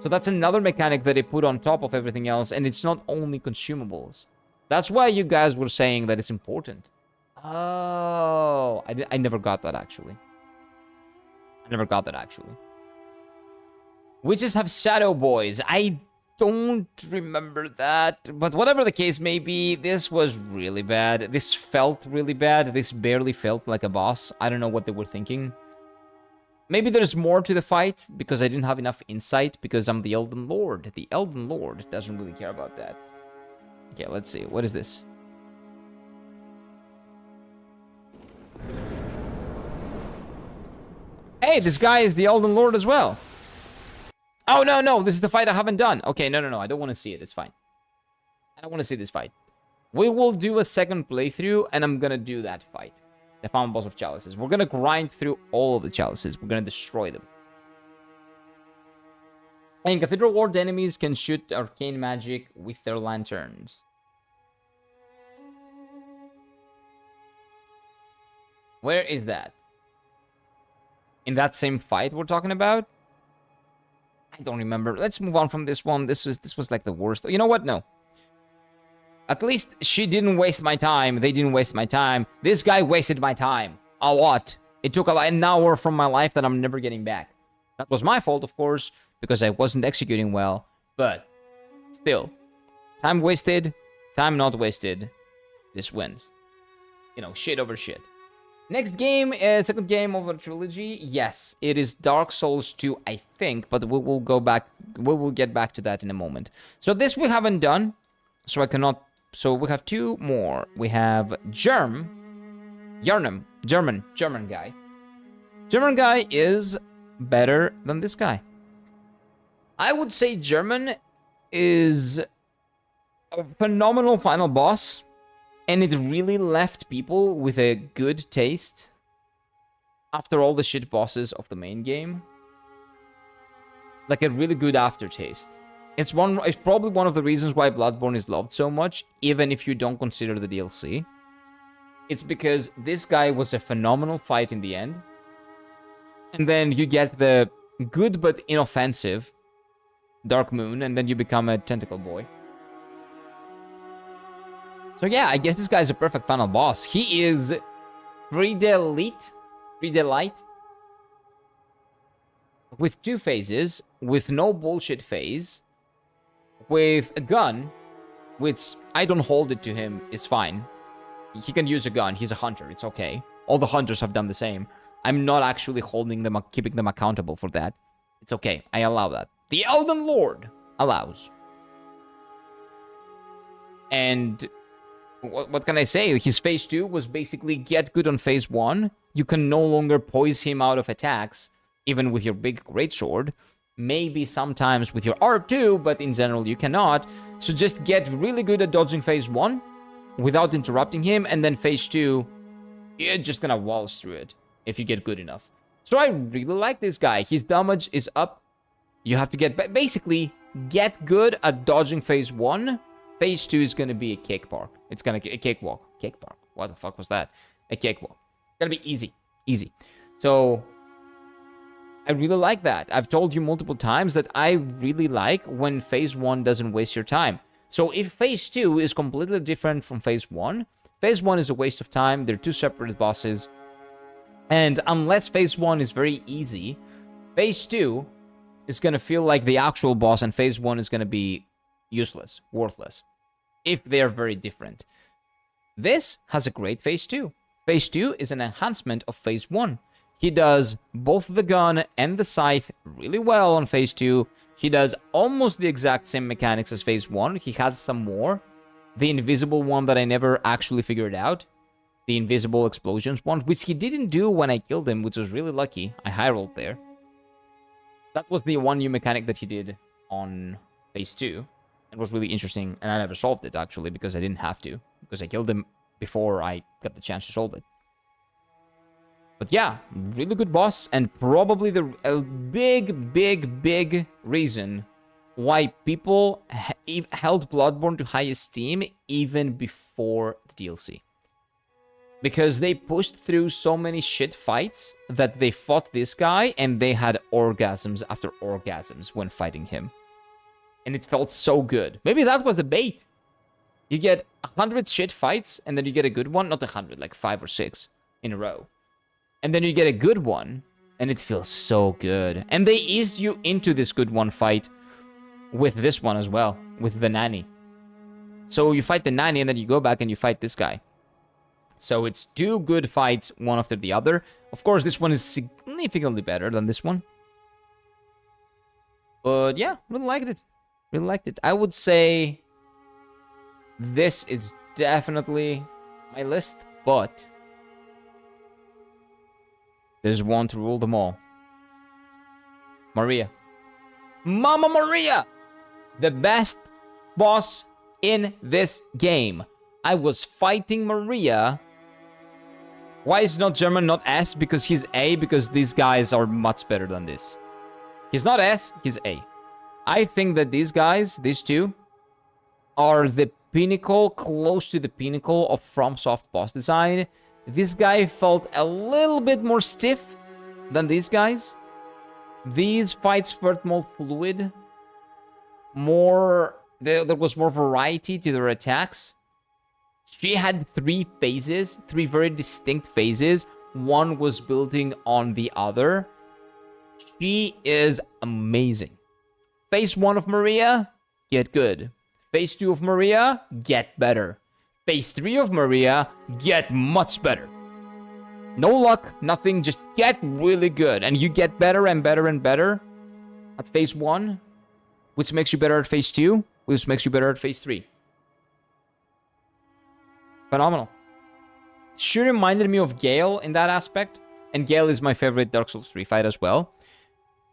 So that's another mechanic that they put on top of everything else, and it's not only consumables. That's why you guys were saying that it's important. Oh, I never got that, actually. Witches have shadow boys. I don't remember that. But whatever the case may be, this was really bad. This felt really bad. This barely felt like a boss. I don't know what they were thinking. Maybe there's more to the fight because I didn't have enough insight because I'm the Elden Lord. The Elden Lord doesn't really care about that. Okay, let's see. What is this? Hey, this guy is the Elden Lord as well. No, no, no. This is the fight I haven't done. Okay, no, no, no. I don't want to see it. It's fine. I don't want to see this fight. We will do a second playthrough, and I'm going to do that fight. The final boss of Chalices. We're going to grind through all of the Chalices. We're going to destroy them. And Cathedral Ward enemies can shoot arcane magic with their lanterns. Where is that? In that same fight we're talking about? I don't remember. Let's move on from this one. This was like the worst. You know what? No. At least she didn't waste my time. They didn't waste my time. This guy wasted my time. A lot. It took an hour from my life that I'm never getting back. That was my fault, of course, because I wasn't executing well. But still, time wasted, time not wasted. This wins. You know, shit over shit. Next game, second game of a trilogy. Yes, it is Dark Souls 2, I think, but we will go back. We will get back to that in a moment. So this we haven't done, so I cannot. So we have two more. We have Gehrman guy. Gehrman guy is better than this guy. I would say Gehrman is a phenomenal final boss. And it really left people with a good taste after all the shit bosses of the main game. Like a really good aftertaste. It's probably one of the reasons why Bloodborne is loved so much, even if you don't consider the DLC. It's because this guy was a phenomenal fight in the end. And then you get the good but inoffensive Dark Moon, and then you become a tentacle boy. So yeah, I guess this guy's a perfect final boss. He is 3D Light. With two phases, with no bullshit phase, with a gun, which I don't hold it to him, is fine. He can use a gun, he's a hunter, it's okay. All the hunters have done the same. I'm not actually holding them, keeping them accountable for that. It's okay, I allow that. The Elden Lord allows. And what can I say? His phase 2 was basically get good on phase 1. You can no longer poise him out of attacks, even with your big greatsword. Maybe sometimes with your R2, but in general you cannot. So just get really good at dodging phase 1 without interrupting him, and then phase 2, you're just gonna waltz through it if you get good enough. So I really like this guy. His damage is up. You have to basically get good at dodging phase 1. Phase 2 is going to be a cake park. It's going to be a cakewalk. Cake park. What the fuck was that? A cakewalk. It's going to be easy. Easy. So, I really like that. I've told you multiple times that I really like when phase 1 doesn't waste your time. So, if phase 2 is completely different from phase 1, phase 1 is a waste of time. They're two separate bosses. And unless phase 1 is very easy, phase 2 is going to feel like the actual boss, and phase 1 is going to be useless, worthless, if they're very different. This has a great phase 2. Phase 2 is an enhancement of phase 1. He does both the gun and the scythe really well on phase 2. He does almost the exact same mechanics as phase 1. He has some more. The invisible one that I never actually figured out. The invisible explosions one, which he didn't do when I killed him, which was really lucky. I high rolled there. That was the one new mechanic that he did on phase 2. It was really interesting, and I never solved it, actually, because I didn't have to. Because I killed him before I got the chance to solve it. But yeah, really good boss, and probably the big reason why people held Bloodborne to high esteem even before the DLC. Because they pushed through so many shit fights that they fought this guy, and they had orgasms after orgasms when fighting him. And it felt so good. Maybe that was the bait. You get 100 shit fights, and then you get a good one. Not 100, like 5 or 6 in a row. And then you get a good one, and it feels so good. And they eased you into this good one fight with this one as well, with the nanny. So you fight the nanny, and then you go back and you fight this guy. So it's two good fights, one after the other. Of course, this one is significantly better than this one. But yeah, really liked it. Really liked it. I would say this is definitely my list, but there's one to rule them all. Maria. Mama Maria! The best boss in this game. I was fighting Maria. Why is not Gehrman, not S? Because he's A, because these guys are much better than this. He's not S, he's A. I think that these guys, these two, are the pinnacle, close to the pinnacle of FromSoft boss design. This guy felt a little bit more stiff than these guys. These fights felt more fluid. There was more variety to their attacks. She had 3 phases, 3 very distinct phases. One was building on the other. She is amazing. Phase 1 of Maria, get good. Phase 2 of Maria, get better. Phase 3 of Maria, get much better. No luck, nothing, just get really good. And you get better and better and better at Phase 1, which makes you better at Phase 2, which makes you better at Phase 3. Phenomenal. She reminded me of Gale in that aspect. And Gale is my favorite Dark Souls 3 fight as well.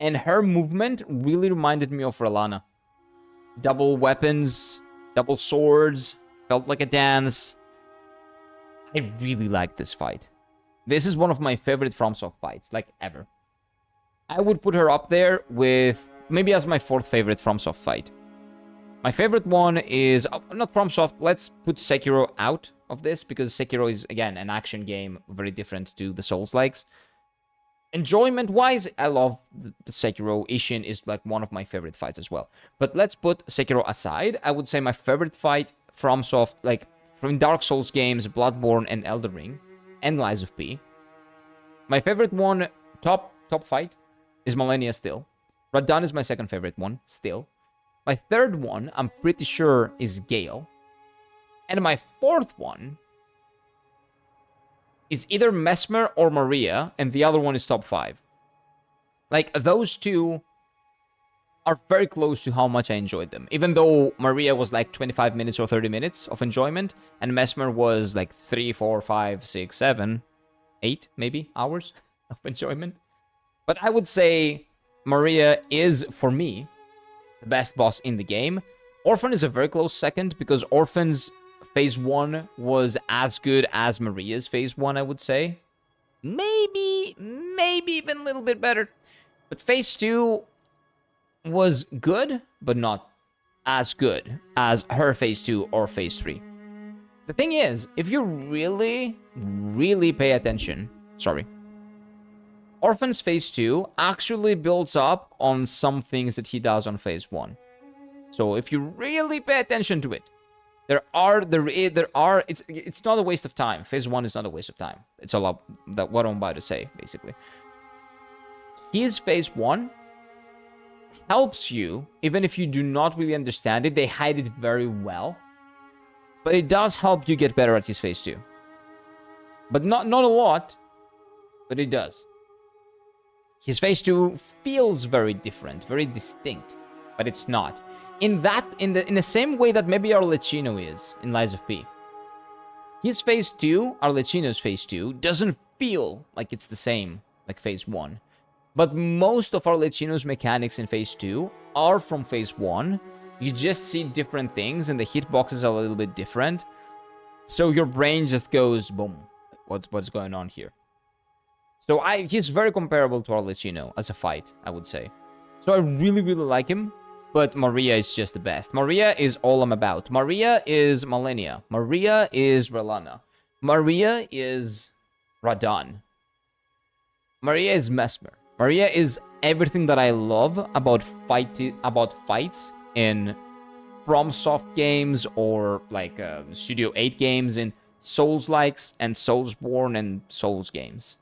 And her movement really reminded me of Relana. Double weapons, double swords, felt like a dance. I really like this fight. This is one of my favorite FromSoft fights, like ever. I would put her up there with, maybe as my 4th favorite FromSoft fight. My favorite one is, not FromSoft, let's put Sekiro out of this, because Sekiro is, again, an action game, very different to the Souls-likes. Enjoyment-wise, I love the Sekiro. Ishin is like one of my favorite fights as well. But let's put Sekiro aside. I would say my favorite fight FromSoft, like from Dark Souls games, Bloodborne and Elden Ring, and Lies of P. My favorite one, top fight, is Millennia still. Radahn is my 2nd favorite one, still. My 3rd one, I'm pretty sure, is Gale. And my 4th one is either Mesmer or Maria, and the other one is top 5. Like, those two are very close to how much I enjoyed them. Even though Maria was like 25 minutes or 30 minutes of enjoyment, and Mesmer was like 3, 4, 5, 6, 7, 8, maybe, hours of enjoyment. But I would say Maria is, for me, the best boss in the game. Orphan is a very close second, because Orphan's Phase 1 was as good as Maria's Phase 1, I would say. Maybe even a little bit better. But Phase 2 was good, but not as good as her Phase 2 or Phase 3. The thing is, if you really, really pay attention... Sorry. Orphan's Phase 2 actually builds up on some things that he does on Phase 1. So if you really pay attention to it, it's not a waste of time. Phase 1 is not a waste of time. It's a lot that what I'm about to say, basically. His Phase 1 helps you, even if you do not really understand it. They hide it very well. But it does help you get better at his Phase 2. But not a lot, but it does. His Phase 2 feels very different, very distinct, but it's not. In the same way that maybe Arlecchino is in Lies of P. His Phase 2, Arlecchino's Phase 2, doesn't feel like it's the same like Phase 1. But most of Arlecchino's mechanics in Phase 2 are from Phase 1. You just see different things, and the hitboxes are a little bit different. So your brain just goes, boom, what's going on here? So he's very comparable to Arlecchino as a fight, I would say. So I really, really like him. But Maria is just the best. Maria is all I'm about. Maria is Millennia. Maria is Relana. Maria is Radahn. Maria is Mesmer. Maria is everything that I love about fights in FromSoft games, or like Studio 8 games, in Souls-likes and Soulsborne and Souls games.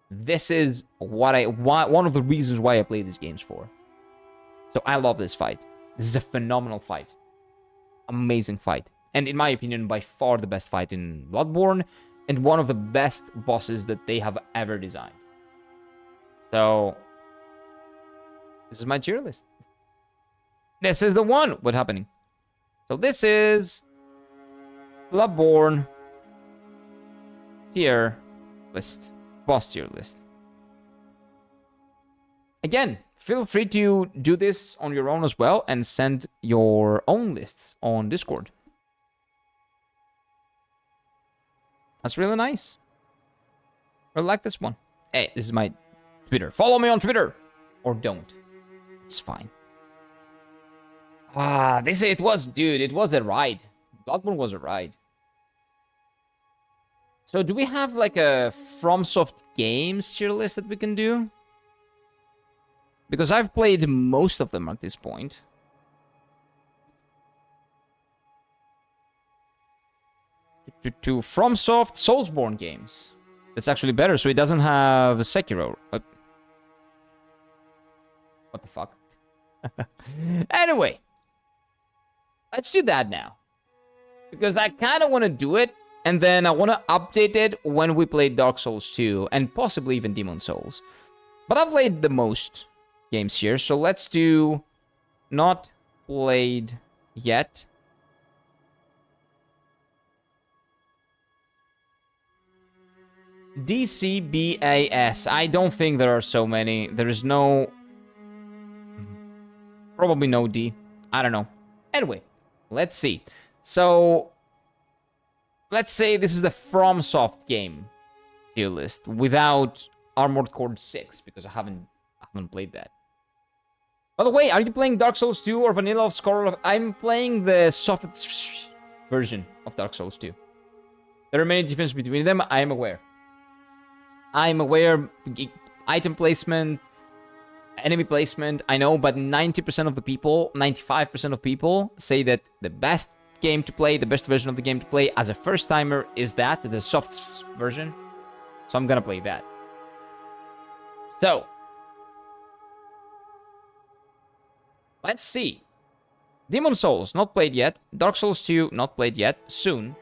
This is one of the reasons why I play these games for. So I love this fight. This is a phenomenal fight. Amazing fight. And in my opinion, by far the best fight in Bloodborne, and one of the best bosses that they have ever designed. So, this is my tier list. This is the one. What's happening? So this is Bloodborne tier list. Boss tier list. Again, feel free to do this on your own as well and send your own lists on Discord. That's really nice. I like this one. Hey, this is my Twitter. Follow me on Twitter. Or don't. It's fine. It was a ride. Bloodborne was a ride. So do we have like a FromSoft Games tier list that we can do? Because I've played most of them at this point. To FromSoft Soulsborne games. That's actually better, so it doesn't have Sekiro. What the fuck? Anyway. Let's do that now. Because I kind of want to do it, and then I want to update it when we play Dark Souls 2, and possibly even Demon Souls. But I've played the most games here, so let's do not played yet. DCBAS. I don't think there are so many. There is no... Probably no D. I don't know. Anyway, let's see. So, let's say this is the FromSoft game tier list without Armored Core 6, because I haven't played that. By the way, are you playing Dark Souls 2 or Vanilla of Scarlet? I'm playing the soft version of Dark Souls 2. There are many differences between them, I am aware. Item placement, enemy placement, I know, but 90% of the people, 95% of people say that the best game to play, the best version of the game to play as a first timer is that, the soft version. So I'm gonna play that. So, let's see. Demon Souls, not played yet. Dark Souls 2, not played yet. Soon.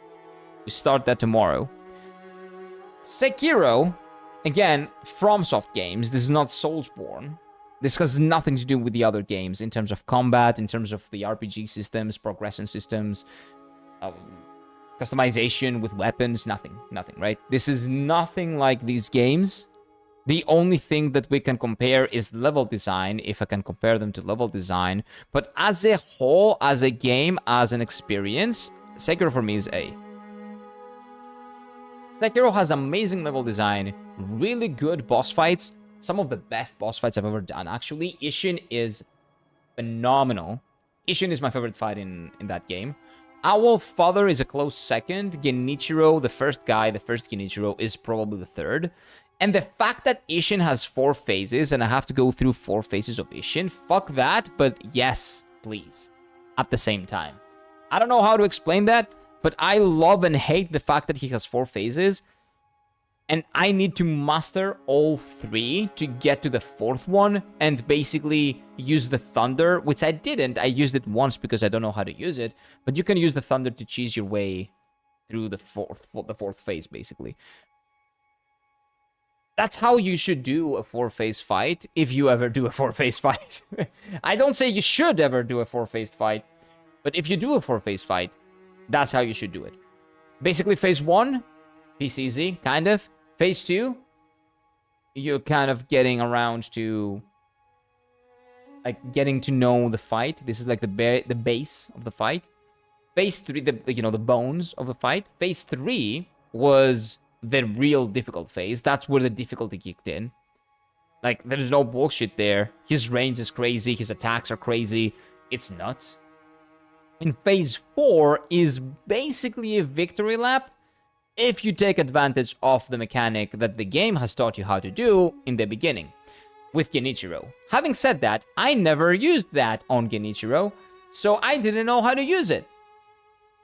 We start that tomorrow. Sekiro, again, FromSoft games. This is not Soulsborne. This has nothing to do with the other games in terms of combat, in terms of the RPG systems, progression systems, customization with weapons, nothing, right? This is nothing like these games. The only thing that we can compare is level design, if I can compare them to level design. But as a whole, as a game, as an experience, Sekiro for me is A. Sekiro has amazing level design, really good boss fights, some of the best boss fights I've ever done. Actually, Ishin is phenomenal. Ishin is my favorite fight in that game. Owl Father is a close second. Genichiro, the first Genichiro, is probably the third. And the fact that Ishin has 4 phases, and I have to go through 4 phases of Ishin, fuck that, but yes, please. At the same time. I don't know how to explain that, but I love and hate the fact that he has 4 phases. And I need to master all 3 to get to the 4th one and basically use the Thunder, which I didn't. I used it once because I don't know how to use it. But you can use the Thunder to cheese your way through the fourth phase, basically. That's how you should do a 4-phase fight, if you ever do a 4-phase fight. I don't say you should ever do a 4-phase fight, but if you do a 4-phase fight, that's how you should do it. Basically, phase 1, piece easy, kind of. Phase 2, you're kind of getting around to, like, getting to know the fight. This is like the base of the fight. Phase 3, the bones of the fight. Phase 3 was the real difficult phase. That's where the difficulty kicked in. Like, there's no bullshit there. His range is crazy. His attacks are crazy. It's nuts. And phase 4 is basically a victory lap if you take advantage of the mechanic that the game has taught you how to do in the beginning with Genichiro. Having said that, I never used that on Genichiro, so I didn't know how to use it.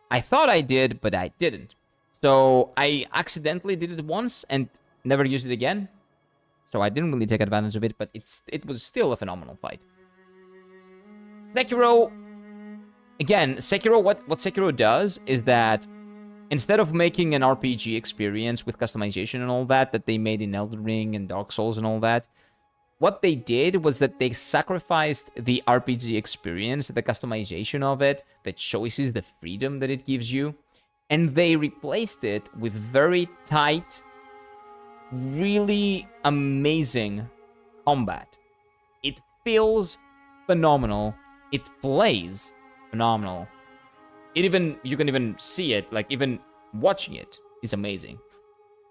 I thought I did, but I didn't. So I accidentally did it once and never used it again. So I didn't really take advantage of it, but it was still a phenomenal fight. Sekiro, again, what Sekiro does is that instead of making an RPG experience with customization and all that they made in Elden Ring and Dark Souls and all that, what they did was that they sacrificed the RPG experience, the customization of it, the choices, the freedom that it gives you, and they replaced it with very tight, really amazing combat. It feels phenomenal. It plays phenomenal. You can even see it, like even watching it is amazing.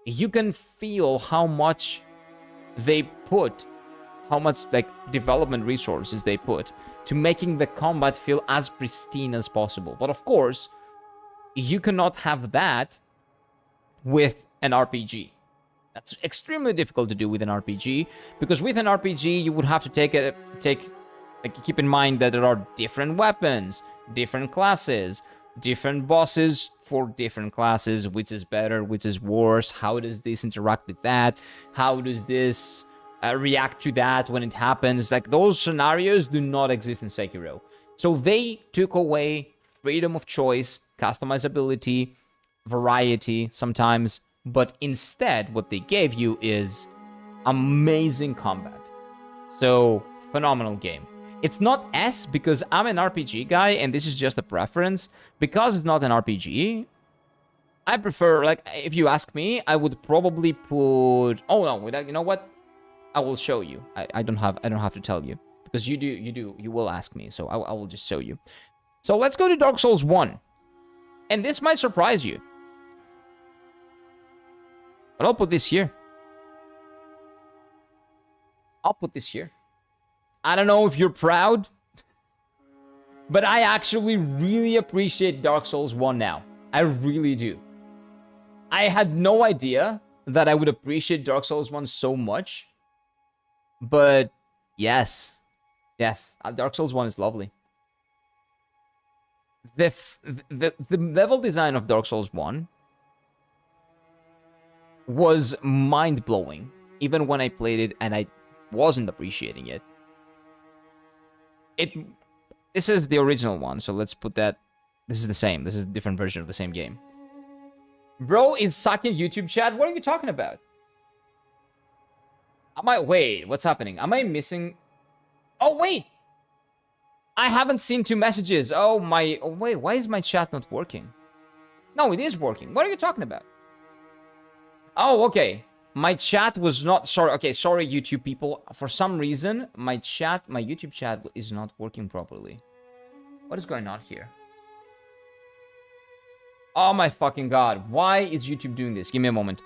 You can feel how much they put, how much like development resources they put to making the combat feel as pristine as possible. But of course, you cannot have that with an RPG. That's extremely difficult to do with an RPG, because with an RPG you would have to keep in mind that there are different weapons, different classes, different bosses for different classes, which is better, which is worse, how does this interact with that, how does this react to that when it happens. Like, those scenarios do not exist in Sekiro. So they took away freedom of choice, customizability, variety sometimes, but instead what they gave you is amazing combat. So phenomenal game. It's not S because I'm an RPG guy and this is just a preference. Because it's not an RPG, I prefer, like, if you ask me, I would probably put, oh no, you know what, I will show you. I don't have to tell you, because you will ask me, so I will just show you. So let's go to Dark Souls 1. And this might surprise you, but I'll put this here. I don't know if you're proud, but I actually really appreciate Dark Souls 1 now. I really do. I had no idea that I would appreciate Dark Souls 1 so much. But yes, Dark Souls 1 is lovely. The level design of Dark Souls 1 was mind-blowing, even when I played it and I wasn't appreciating it. This is the original one, so let's put that. This is the same. This is a different version of the same game. Bro, it's sucking YouTube chat. What are you talking about? Wait, what's happening? Am I missing? Oh, wait. I haven't seen 2 messages. Oh, wait, why is my chat not working? No, it is working. What are you talking about? Oh, okay. My chat was not... Sorry, okay, sorry, YouTube people. For some reason, my YouTube chat is not working properly. What is going on here? Oh my fucking god. Why is YouTube doing this? Give me a moment.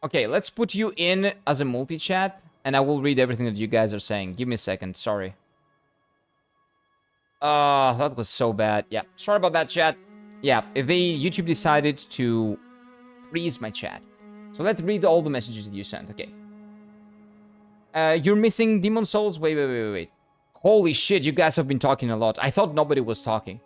Okay, let's put you in as a multi-chat, and I will read everything that you guys are saying. Give me a second, sorry. That was so bad. Yeah, sorry about that, chat. Yeah, YouTube decided to freeze my chat. So let's read all the messages that you sent, okay. You're missing Demon Souls? Wait. Holy shit, you guys have been talking a lot. I thought nobody was talking.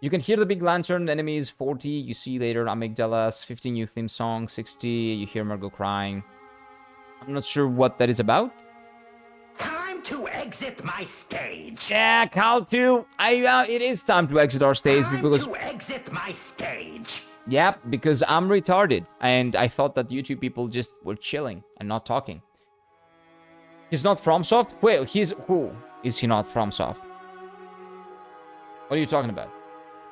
You can hear the big lantern, enemies 40, you see later amygdalas, 15 new theme song, 60, you hear Margot crying. I'm not sure what that is about. Time to exit my stage. Yeah, Cal too. It is time to exit our stage because... Time to exit my stage. Yeah, because I'm retarded, and I thought that YouTube people just were chilling and not talking. He's not FromSoft? Well, who is he not FromSoft? What are you talking about?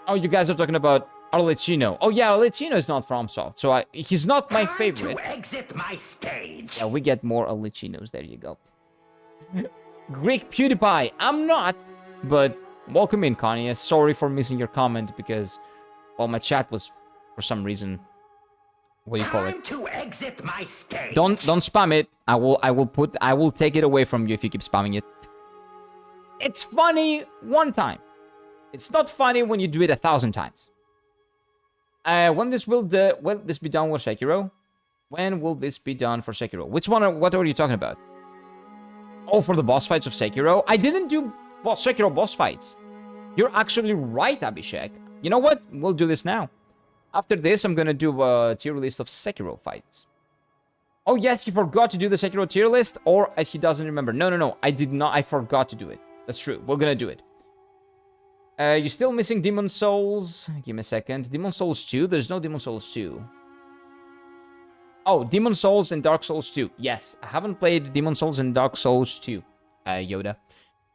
Oh, you guys are talking about Arlecchino. Oh yeah, Arlecchino is not FromSoft, so he's not my favorite. To exit my stage. Yeah, we get more Arlecchinos. There you go. Greek PewDiePie. I'm not, but welcome in, Kanye. Sorry for missing your comment because, well, my chat was for some reason. What do you call it? Time to exit my stage. Don't spam it. I will take it away from you if you keep spamming it. It's funny one time. It's not funny when you do it 1,000 times. When will this be done with Sekiro? When will this be done for Sekiro? Which one? What are you talking about? Oh, for the boss fights of Sekiro? I didn't do Sekiro boss fights. You're actually right, Abhishek. You know what? We'll do this now. After this, I'm gonna do a tier list of Sekiro fights. Oh yes, he forgot to do the Sekiro tier list, or he doesn't remember. No. I did not. I forgot to do it. That's true. We're gonna do it. You're still missing Demon Souls. Give me a second. Demon Souls 2? There's no Demon Souls 2. Oh, Demon Souls and Dark Souls 2. Yes, I haven't played Demon Souls and Dark Souls 2. Yoda.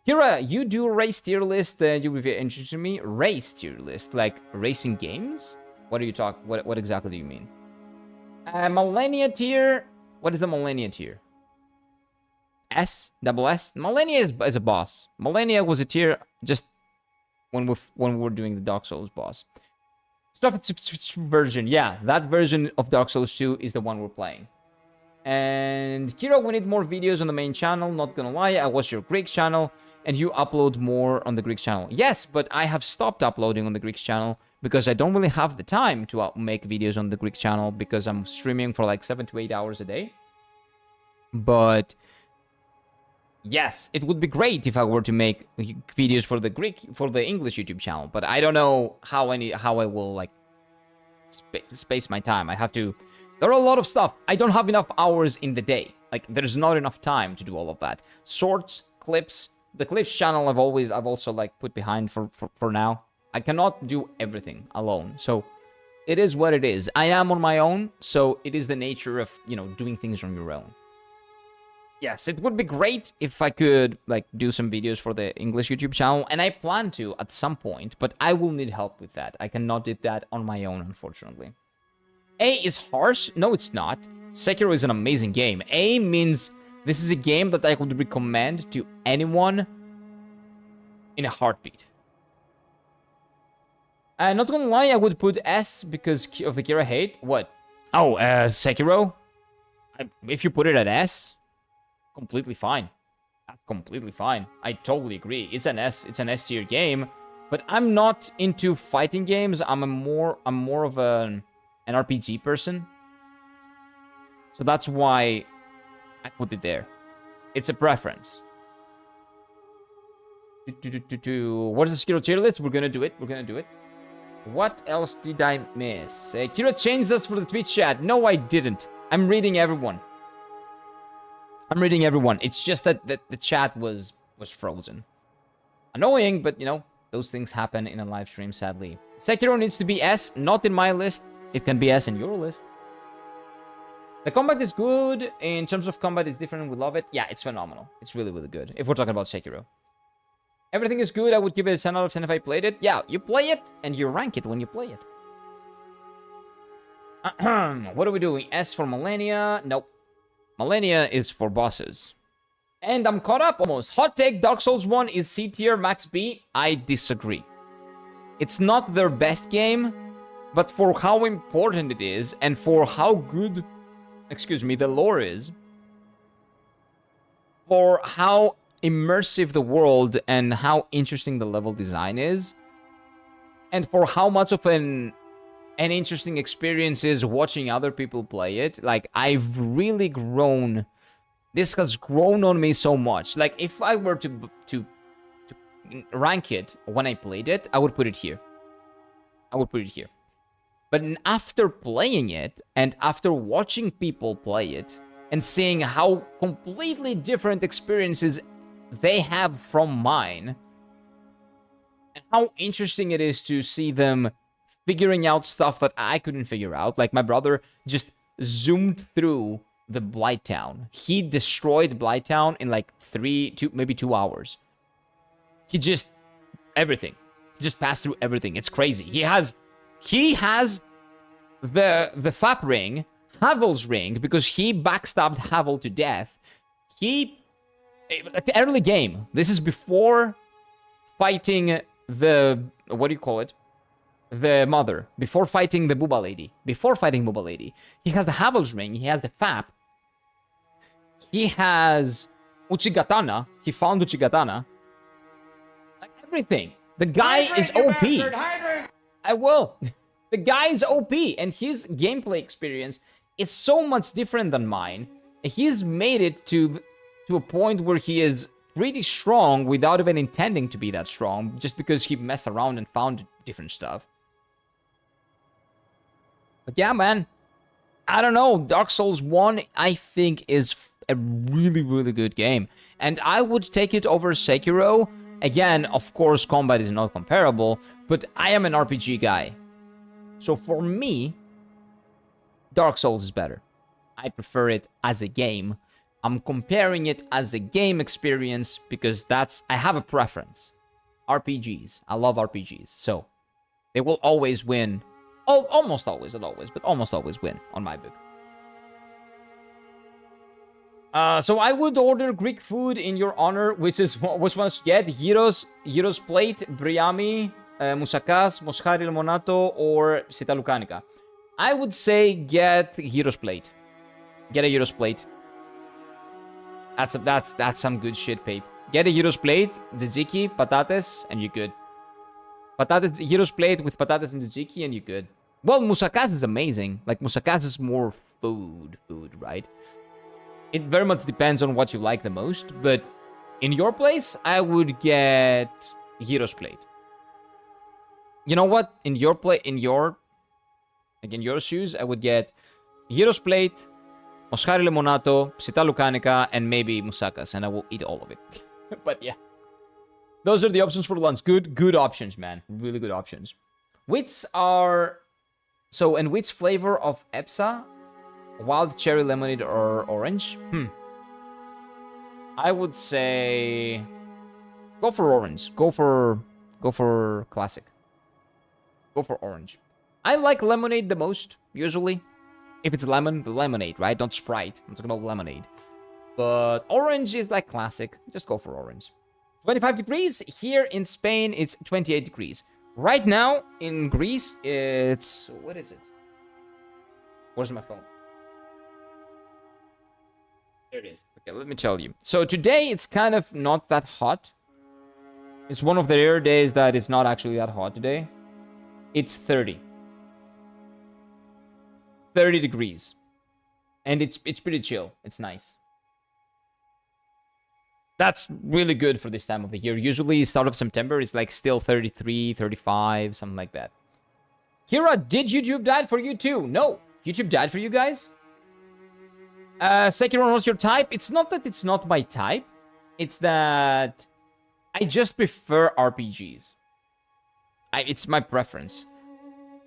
Kira, you do race tier list. You will be interested in me. Race tier list, like racing games? What are you talking? What exactly do you mean? Millennia tier. What is the Millennia tier? S? Double S? Millennia is a boss. Millennia was a tier just when we were doing the Dark Souls boss. Stuff version. Yeah, that version of Dark Souls 2 is the one we're playing. And Kiro, we need more videos on the main channel. Not gonna lie, I watch your Greek channel and you upload more on the Greek channel. Yes, but I have stopped uploading on the Greek channel because I don't really have the time to make videos on the Greek channel because I'm streaming for like 7 to 8 hours a day. But yes, it would be great if I were to make videos for the English YouTube channel, but I don't know how I will like space my time. I have to. There are a lot of stuff. I don't have enough hours in the day. Like there's not enough time to do all of that. Shorts, clips. The clips channel I've also like put behind for now. I cannot do everything alone. So it is what it is. I am on my own, so it is the nature of, you know, doing things on your own. Yes, it would be great if I could like do some videos for the English YouTube channel, and I plan to at some point, but I will need help with that. I cannot do that on my own, unfortunately. A is harsh? No, it's not. Sekiro is an amazing game. A means this is a game that I would recommend to anyone in a heartbeat. Not gonna lie, I would put S because of the Kira hate. What? Oh, Sekiro? If you put it at S, completely fine. That's completely fine. I totally agree. It's an S tier game, but I'm not into fighting games. I'm more of an RPG person. So that's why I put it there. It's a preference. What is the Sekiro tier list? We're gonna do it. What else did I miss? Kira changed us for the Twitch chat. No, I didn't. I'm reading everyone. It's just that the chat was frozen. Annoying, but you know, those things happen in a live stream, sadly. Sekiro needs to be S, not in my list. It can be S in your list. The combat is good. In terms of combat, it's different. We love it. Yeah, it's phenomenal. It's really, really good. If we're talking about Sekiro. Everything is good. I would give it a 10 out of 10 if I played it. Yeah, you play it, and you rank it when you play it. What are we doing? S for Millennia? Nope. Millennia is for bosses. And I'm caught up almost. Hot take, Dark Souls 1 is C tier, max B. I disagree. It's not their best game, but for how important it is, and for how good, the lore is, for how immersive the world and how interesting the level design is, and for how much of an interesting experience is watching other people play it. Like, I've really grown. This has grown on me so much. Like, if I were to rank it when I played it, I would put it here. But after playing it, and after watching people play it, and seeing how completely different experiences they have from mine, and how interesting it is to see them figuring out stuff that I couldn't figure out. Like, my brother just zoomed through the Blighttown. He destroyed Blighttown in like maybe 2 hours. He just passed through everything. It's crazy. He has the Fap ring, Havel's ring, because he backstabbed Havel to death. Early game. This is before fighting the, what do you call it? The mother. Before fighting the Booba lady. He has the Havel's ring. He has the Fap. He has Uchigatana. He found Uchigatana. Like, everything. The guy is OP. I will. The guy is OP, and his gameplay experience is so much different than mine. He's made it to a point where he is pretty strong without even intending to be that strong, just because he messed around and found different stuff. But yeah, man, I don't know. Dark Souls 1, I think, is a really, really good game. And I would take it over Sekiro. Again, of course, combat is not comparable, but I am an RPG guy. So for me, Dark Souls is better. I prefer it as a game. I'm comparing it as a game experience because I have a preference. RPGs. I love RPGs. So they will always win. Oh, almost always, not always, but almost always win on my book. So I would order Greek food in your honor, which ones to get? Gyros plate, Briami, Moussakkas, Moschari Limonato, or Sita Lucanica. I would say get Gyros plate. Get a Gyros plate. That's some good shit, Pape. Get a Gyros plate, tzatziki, patates, and you're good. Patates, Gyros plate with patates and tzatziki, and you're good. Well, Moussakkas is amazing. Like, Moussakkas is more food, right? It very much depends on what you like the most, but in your place, I would get Gyros plate. You know what? In your shoes, I would get Gyros plate, Moschari Limonato, Psita Lucanica, and maybe Moussakkas, and I will eat all of it. But yeah. Those are the options for lunch. Good options, man. Really good options. Which are... So, and which flavor of Epsa? Wild cherry, lemonade, or orange? I would say... Go for orange. Go for classic. Go for orange. I like lemonade the most, usually. If it's lemon, lemonade, right? Not Sprite. I'm talking about lemonade. But orange is like classic. Just go for orange. 25 degrees. Here in Spain, it's 28 degrees. Right now, in Greece, it's... What is it? Where's my phone? There it is. Okay, let me tell you. So today, it's kind of not that hot. It's one of the rare days that it's not actually that hot today. It's 30. 30 degrees. And it's pretty chill. It's nice. That's really good for this time of the year. Usually, start of September, it's like still 33, 35, something like that. Kira, did YouTube die for you too? No. YouTube died for you guys? Sekiro, what's your type? It's not that it's not my type. It's that I just prefer RPGs. It's my preference.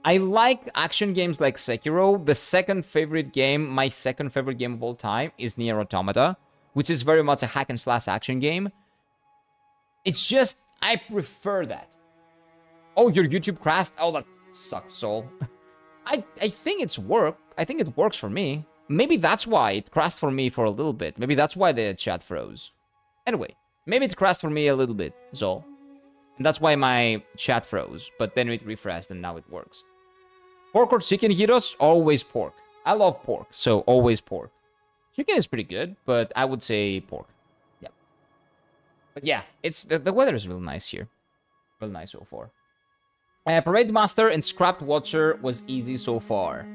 I like action games like Sekiro. The second favorite game, my second favorite game of all time is Nier Automata, which is very much a hack and slash action game. It's just, I prefer that. Oh, your YouTube crashed? Oh, that sucks, Soul. I think it's I think it works for me. Maybe that's why it crashed for me for a little bit. Maybe that's why the chat froze. Anyway, maybe it crashed for me a little bit, Zol. And that's why my chat froze. But then it refreshed and now it works. Pork or chicken, Heroes? Always pork. I love pork, so always pork. Chicken is pretty good, but I would say pork. Yeah. But yeah, it's the weather is real nice here. Real nice so far. Parade Master and Scrapped Watcher was easy so far.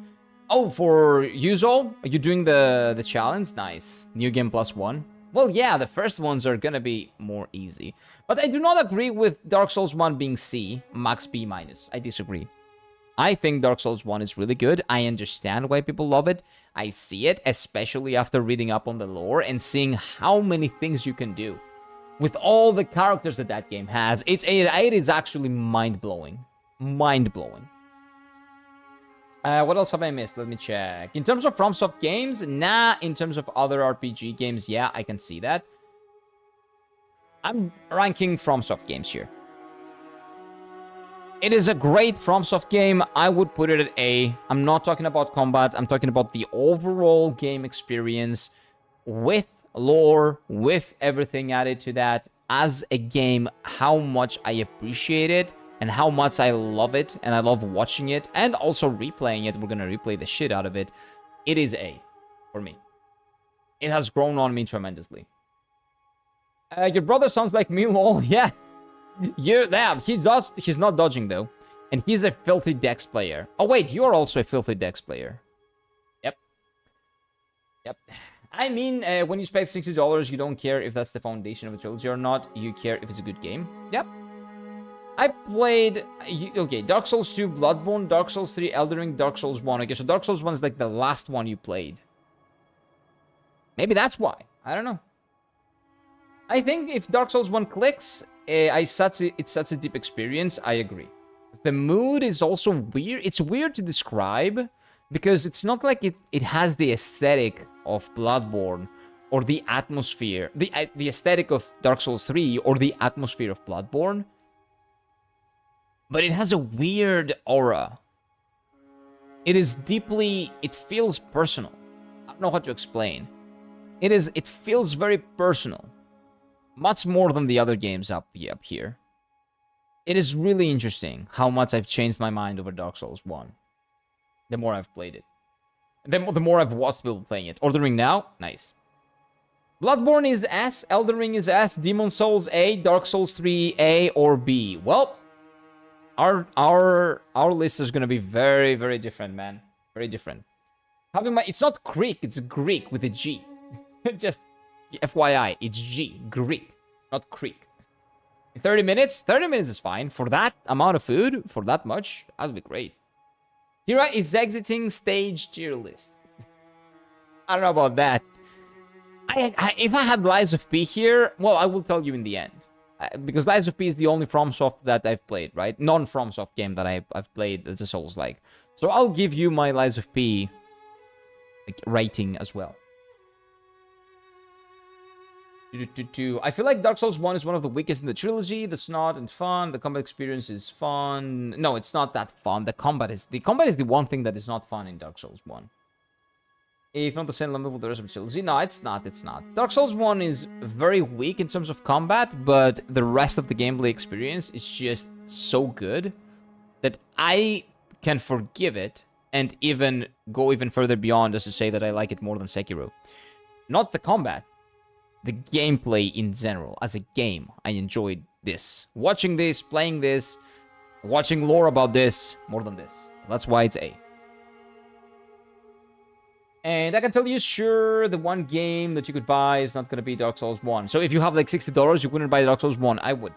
Oh, for you, Zol? Are you doing the challenge? Nice. New game +1. Well, yeah, the first ones are gonna be more easy. But I do not agree with Dark Souls 1 being C, max B-. I disagree. I think Dark Souls 1 is really good. I understand why people love it. I see it, especially after reading up on the lore and seeing how many things you can do. With all the characters that game has, it is actually mind-blowing. Mind-blowing. What else have I missed? Let me check. In terms of FromSoft games, nah. In terms of other RPG games, yeah, I can see that. I'm ranking FromSoft games here. It is a great FromSoft game. I would put it at A. I'm not talking about combat. I'm talking about the overall game experience with lore, with everything added to that. As a game, how much I appreciate it and how much I love it. And I love watching it and also replaying it. We're going to replay the shit out of it. It is A for me. It has grown on me tremendously. Your brother sounds like me, lol. Yeah. He's not dodging though. And he's a filthy dex player. Oh wait, you're also a filthy dex player. Yep. I mean, when you spend $60, you don't care if that's the foundation of a trilogy or not. You care if it's a good game. Yep. I played... Okay, Dark Souls 2, Bloodborne, Dark Souls 3, Elden Ring, Dark Souls 1. Okay, so Dark Souls 1 is like the last one you played. Maybe that's why. I don't know. I think if Dark Souls 1 clicks... it's such a deep experience. I agree. The mood is also weird. It's weird to describe because it's not like it has the aesthetic of Bloodborne or the atmosphere, the aesthetic of Dark Souls 3 or the atmosphere of Bloodborne. But it has a weird aura. It feels personal. I don't know how to explain. It feels very personal. Much more than the other games up here. It is really interesting how much I've changed my mind over Dark Souls 1. The more I've played it. The more I've watched people playing it. Ordering now? Nice. Bloodborne is S, Elden Ring is S, Demon Souls A, Dark Souls 3 A or B. Well, our list is gonna be very, very different, man. Very different. It's not Greek, it's Greek with a G. Just FYI, it's G, Greek, not Greek. 30 minutes? 30 minutes is fine. For that amount of food, for that much, that would be great. Kira is exiting stage tier list. I don't know about that. If I had Lies of P here, well, I will tell you in the end. Because Lies of P is the only FromSoft that I've played, right? Non-FromSoft game that I've played that's a Souls-like. So I'll give you my Lies of P rating as well. I feel like Dark Souls 1 is one of the weakest in the trilogy. That's not and fun. The combat experience is fun. No, it's not that fun. The combat is the one thing that is not fun in Dark Souls 1. If not the same level with the rest of the trilogy. No, it's not. It's not. Dark Souls 1 is very weak in terms of combat, but the rest of the gameplay experience is just so good that I can forgive it and even go even further beyond as to say that I like it more than Sekiro. Not the combat. The gameplay in general, as a game, I enjoyed this. Watching this, playing this, watching lore about this, more than this. That's why it's A. And I can tell you, sure, the one game that you could buy is not going to be Dark Souls 1. So if you have like $60, you wouldn't buy Dark Souls 1. I would.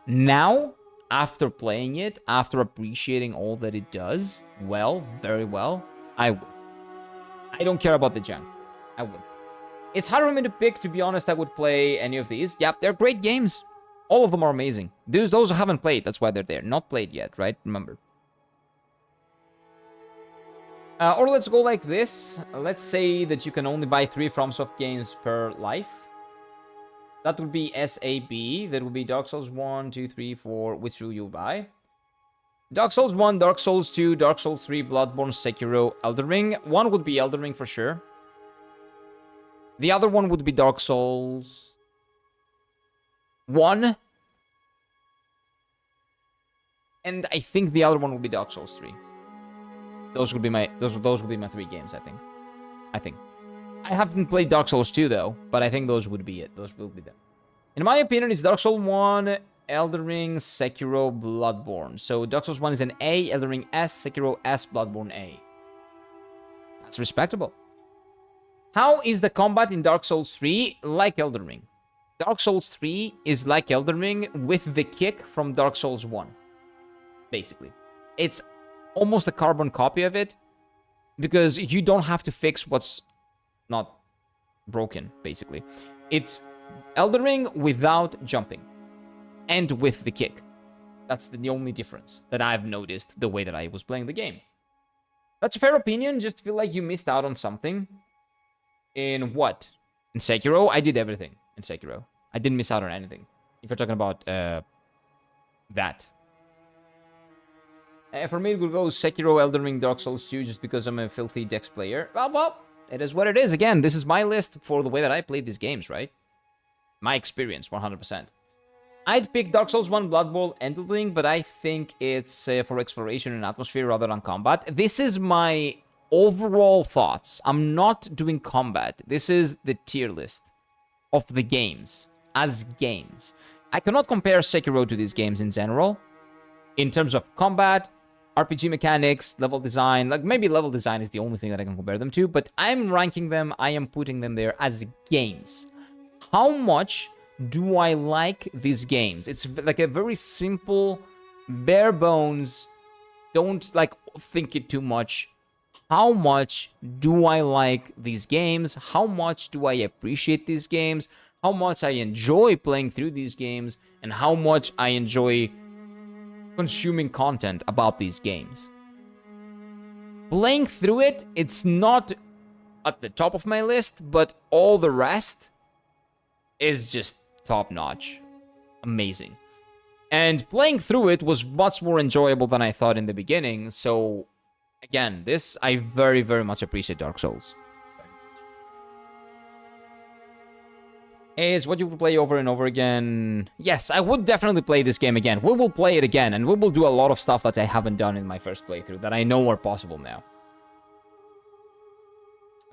Now, after playing it, after appreciating all that it does, well, very well, I would. I don't care about the junk. I would. It's hard for me to pick, to be honest. I would play any of these. Yep, they're great games. All of them are amazing. Those I haven't played, that's why they're there. Not played yet, right? Remember. Or let's go like this. Let's say that you can only buy 3 FromSoft games per life. That would be SAB. That would be Dark Souls 1, 2, 3, 4. Which will you buy? Dark Souls 1, Dark Souls 2, Dark Souls 3, Bloodborne, Sekiro, Elden Ring. One would be Elden Ring for sure. The other one would be Dark Souls 1. And I think the other one would be Dark Souls 3. Those would be my 3 games, I think. I haven't played Dark Souls 2 though, but I think those would be it. Those will be them. In my opinion, it's Dark Souls 1, Elden Ring, Sekiro, Bloodborne. So Dark Souls 1 is an A, Elden Ring S, Sekiro S, Bloodborne A. That's respectable. How is the combat in Dark Souls 3 like Elden Ring? Dark Souls 3 is like Elden Ring with the kick from Dark Souls 1. Basically. It's almost a carbon copy of it because you don't have to fix what's not broken, basically. It's Elden Ring without jumping and with the kick. That's the only difference that I've noticed the way that I was playing the game. That's a fair opinion. Just feel like you missed out on something. In what? In Sekiro? I did everything in Sekiro. I didn't miss out on anything. If you're talking about that. For me, it would go Sekiro, Elden Ring, Dark Souls 2, just because I'm a filthy Dex player. Well, it is what it is. Again, this is my list for the way that I played these games, right? My experience, 100%. I'd pick Dark Souls 1, Bloodborne, and Elden Ring, but I think it's for exploration and atmosphere rather than combat. This is my overall thoughts. I'm not doing combat. This is the tier list of the games as games. I cannot compare Sekiro to these games in general in terms of combat, RPG mechanics, level design. Like maybe level design is the only thing that I can compare them to, but I'm ranking them, I am putting them there as games. How much do I like these games? It's like a very simple, bare bones, don't like think it too much. How much do I like these games? How much do I appreciate these games? How much I enjoy playing through these games? And how much I enjoy consuming content about these games? Playing through it, it's not at the top of my list, but all the rest is just top-notch. Amazing. And playing through it was much more enjoyable than I thought in the beginning, so again, I very, very much appreciate Dark Souls. Is what you would play over and over again. Yes, I would definitely play this game again. We will play it again, and we will do a lot of stuff that I haven't done in my first playthrough that I know are possible now.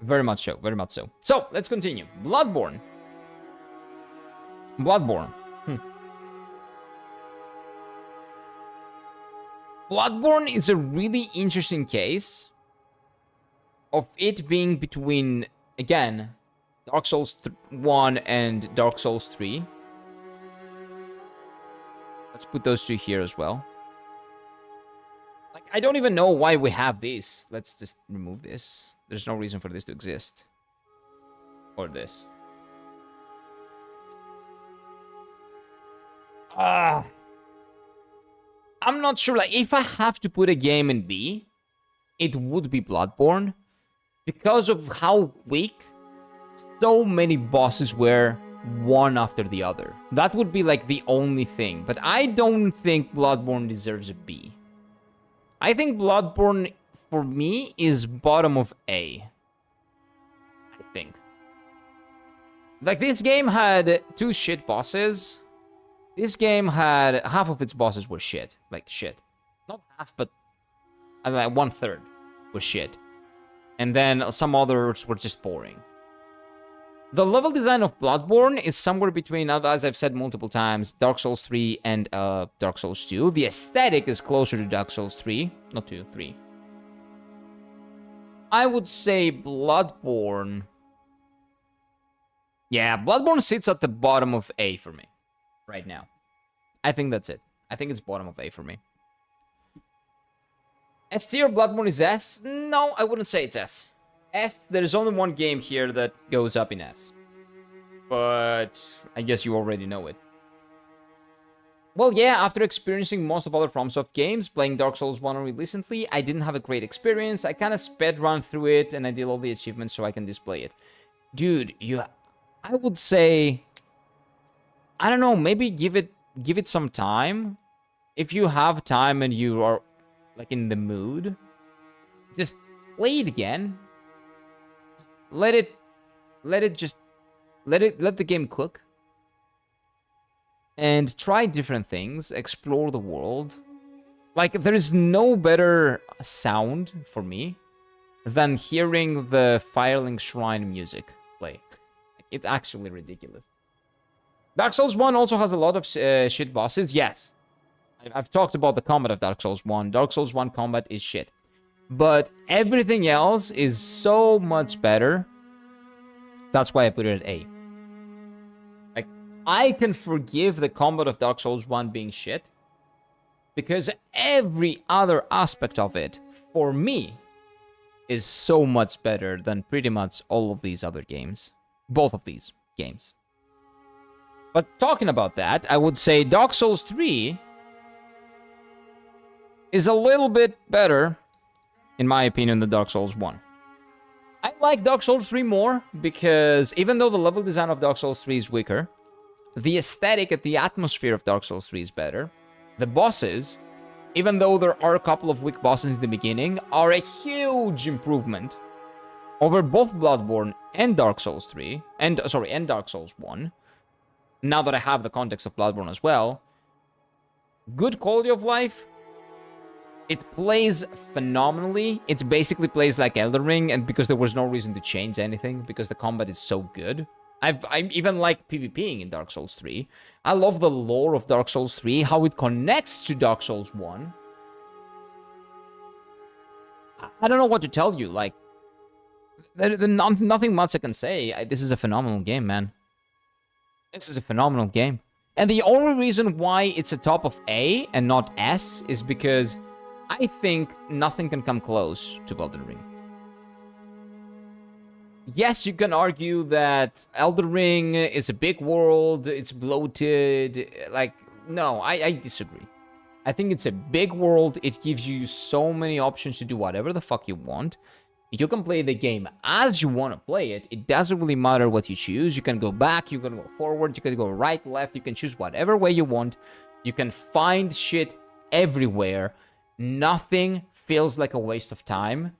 Very much so, very much so. So, let's continue. Bloodborne. Bloodborne. Bloodborne is a really interesting case of it being between, again, Dark Souls 1 and Dark Souls 3. Let's put those two here as well. Like, I don't even know why we have this. Let's just remove this. There's no reason for this to exist. Or this. I'm not sure. Like, if I have to put a game in B, it would be Bloodborne. Because of how weak so many bosses were one after the other. That would be like the only thing. But I don't think Bloodborne deserves a B. I think Bloodborne, for me, is bottom of A. I think. Like, this game had 2 shit bosses. This game had half of its bosses were shit. Like, shit. Not half, but like 1/3 was shit. And then some others were just boring. The level design of Bloodborne is somewhere between, as I've said multiple times, Dark Souls 3 and Dark Souls 2. The aesthetic is closer to Dark Souls 3. Not 2, 3. I would say Bloodborne... Yeah, Bloodborne sits at the bottom of A for me. Right now. I think that's it. I think it's bottom of A for me. S tier Bloodborne is S? No, I wouldn't say it's S. S, there's only one game here that goes up in S. But I guess you already know it. Well, yeah, after experiencing most of other FromSoft games, playing Dark Souls 1 only recently, I didn't have a great experience. I kind of sped run through it and I did all the achievements so I can display it. Dude, I would say... I don't know, maybe give it some time. If you have time and you are like in the mood, just play it again. Let the game cook. And try different things, explore the world. Like, there is no better sound for me than hearing the Firelink Shrine music play. It's actually ridiculous. Dark Souls 1 also has a lot of shit bosses. Yes. I've talked about the combat of Dark Souls 1. Dark Souls 1 combat is shit. But everything else is so much better. That's why I put it at A. Like, I can forgive the combat of Dark Souls 1 being shit. Because every other aspect of it, for me, is so much better than pretty much all of these other games. Both of these games. But talking about that, I would say Dark Souls 3 is a little bit better, in my opinion, than Dark Souls 1. I like Dark Souls 3 more, because even though the level design of Dark Souls 3 is weaker, the aesthetic and the atmosphere of Dark Souls 3 is better. The bosses, even though there are a couple of weak bosses in the beginning, are a huge improvement over both Bloodborne and Dark Souls 3, and Dark Souls 1. Now that I have the context of Bloodborne as well, good quality of life. It plays phenomenally. It basically plays like Elden Ring, and because there was no reason to change anything, because the combat is so good. I even like PvPing in Dark Souls 3. I love the lore of Dark Souls 3, how it connects to Dark Souls 1. I don't know what to tell you. Like, there's nothing much I can say. This is a phenomenal game, man. This is a phenomenal game. And the only reason why it's a top of A and not S is because I think nothing can come close to Elden Ring. Yes, you can argue that Elden Ring is a big world, it's bloated. Like, no, I disagree. I think it's a big world, it gives you so many options to do whatever the fuck you want. You can play the game as you want to play it. It doesn't really matter what you choose. You can go back, you can go forward, you can go right, left, you can choose whatever way you want. You can find shit everywhere. Nothing feels like a waste of time.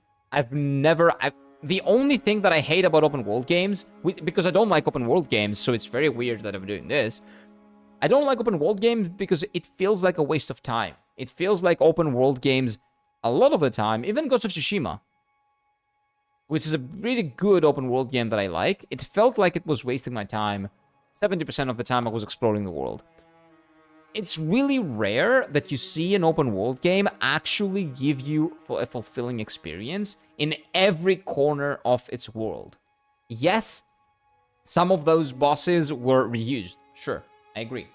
The only thing that I hate about open world games, because I don't like open world games, so it's very weird that I'm doing this. I don't like open world games because it feels like a waste of time. It feels like open world games a lot of the time, even Ghost of Tsushima, which is a really good open world game that I like. It felt like it was wasting my time. 70% of the time I was exploring the world. It's really rare that you see an open world game actually give you a fulfilling experience in every corner of its world. Yes, some of those bosses were reused. Sure, I agree.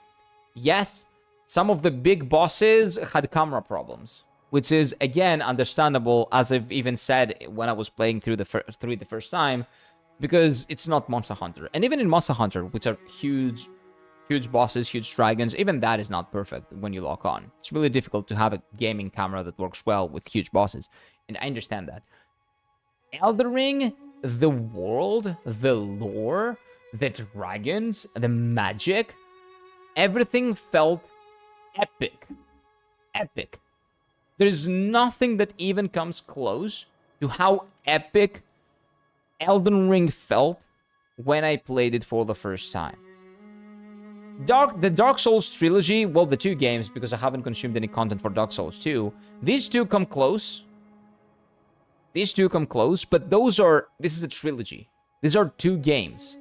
Yes, some of the big bosses had camera problems, which is, again, understandable, as I've even said when I was playing through the first time, because it's not Monster Hunter. And even in Monster Hunter, which are huge bosses, huge dragons, even that is not perfect when you lock on. It's really difficult to have a gaming camera that works well with huge bosses, and I understand that. Elden Ring, the world, the lore, the dragons, the magic, everything felt epic. Epic. There's nothing that even comes close to how epic Elden Ring felt when I played it for the first time. The Dark Souls trilogy, well, the two games, because I haven't consumed any content for Dark Souls 2, these two come close. These two come close, but this is a trilogy. These are two games.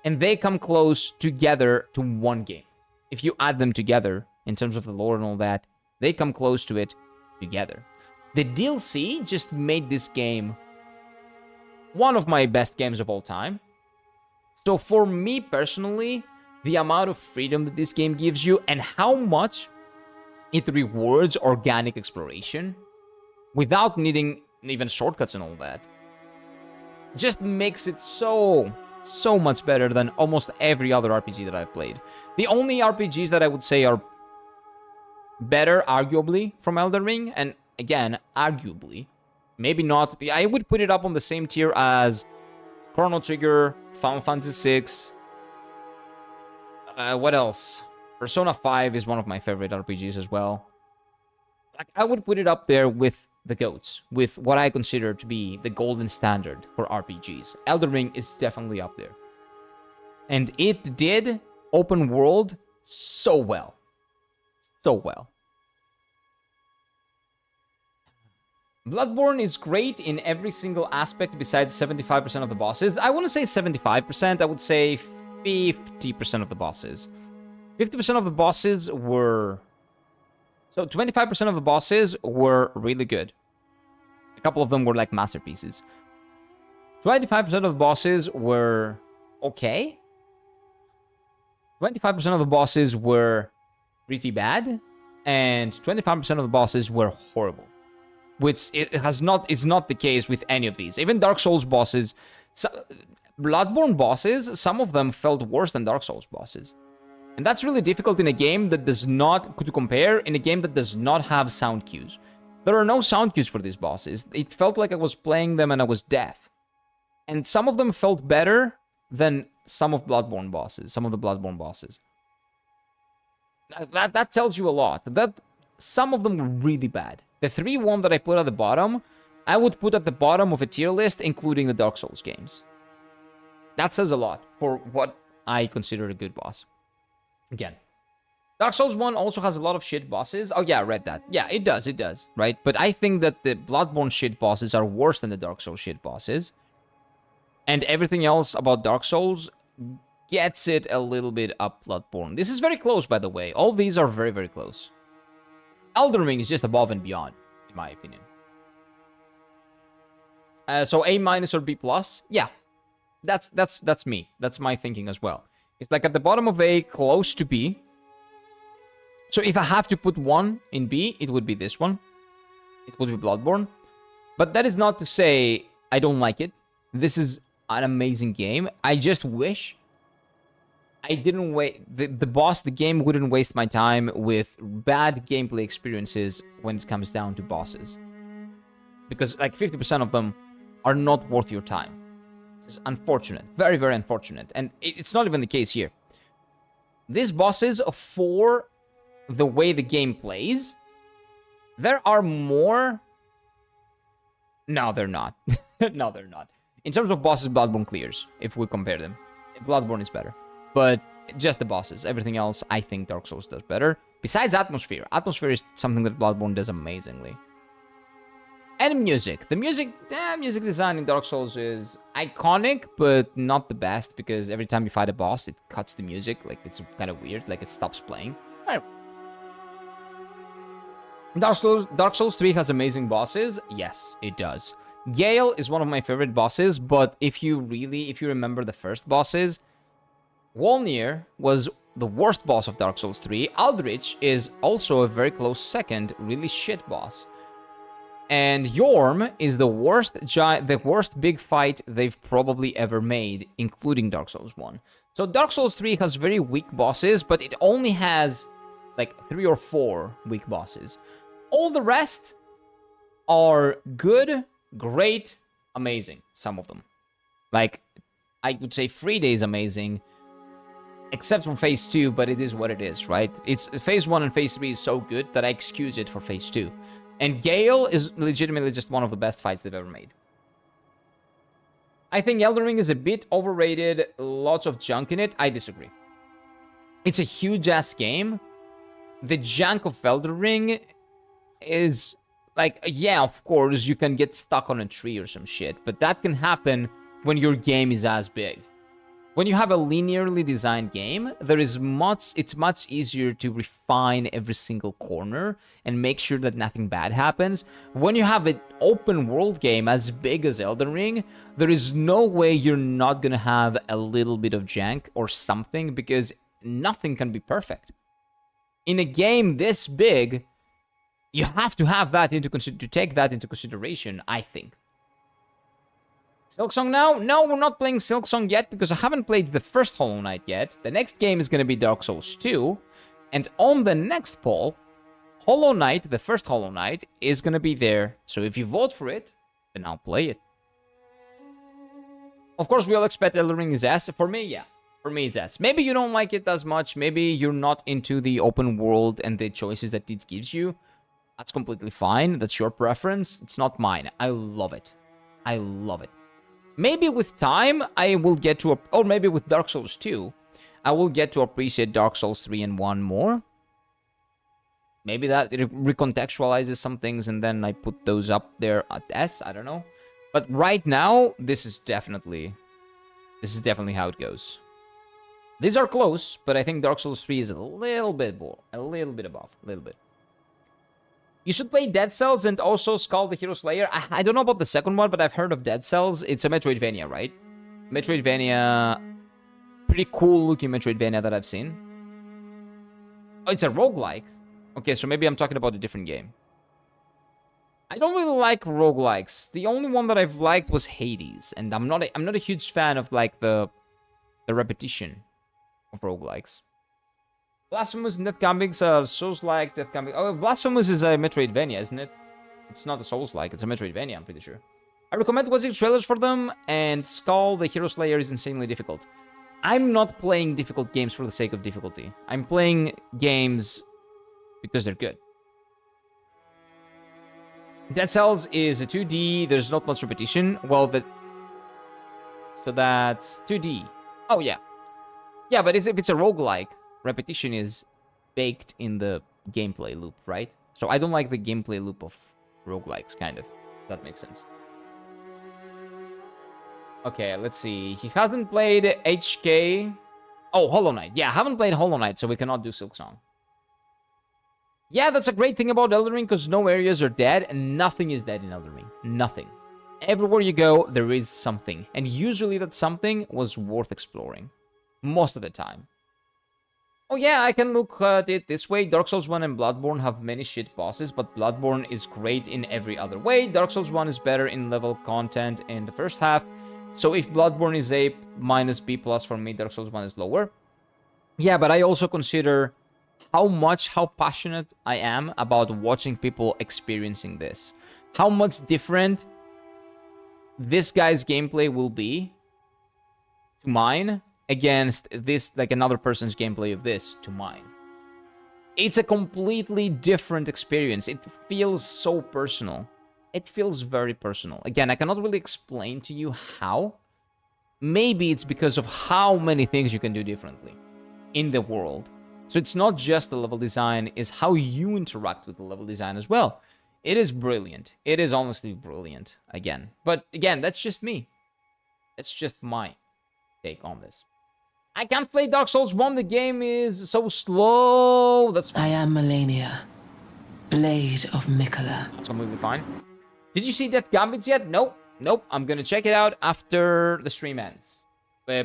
And they come close together to one game. If you add them together, in terms of the lore and all that, they come close to it together. The DLC just made this game one of my best games of all time. So for me personally, the amount of freedom that this game gives you and how much it rewards organic exploration without needing even shortcuts and all that just makes it so much better than almost every other RPG that I've played. The only RPGs that I would say are better, arguably, from Elden Ring, and again, arguably, maybe not, I would put it up on the same tier as Chrono Trigger, Final Fantasy VI, what else? Persona 5 is one of my favorite RPGs as well. Like, I would put it up there with the GOATs, with what I consider to be the golden standard for RPGs. Elden Ring is definitely up there. And it did open world so well. So well. Bloodborne is great in every single aspect besides 75% of the bosses. I wouldn't say 75%, I would say 50% of the bosses. 50% of the bosses were... So 25% of the bosses were really good. A couple of them were like masterpieces. 25% of the bosses were okay. 25% of the bosses were pretty bad. And 25% of the bosses were horrible. Which is not the case with any of these. Even Dark Souls bosses... Bloodborne bosses, some of them felt worse than Dark Souls bosses. And that's really difficult in a game that does not... To compare, in a game that does not have sound cues. There are no sound cues for these bosses. It felt like I was playing them and I was deaf. And some of them felt better than some of Bloodborne bosses. Some of the Bloodborne bosses. That tells you a lot. That some of them were really bad. The 3-1 that I put at the bottom, I would put at the bottom of a tier list, including the Dark Souls games. That says a lot for what I consider a good boss. Again, Dark Souls 1 also has a lot of shit bosses. Oh yeah, I read that. Yeah, it does, right? But I think that the Bloodborne shit bosses are worse than the Dark Souls shit bosses. And everything else about Dark Souls gets it a little bit up Bloodborne. This is very close, by the way. All these are very, very close. Elden Ring is just above and beyond, in my opinion. So A- or B+? Yeah. That's me. That's my thinking as well. It's like at the bottom of A, close to B. So if I have to put one in B, it would be this one. It would be Bloodborne. But that is not to say I don't like it. This is an amazing game. I just wish I didn't wait. The game wouldn't waste my time with bad gameplay experiences when it comes down to bosses. Because like 50% of them are not worth your time. It's unfortunate. Very, very unfortunate. And it's not even the case here. These bosses, for the way the game plays, there are more... No, they're not. No, they're not. In terms of bosses, Bloodborne clears, if we compare them. Bloodborne is better. But just the bosses. Everything else, I think Dark Souls does better. Besides atmosphere. Atmosphere is something that Bloodborne does amazingly. And music. The music design in Dark Souls is iconic, but not the best, because every time you fight a boss, it cuts the music. Like, it's kind of weird. Like, it stops playing. Dark Souls 3 has amazing bosses. Yes, it does. Gale is one of my favorite bosses, but if you remember the first bosses, Wolnir was the worst boss of Dark Souls 3. Aldrich is also a very close second, really shit boss. And Yorm is the worst big fight they've probably ever made, including Dark Souls 1. So Dark Souls 3 has very weak bosses, but it only has like 3 or 4 weak bosses. All the rest are good, great, amazing. Some of them. Like, I would say Friday is amazing, except from Phase 2, but it is what it is, right? It's Phase 1 and Phase 3 is so good that I excuse it for Phase 2. And Gale is legitimately just one of the best fights they've ever made. I think Elden Ring is a bit overrated, lots of junk in it. I disagree. It's a huge-ass game. The junk of Elden Ring is, like, yeah, of course, you can get stuck on a tree or some shit, but that can happen when your game is as big. When you have a linearly designed game, it's much easier to refine every single corner and make sure that nothing bad happens. When you have an open world game as big as Elden Ring, there is no way you're not gonna have a little bit of jank or something, because nothing can be perfect. In a game this big, you have to have that to take that into consideration, I think. Silksong now? No, we're not playing Silksong yet, because I haven't played the first Hollow Knight yet. The next game is going to be Dark Souls 2. And on the next poll, Hollow Knight, the first Hollow Knight, is going to be there. So if you vote for it, then I'll play it. Of course, we all expect Elden Ring is ass. For me, yeah. For me, it's ass. Maybe you don't like it as much. Maybe you're not into the open world and the choices that it gives you. That's completely fine. That's your preference. It's not mine. I love it. I love it. Maybe with time, I will get to... Or maybe with Dark Souls 2, I will get to appreciate Dark Souls 3 and 1 more. Maybe that recontextualizes some things, and then I put those up there at S. I don't know. But right now, this is definitely how it goes. These are close, but I think Dark Souls 3 is a little bit above. A little bit. You should play Dead Cells and also Skull the Hero Slayer. I don't know about the second one, but I've heard of Dead Cells. It's a Metroidvania, right? Metroidvania... Pretty cool looking Metroidvania that I've seen. Oh, it's a roguelike. Okay, so maybe I'm talking about a different game. I don't really like roguelikes. The only one that I've liked was Hades. And I'm not a huge fan of, like, the repetition of roguelikes. Blasphemous and Death Comics are Souls-like, Death Comics... Oh, Blasphemous is a Metroidvania, isn't it? It's not a Souls-like, it's a Metroidvania, I'm pretty sure. I recommend watching trailers for them, and Skull, the Hero Slayer, is insanely difficult. I'm not playing difficult games for the sake of difficulty. I'm playing games because they're good. Dead Cells is a 2D, there's not much repetition. Well, so that's 2D. Oh, yeah. Yeah, but if it's a roguelike, repetition is baked in the gameplay loop, right? So I don't like the gameplay loop of roguelikes, kind of. That makes sense. Okay, let's see. He hasn't played HK. Oh, Hollow Knight. Yeah, I haven't played Hollow Knight, so we cannot do Silksong. Yeah, that's a great thing about Elden Ring, because no areas are dead, and nothing is dead in Elden Ring. Nothing. Everywhere you go, there is something. And usually that something was worth exploring. Most of the time. Oh yeah, I can look at it this way. Dark Souls 1 and Bloodborne have many shit bosses, but Bloodborne is great in every other way. Dark Souls 1 is better in level content in the first half. So if Bloodborne is A minus B plus for me, Dark Souls 1 is lower. Yeah, but I also consider how passionate I am about watching people experiencing this. How much different this guy's gameplay will be to mine against this, like another person's gameplay of this to mine. It's a completely different experience. It feels so personal. it feels very personal. Again, I cannot really explain to you how. Maybe it's because of how many things you can do differently in the world. So it's not just the level design, it's how you interact with the level design as well. It is brilliant. It is honestly brilliant, again. But again, that's just me. That's just my take on this. I can't play Dark Souls 1. The game is so slow. That's fine. I am Melania, Blade of Mikola. That's completely fine. Did you see Death Gambits yet? Nope. Nope. I'm gonna check it out after the stream ends.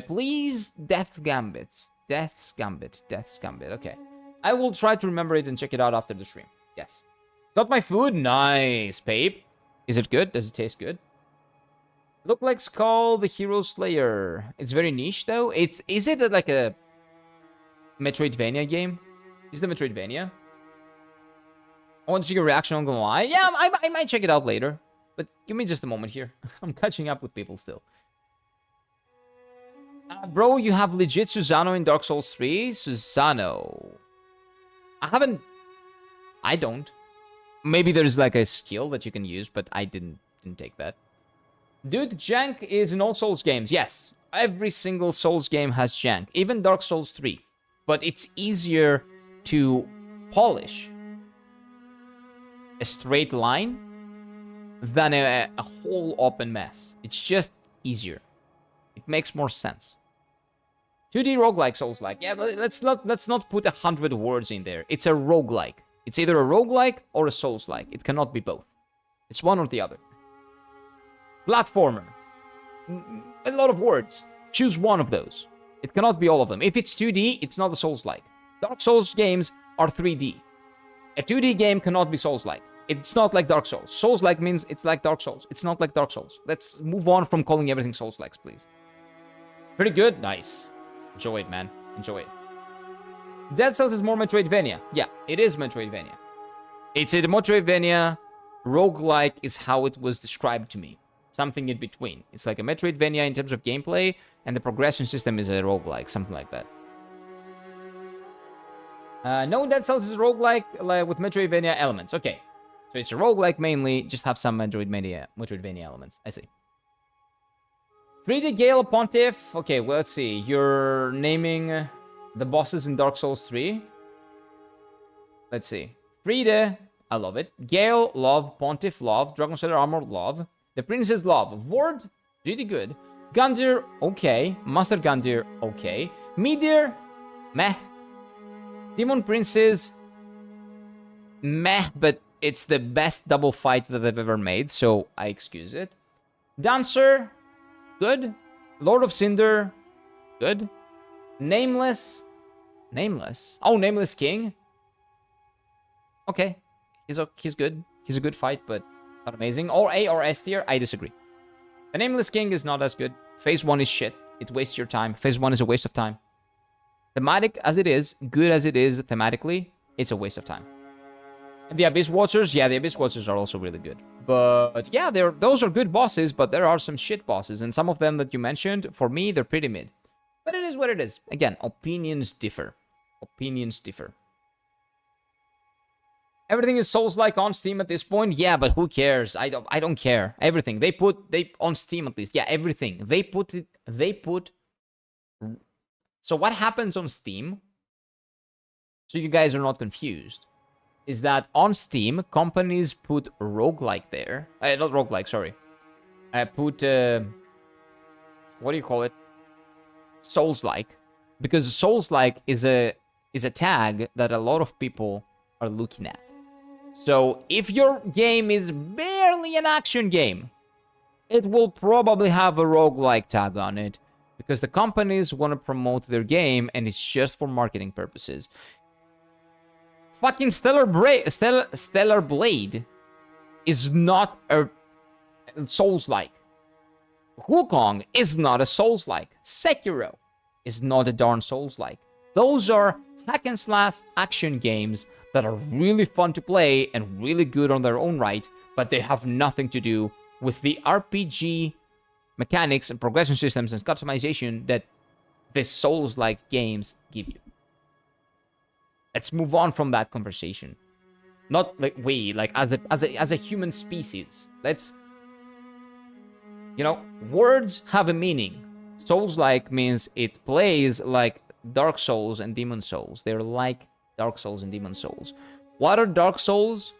Please, Death Gambits. Death's Gambit. Death's Gambit. Okay. I will try to remember it and check it out after the stream. Yes. Got my food. Nice, Pape. Is it good? Does it taste good? Look like Skull the Hero Slayer. It's very niche though. Is it like a Metroidvania game? Is it a Metroidvania? I want to see your reaction, I'm gonna lie. Yeah, I might check it out later. But give me just a moment here. I'm catching up with people still. Bro, you have legit Susano in Dark Souls 3? Susano. I don't. Maybe there's like a skill that you can use, but I didn't take that. Dude, jank is in all Souls games. Yes, every single Souls game has jank. Even Dark Souls 3. But it's easier to polish a straight line than a whole open mess. It's just easier. It makes more sense. 2D roguelike, Souls-like. Yeah, let's not put 100 words in there. It's a roguelike. It's either a roguelike or a Souls-like. It cannot be both. It's one or the other. Platformer. A lot of words. Choose one of those. It cannot be all of them. If it's 2D, it's not a Souls-like. Dark Souls games are 3D. A 2D game cannot be Souls-like. It's not like Dark Souls. Souls-like means it's like Dark Souls. It's not like Dark Souls. Let's move on from calling everything Souls-likes, please. Pretty good? Nice. Enjoy it, man. Enjoy it. Dead Cells is more Metroidvania. Yeah, it is Metroidvania. It's a Metroidvania. Roguelike is how it was described to me. Something in between. It's like a Metroidvania in terms of gameplay, and the progression system is a roguelike. Something like that. No, Dead Cells is a roguelike with Metroidvania elements. Okay. So it's a roguelike mainly, just have some Metroidvania elements. I see. 3D Gale Pontiff. Okay, well, let's see. You're naming the bosses in Dark Souls 3. Let's see. Frida, I love it. Gale, love. Pontiff, love. Dragon Slayer Armor, love. The Princess, love. Vord, really good. Gundyr, okay. Master Gundyr, okay. Midir, meh. Demon Princess, meh, but it's the best double fight that I've ever made, so I excuse it. Dancer, good. Lord of Cinder, good. Nameless. Oh, Nameless King. Okay, he's good. He's a good fight, but not amazing. Or A or S tier, I disagree. The Nameless King is not as good. Phase 1 is shit. It wastes your time. Phase 1 is a waste of time. Thematic as it is, good as it is thematically, it's a waste of time. And the Abyss Watchers, yeah, the Abyss Watchers are also really good. But yeah, those are good bosses, but there are some shit bosses. And some of them that you mentioned, for me, they're pretty mid. But it is what it is. Again, opinions differ. Opinions differ. Everything is Souls-like on Steam at this point. Yeah, but who cares? I don't care. Everything. They on Steam at least. Yeah, everything. They put So what happens on Steam, so you guys are not confused, is that on Steam, companies put roguelike there. Not roguelike, sorry. Put, what do you call it? Souls-like. Because Souls-like is a tag that a lot of people are looking at. So if your game is barely an action game, it will probably have a roguelike tag on it. Because the companies want to promote their game, and it's just for marketing purposes. Fucking Stellar Blade is not a Souls-like. Wukong is not a Souls-like. Sekiro is not a darn Souls-like. Those are hack and slash action games that are really fun to play and really good on their own right, but they have nothing to do with the RPG mechanics and progression systems and customization that the Souls-like games give you. Let's move on from that conversation. Not like we, like as a human species. Let's, you know, words have a meaning. Souls-like means it plays like Dark Souls and Demon Souls. They're like Dark Souls and Demon Souls. What are Dark Souls?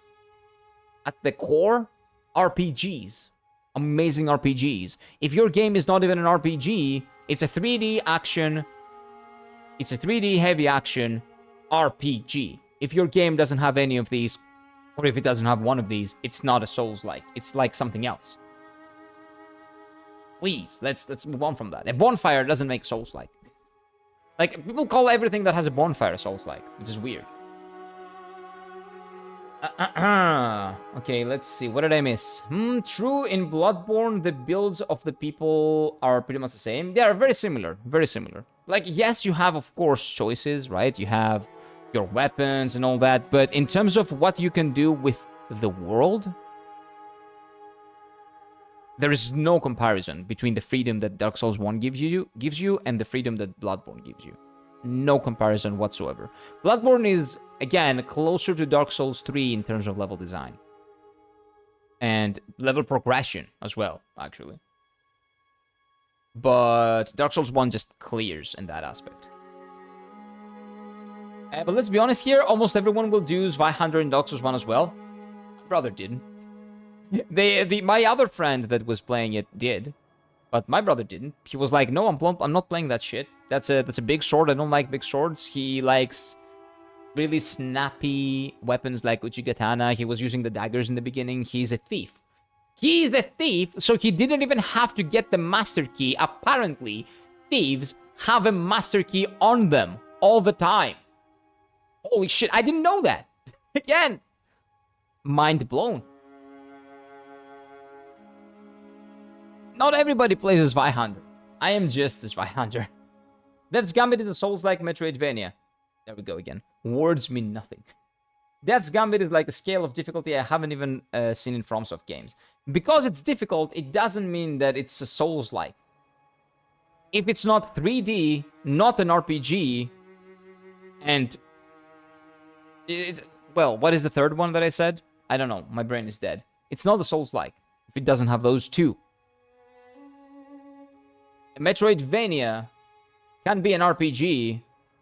At the core, RPGs. Amazing RPGs. If your game is not even an RPG, it's a 3D action. It's a 3D heavy action RPG. If your game doesn't have any of these, or if it doesn't have one of these, it's not a Souls-like. It's like something else. Please, let's move on from that. A bonfire doesn't make Souls-like. Like, people call everything that has a bonfire Souls-like, which is weird. Okay, let's see. What did I miss? True, in Bloodborne, the builds of the people are pretty much the same. They are very similar. Very similar. Like, yes, you have, of course, choices, right? You have your weapons and all that. But in terms of what you can do with the world, there is no comparison between the freedom that Dark Souls 1 gives you and the freedom that Bloodborne gives you. No comparison whatsoever. Bloodborne is, again, closer to Dark Souls 3 in terms of level design. And level progression as well, actually. But Dark Souls 1 just clears in that aspect. But let's be honest here, almost everyone will do Zweihander in Dark Souls 1 as well. My brother didn't. My other friend that was playing it did, but my brother didn't. He was like, "No, I'm not playing that shit. That's a big sword. I don't like big swords." He likes really snappy weapons like Uchigatana. He was using the daggers in the beginning. He's a thief. He's a thief, so he didn't even have to get the master key. Apparently, thieves have a master key on them all the time. Holy shit, I didn't know that. Again, mind blown. Not everybody plays as Zweihander. I am just a Zweihander. Death's Gambit is a Souls-like Metroidvania. There we go again. Words mean nothing. Death's Gambit is like a scale of difficulty I haven't even seen in FromSoft games. Because it's difficult, it doesn't mean that it's a Souls-like. If it's not 3D, not an RPG, and it's... Well, what is the third one that I said? I don't know. My brain is dead. It's not a Souls-like if it doesn't have those two. A Metroidvania can be an RPG,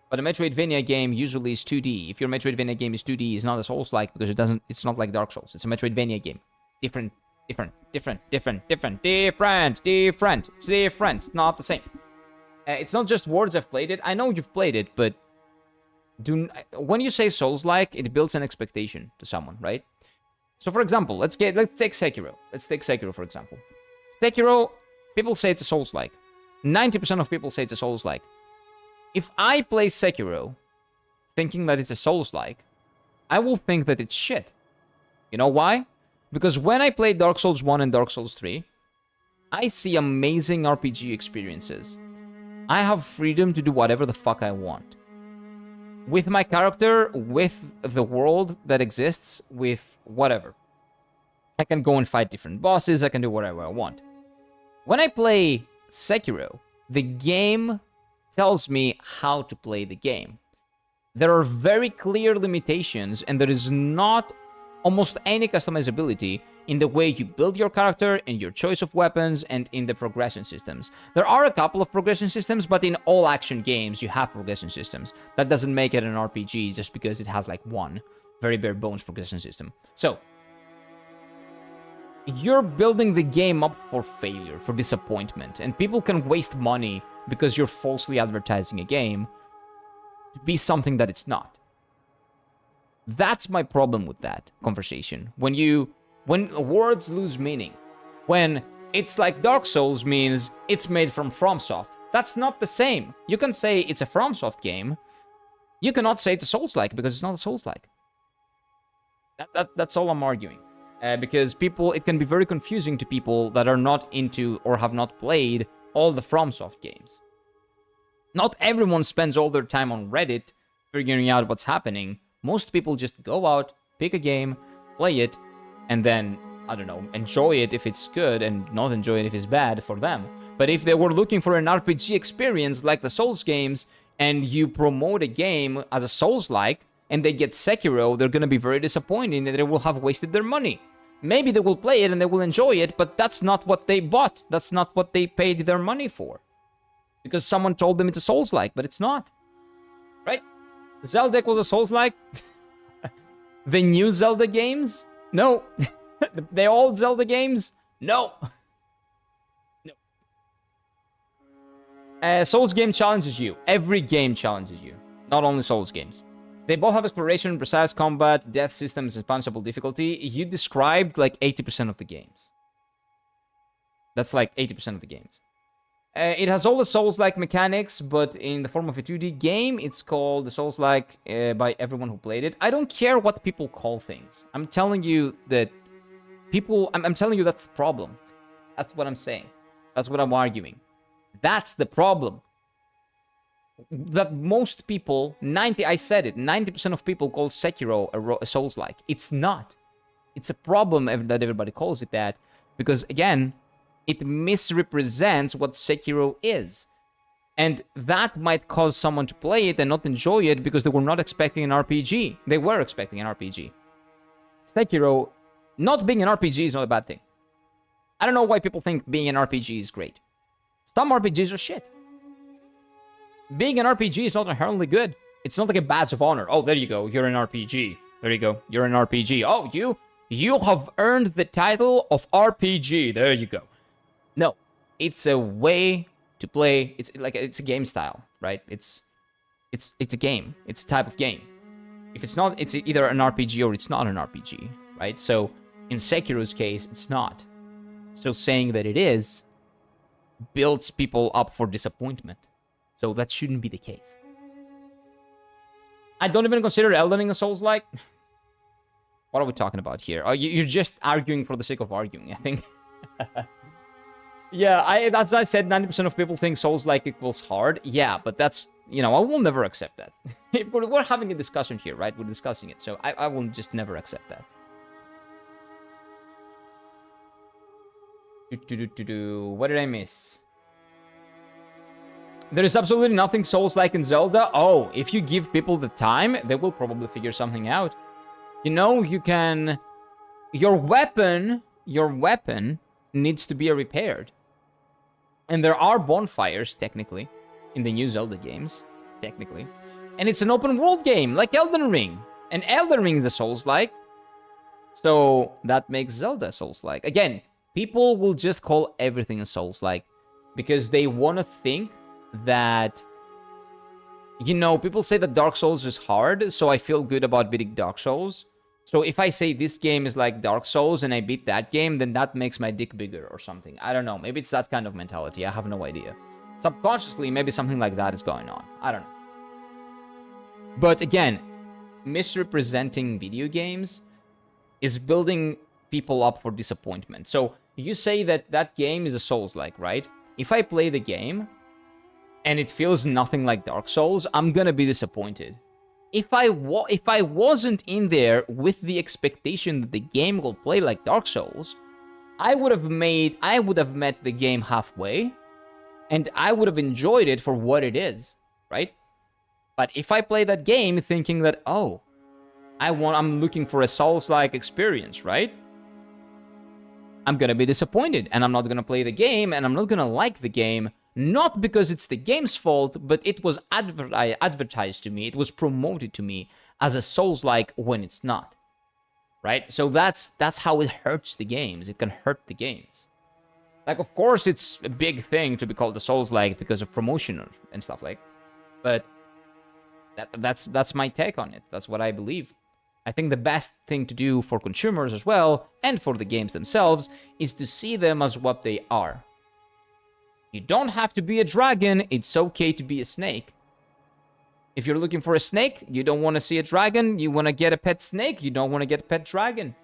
but a Metroidvania game usually is 2D. If your Metroidvania game is 2D, it's not a Souls-like because it's not like Dark Souls. It's a Metroidvania game. Different. It's not the same. It's not just words. I've played it. I know you've played it, but when you say Souls-like, it builds an expectation to someone, right? So, for example, let's take Sekiro. Let's take Sekiro, for example. Sekiro, people say it's a Souls-like. 90% of people say it's a Souls-like. If I play Sekiro thinking that it's a Souls-like, I will think that it's shit. You know why? Because when I play Dark Souls 1 and Dark Souls 3, I see amazing RPG experiences. I have freedom to do whatever the fuck I want. With my character, with the world that exists, with whatever. I can go and fight different bosses, I can do whatever I want. When I play Sekiro, the game tells me how to play the game. There are very clear limitations, and there is not almost any customizability in the way you build your character, in your choice of weapons, and in the progression systems. There are a couple of progression systems, but in all action games, you have progression systems. That doesn't make it an RPG just because it has like one very bare bones progression system. So, you're building the game up for failure, for disappointment, and people can waste money because you're falsely advertising a game to be something that it's not. That's my problem with that conversation. When words lose meaning, when it's like Dark Souls means it's made from FromSoft, that's not the same. You can say it's a FromSoft game. You cannot say it's a Souls-like because it's not a Souls-like. That's all I'm arguing. Because it can be very confusing to people that are not into or have not played all the FromSoft games. Not everyone spends all their time on Reddit figuring out what's happening. Most people just go out, pick a game, play it, and then, I don't know, enjoy it if it's good and not enjoy it if it's bad for them. But if they were looking for an RPG experience like the Souls games, and you promote a game as a Souls-like, and they get Sekiro, they're gonna be very disappointed that they will have wasted their money. Maybe they will play it and they will enjoy it, but that's not what they bought. That's not what they paid their money for. Because someone told them it's a Souls-like, but it's not. Right? Zelda was a Souls-like. The new Zelda games? No. The old Zelda games? No. No. Souls game challenges you. Every game challenges you. Not only Souls games. They both have exploration, precise combat, death systems, and punishable difficulty. You described like 80% of the games. That's like 80% of the games. It has all the Souls-like mechanics, but in the form of a 2D game. It's called the Souls-like by everyone who played it. I don't care what people call things. I'm telling you that people... I'm telling you that's the problem. That's what I'm saying. That's what I'm arguing. That's the problem. That most people, I said it, 90% of people call Sekiro a Souls-like. It's not. It's a problem that everybody calls it that, because again, it misrepresents what Sekiro is. And that might cause someone to play it and not enjoy it because they were not expecting an RPG. They were expecting an RPG. Sekiro, not being an RPG is not a bad thing. I don't know why people think being an RPG is great. Some RPGs are shit. Being an RPG is not inherently good. It's not like a badge of honor. Oh, there you go. You're an RPG. There you go. You're an RPG. Oh, you have earned the title of RPG. There you go. No, it's a way to play. It's a game style, right? It's a game. It's a type of game. If it's not, it's either an RPG or it's not an RPG, right? So in Sekiro's case, it's not. So saying that it is builds people up for disappointment. So that shouldn't be the case. I don't even consider Elden Ring a Souls-like. What are we talking about here? Oh, you're just arguing for the sake of arguing, I think. Yeah, as I said, 90% of people think Souls-like equals hard. Yeah, but that's, I will never accept that. We're having a discussion here, right? We're discussing it, so I will just never accept that. What did I miss? There is absolutely nothing Souls-like in Zelda. Oh, if you give people the time, they will probably figure something out. You can... Your weapon needs to be repaired. And there are bonfires, technically, in the new Zelda games. Technically. And it's an open world game, like Elden Ring. And Elden Ring is a Souls-like. So, that makes Zelda Souls-like. Again, people will just call everything a Souls-like. Because they want to think that, people say that Dark Souls is hard, so I feel good about beating Dark Souls. So if I say this game is like Dark Souls and I beat that game, then that makes my dick bigger or something. I don't know. Maybe it's that kind of mentality. I have no idea. Subconsciously, maybe something like that is going on. I don't know. But again, misrepresenting video games is building people up for disappointment. So you say that that game is a Souls-like, right? If I play the game and it feels nothing like Dark Souls, I'm gonna be disappointed. If I wasn't in there with the expectation that the game will play like Dark Souls, I would have met the game halfway, and I would have enjoyed it for what it is, right? But if I play that game thinking that, oh, I'm looking for a Souls-like experience, right? I'm gonna be disappointed, and I'm not gonna play the game, and I'm not gonna like the game. Not because it's the game's fault, but it was advertised to me, it was promoted to me as a Souls-like when it's not. Right? So that's how it hurts the games. It can hurt the games. Like, of course, it's a big thing to be called a Souls-like because of promotion and stuff like. But that's my take on it. That's what I believe. I think the best thing to do for consumers as well, and for the games themselves, is to see them as what they are. You don't have to be a dragon, it's okay to be a snake. If you're looking for a snake, you don't want to see a dragon, you want to get a pet snake, you don't want to get a pet dragon.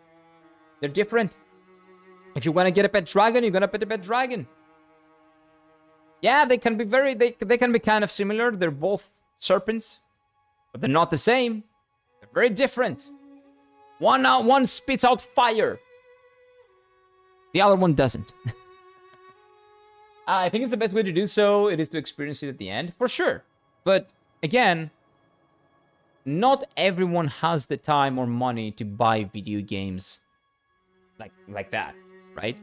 They're different. If you want to get a pet dragon, you're going to pet a pet dragon. Yeah, they can be they can be kind of similar. They're both serpents, but they're not the same. They're very different. One spits out fire. The other one doesn't. I think it's the best way to do so. It is to experience it at the end, for sure. But again, not everyone has the time or money to buy video games like that, right?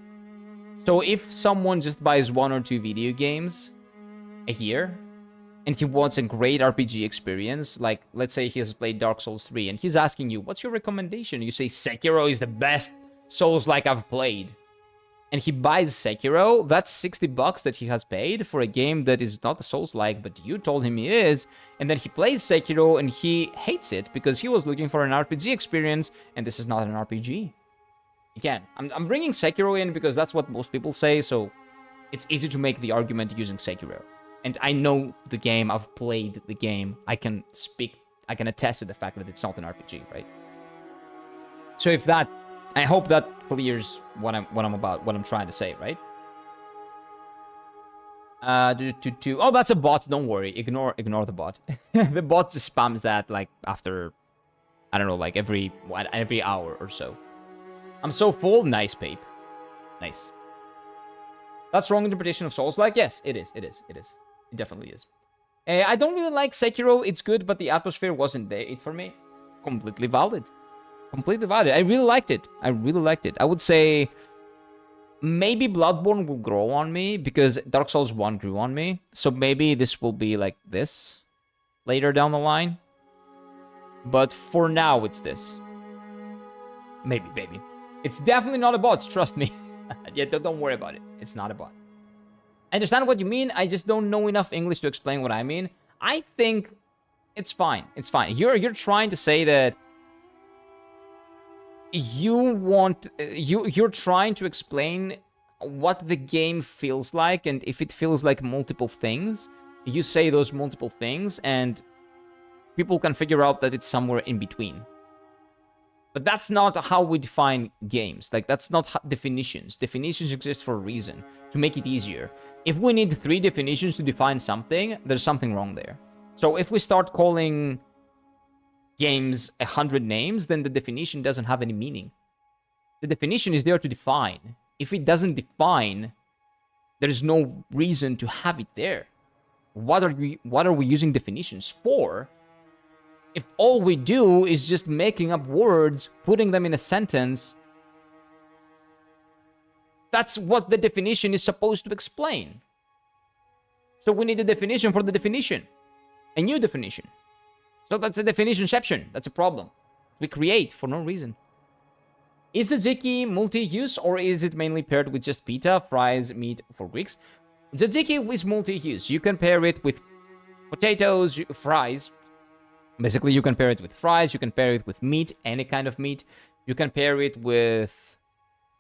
So if someone just buys 1 or 2 video games a year, and he wants a great RPG experience, like, let's say he has played Dark Souls 3, and he's asking you, what's your recommendation? You say, Sekiro is the best Souls-like I've played. And he buys Sekiro, that's $60 that he has paid for a game that is not a Souls-like, but you told him it is, and then he plays Sekiro, and he hates it, because he was looking for an RPG experience, and this is not an RPG. Again, I'm bringing Sekiro in because that's what most people say, so it's easy to make the argument using Sekiro. And I know the game, I've played the game, I can attest to the fact that it's not an RPG, right? So if that, I hope that clears what I'm trying to say, right? Oh, that's a bot, don't worry, ignore the bot. The bot just spams that, like, after, I don't know, like, every hour or so. I'm so full. Nice, Pape. Nice. That's wrong interpretation of Souls-like? Yes, it is. It definitely is. I don't really like Sekiro. It's good, but the atmosphere wasn't there for me. Completely valid. Completely valid. I really liked it. I would say maybe Bloodborne will grow on me because Dark Souls 1 grew on me. So maybe this will be like this later down the line. But for now, it's this. Maybe. It's definitely not a bot, trust me. Yeah, don't worry about it. It's not a bot. I understand what you mean. I just don't know enough English to explain what I mean. I think it's fine. It's fine. You're trying to say that you're trying to explain what the game feels like, and if it feels like multiple things, you say those multiple things, and people can figure out that it's somewhere in between. But that's not how we define games. Like, that's not definitions. Definitions exist for a reason, to make it easier. If we need 3 definitions to define something, there's something wrong there. So if we start calling games 100 names, then the definition doesn't have any meaning. The definition is there to define. If it doesn't define, there's no reason to have it there. What are we using definitions for? If all we do is just making up words, putting them in a sentence, that's what the definition is supposed to explain. So we need a definition for the definition. A new definition. So that's a definitionception. That's a problem. We create for no reason. Is tzatziki multi-use, or is it mainly paired with just pita, fries, meat for Greeks? Tzatziki is multi-use. You can pair it with potatoes, fries. Basically, you can pair it with fries, you can pair it with meat, any kind of meat. You can pair it with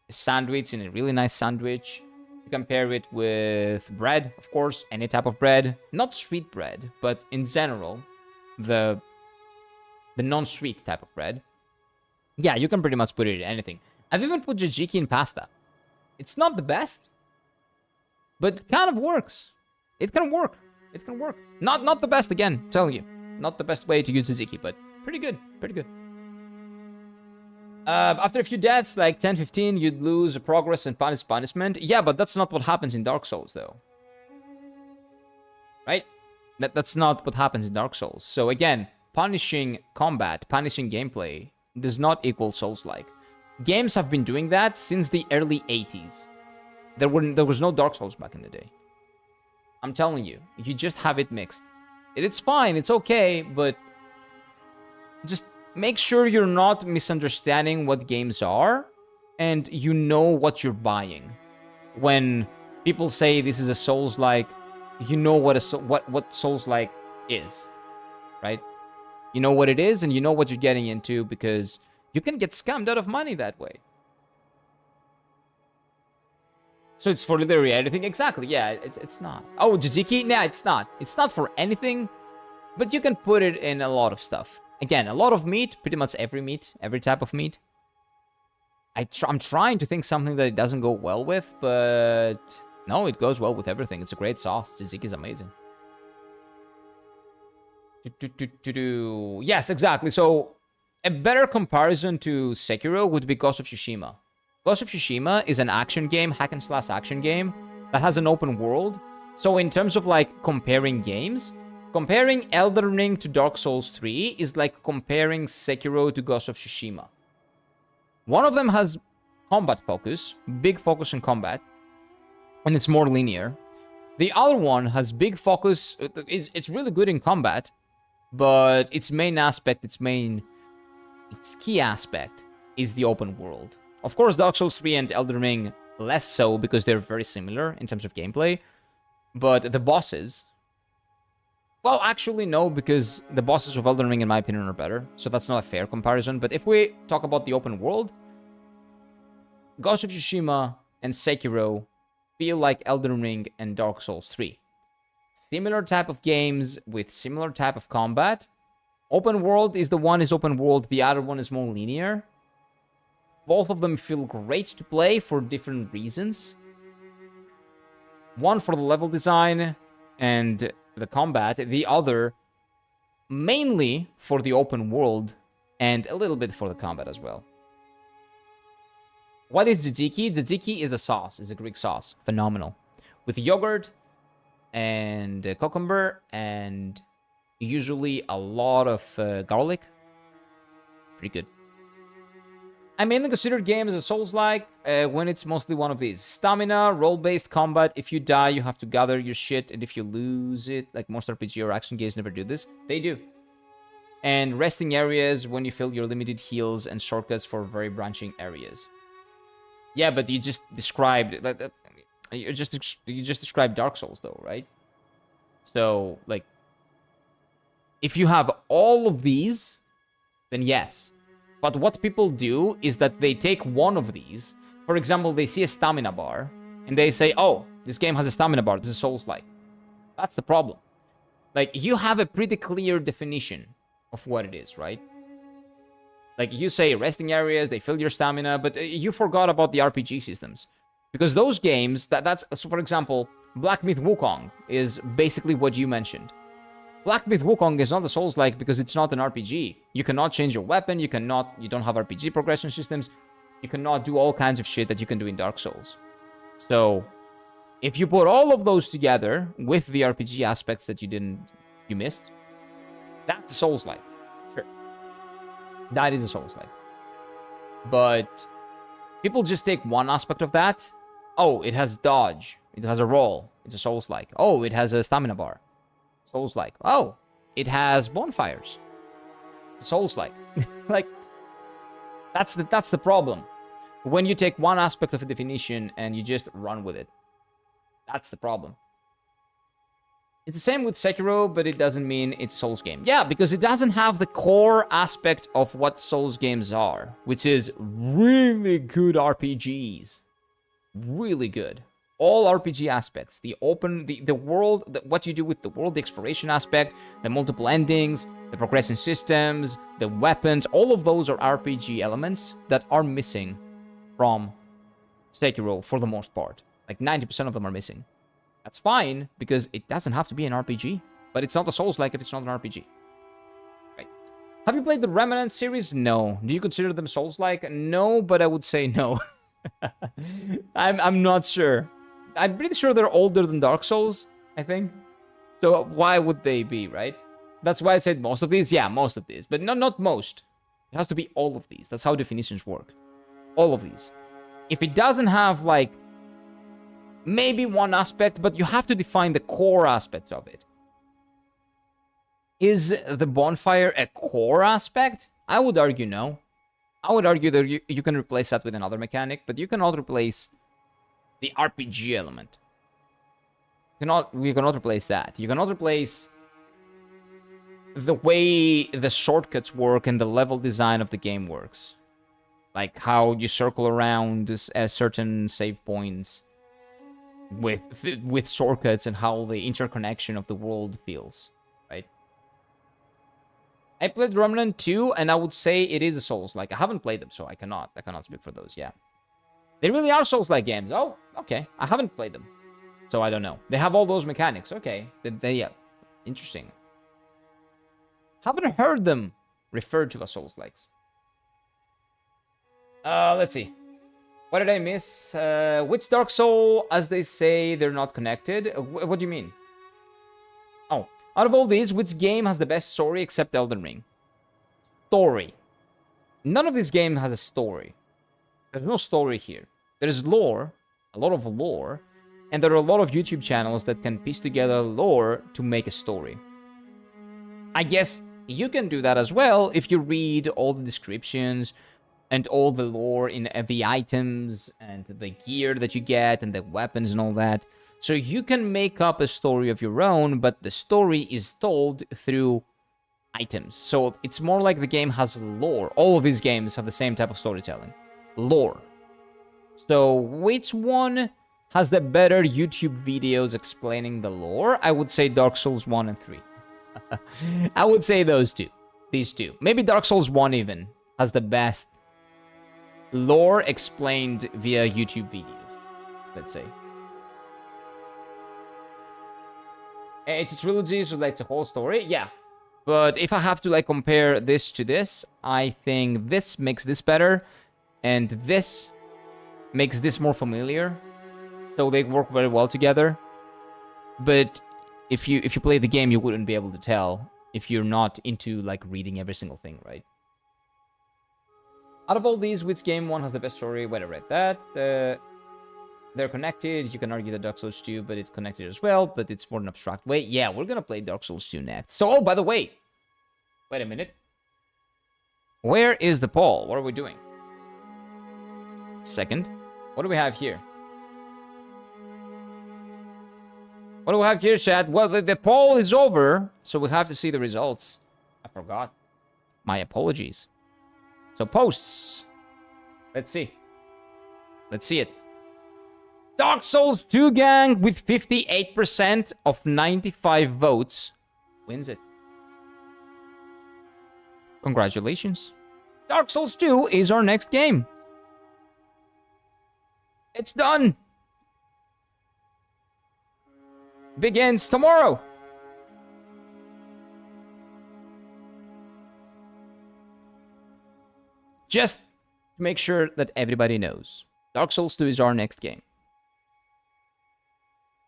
a sandwich, in a really nice sandwich. You can pair it with bread, of course, any type of bread. Not sweet bread, but in general, the non-sweet type of bread. Yeah, you can pretty much put it in anything. I've even put tzatziki in pasta. It's not the best, but it kind of works. It can work. It can work. Not the best, again, I'm telling you. Not the best way to use tzatziki, but pretty good. Pretty good. After a few deaths, like 10, 15, you'd lose progress and punishment. Yeah, but that's not what happens in Dark Souls, though. Right? That's not what happens in Dark Souls. So again, punishing combat, punishing gameplay does not equal Souls-like. Games have been doing that since the early 80s. There was no Dark Souls back in the day. I'm telling you, you just have it mixed. It's fine, it's okay, but just make sure you're not misunderstanding what games are, and you know what you're buying. When people say this is a Souls-like, you know what Souls-like is, right? You know what it is, and you know what you're getting into, because you can get scammed out of money that way. So it's for literally anything? Exactly, yeah, it's not. Oh, tzatziki? Nah, it's not. It's not for anything, but you can put it in a lot of stuff. Again, a lot of meat, pretty much every type of meat. I'm trying to think something that it doesn't go well with, but no, it goes well with everything. It's a great sauce. Tzatziki is amazing. Yes, exactly. So a better comparison to Sekiro would be Ghost of Tsushima. Ghost of Tsushima is an action game, hack and slash action game that has an open world. So in terms of like comparing games, Comparing Elden Ring to Dark Souls 3 is like comparing Sekiro to Ghost of Tsushima. One of them has combat focus, big focus on combat, and it's more linear. The other one has big focus, it's really good in combat, but its main aspect, its key aspect is the open world. Of course, Dark Souls 3 and Elden Ring less so because they're very similar in terms of gameplay, but the bosses... Well, actually, no, because the bosses of Elden Ring, in my opinion, are better. So that's not a fair comparison. But if we talk about the open world, Ghost of Tsushima and Sekiro feel like Elden Ring and Dark Souls 3. Similar type of games with similar type of combat. Open world is the one is open world, the other one is more linear. Both of them feel great to play for different reasons. One for the level design and the combat, the other mainly for the open world and a little bit for the combat as well. What is tzatziki? Tzatziki is a sauce, is a Greek sauce. Phenomenal. With yogurt and cucumber and usually a lot of garlic. Pretty good. I mainly consider games as Souls-like when it's mostly one of these. Stamina, role-based combat. If you die, you have to gather your shit. And if you lose it, like most RPG or action games never do this, they do. And resting areas when you fill your limited heals and shortcuts for very branching areas. Yeah, but you just described... You just described Dark Souls, though, right? So, like... If you have all of these, then yes. But what people do is that they take one of these. For example, they see a stamina bar, and they say, oh, this game has a stamina bar, this is Souls-like. That's the problem. Like, you have a pretty clear definition of what it is, right? Like, you say resting areas, they fill your stamina, but you forgot about the RPG systems. Because those games, so for example, Black Myth Wukong is basically what you mentioned. Black Myth Wukong is not a Souls-like because it's not an RPG. You cannot change your weapon, you don't have RPG progression systems, you cannot do all kinds of shit that you can do in Dark Souls. So, if you put all of those together with the RPG aspects that you missed, that's a Souls-like. Sure. That is a Souls-like. But people just take one aspect of that. Oh, it has dodge. It has a roll. It's a Souls-like. Oh, it has a stamina bar. Souls-like. Oh, it has bonfires. Souls-like. Like, that's the problem. When you take one aspect of a definition and you just run with it. That's the problem. It's the same with Sekiro, but it doesn't mean it's a Souls game. Yeah, because it doesn't have the core aspect of what Souls games are, which is really good RPGs. Really good. All RPG aspects, the world, what you do with the world, the exploration aspect, the multiple endings, the progression systems, the weapons, all of those are RPG elements that are missing from Sekiro for the most part. Like 90% of them are missing. That's fine, because it doesn't have to be an RPG, but it's not a Souls-like if it's not an RPG. Right. Have you played the Remnant series? No. Do you consider them Souls-like? No, but I would say no. I'm not sure. I'm pretty sure they're older than Dark Souls, I think. So why would they be, right? That's why I said most of these. Yeah, most of these. But not most. It has to be all of these. That's how definitions work. All of these. If it doesn't have, like, maybe one aspect, but you have to define the core aspects of it. Is the bonfire a core aspect? I would argue no. I would argue that you can replace that with another mechanic, but you cannot replace the RPG element. You cannot replace that. You cannot replace the way the shortcuts work and the level design of the game works. Like how you circle around certain save points with shortcuts and how the interconnection of the world feels, right? I played Remnant 2, and I would say it is a Souls. Like, I haven't played them, so I cannot speak for those, yeah. They really are Souls-like games. Oh, okay. I haven't played them, so I don't know. They have all those mechanics. Okay. Yeah. Interesting. Haven't heard them referred to as Souls-likes. Let's see. What did I miss? Which Dark Soul, as they say, they're not connected? What do you mean? Oh, Out of all these, which game has the best story except Elden Ring? Story. None of these games has a story. There's no story here. There's lore, a lot of lore, and there are a lot of YouTube channels that can piece together lore to make a story. I guess you can do that as well if you read all the descriptions and all the lore in the items and the gear that you get and the weapons and all that. So you can make up a story of your own, but the story is told through items. So it's more like the game has lore. All of these games have the same type of storytelling. Lore. So which one has the better YouTube videos explaining the lore? I would say Dark Souls 1 and 3. I would say those two. These two. Maybe Dark Souls 1 even has the best lore explained via YouTube videos, let's say. It's a trilogy, so that's a whole story. Yeah. But if I have to like compare this to this, I think this makes this better, and this makes this more familiar. So they work very well together. But if you play the game, you wouldn't be able to tell if you're not into like reading every single thing, right? Out of all these, which game one has the best story? Wait, I read that. They're connected. You can argue that Dark Souls 2, but it's connected as well, but it's more an abstract way. Yeah, we're gonna play Dark Souls 2 next. So, oh, by the way, wait a minute. Where is the poll? What are we doing? Second. What do we have here? What do we have here, chat? Well, the poll is over, so we have to see the results. I forgot. My apologies. So, posts. Let's see. Let's see it. Dark Souls 2 gang with 58% of 95 votes wins it. Congratulations. Dark Souls 2 is our next game. It's done. Begins tomorrow. Just to make sure that everybody knows. Dark Souls 2 is our next game.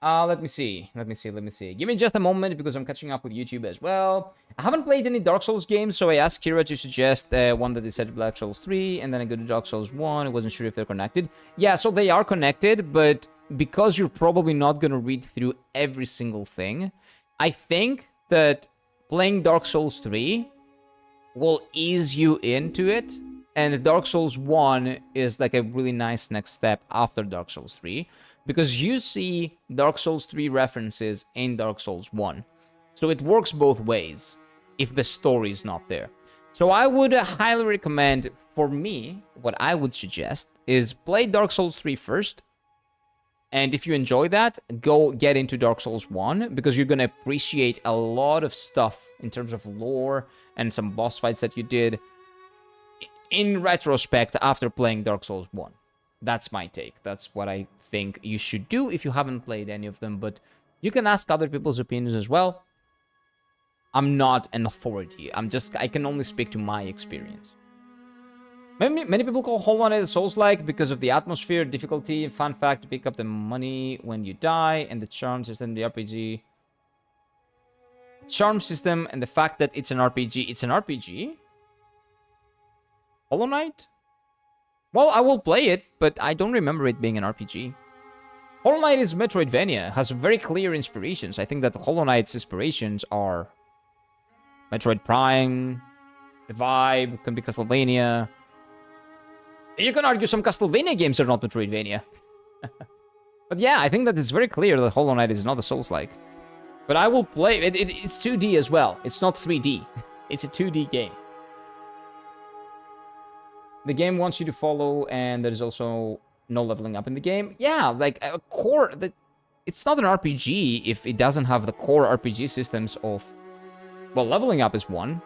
Let me see. Give me just a moment because I'm catching up with YouTube as well. I haven't played any Dark Souls games, so I asked Kira to suggest one that is set to Dark Souls 3, and then I go to Dark Souls 1. I wasn't sure if they're connected. Yeah, so they are connected, but because you're probably not going to read through every single thing, I think that playing Dark Souls 3 will ease you into it, and Dark Souls 1 is like a really nice next step after Dark Souls 3. Because you see Dark Souls 3 references in Dark Souls 1. So it works both ways if the story is not there. So I would highly recommend, for me, what I would suggest is play Dark Souls 3 first. And if you enjoy that, go get into Dark Souls 1. Because you're going to appreciate a lot of stuff in terms of lore and some boss fights that you did in retrospect after playing Dark Souls 1. That's my take. That's what I think you should do if you haven't played any of them. But you can ask other people's opinions as well. I'm not an authority. I can only speak to my experience. Many people call Hollow Knight Souls-like because of the atmosphere, difficulty, and fun fact to pick up the money when you die, and the charm system in the RPG. Charm system and the fact that it's an RPG. It's an RPG? Hollow Knight? Well, I will play it, but I don't remember it being an RPG. Hollow Knight is Metroidvania, has very clear inspirations. I think that Hollow Knight's inspirations are Metroid Prime, the vibe, can be Castlevania. You can argue some Castlevania games are not Metroidvania. But yeah, I think that it's very clear that Hollow Knight is not a Souls-like. But I will play it. It's 2D as well. It's not 3D. It's a 2D game. The game wants you to follow, and there's also no leveling up in the game. Yeah, like a core... It's not an RPG if it doesn't have the core RPG systems of... Well, leveling up is one.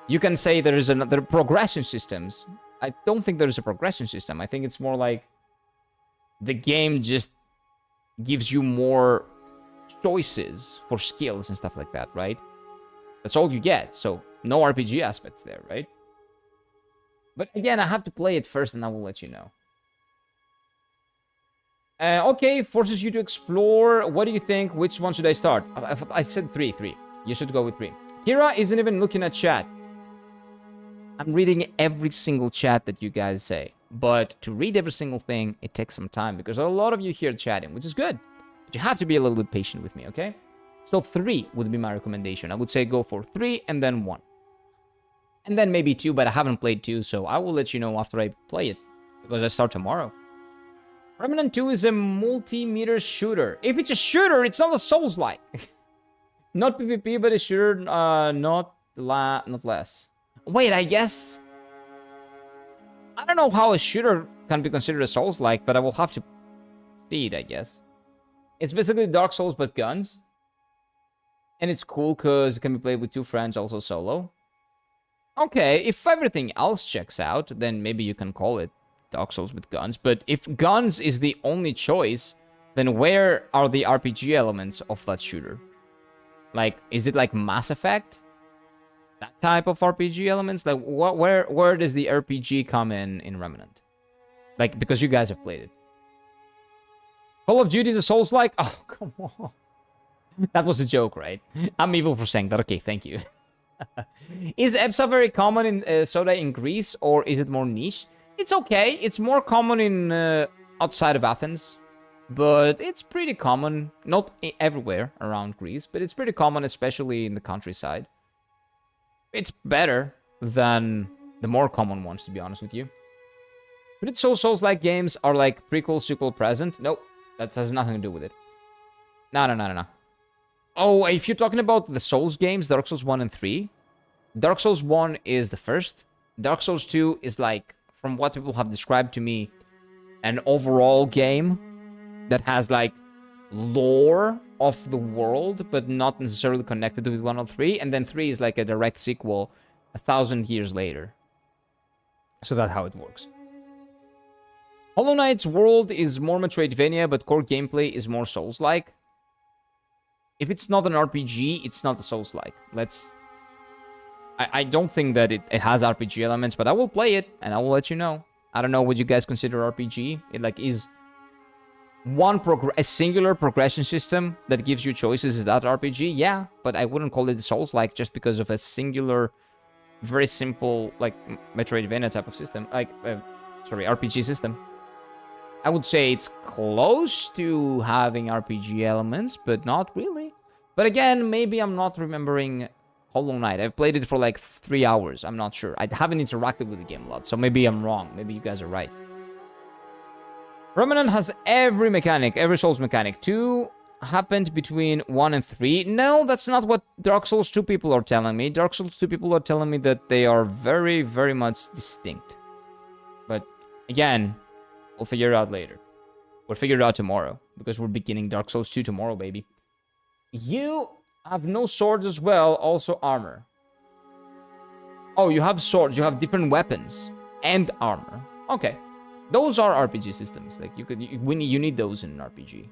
You can say there are progression systems. I don't think there's a progression system. I think it's more like... The game just gives you more choices for skills and stuff like that, right? That's all you get. So, no RPG aspects there, right? But again, I have to play it first and I will let you know. Okay, forces you to explore. What do you think? Which one should I start? I said three. You should go with 3. Kira isn't even looking at chat. I'm reading every single chat that you guys say. But to read every single thing, it takes some time because a lot of you here chatting, which is good. But you have to be a little bit patient with me, okay? So 3 would be my recommendation. I would say go for 3 and then 1. And then maybe 2, but I haven't played 2, so I will let you know after I play it. Because I start tomorrow. Remnant 2 is a multimeter shooter. If it's a shooter, it's not a Souls-like. Not PvP, but a shooter, not less. Wait, I guess... I don't know how a shooter can be considered a Souls-like, but I will have to see it, I guess. It's basically Dark Souls, but guns. And it's cool, because it can be played with 2 friends, also solo. Okay, if everything else checks out, then maybe you can call it Dark Souls with guns. But if guns is the only choice, then where are the RPG elements of that shooter? Like, is it like Mass Effect? That type of RPG elements? Like, where does the RPG come in Remnant? Like, because you guys have played it. Call of Duty is a Souls-like? Oh, come on. That was a joke, right? I'm evil for saying that. Okay, thank you. Is EBSA very common in Soda in Greece, or is it more niche? It's okay. It's more common in outside of Athens, but it's pretty common. Not everywhere around Greece, but it's pretty common, especially in the countryside. It's better than the more common ones, to be honest with you. But it's Souls-like games are like prequel, sequel, present. Nope, that has nothing to do with it. No. Oh, if you're talking about the Souls games, Dark Souls 1 and 3, Dark Souls 1 is the first. Dark Souls 2 is like, from what people have described to me, an overall game that has like lore of the world, but not necessarily connected with 1 or 3. And then 3 is like a direct sequel 1,000 years later. So that's how it works. Hollow Knight's world is more Metroidvania, but core gameplay is more Souls-like. If it's not an RPG, it's not a Souls-like. I don't think that it has RPG elements, but I will play it, and I will let you know. I don't know what you guys consider RPG. It like is a singular progression system that gives you choices. Is that RPG? Yeah, but I wouldn't call it Souls-like just because of a singular, very simple, like, Metroidvania type of system. Like, RPG system. I would say it's close to having RPG elements, but not really. But again, maybe I'm not remembering Hollow Knight. I've played it for like 3 hours. I'm not sure. I haven't interacted with the game a lot, so maybe I'm wrong. Maybe you guys are right. Remnant has every mechanic, every Souls mechanic. 2 happened between 1 and 3. No, that's not what Dark Souls 2 people are telling me. Dark Souls 2 people are telling me that they are very, very much distinct. But again, we'll figure it out later. We'll figure it out tomorrow, because we're beginning Dark Souls 2 tomorrow, baby. You have no swords as well, also armor. Oh, you have swords, you have different weapons and armor. Okay. Those are RPG systems. Like, you need those in an RPG.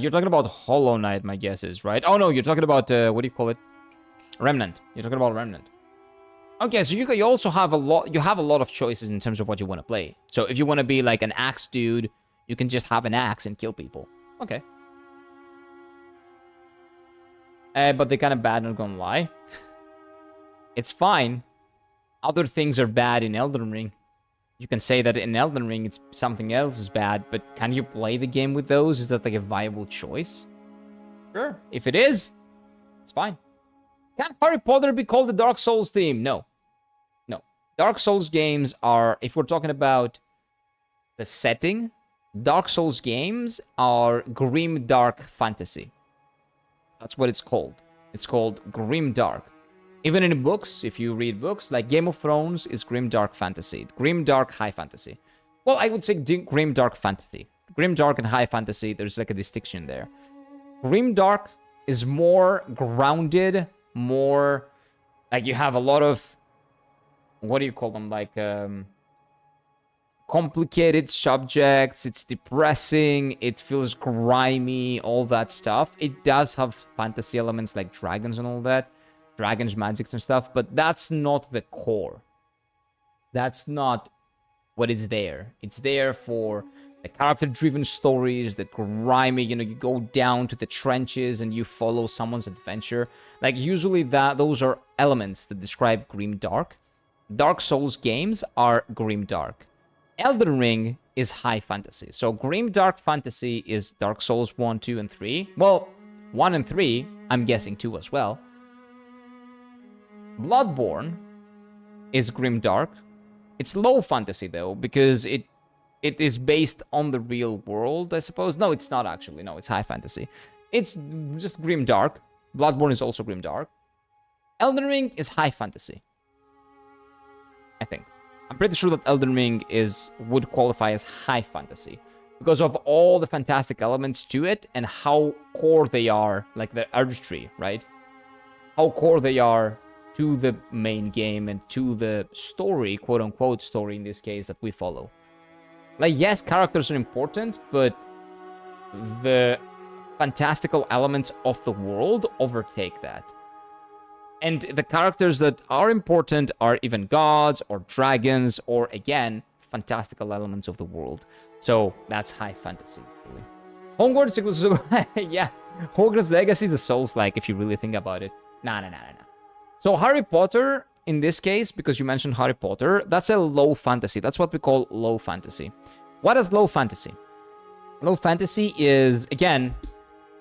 You're talking about Hollow Knight, my guess is, right? Oh, no, you're talking about, what do you call it? Remnant. You're talking about Remnant. Okay, so you also have a lot of choices in terms of what you want to play. So if you want to be like an axe dude, you can just have an axe and kill people. Okay. But they're kind of bad, not gonna lie. It's fine. Other things are bad in Elden Ring. You can say that in Elden Ring, it's something else is bad, but can you play the game with those? Is that like a viable choice? Sure. If it is, it's fine. Can Harry Potter be called the Dark Souls theme? No. No. Dark Souls games are, if we're talking about the setting, Dark Souls games are grim dark fantasy. That's what it's called. It's called grim dark. Even in books, if you read books, like Game of Thrones is grim dark fantasy. Grim dark high fantasy. Well, I would say grim dark fantasy. Grim dark and high fantasy, there's like a distinction there. Grim dark is more grounded, more like you have a lot of, what do you call them, like complicated subjects. It's depressing, it feels grimy, all that stuff. It does have fantasy elements like dragons and all that, dragons, magics and stuff, but that's not the core. That's not what is there. It's there for the character-driven stories, the grimy, you go down to the trenches and you follow someone's adventure. Like, usually those are elements that describe grimdark. Dark Souls games are grimdark. Elden Ring is high fantasy. So grimdark fantasy is Dark Souls 1, 2, and 3. Well, 1 and 3, I'm guessing 2 as well. Bloodborne is grimdark. It's low fantasy, though, because it is based on the real world, I suppose. No, it's not actually. No, it's high fantasy. It's just grimdark. Bloodborne is also grimdark. Elden Ring is high fantasy, I think. I'm pretty sure that Elden Ring would qualify as high fantasy because of all the fantastic elements to it and how core they are, like the urge tree, right? How core they are to the main game and to the story, quote-unquote story in this case, that we follow. Like, yes, characters are important, but the fantastical elements of the world overtake that. And the characters that are important are even gods or dragons or, again, fantastical elements of the world. So that's high fantasy, really. Hogwarts equals... yeah, Hogwarts Legacy is a Souls-like, if you really think about it. Nah. So Harry Potter, in this case, because you mentioned Harry Potter, that's a low fantasy. That's what we call low fantasy. What is low fantasy? Low fantasy is, again,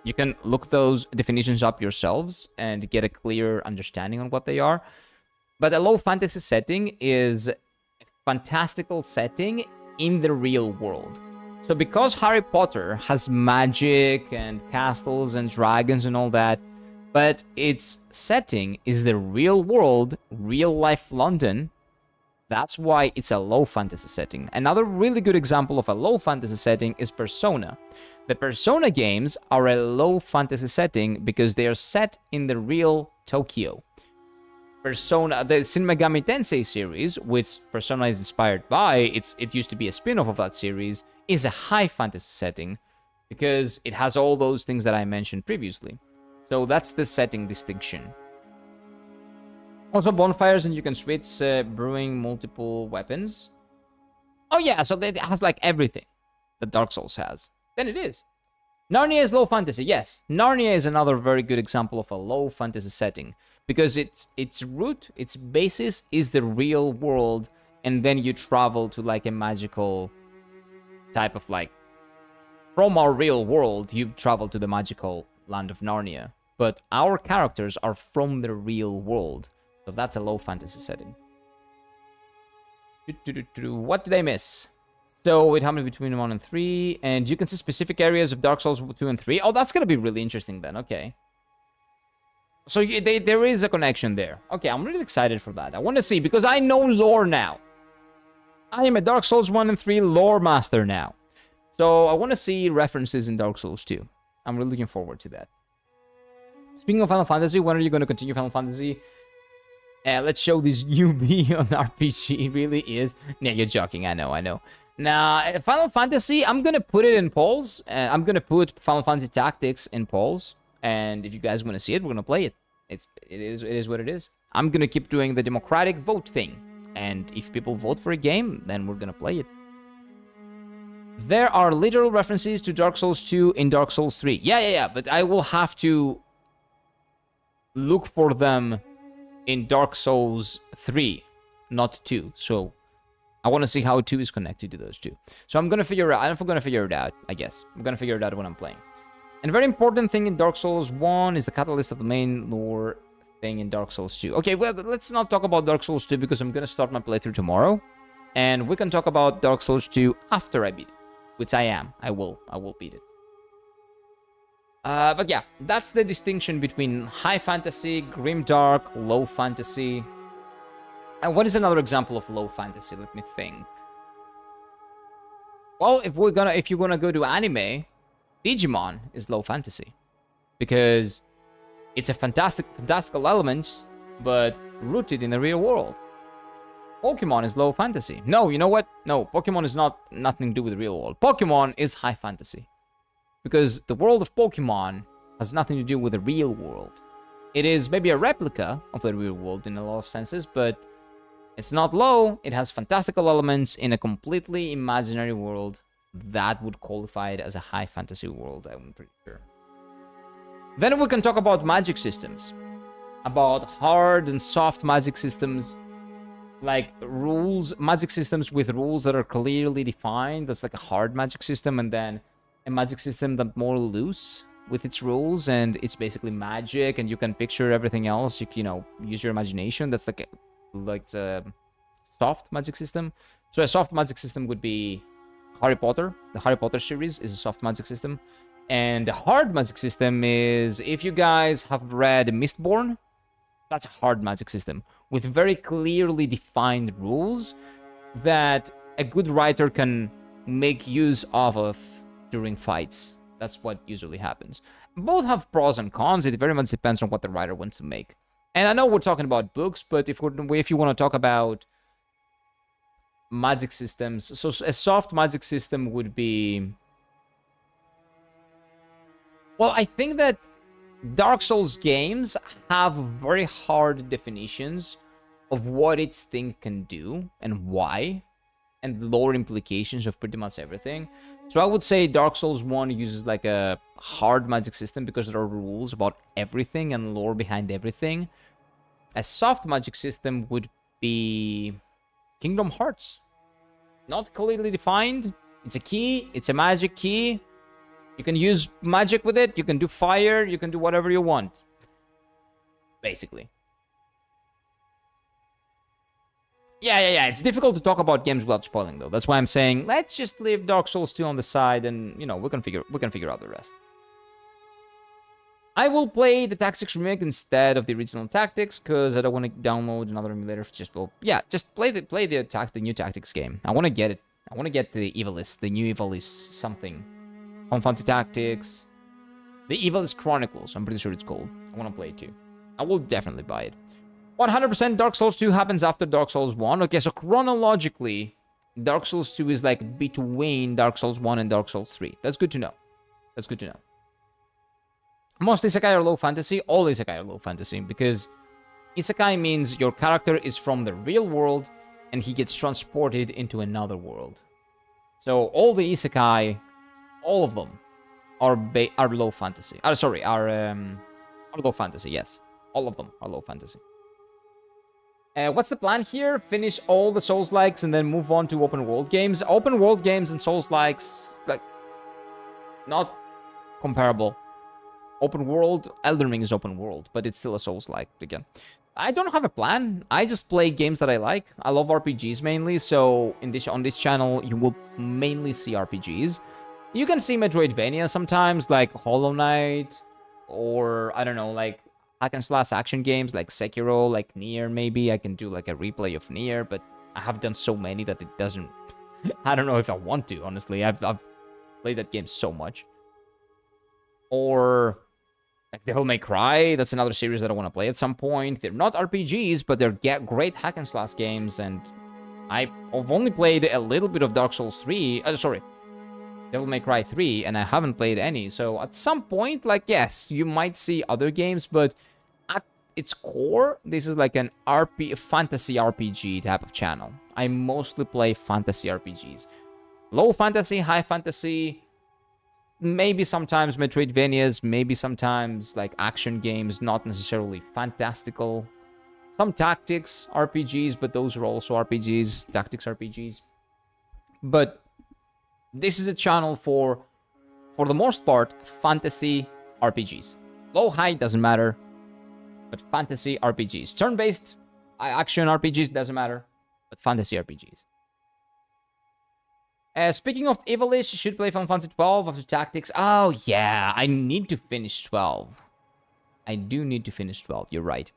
you can look those definitions up yourselves and get a clear understanding on what they are. But a low fantasy setting is a fantastical setting in the real world. So because Harry Potter has magic and castles and dragons and all that, but its setting is the real world, real life London, that's why it's a low fantasy setting. Another really good example of a low fantasy setting is Persona. The Persona games are a low fantasy setting because they are set in the real Tokyo. Persona, the Shin Megami Tensei series, which Persona is inspired by, it used to be a spin-off of that series, is a high fantasy setting because it has all those things that I mentioned previously. So that's the setting distinction. Also bonfires, and you can switch brewing multiple weapons. Oh yeah, so it has like everything that Dark Souls has. Then it is. Narnia is low fantasy, yes. Narnia is another very good example of a low fantasy setting because its root, its basis is the real world, and then you travel to like a magical type of like, from our real world, you travel to the magical land of Narnia. But our characters are from the real world. So that's a low fantasy setting. What did I miss? So it happened between 1 and 3. And you can see specific areas of Dark Souls 2 and 3. Oh, that's going to be really interesting then. Okay. So there is a connection there. Okay, I'm really excited for that. I want to see, because I know lore now. I am a Dark Souls 1 and 3 lore master now. So I want to see references in Dark Souls 2. I'm really looking forward to that. Speaking of Final Fantasy, when are you going to continue Final Fantasy? Let's show this newbie on RPG. It really is. Nah, you're joking. I know. Now, Final Fantasy, I'm going to put it in polls. I'm going to put Final Fantasy Tactics in polls. And if you guys want to see it, we're going to play it. It is what it is. I'm going to keep doing the democratic vote thing. And if people vote for a game, then we're going to play it. There are literal references to Dark Souls 2 in Dark Souls 3. Yeah. But I will have to look for them in Dark Souls 3, not 2. So I want to see how 2 is connected to those two. So I'm going to figure it out. I'm going to figure it out, I guess. I'm going to figure it out when I'm playing. And a very important thing in Dark Souls 1 is the catalyst of the main lore thing in Dark Souls 2. Okay, well, let's not talk about Dark Souls 2 because I'm going to start my playthrough tomorrow. And we can talk about Dark Souls 2 after I beat it. Which I am. I will beat it. But yeah, that's the distinction between high fantasy, grimdark, low fantasy. And what is another example of low fantasy? Let me think. Well, if you're gonna go to anime, Digimon is low fantasy because it's a fantastical element, but rooted in the real world. Pokemon is low fantasy. No, you know what? No, Pokemon is nothing to do with the real world. Pokemon is high fantasy. Because the world of Pokemon has nothing to do with the real world. It is maybe a replica of the real world in a lot of senses, but it's not low. It has fantastical elements in a completely imaginary world that would qualify it as a high fantasy world, I'm pretty sure. Then we can talk about magic systems. About hard and soft magic systems. Like rules, magic systems with rules that are clearly defined. That's like a hard magic system. And then a magic system that's more loose with its rules. And it's basically magic. And you can picture everything else. You know, use your imagination. That's like a soft magic system. So a soft magic system would be Harry Potter. The Harry Potter series is a soft magic system. And the hard magic system is, if you guys have read Mistborn, that's a hard magic system with very clearly defined rules that a good writer can make use of during fights. That's what usually happens. Both have pros and cons. It very much depends on what the writer wants to make. And I know we're talking about books, but if you want to talk about magic systems, so a soft magic system would be... Well, I think that Dark Souls games have very hard definitions of what its thing can do and why, and lore implications of pretty much everything. So I would say Dark Souls 1 uses like a hard magic system because there are rules about everything and lore behind everything. A soft magic system would be Kingdom Hearts. Not clearly defined. It's a key. It's a magic key. You can use magic with it. You can do fire. You can do whatever you want. Basically. Yeah. It's difficult to talk about games without spoiling, though. That's why I'm saying let's just leave Dark Souls 2 on the side, and you know we can figure out the rest. I will play the Tactics remake instead of the original Tactics because I don't want to download another emulator. Just play the new Tactics game. I want to get it. I want to get the Tierlists, the new Tierlists something. Home Fantasy Tactics. The Tierlists Chronicles, I'm pretty sure it's called. I want to play it too. I will definitely buy it. 100% Dark Souls 2 happens after Dark Souls 1. Okay, so chronologically, Dark Souls 2 is like between Dark Souls 1 and Dark Souls 3. That's good to know. That's good to know. Most isekai are low fantasy. All isekai are low fantasy because isekai means your character is from the real world and he gets transported into another world. So all the isekai, all of them, are low fantasy. Are low fantasy. Yes, all of them are low fantasy. What's the plan here? Finish all the Souls-likes and then move on to open world games. Open world games and Souls-likes, like, not comparable. Open world, Elden Ring is open world, but it's still a Souls-like again. I don't have a plan. I just play games that I like. I love RPGs mainly, so on this channel you will mainly see RPGs. You can see Metroidvania sometimes, like Hollow Knight, or I don't know, like hack and slash action games like Sekiro, like Nier maybe. I can do like a replay of Nier, but I have done so many that it doesn't... I don't know if I want to, honestly. I've played that game so much. Or like Devil May Cry, that's another series that I want to play at some point. They're not RPGs, but they're great hack and slash games, and I've only played a little bit of Dark Souls 3, Devil May Cry 3, and I haven't played any. So at some point, like, yes, you might see other games, but at its core, this is like an fantasy RPG type of channel. I mostly play fantasy RPGs. Low fantasy, high fantasy, maybe sometimes Metroidvanias, maybe sometimes like action games, not necessarily fantastical. Some tactics RPGs, but those are also RPGs, tactics RPGs. But this is a channel for the most part, fantasy RPGs. Low, high, doesn't matter, but fantasy RPGs. Turn-based action RPGs, doesn't matter, but fantasy RPGs. Speaking of Tierlists, you should play Final Fantasy 12 after Tactics. Oh, yeah, I need to finish 12. I do need to finish 12, you're right.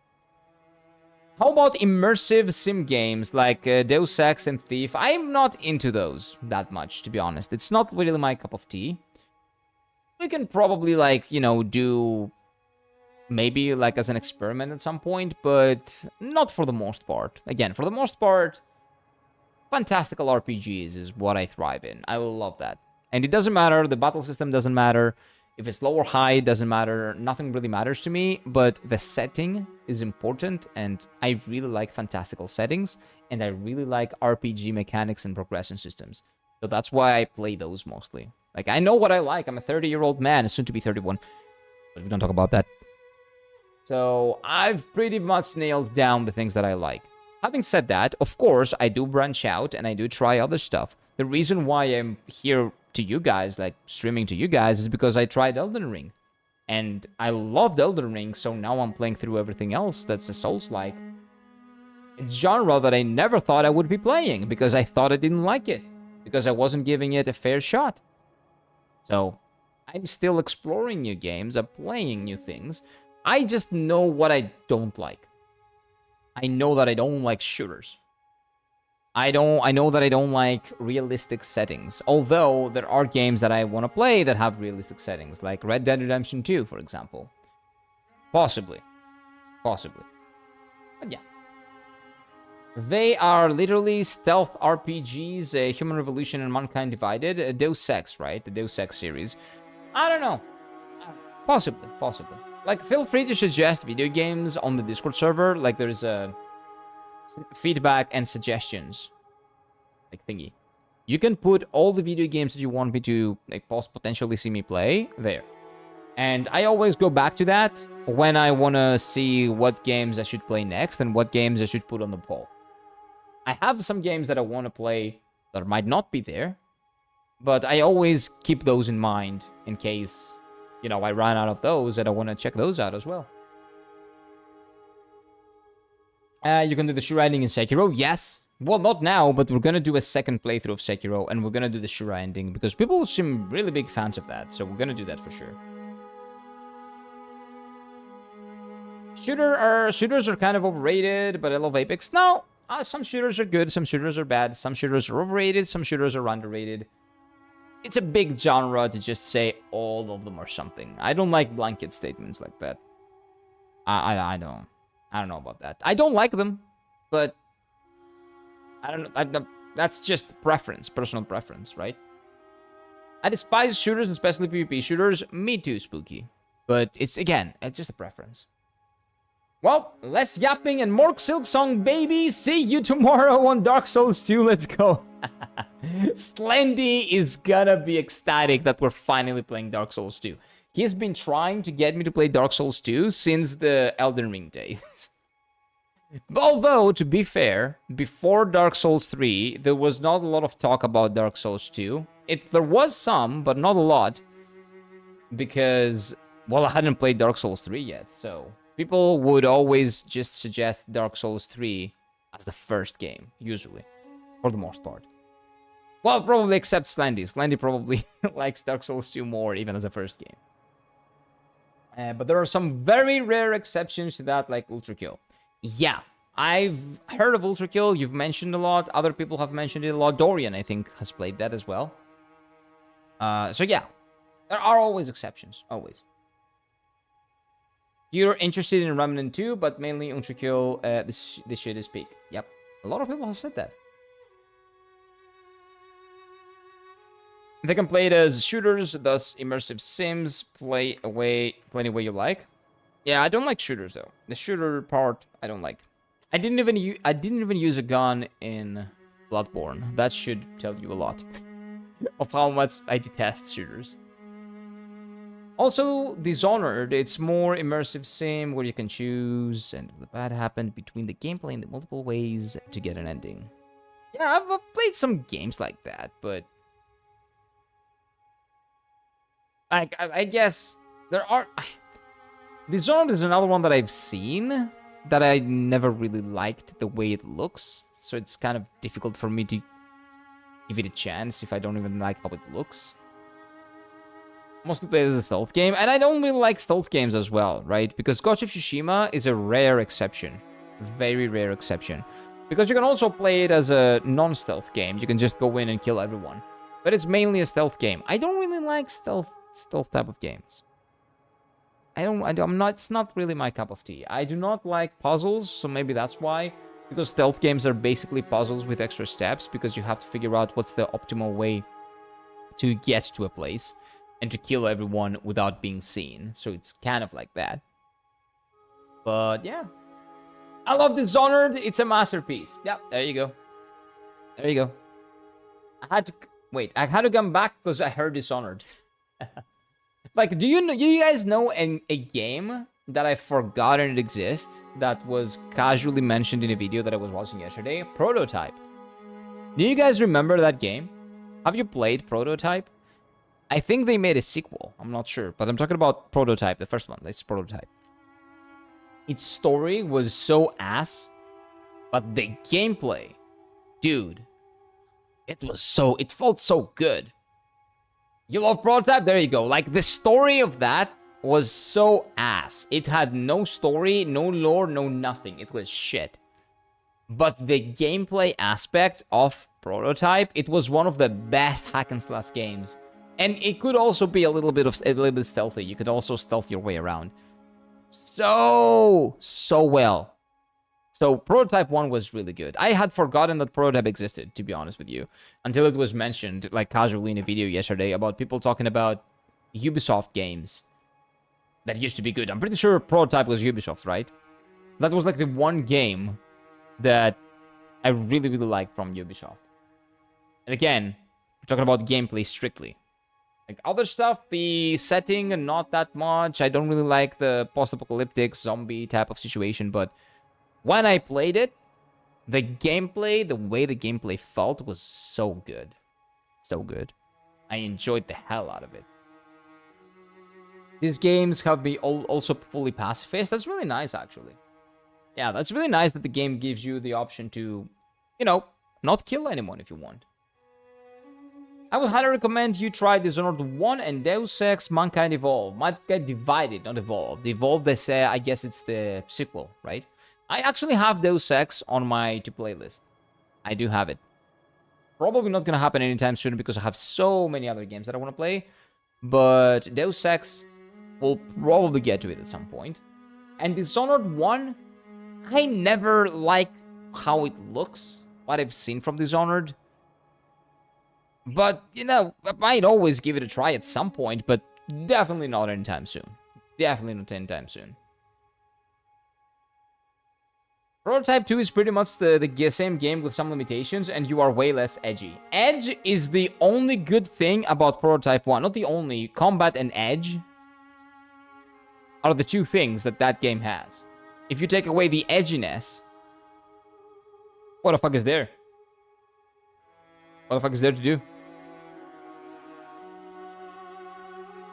How about immersive sim games like Deus Ex and Thief? I'm not into those that much, to be honest. It's not really my cup of tea. We can probably, like, you know, do maybe like as an experiment at some point, but not for the most part. Again, for the most part, fantastical RPGs is what I thrive in. I will love that. And it doesn't matter, the battle system doesn't matter. If it's low or high, it doesn't matter. Nothing really matters to me, but the setting is important, and I really like fantastical settings, and I really like RPG mechanics and progression systems. So that's why I play those mostly. Like, I know what I like. I'm a 30-year-old man, soon to be 31. But we don't talk about that. So I've pretty much nailed down the things that I like. Having said that, of course, I do branch out and I do try other stuff. The reason why I'm here to you guys, like streaming to you guys, is because I tried Elden Ring. And I loved Elden Ring, so now I'm playing through everything else that's a Souls-like. A genre that I never thought I would be playing, because I thought I didn't like it. Because I wasn't giving it a fair shot. So, I'm still exploring new games, I'm playing new things. I just know what I don't like. I know that I don't like shooters. I know that I don't like realistic settings. Although, there are games that I want to play that have realistic settings. Like Red Dead Redemption 2, for example. Possibly. Possibly. But yeah. They are literally stealth RPGs, Human Revolution and Mankind Divided. Deus Ex, right? The Deus Ex series. I don't know. Possibly. Possibly. Like, feel free to suggest video games on the Discord server. Like, there's a feedback and suggestions, like, thingy. You can put all the video games that you want me to, like, potentially see me play there. And I always go back to that when I want to see what games I should play next and what games I should put on the poll. I have some games that I want to play that might not be there, but I always keep those in mind in case, you know, I run out of those and I want to check those out as well. You can do the Shura ending in Sekiro, yes. Well, not now, but we're going to do a second playthrough of Sekiro, and we're going to do the Shura ending, because people seem really big fans of that, so we're going to do that for sure. Shooters are kind of overrated, but I love Apex. No, some shooters are good, some shooters are bad, some shooters are overrated, some shooters are underrated. It's a big genre to just say all of them are something. I don't like blanket statements like that. I don't know about that. I don't like them, but I don't know. That's just preference, personal preference, right? I despise shooters, and especially PvP shooters. Me too, Spooky. But it's just a preference. Well, less yapping and more Silksong, baby. See you tomorrow on Dark Souls 2. Let's go. Slendy is gonna be ecstatic that we're finally playing Dark Souls 2. He's been trying to get me to play Dark Souls 2 since the Elden Ring days. Although, to be fair, before Dark Souls 3, there was not a lot of talk about Dark Souls 2. There was some, but not a lot. Because, well, I hadn't played Dark Souls 3 yet, so people would always just suggest Dark Souls 3 as the first game, usually, for the most part. Well, probably except Slendy. Slendy probably likes Dark Souls 2 more, even as a first game. But there are some very rare exceptions to that, like Ultra Kill. Yeah, I've heard of Ultra Kill. You've mentioned a lot. Other people have mentioned it a lot. Dorian, I think, has played that as well. So yeah, there are always exceptions. Always. You're interested in Remnant 2, but mainly Ultra Kill. This shit is peak. Yep, a lot of people have said that. They can play it as shooters, thus immersive sims. Play any way you like. Yeah, I don't like shooters though. The shooter part, I don't like. I didn't even use a gun in Bloodborne. That should tell you a lot of how much I detest shooters. Also, Dishonored, it's more immersive sim where you can choose, and the bad happened between the gameplay and the multiple ways to get an ending. Yeah, I've played some games like that, but I guess there are. Dishonored is another one that I've seen that I never really liked the way it looks, so it's kind of difficult for me to give it a chance if I don't even like how it looks. Mostly played as a stealth game, and I don't really like stealth games as well, right? Because Ghost of Tsushima is a rare exception. Very rare exception. Because you can also play it as a non-stealth game. You can just go in and kill everyone. But it's mainly a stealth game. I don't really like stealth type of games. It's not really my cup of tea. I do not like puzzles, so maybe that's why. Because stealth games are basically puzzles with extra steps, because you have to figure out what's the optimal way to get to a place and to kill everyone without being seen. So it's kind of like that. But yeah. I love Dishonored. It's a masterpiece. Yeah, there you go. There you go. Wait, I had to come back because I heard Dishonored. Like, do you guys know a game that I've forgotten it exists that was casually mentioned in a video that I was watching yesterday? Prototype. Do you guys remember that game? Have you played Prototype? I think they made a sequel. I'm not sure, but I'm talking about Prototype, the first one. It's Prototype. Its story was so ass, but the gameplay, dude, it felt so good. You love Prototype? There you go. Like, the story of that was so ass. It had no story, no lore, no nothing. It was shit. But the gameplay aspect of Prototype, it was one of the best hack and slash games. And it could also be a little bit stealthy. You could also stealth your way around. So well. So Prototype 1 was really good. I had forgotten that Prototype existed, to be honest with you, until it was mentioned, like, casually in a video yesterday about people talking about Ubisoft games that used to be good. I'm pretty sure Prototype was Ubisoft, right? That was, like, the one game that I really, really liked from Ubisoft. And again, we're talking about gameplay strictly. Like, other stuff, the setting, not that much. I don't really like the post-apocalyptic zombie type of situation, but when I played it, the gameplay, the way the gameplay felt was so good. So good. I enjoyed the hell out of it. These games have been also fully pacifist. That's really nice, actually. Yeah, that's really nice that the game gives you the option to, you know, not kill anyone if you want. I would highly recommend you try Dishonored 1 and Deus Ex Mankind Evolved. Might get divided, not evolved. Evolved, they say, I guess it's the sequel, right? I actually have Deus Ex on my to-play list. I do have it. Probably not going to happen anytime soon because I have so many other games that I want to play. But Deus Ex will probably get to it at some point. And Dishonored 1, I never like how it looks, what I've seen from Dishonored. But, you know, I might always give it a try at some point, but definitely not anytime soon. Definitely not anytime soon. Prototype 2 is pretty much the same game with some limitations, and you are way less edgy. Edge is the only good thing about Prototype 1. Not the only. Combat and edge are the two things that game has. If you take away the edginess, what the fuck is there? What the fuck is there to do?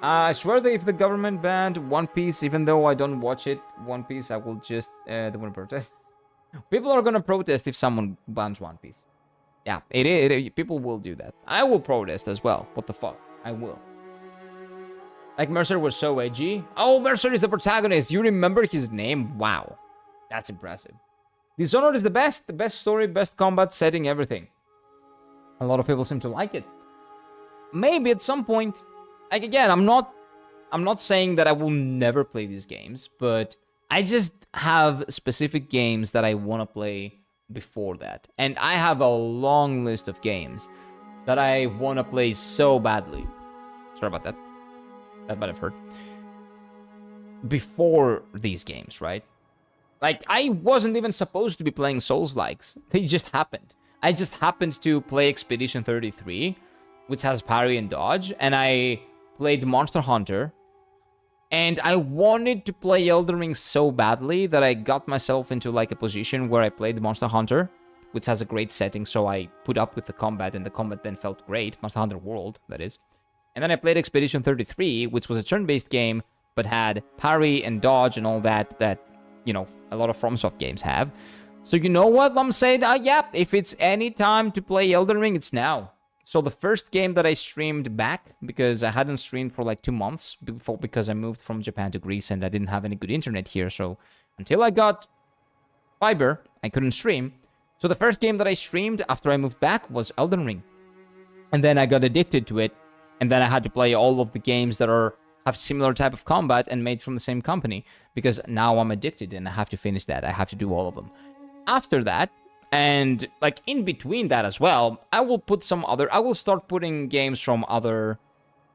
I swear that if the government banned One Piece, even though I don't watch it, One Piece, I will just don't want to protest. People are gonna protest if someone bans One Piece. Yeah, people will do that. I will protest as well. What the fuck? I will. Like, Mercer was so edgy. Oh, Mercer is the protagonist. You remember his name? Wow. That's impressive. Dishonored is the best. The best story, best combat, setting, everything. A lot of people seem to like it. Maybe at some point. Like, again, I'm not saying that I will never play these games, but I just have specific games that I want to play before that. And I have a long list of games that I want to play so badly. Sorry about that. That might have hurt. Before these games, right? Like, I wasn't even supposed to be playing Souls-likes. They just happened. I just happened to play Expedition 33, which has parry and dodge, and I played Monster Hunter. And I wanted to play Elden Ring so badly that I got myself into, like, a position where I played Monster Hunter, which has a great setting, so I put up with the combat, and the combat then felt great. Monster Hunter World, that is. And then I played Expedition 33, which was a turn-based game, but had parry and dodge and all that, you know, a lot of FromSoft games have. So you know what I'm saying? Yeah, if it's any time to play Elden Ring, it's now. So the first game that I streamed back, because I hadn't streamed for like 2 months before, because I moved from Japan to Greece and I didn't have any good internet here. So until I got fiber, I couldn't stream. So the first game that I streamed after I moved back was Elden Ring. And then I got addicted to it. And then I had to play all of the games that have similar type of combat and made from the same company, because now I'm addicted and I have to finish that. I have to do all of them. After that, and like in between that as well, I will start putting games from other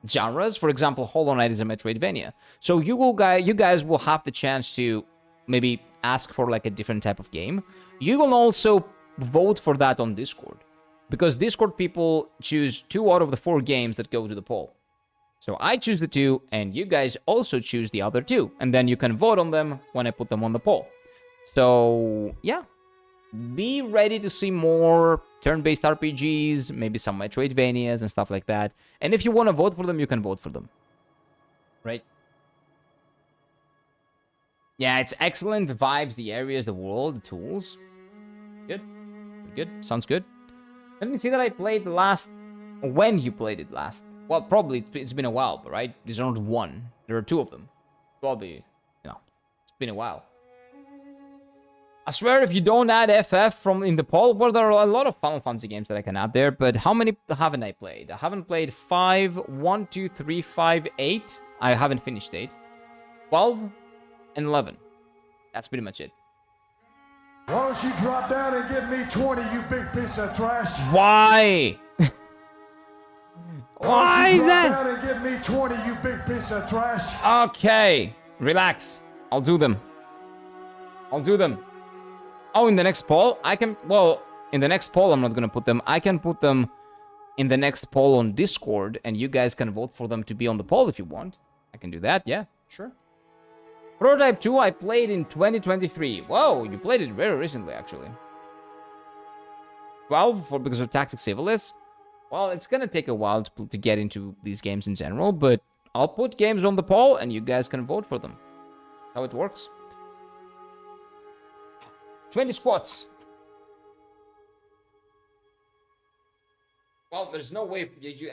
genres. For example, Hollow Knight is a Metroidvania. So you guys will have the chance to maybe ask for like a different type of game. You will also vote for that on Discord. because Discord people choose 2 out of the 4 games that go to the poll. So I choose the 2, and you guys also choose the other 2, and then you can vote on them when I put them on the poll. So, yeah. Be ready to see more turn-based RPGs, maybe some Metroidvanias and stuff like that. And if you want to vote for them, you can vote for them. Right? Yeah, it's excellent. The vibes, the areas, the world, the tools. Good. Good. Sounds good. Let me see that I played the last... When you played it last. Well, probably it's been a while, but right? There's not 1. There are 2 of them. Probably, it's been a while. I swear, if you don't add FF from in the poll, well, there are a lot of Final Fantasy games that I can add there, but how many haven't I played? I haven't played 5, 1, 2, 3, 5, 8. I haven't finished 8. 12 and 11. That's pretty much it. Why don't you drop down and give me 20, you big piece of trash? Why? Why is that? Drop down and give me 20, you big piece of trash. Okay, relax. I'll do them. I'll do them. Oh, in the next poll? I can... Well, in the next poll, I'm not going to put them. I can put them in the next poll on Discord, and you guys can vote for them to be on the poll if you want. I can do that, yeah, sure. Prototype 2, I played in 2023. Whoa, you played it very recently, actually. 12, because of Tactics Civilis. Well, it's going to take a while to get into these games in general, but I'll put games on the poll, and you guys can vote for them. That's how it works. 20 squats. Well, there's no way you...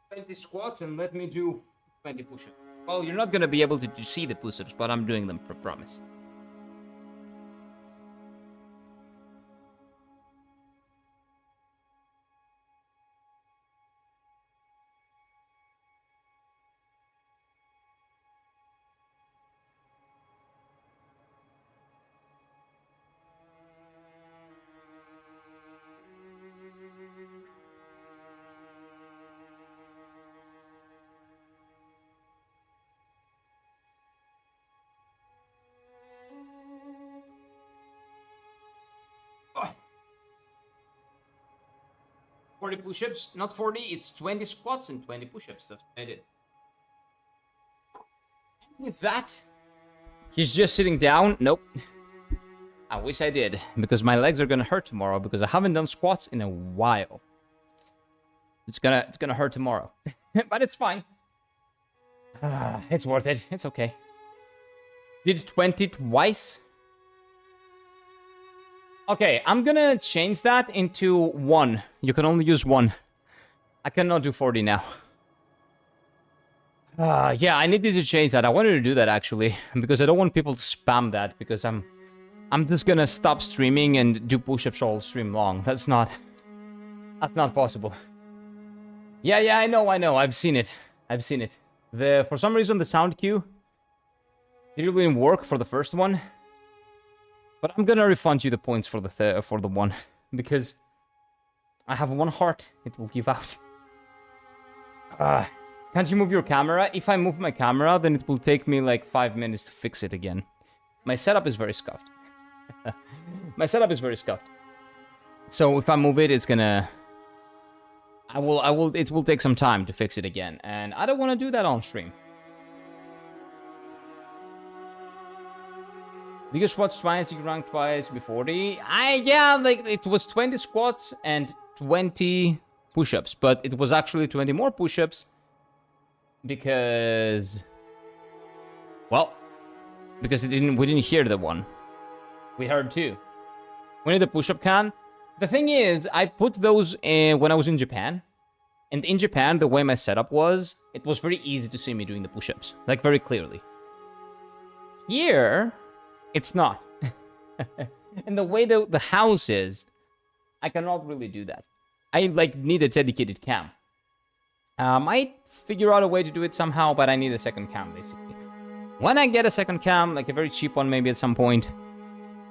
20 squats and let me do 20 push-ups. Well, you're not gonna be able to see the push-ups, but I'm doing them, promise. Oh. 40 push-ups, not 40, it's 20 squats and 20 push-ups. That's what I did. And with that, he's just sitting down. Nope. I wish I did, because my legs are gonna hurt tomorrow, because I haven't done squats in a while. It's gonna hurt tomorrow. But it's fine. It's worth it. It's okay. Did 20 twice? Okay, I'm gonna change that into 1. You can only use 1. I cannot do 40 now. Yeah, I needed to change that. I wanted to do that, actually, because I don't want people to spam that, because I'm just gonna stop streaming and do push-ups all stream long. That's not possible. Yeah, I know. I've seen it. For some reason, the sound cue didn't work for the first one. But I'm gonna refund you the points for the one, because I have 1 heart. It will give out. Can't you move your camera? If I move my camera, then it will take me like 5 minutes to fix it again. My setup is very scuffed. So if I move it, it's gonna... it will take some time to fix it again, and I don't want to do that on stream. Did you squat twice, you rank twice before the... Yeah, like, it was 20 squats and 20 push-ups, but it was actually 20 more push-ups because... Well, because we didn't hear the one. We heard 2. We need the push-up can. The thing is, I put those when I was in Japan, and in Japan, the way my setup was, it was very easy to see me doing the push-ups, like, very clearly. Here, it's not. And the way the house is, I cannot really do that. I like need a dedicated cam. Might figure out a way to do it somehow, but I need a second cam basically. When I get a second cam, like a very cheap one maybe at some point,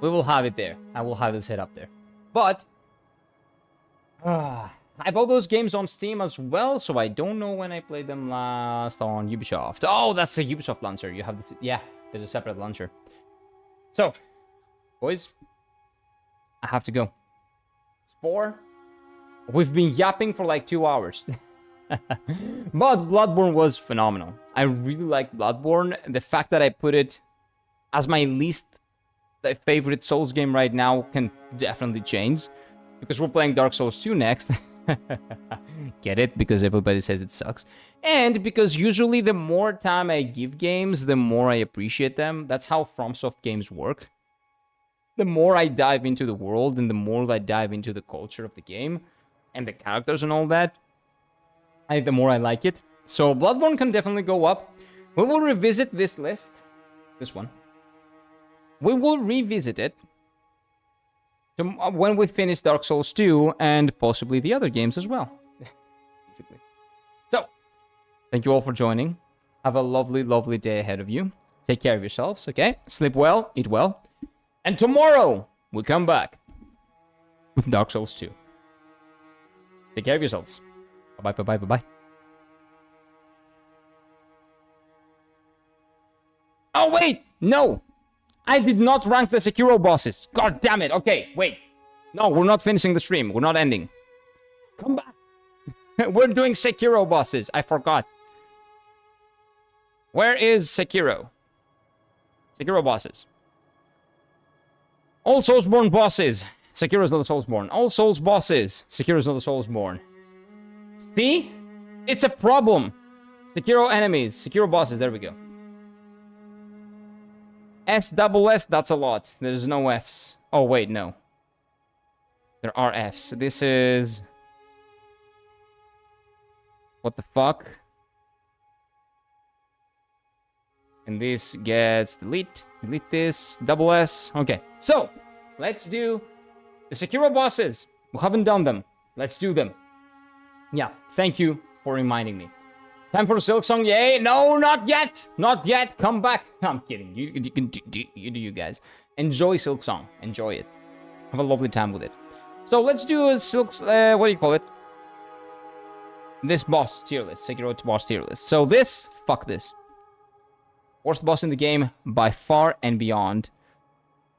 we will have it there. I will have it set up there. But I bought those games on Steam as well, so I don't know when I played them last on Ubisoft. Oh, that's a Ubisoft launcher. You have the yeah, there's a separate launcher. So, boys, I have to go. It's 4. We've been yapping for like 2 hours. But Bloodborne was phenomenal. I really like Bloodborne. The fact that I put it as my least favorite Souls game right now can definitely change. Because we're playing Dark Souls 2 next. Get it? Because everybody says it sucks. And because usually the more time I give games, the more I appreciate them. That's how FromSoft games work. The more I dive into the world and the more I dive into the culture of the game and the characters and all that, the more I like it. So Bloodborne can definitely go up. We will revisit this list. This one. We will revisit it when we finish Dark Souls 2 and possibly the other games as well. Basically. So, thank you all for joining. Have a lovely, lovely day ahead of you. Take care of yourselves, okay? Sleep well, eat well. And tomorrow, we'll come back with Dark Souls 2. Take care of yourselves. Bye-bye, bye-bye, bye-bye. Oh, wait! No! I did not rank the Sekiro bosses. God damn it. Okay, wait. No, we're not finishing the stream. We're not ending. Come back. We're doing Sekiro bosses. I forgot. Where is Sekiro? Sekiro bosses. All Soulsborne bosses. Sekiro's not a Soulsborne. All Souls bosses. Sekiro's not a Soulsborne. See? It's a problem. Sekiro enemies. Sekiro bosses. There we go. S, that's a lot. There's no Fs. Oh, wait, no. There are Fs. This is... What the fuck? And this gets delete. Delete this. Double S. Okay, so let's do the Sekiro bosses. We haven't done them. Let's do them. Yeah, thank you for reminding me. Time for Silksong, yay! No, not yet! Not yet! Come back! I'm kidding. You can do you guys. Enjoy Silksong. Enjoy it. Have a lovely time with it. So let's do a Silks... what do you call it? This boss tier list. Sekiro boss tier list. So this... Fuck this. Worst boss in the game by far and beyond.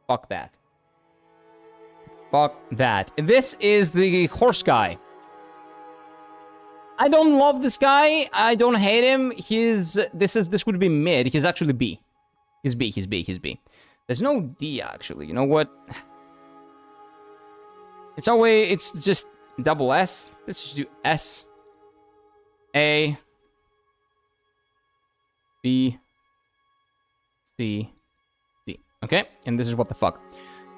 Fuck that. Fuck that. This is the horse guy. I don't love this guy. I don't hate him. This would be mid. He's actually B. He's B. There's no D actually. You know what? It's just double S. Let's just do S. A. B. C. D. Okay? And this is what the fuck.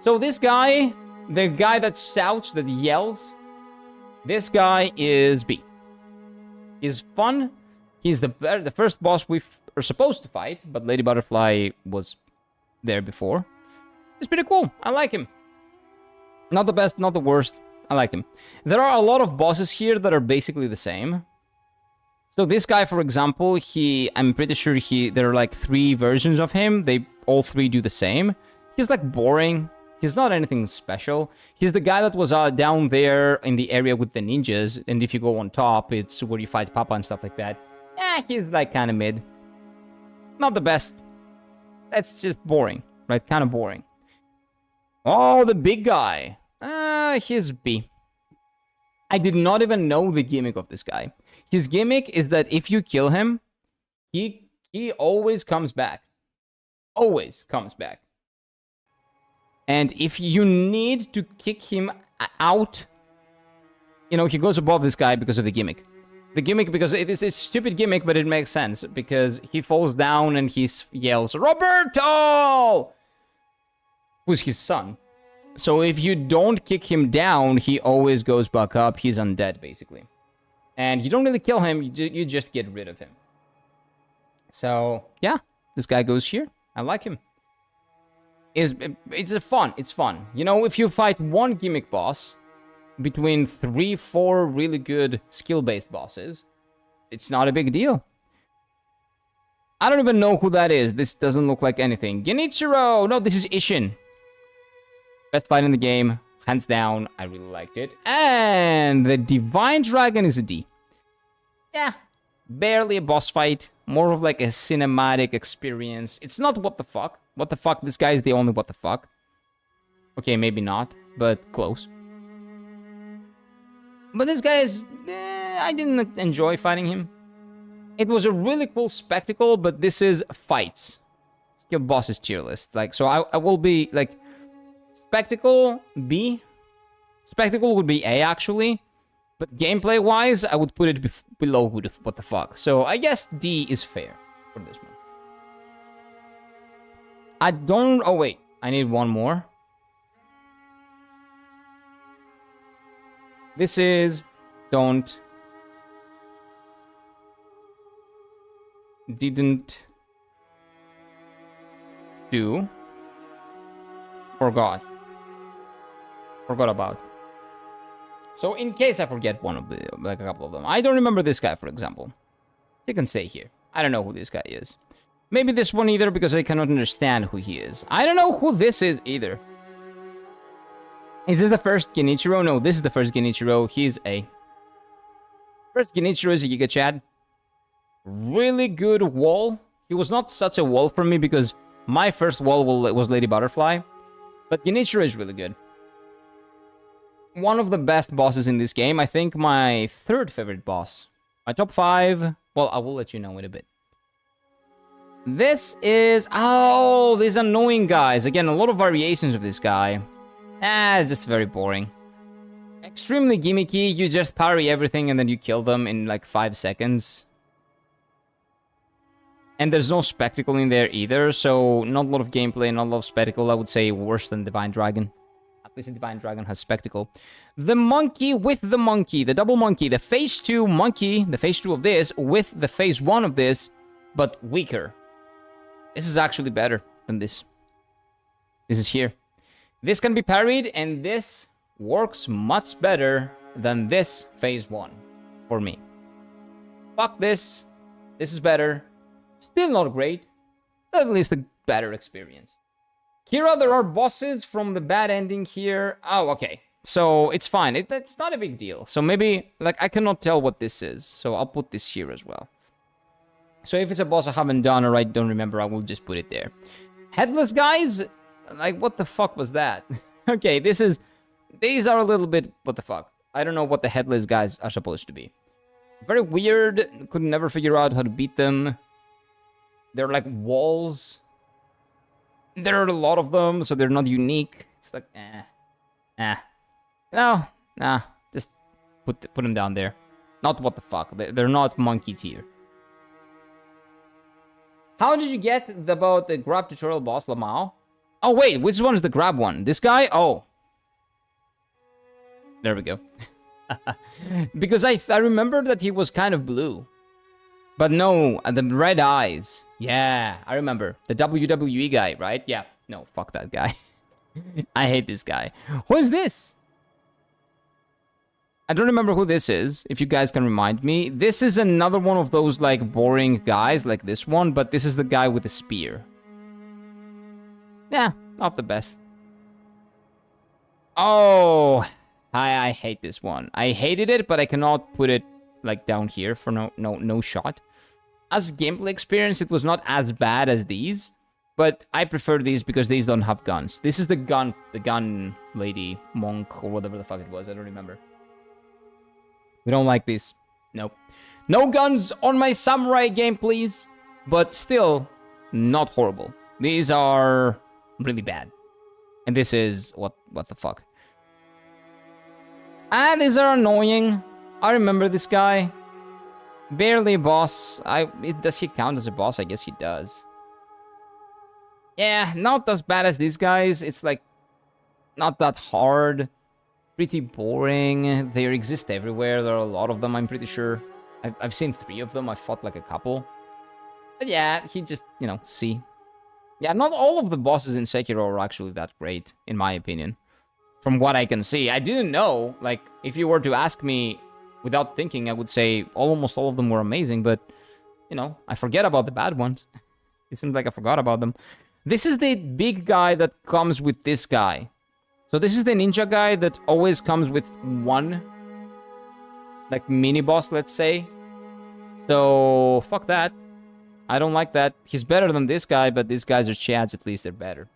So this guy, the guy that shouts, that yells, this guy is B. He's fun. He's the first boss we are supposed to fight, but Lady Butterfly was there before. He's pretty cool. I like him. Not the best, not the worst. I like him. There are a lot of bosses here that are basically the same. So this guy, for example, I'm pretty sure there are like 3 versions of him. They all 3 do the same. He's like boring. He's not anything special. He's the guy that was down there in the area with the ninjas. And if you go on top, it's where you fight Papa and stuff like that. He's like kind of mid. Not the best. That's just boring, right? Kind of boring. Oh, the big guy. He's B. I did not even know the gimmick of this guy. His gimmick is that if you kill him, he always comes back. Always comes back. And if you need to kick him out, you know, he goes above this guy because of the gimmick. The gimmick, because it is a stupid gimmick, but it makes sense. Because he falls down and he yells, Roberto! Who's his son. So if you don't kick him down, he always goes back up. He's undead, basically. And you don't really kill him, you just get rid of him. So, yeah, this guy goes here. I like him. it's fun. It's fun. You know, if you fight one gimmick boss between 3-4 really good skill-based bosses, it's not a big deal. I don't even know who that is. This doesn't look like anything. Genichiro! No, this is Ishin. Best fight in the game. Hands down. I really liked it. And the Divine Dragon is a D. Yeah. Barely a boss fight. More of like a cinematic experience. It's not what the fuck. What the fuck? This guy is the only what the fuck. Okay, maybe not, but close. But this guy is... I didn't enjoy fighting him. It was a really cool spectacle, but this is fights. Skill bosses tier list. Like, so I will be like spectacle B. Spectacle would be A actually, but gameplay wise, I would put it below what the fuck. So I guess D is fair for this one. I don't. Oh wait, I need one more. This is don't. Didn't do. Forgot about. So in case I forget one of the, like a couple of them, I don't remember this guy, for example. You can say here. I don't know who this guy is. Maybe this one either, because I cannot understand who he is. I don't know who this is either. Is this the first Genichiro? No, this is the first Genichiro. He's A. First Genichiro is a Giga Chad. Really good wall. He was not such a wall for me because my first wall was Lady Butterfly. But Genichiro is really good. One of the best bosses in this game. I think my third favorite boss. My top 5. Well, I will let you know in a bit. This is... Oh, these annoying guys. Again, a lot of variations of this guy. It's just very boring. Extremely gimmicky. You just parry everything and then you kill them in like 5 seconds. And there's no spectacle in there either, so not a lot of gameplay, not a lot of spectacle. I would say worse than Divine Dragon. At least the Divine Dragon has spectacle. The monkey with the monkey, the double monkey, the phase 2 monkey, the phase 2 of this, with the phase 1 of this, but weaker. This is actually better than this. This is here. This can be parried, and this works much better than this phase 1 for me. Fuck this. This is better. Still not great, but at least a better experience. Kira, there are bosses from the bad ending here. Oh, okay. So it's fine. It's not a big deal. So maybe, like, I cannot tell what this is. So I'll put this here as well. So if it's a boss I haven't done or I don't remember, I will just put it there. Headless guys? Like, what the fuck was that? Okay, these are a little bit, what the fuck? I don't know what the headless guys are supposed to be. Very weird. Could never figure out how to beat them. They're like walls. There are a lot of them, so they're not unique. It's like, No, nah. Just put them down there. Not what the fuck. They're not monkey tier. How did you get about the grab tutorial boss, Lamau? Oh, wait. Which one is the grab one? This guy? Oh. There we go. Because I remember that he was kind of blue. But no, the red eyes. Yeah, I remember. The WWE guy, right? Yeah. No, fuck that guy. I hate this guy. Who is this? I don't remember who this is, if you guys can remind me. This is another one of those, like, boring guys, like this one, but this is the guy with the spear. Yeah, not the best. Oh, I hate this one. I hated it, but I cannot put it, like, down here for no shot. As gameplay experience, it was not as bad as these, but I prefer these because these don't have guns. This is the gun lady, monk, or whatever the fuck it was. I don't remember. We don't like these. Nope. No guns on my samurai game, please. But still, not horrible. These are really bad. And this is... What the fuck? These are annoying. I remember this guy. Barely a boss. Does he count as a boss? I guess he does. Yeah, not as bad as these guys. It's like... Not that hard. Pretty boring. They exist everywhere. There are a lot of them, I'm pretty sure. I've seen 3 of them. I fought like a couple. But yeah, he just, C. Yeah, not all of the bosses in Sekiro are actually that great, in my opinion. From what I can see. I didn't know. Like, if you were to ask me without thinking, I would say almost all of them were amazing, but, you know, I forget about the bad ones. It seems like I forgot about them. This is the big guy that comes with this guy. So this is the ninja guy that always comes with one, like, mini-boss, let's say. So, fuck that. I don't like that. He's better than this guy, but these guys are chads. At least they're better.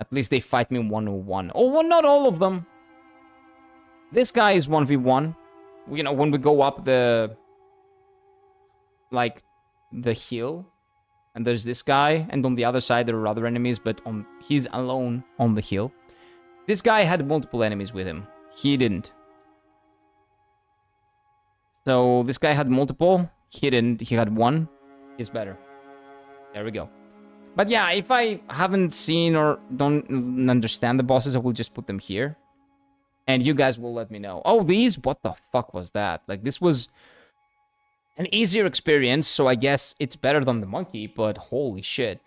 At least they fight me 1v1. Oh, well, not all of them. This guy is 1v1. You know, when we go up the... like, the hill. And there's this guy. And on the other side, there are other enemies. But he's alone on the hill. This guy had multiple enemies with him. He didn't. So, this guy had multiple. He didn't. He had one. He's better. There we go. But yeah, if I haven't seen or don't understand the bosses, I will just put them here. And you guys will let me know. Oh, these? What the fuck was that? Like, this was an easier experience, so I guess it's better than the monkey, but holy shit.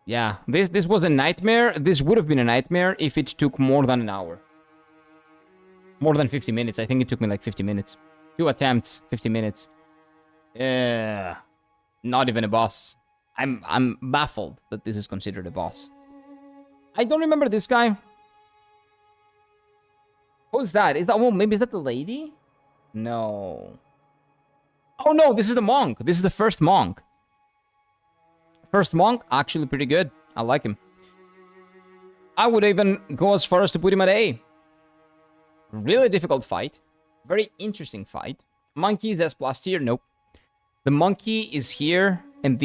Yeah, this was a nightmare. This would have been a nightmare if it took more than an hour. More than 50 minutes. I think it took me like 50 minutes. 2 attempts, 50 minutes. Yeah. Not even a boss. I'm baffled that this is considered a boss. I don't remember this guy. Who's that? Is that, well, maybe is that the lady? No. Oh no, this is the monk. This is the first monk. First monk, actually pretty good. I like him. I would even go as far as to put him at A. Really difficult fight. Very interesting fight. Monkey is S+ tier? Nope. The monkey is here, and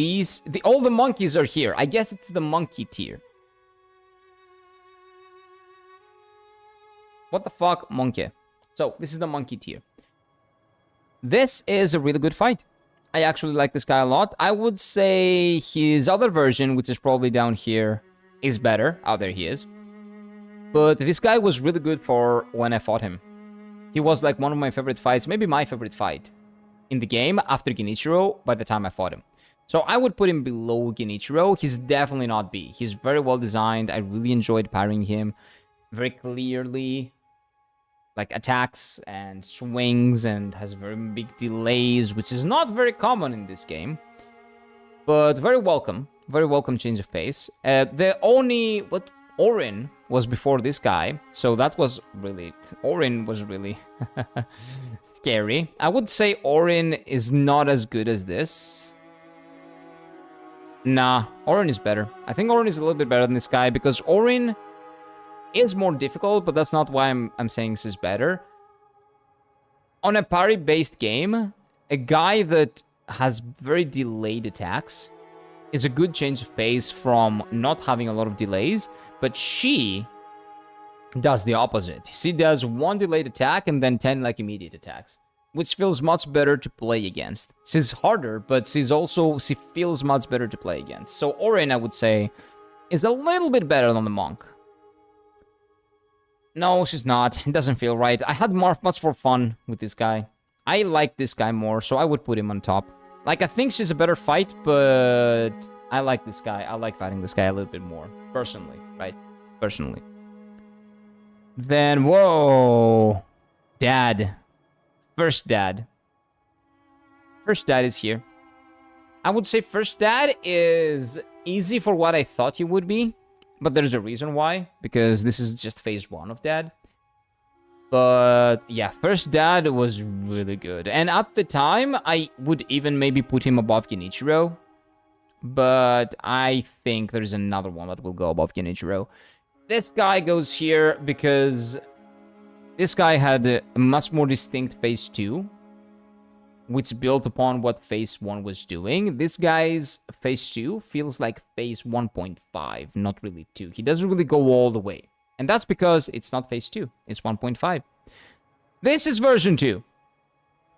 all the monkeys are here. I guess it's the monkey tier. What the fuck, monkey? So, this is the monkey tier. This is a really good fight. I actually like this guy a lot. I would say his other version, which is probably down here, is better. Oh, there he is. But this guy was really good for when I fought him. He was like one of my favorite fights, maybe my favorite fight in the game after Genichiro by the time I fought him. So I would put him below Genichiro. He's definitely not B. He's very well designed. I really enjoyed parrying him. Very clearly, like, attacks and swings and has very big delays, which is not very common in this game. But very welcome. Very welcome change of pace. Orin was before this guy, so that was really... Orin was really scary. I would say Orin is not as good as this. Nah, Orin is better. I think Orin is a little bit better than this guy, because Orin is more difficult, but that's not why I'm saying this is better. On a parry-based game, a guy that has very delayed attacks is a good change of pace from not having a lot of delays. But she does the opposite. She does 1 delayed attack and then 10 like immediate attacks, which feels much better to play against. She's harder, but she feels much better to play against. So Orin, I would say, is a little bit better than the monk. No, she's not. It doesn't feel right. I had much more fun with this guy. I like this guy more, so I would put him on top. Like, I think she's a better fight, but I like this guy. I like fighting this guy a little bit more. Personally, right? Personally. Then, whoa. Dad. First dad. First dad is here. I would say first dad is easy for what I thought he would be. But there's a reason why. Because this is just phase 1 of dad. But yeah, first dad was really good. And at the time, I would even maybe put him above Genichiro. But I think there's another one that will go above Genichiro. This guy goes here because this guy had a much more distinct phase 2, which built upon what phase 1 was doing. This guy's phase 2 feels like phase 1.5, not really 2. He doesn't really go all the way. And that's because it's not phase 2, it's 1.5. This is version 2,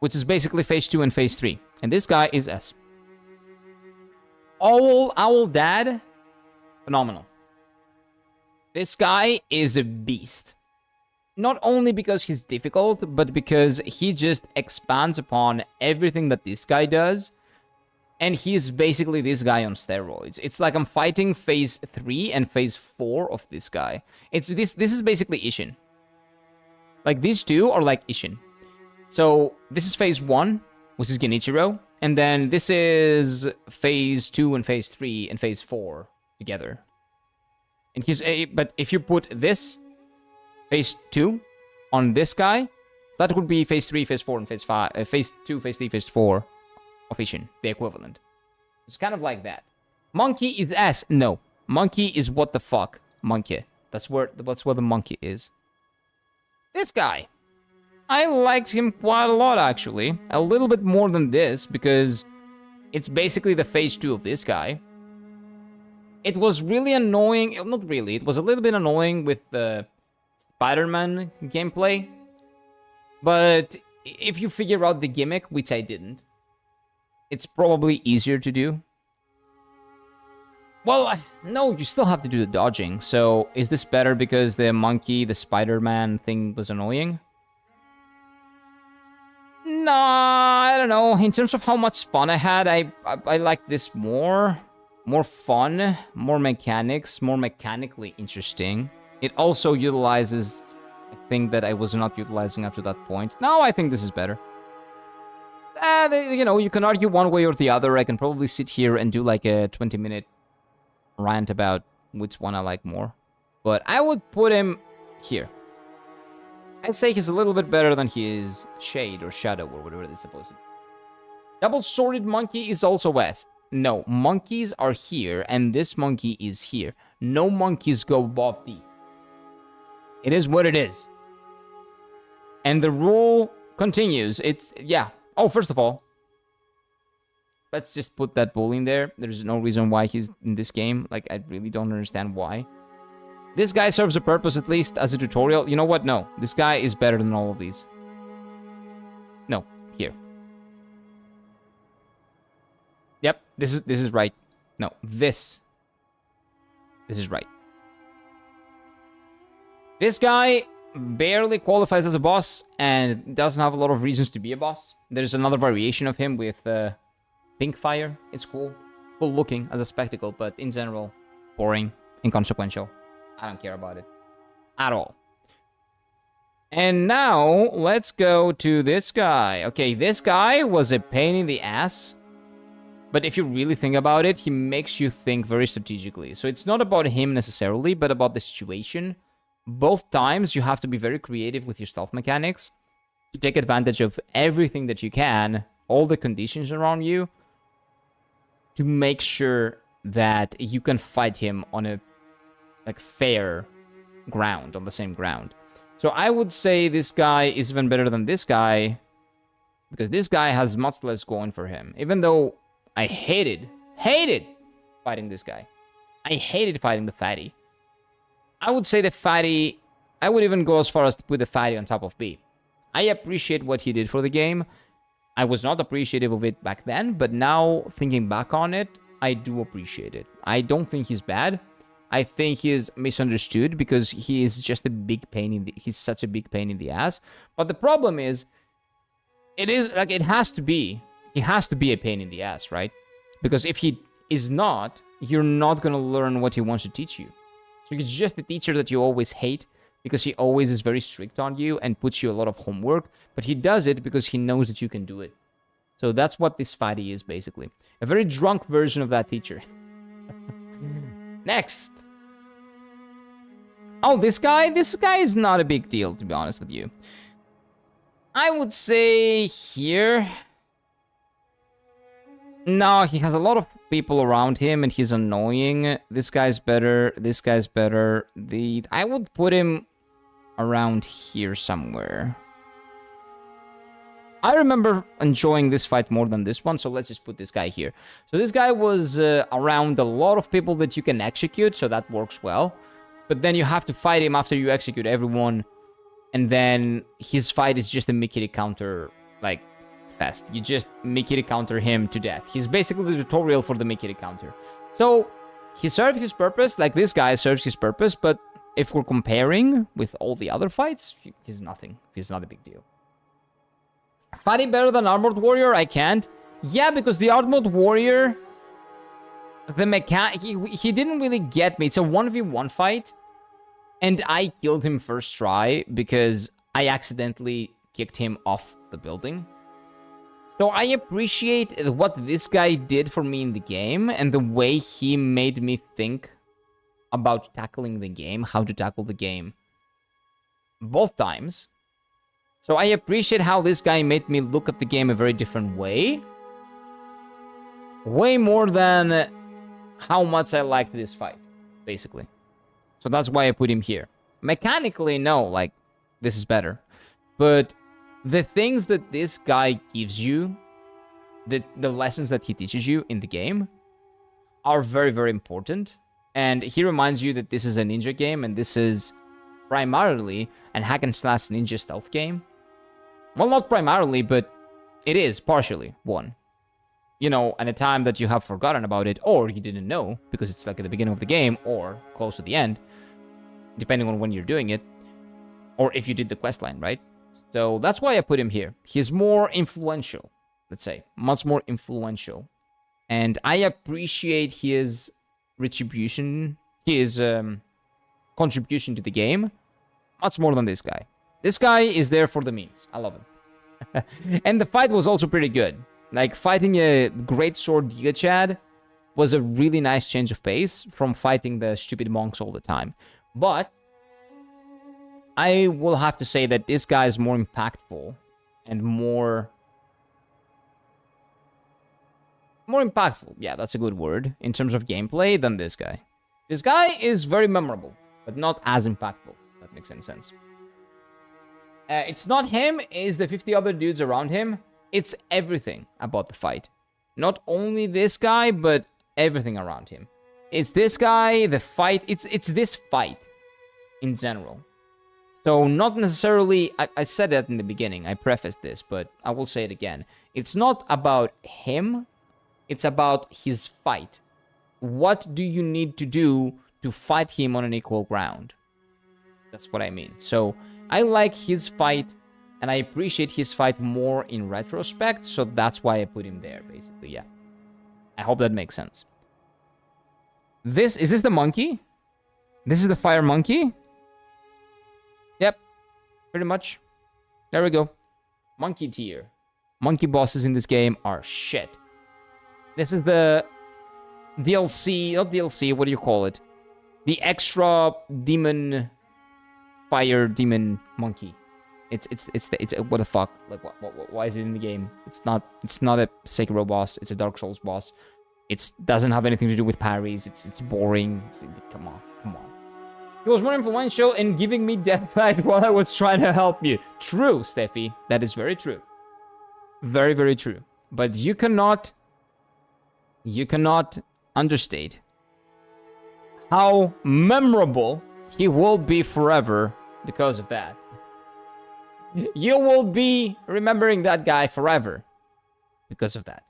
which is basically phase 2 and phase 3. And this guy is S. Owl Dad, phenomenal. This guy is a beast. Not only because he's difficult, but because he just expands upon everything that this guy does. And he's basically this guy on steroids. It's like I'm fighting phase 3 and phase 4 of this guy. This is basically Ishin. Like, these two are like Ishin. So, this is phase 1, which is Genichiro. And then this is phase 2 and phase 3 and phase 4 together. And but if you put this, phase 2, on this guy, that would be phase 3, phase 4, and phase 5. Phase 2, phase 3, phase 4 of Ishin, the equivalent. It's kind of like that. Monkey is S. No. Monkey is what the fuck. Monkey. That's where the monkey is. This guy. I liked him quite a lot, actually. A little bit more than this, because it's basically the phase 2 of this guy. It was really annoying. Not really. It was a little bit annoying with the Spider-Man gameplay. But if you figure out the gimmick, which I didn't, it's probably easier to do. Well, no, you still have to do the dodging. So, is this better because the monkey, the Spider-Man thing was annoying? Nah, I don't know. In terms of how much fun I had, I like this more. More fun, more mechanics, more mechanically interesting. It also utilizes a thing that I was not utilizing up to that point. Now I think this is better. You know, you can argue one way or the other. I can probably sit here and do like a 20-minute rant about which one I like more. But I would put him here. I'd say he's a little bit better than his Shade or Shadow or whatever it's supposed to be. Double-sworded monkey is also S. No, monkeys are here, and this monkey is here. No monkeys go above D. It is what it is. And the rule continues. Yeah. Oh, first of all, let's just put that bull in there. There's no reason why he's in this game. Like, I really don't understand why. This guy serves a purpose, at least, as a tutorial. You know what? No. This guy is better than all of these. No. Here. Yep, this is right. No, this is right. This guy barely qualifies as a boss and doesn't have a lot of reasons to be a boss. There's another variation of him with pink fire. It's cool. Cool looking as a spectacle, but in general, boring, inconsequential. I don't care about it at all. And now, let's go to this guy. Okay, this guy was a pain in the ass. But if you really think about it, he makes you think very strategically. So it's not about him necessarily, but about the situation. Both times, you have to be very creative with your stealth mechanics to take advantage of everything that you can, all the conditions around you, to make sure that you can fight him on a fair ground, on the same ground. So I would say this guy is even better than this guy, because this guy has much less going for him. Even though I hated fighting this guy. I hated fighting the fatty. I would say the fatty, I would even go as far as to put the fatty on top of B. I appreciate what he did for the game. I was not appreciative of it back then, but now, thinking back on it, I do appreciate it. I don't think he's bad. I think he's misunderstood because he is just a big pain in the... He's such a big pain in the ass. But the problem is, it has to be... He has to be a pain in the ass, right? Because if he is not, you're not going to learn what he wants to teach you. So he's just a teacher that you always hate because he always is very strict on you and puts you a lot of homework. But he does it because he knows that you can do it. So that's what this fatty is, basically. A very drunk version of that teacher. Next. Oh, this guy? This guy is not a big deal, to be honest with you. I would say here... No, he has a lot of people around him, and he's annoying. This guy's better. This guy's better. I would put him around here somewhere. I remember enjoying this fight more than this one, so let's just put this guy here. So this guy was around a lot of people that you can execute, so that works well. But then you have to fight him after you execute everyone, and then his fight is just a Mickey counter, like... fest. You just Mickey counter him to death. He's basically the tutorial for the Mickey counter. So, he served his purpose, like this guy serves his purpose, but if we're comparing with all the other fights, he's nothing. He's not a big deal. Fighting better than Armored Warrior? I can't. Yeah, because the Art Mode Warrior, he didn't really get me. It's a 1v1 fight, and I killed him first try because I accidentally kicked him off the building. So I appreciate what this guy did for me in the game and the way he made me think about tackling the game, how to tackle the game both times. So I appreciate how this guy made me look at the game a very different way. Way more than how much I liked this fight, basically. So that's why I put him here. Mechanically, no, like, this is better. But the things that this guy gives you, the lessons that he teaches you in the game, are very, very important. And he reminds you that this is a ninja game, and this is primarily an hack and slash ninja stealth game. Well, not primarily, but it is partially one. You know, at a time that you have forgotten about it, or you didn't know, because it's like at the beginning of the game, or close to the end, depending on when you're doing it, or if you did the questline, right? So that's why I put him here. He's more influential, let's say, much more influential. And I appreciate his retribution, his contribution to the game, much more than this guy. This guy is there for the memes. I love him. And the fight was also pretty good. Like, fighting a great sword Giga Chad was a really nice change of pace from fighting the stupid monks all the time. But I will have to say that this guy is more impactful and more impactful. Yeah, that's a good word in terms of gameplay than this guy. This guy is very memorable, but not as impactful. If that makes any sense. It's not him, it's the 50 other dudes around him. It's everything about the fight. Not only this guy, but everything around him. It's this guy, the fight. It's this fight in general. So not necessarily, I said that in the beginning, I prefaced this, but I will say it again. It's not about him, it's about his fight. What do you need to do to fight him on an equal ground? That's what I mean. So I like his fight, and I appreciate his fight more in retrospect, so that's why I put him there, basically, yeah. I hope that makes sense. Is this the monkey? This is the fire monkey? Yep, pretty much. There we go. Monkey tier. Monkey bosses in this game are shit. This is the DLC, not DLC, what do you call it? The extra demon, fire demon monkey. It's what the fuck? Like, why is it in the game? It's not a Sekiro boss. It's a Dark Souls boss. It doesn't have anything to do with parries. It's boring. Come on. He was more influential in giving me deathbite while I was trying to help you. True, Steffi. That is very true. Very, very true. But you cannot understate how memorable he will be forever because of that. You will be remembering that guy forever because of that.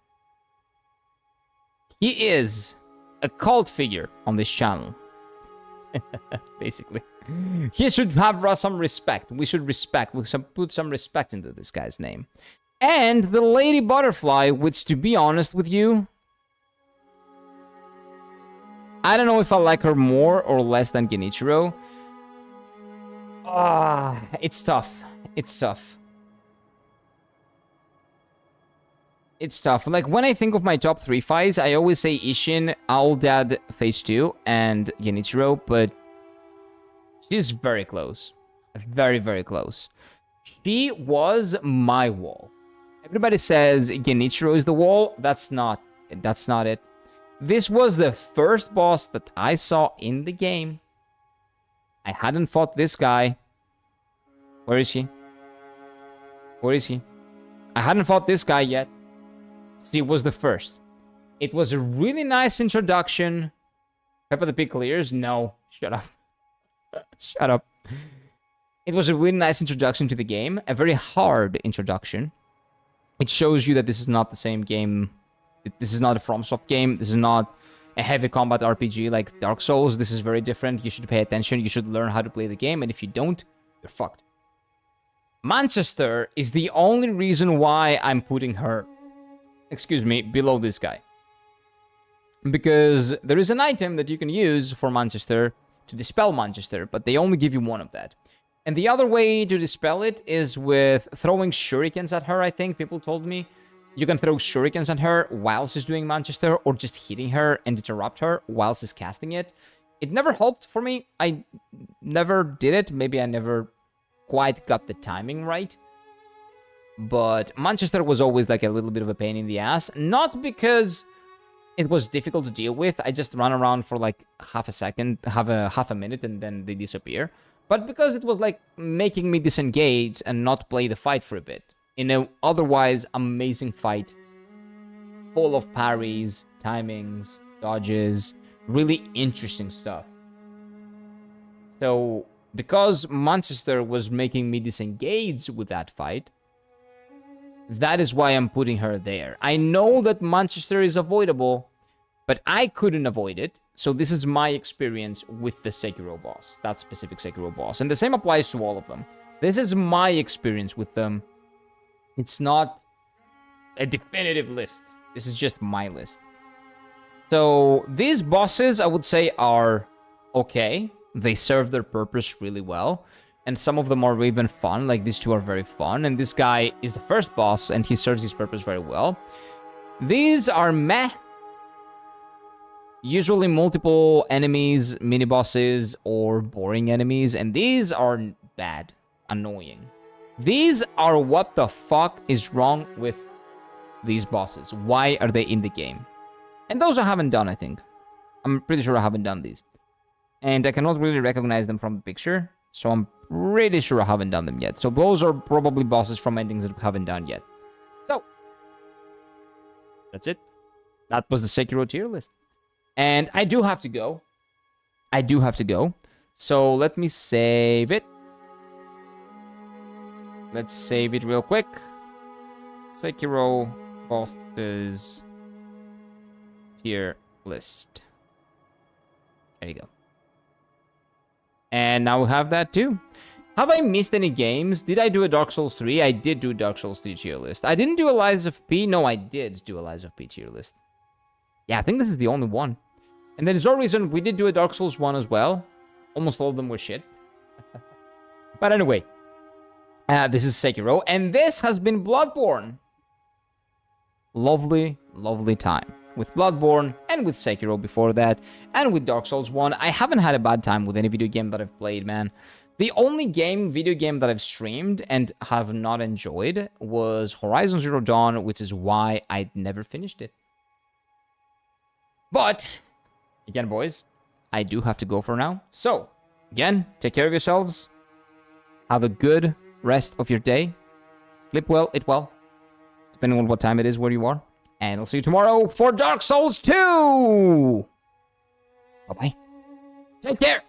He is a cult figure on this channel. Basically. He should have some respect. We should put some respect into this guy's name. And the Lady Butterfly, which, to be honest with you, I don't know if I like her more or less than Genichiro. It's tough. It's tough. Like, when I think of my top 3 fights, I always say Ishin, Owl Dad Phase 2, and Genichiro, but she's very close. Very, very close. She was my wall. Everybody says Genichiro is the wall. That's not it. This was the first boss that I saw in the game. I hadn't fought this guy. Where is he? I hadn't fought this guy yet. She was the first. It was a really nice introduction. Peppa the Pig clears? No. Shut up. Shut up. It was a really nice introduction to the game. A very hard introduction. It shows you that this is not the same game. This is not a FromSoft game. This is not a heavy combat RPG like Dark Souls. This is very different. You should pay attention. You should learn how to play the game. And if you don't, you're fucked. Manchester is the only reason why I'm putting her excuse me, below this guy. Because there is an item that you can use for Manchester to dispel Manchester, but they only give you one of that. And the other way to dispel it is with throwing shurikens at her, I think people told me. You can throw shurikens at her while she's doing Manchester, or just hitting her and interrupt her while she's casting it. It never helped for me. I never did it. Maybe I never quite got the timing right. But Manchester was always like a little bit of a pain in the ass. Not because it was difficult to deal with. I just run around for like half a minute, and then they disappear. But because it was like making me disengage and not play the fight for a bit. In an otherwise amazing fight, full of parries, timings, dodges, really interesting stuff. So, because Manchester was making me disengage with that fight, that is why I'm putting her there. I know that Manchester is avoidable, but I couldn't avoid it. So this is my experience with the Sekiro boss, that specific Sekiro boss. And the same applies to all of them. This is my experience with them. It's not a definitive list. This is just my list. So these bosses, I would say, are okay. They serve their purpose really well. And some of them are even fun. Like, these two are very fun. And this guy is the first boss, and he serves his purpose very well. These are meh. Usually multiple enemies, mini-bosses, or boring enemies. And these are bad. Annoying. These are what the fuck is wrong with these bosses. Why are they in the game? And those I haven't done, I think. I'm pretty sure I haven't done these. And I cannot really recognize them from the picture. So I'm pretty sure I haven't done them yet. So those are probably bosses from endings that we haven't done yet. So, that's it. That was the Sekiro tier list. And I do have to go. So let me save it. Let's save it real quick. Sekiro bosses tier list. There you go. And now we have that too. Have I missed any games? Did I do a Dark Souls 3? I did do a Dark Souls 3 tier list. I didn't do a Lies of P. No, I did do a Lies of P tier list. Yeah, I think this is the only one. And then there's no reason we did do a Dark Souls 1 as well. Almost all of them were shit. But anyway. This is Sekiro, and this has been Bloodborne. Lovely, lovely time. With Bloodborne, and with Sekiro before that, and with Dark Souls 1. I haven't had a bad time with any video game that I've played, man. The only video game that I've streamed and have not enjoyed was Horizon Zero Dawn, which is why I never finished it. But, again, boys, I do have to go for now. So, again, take care of yourselves. Have a good rest of your day. Sleep well, eat well, depending on what time it is where you are. And I'll see you tomorrow for Dark Souls 2! Bye-bye. Take care!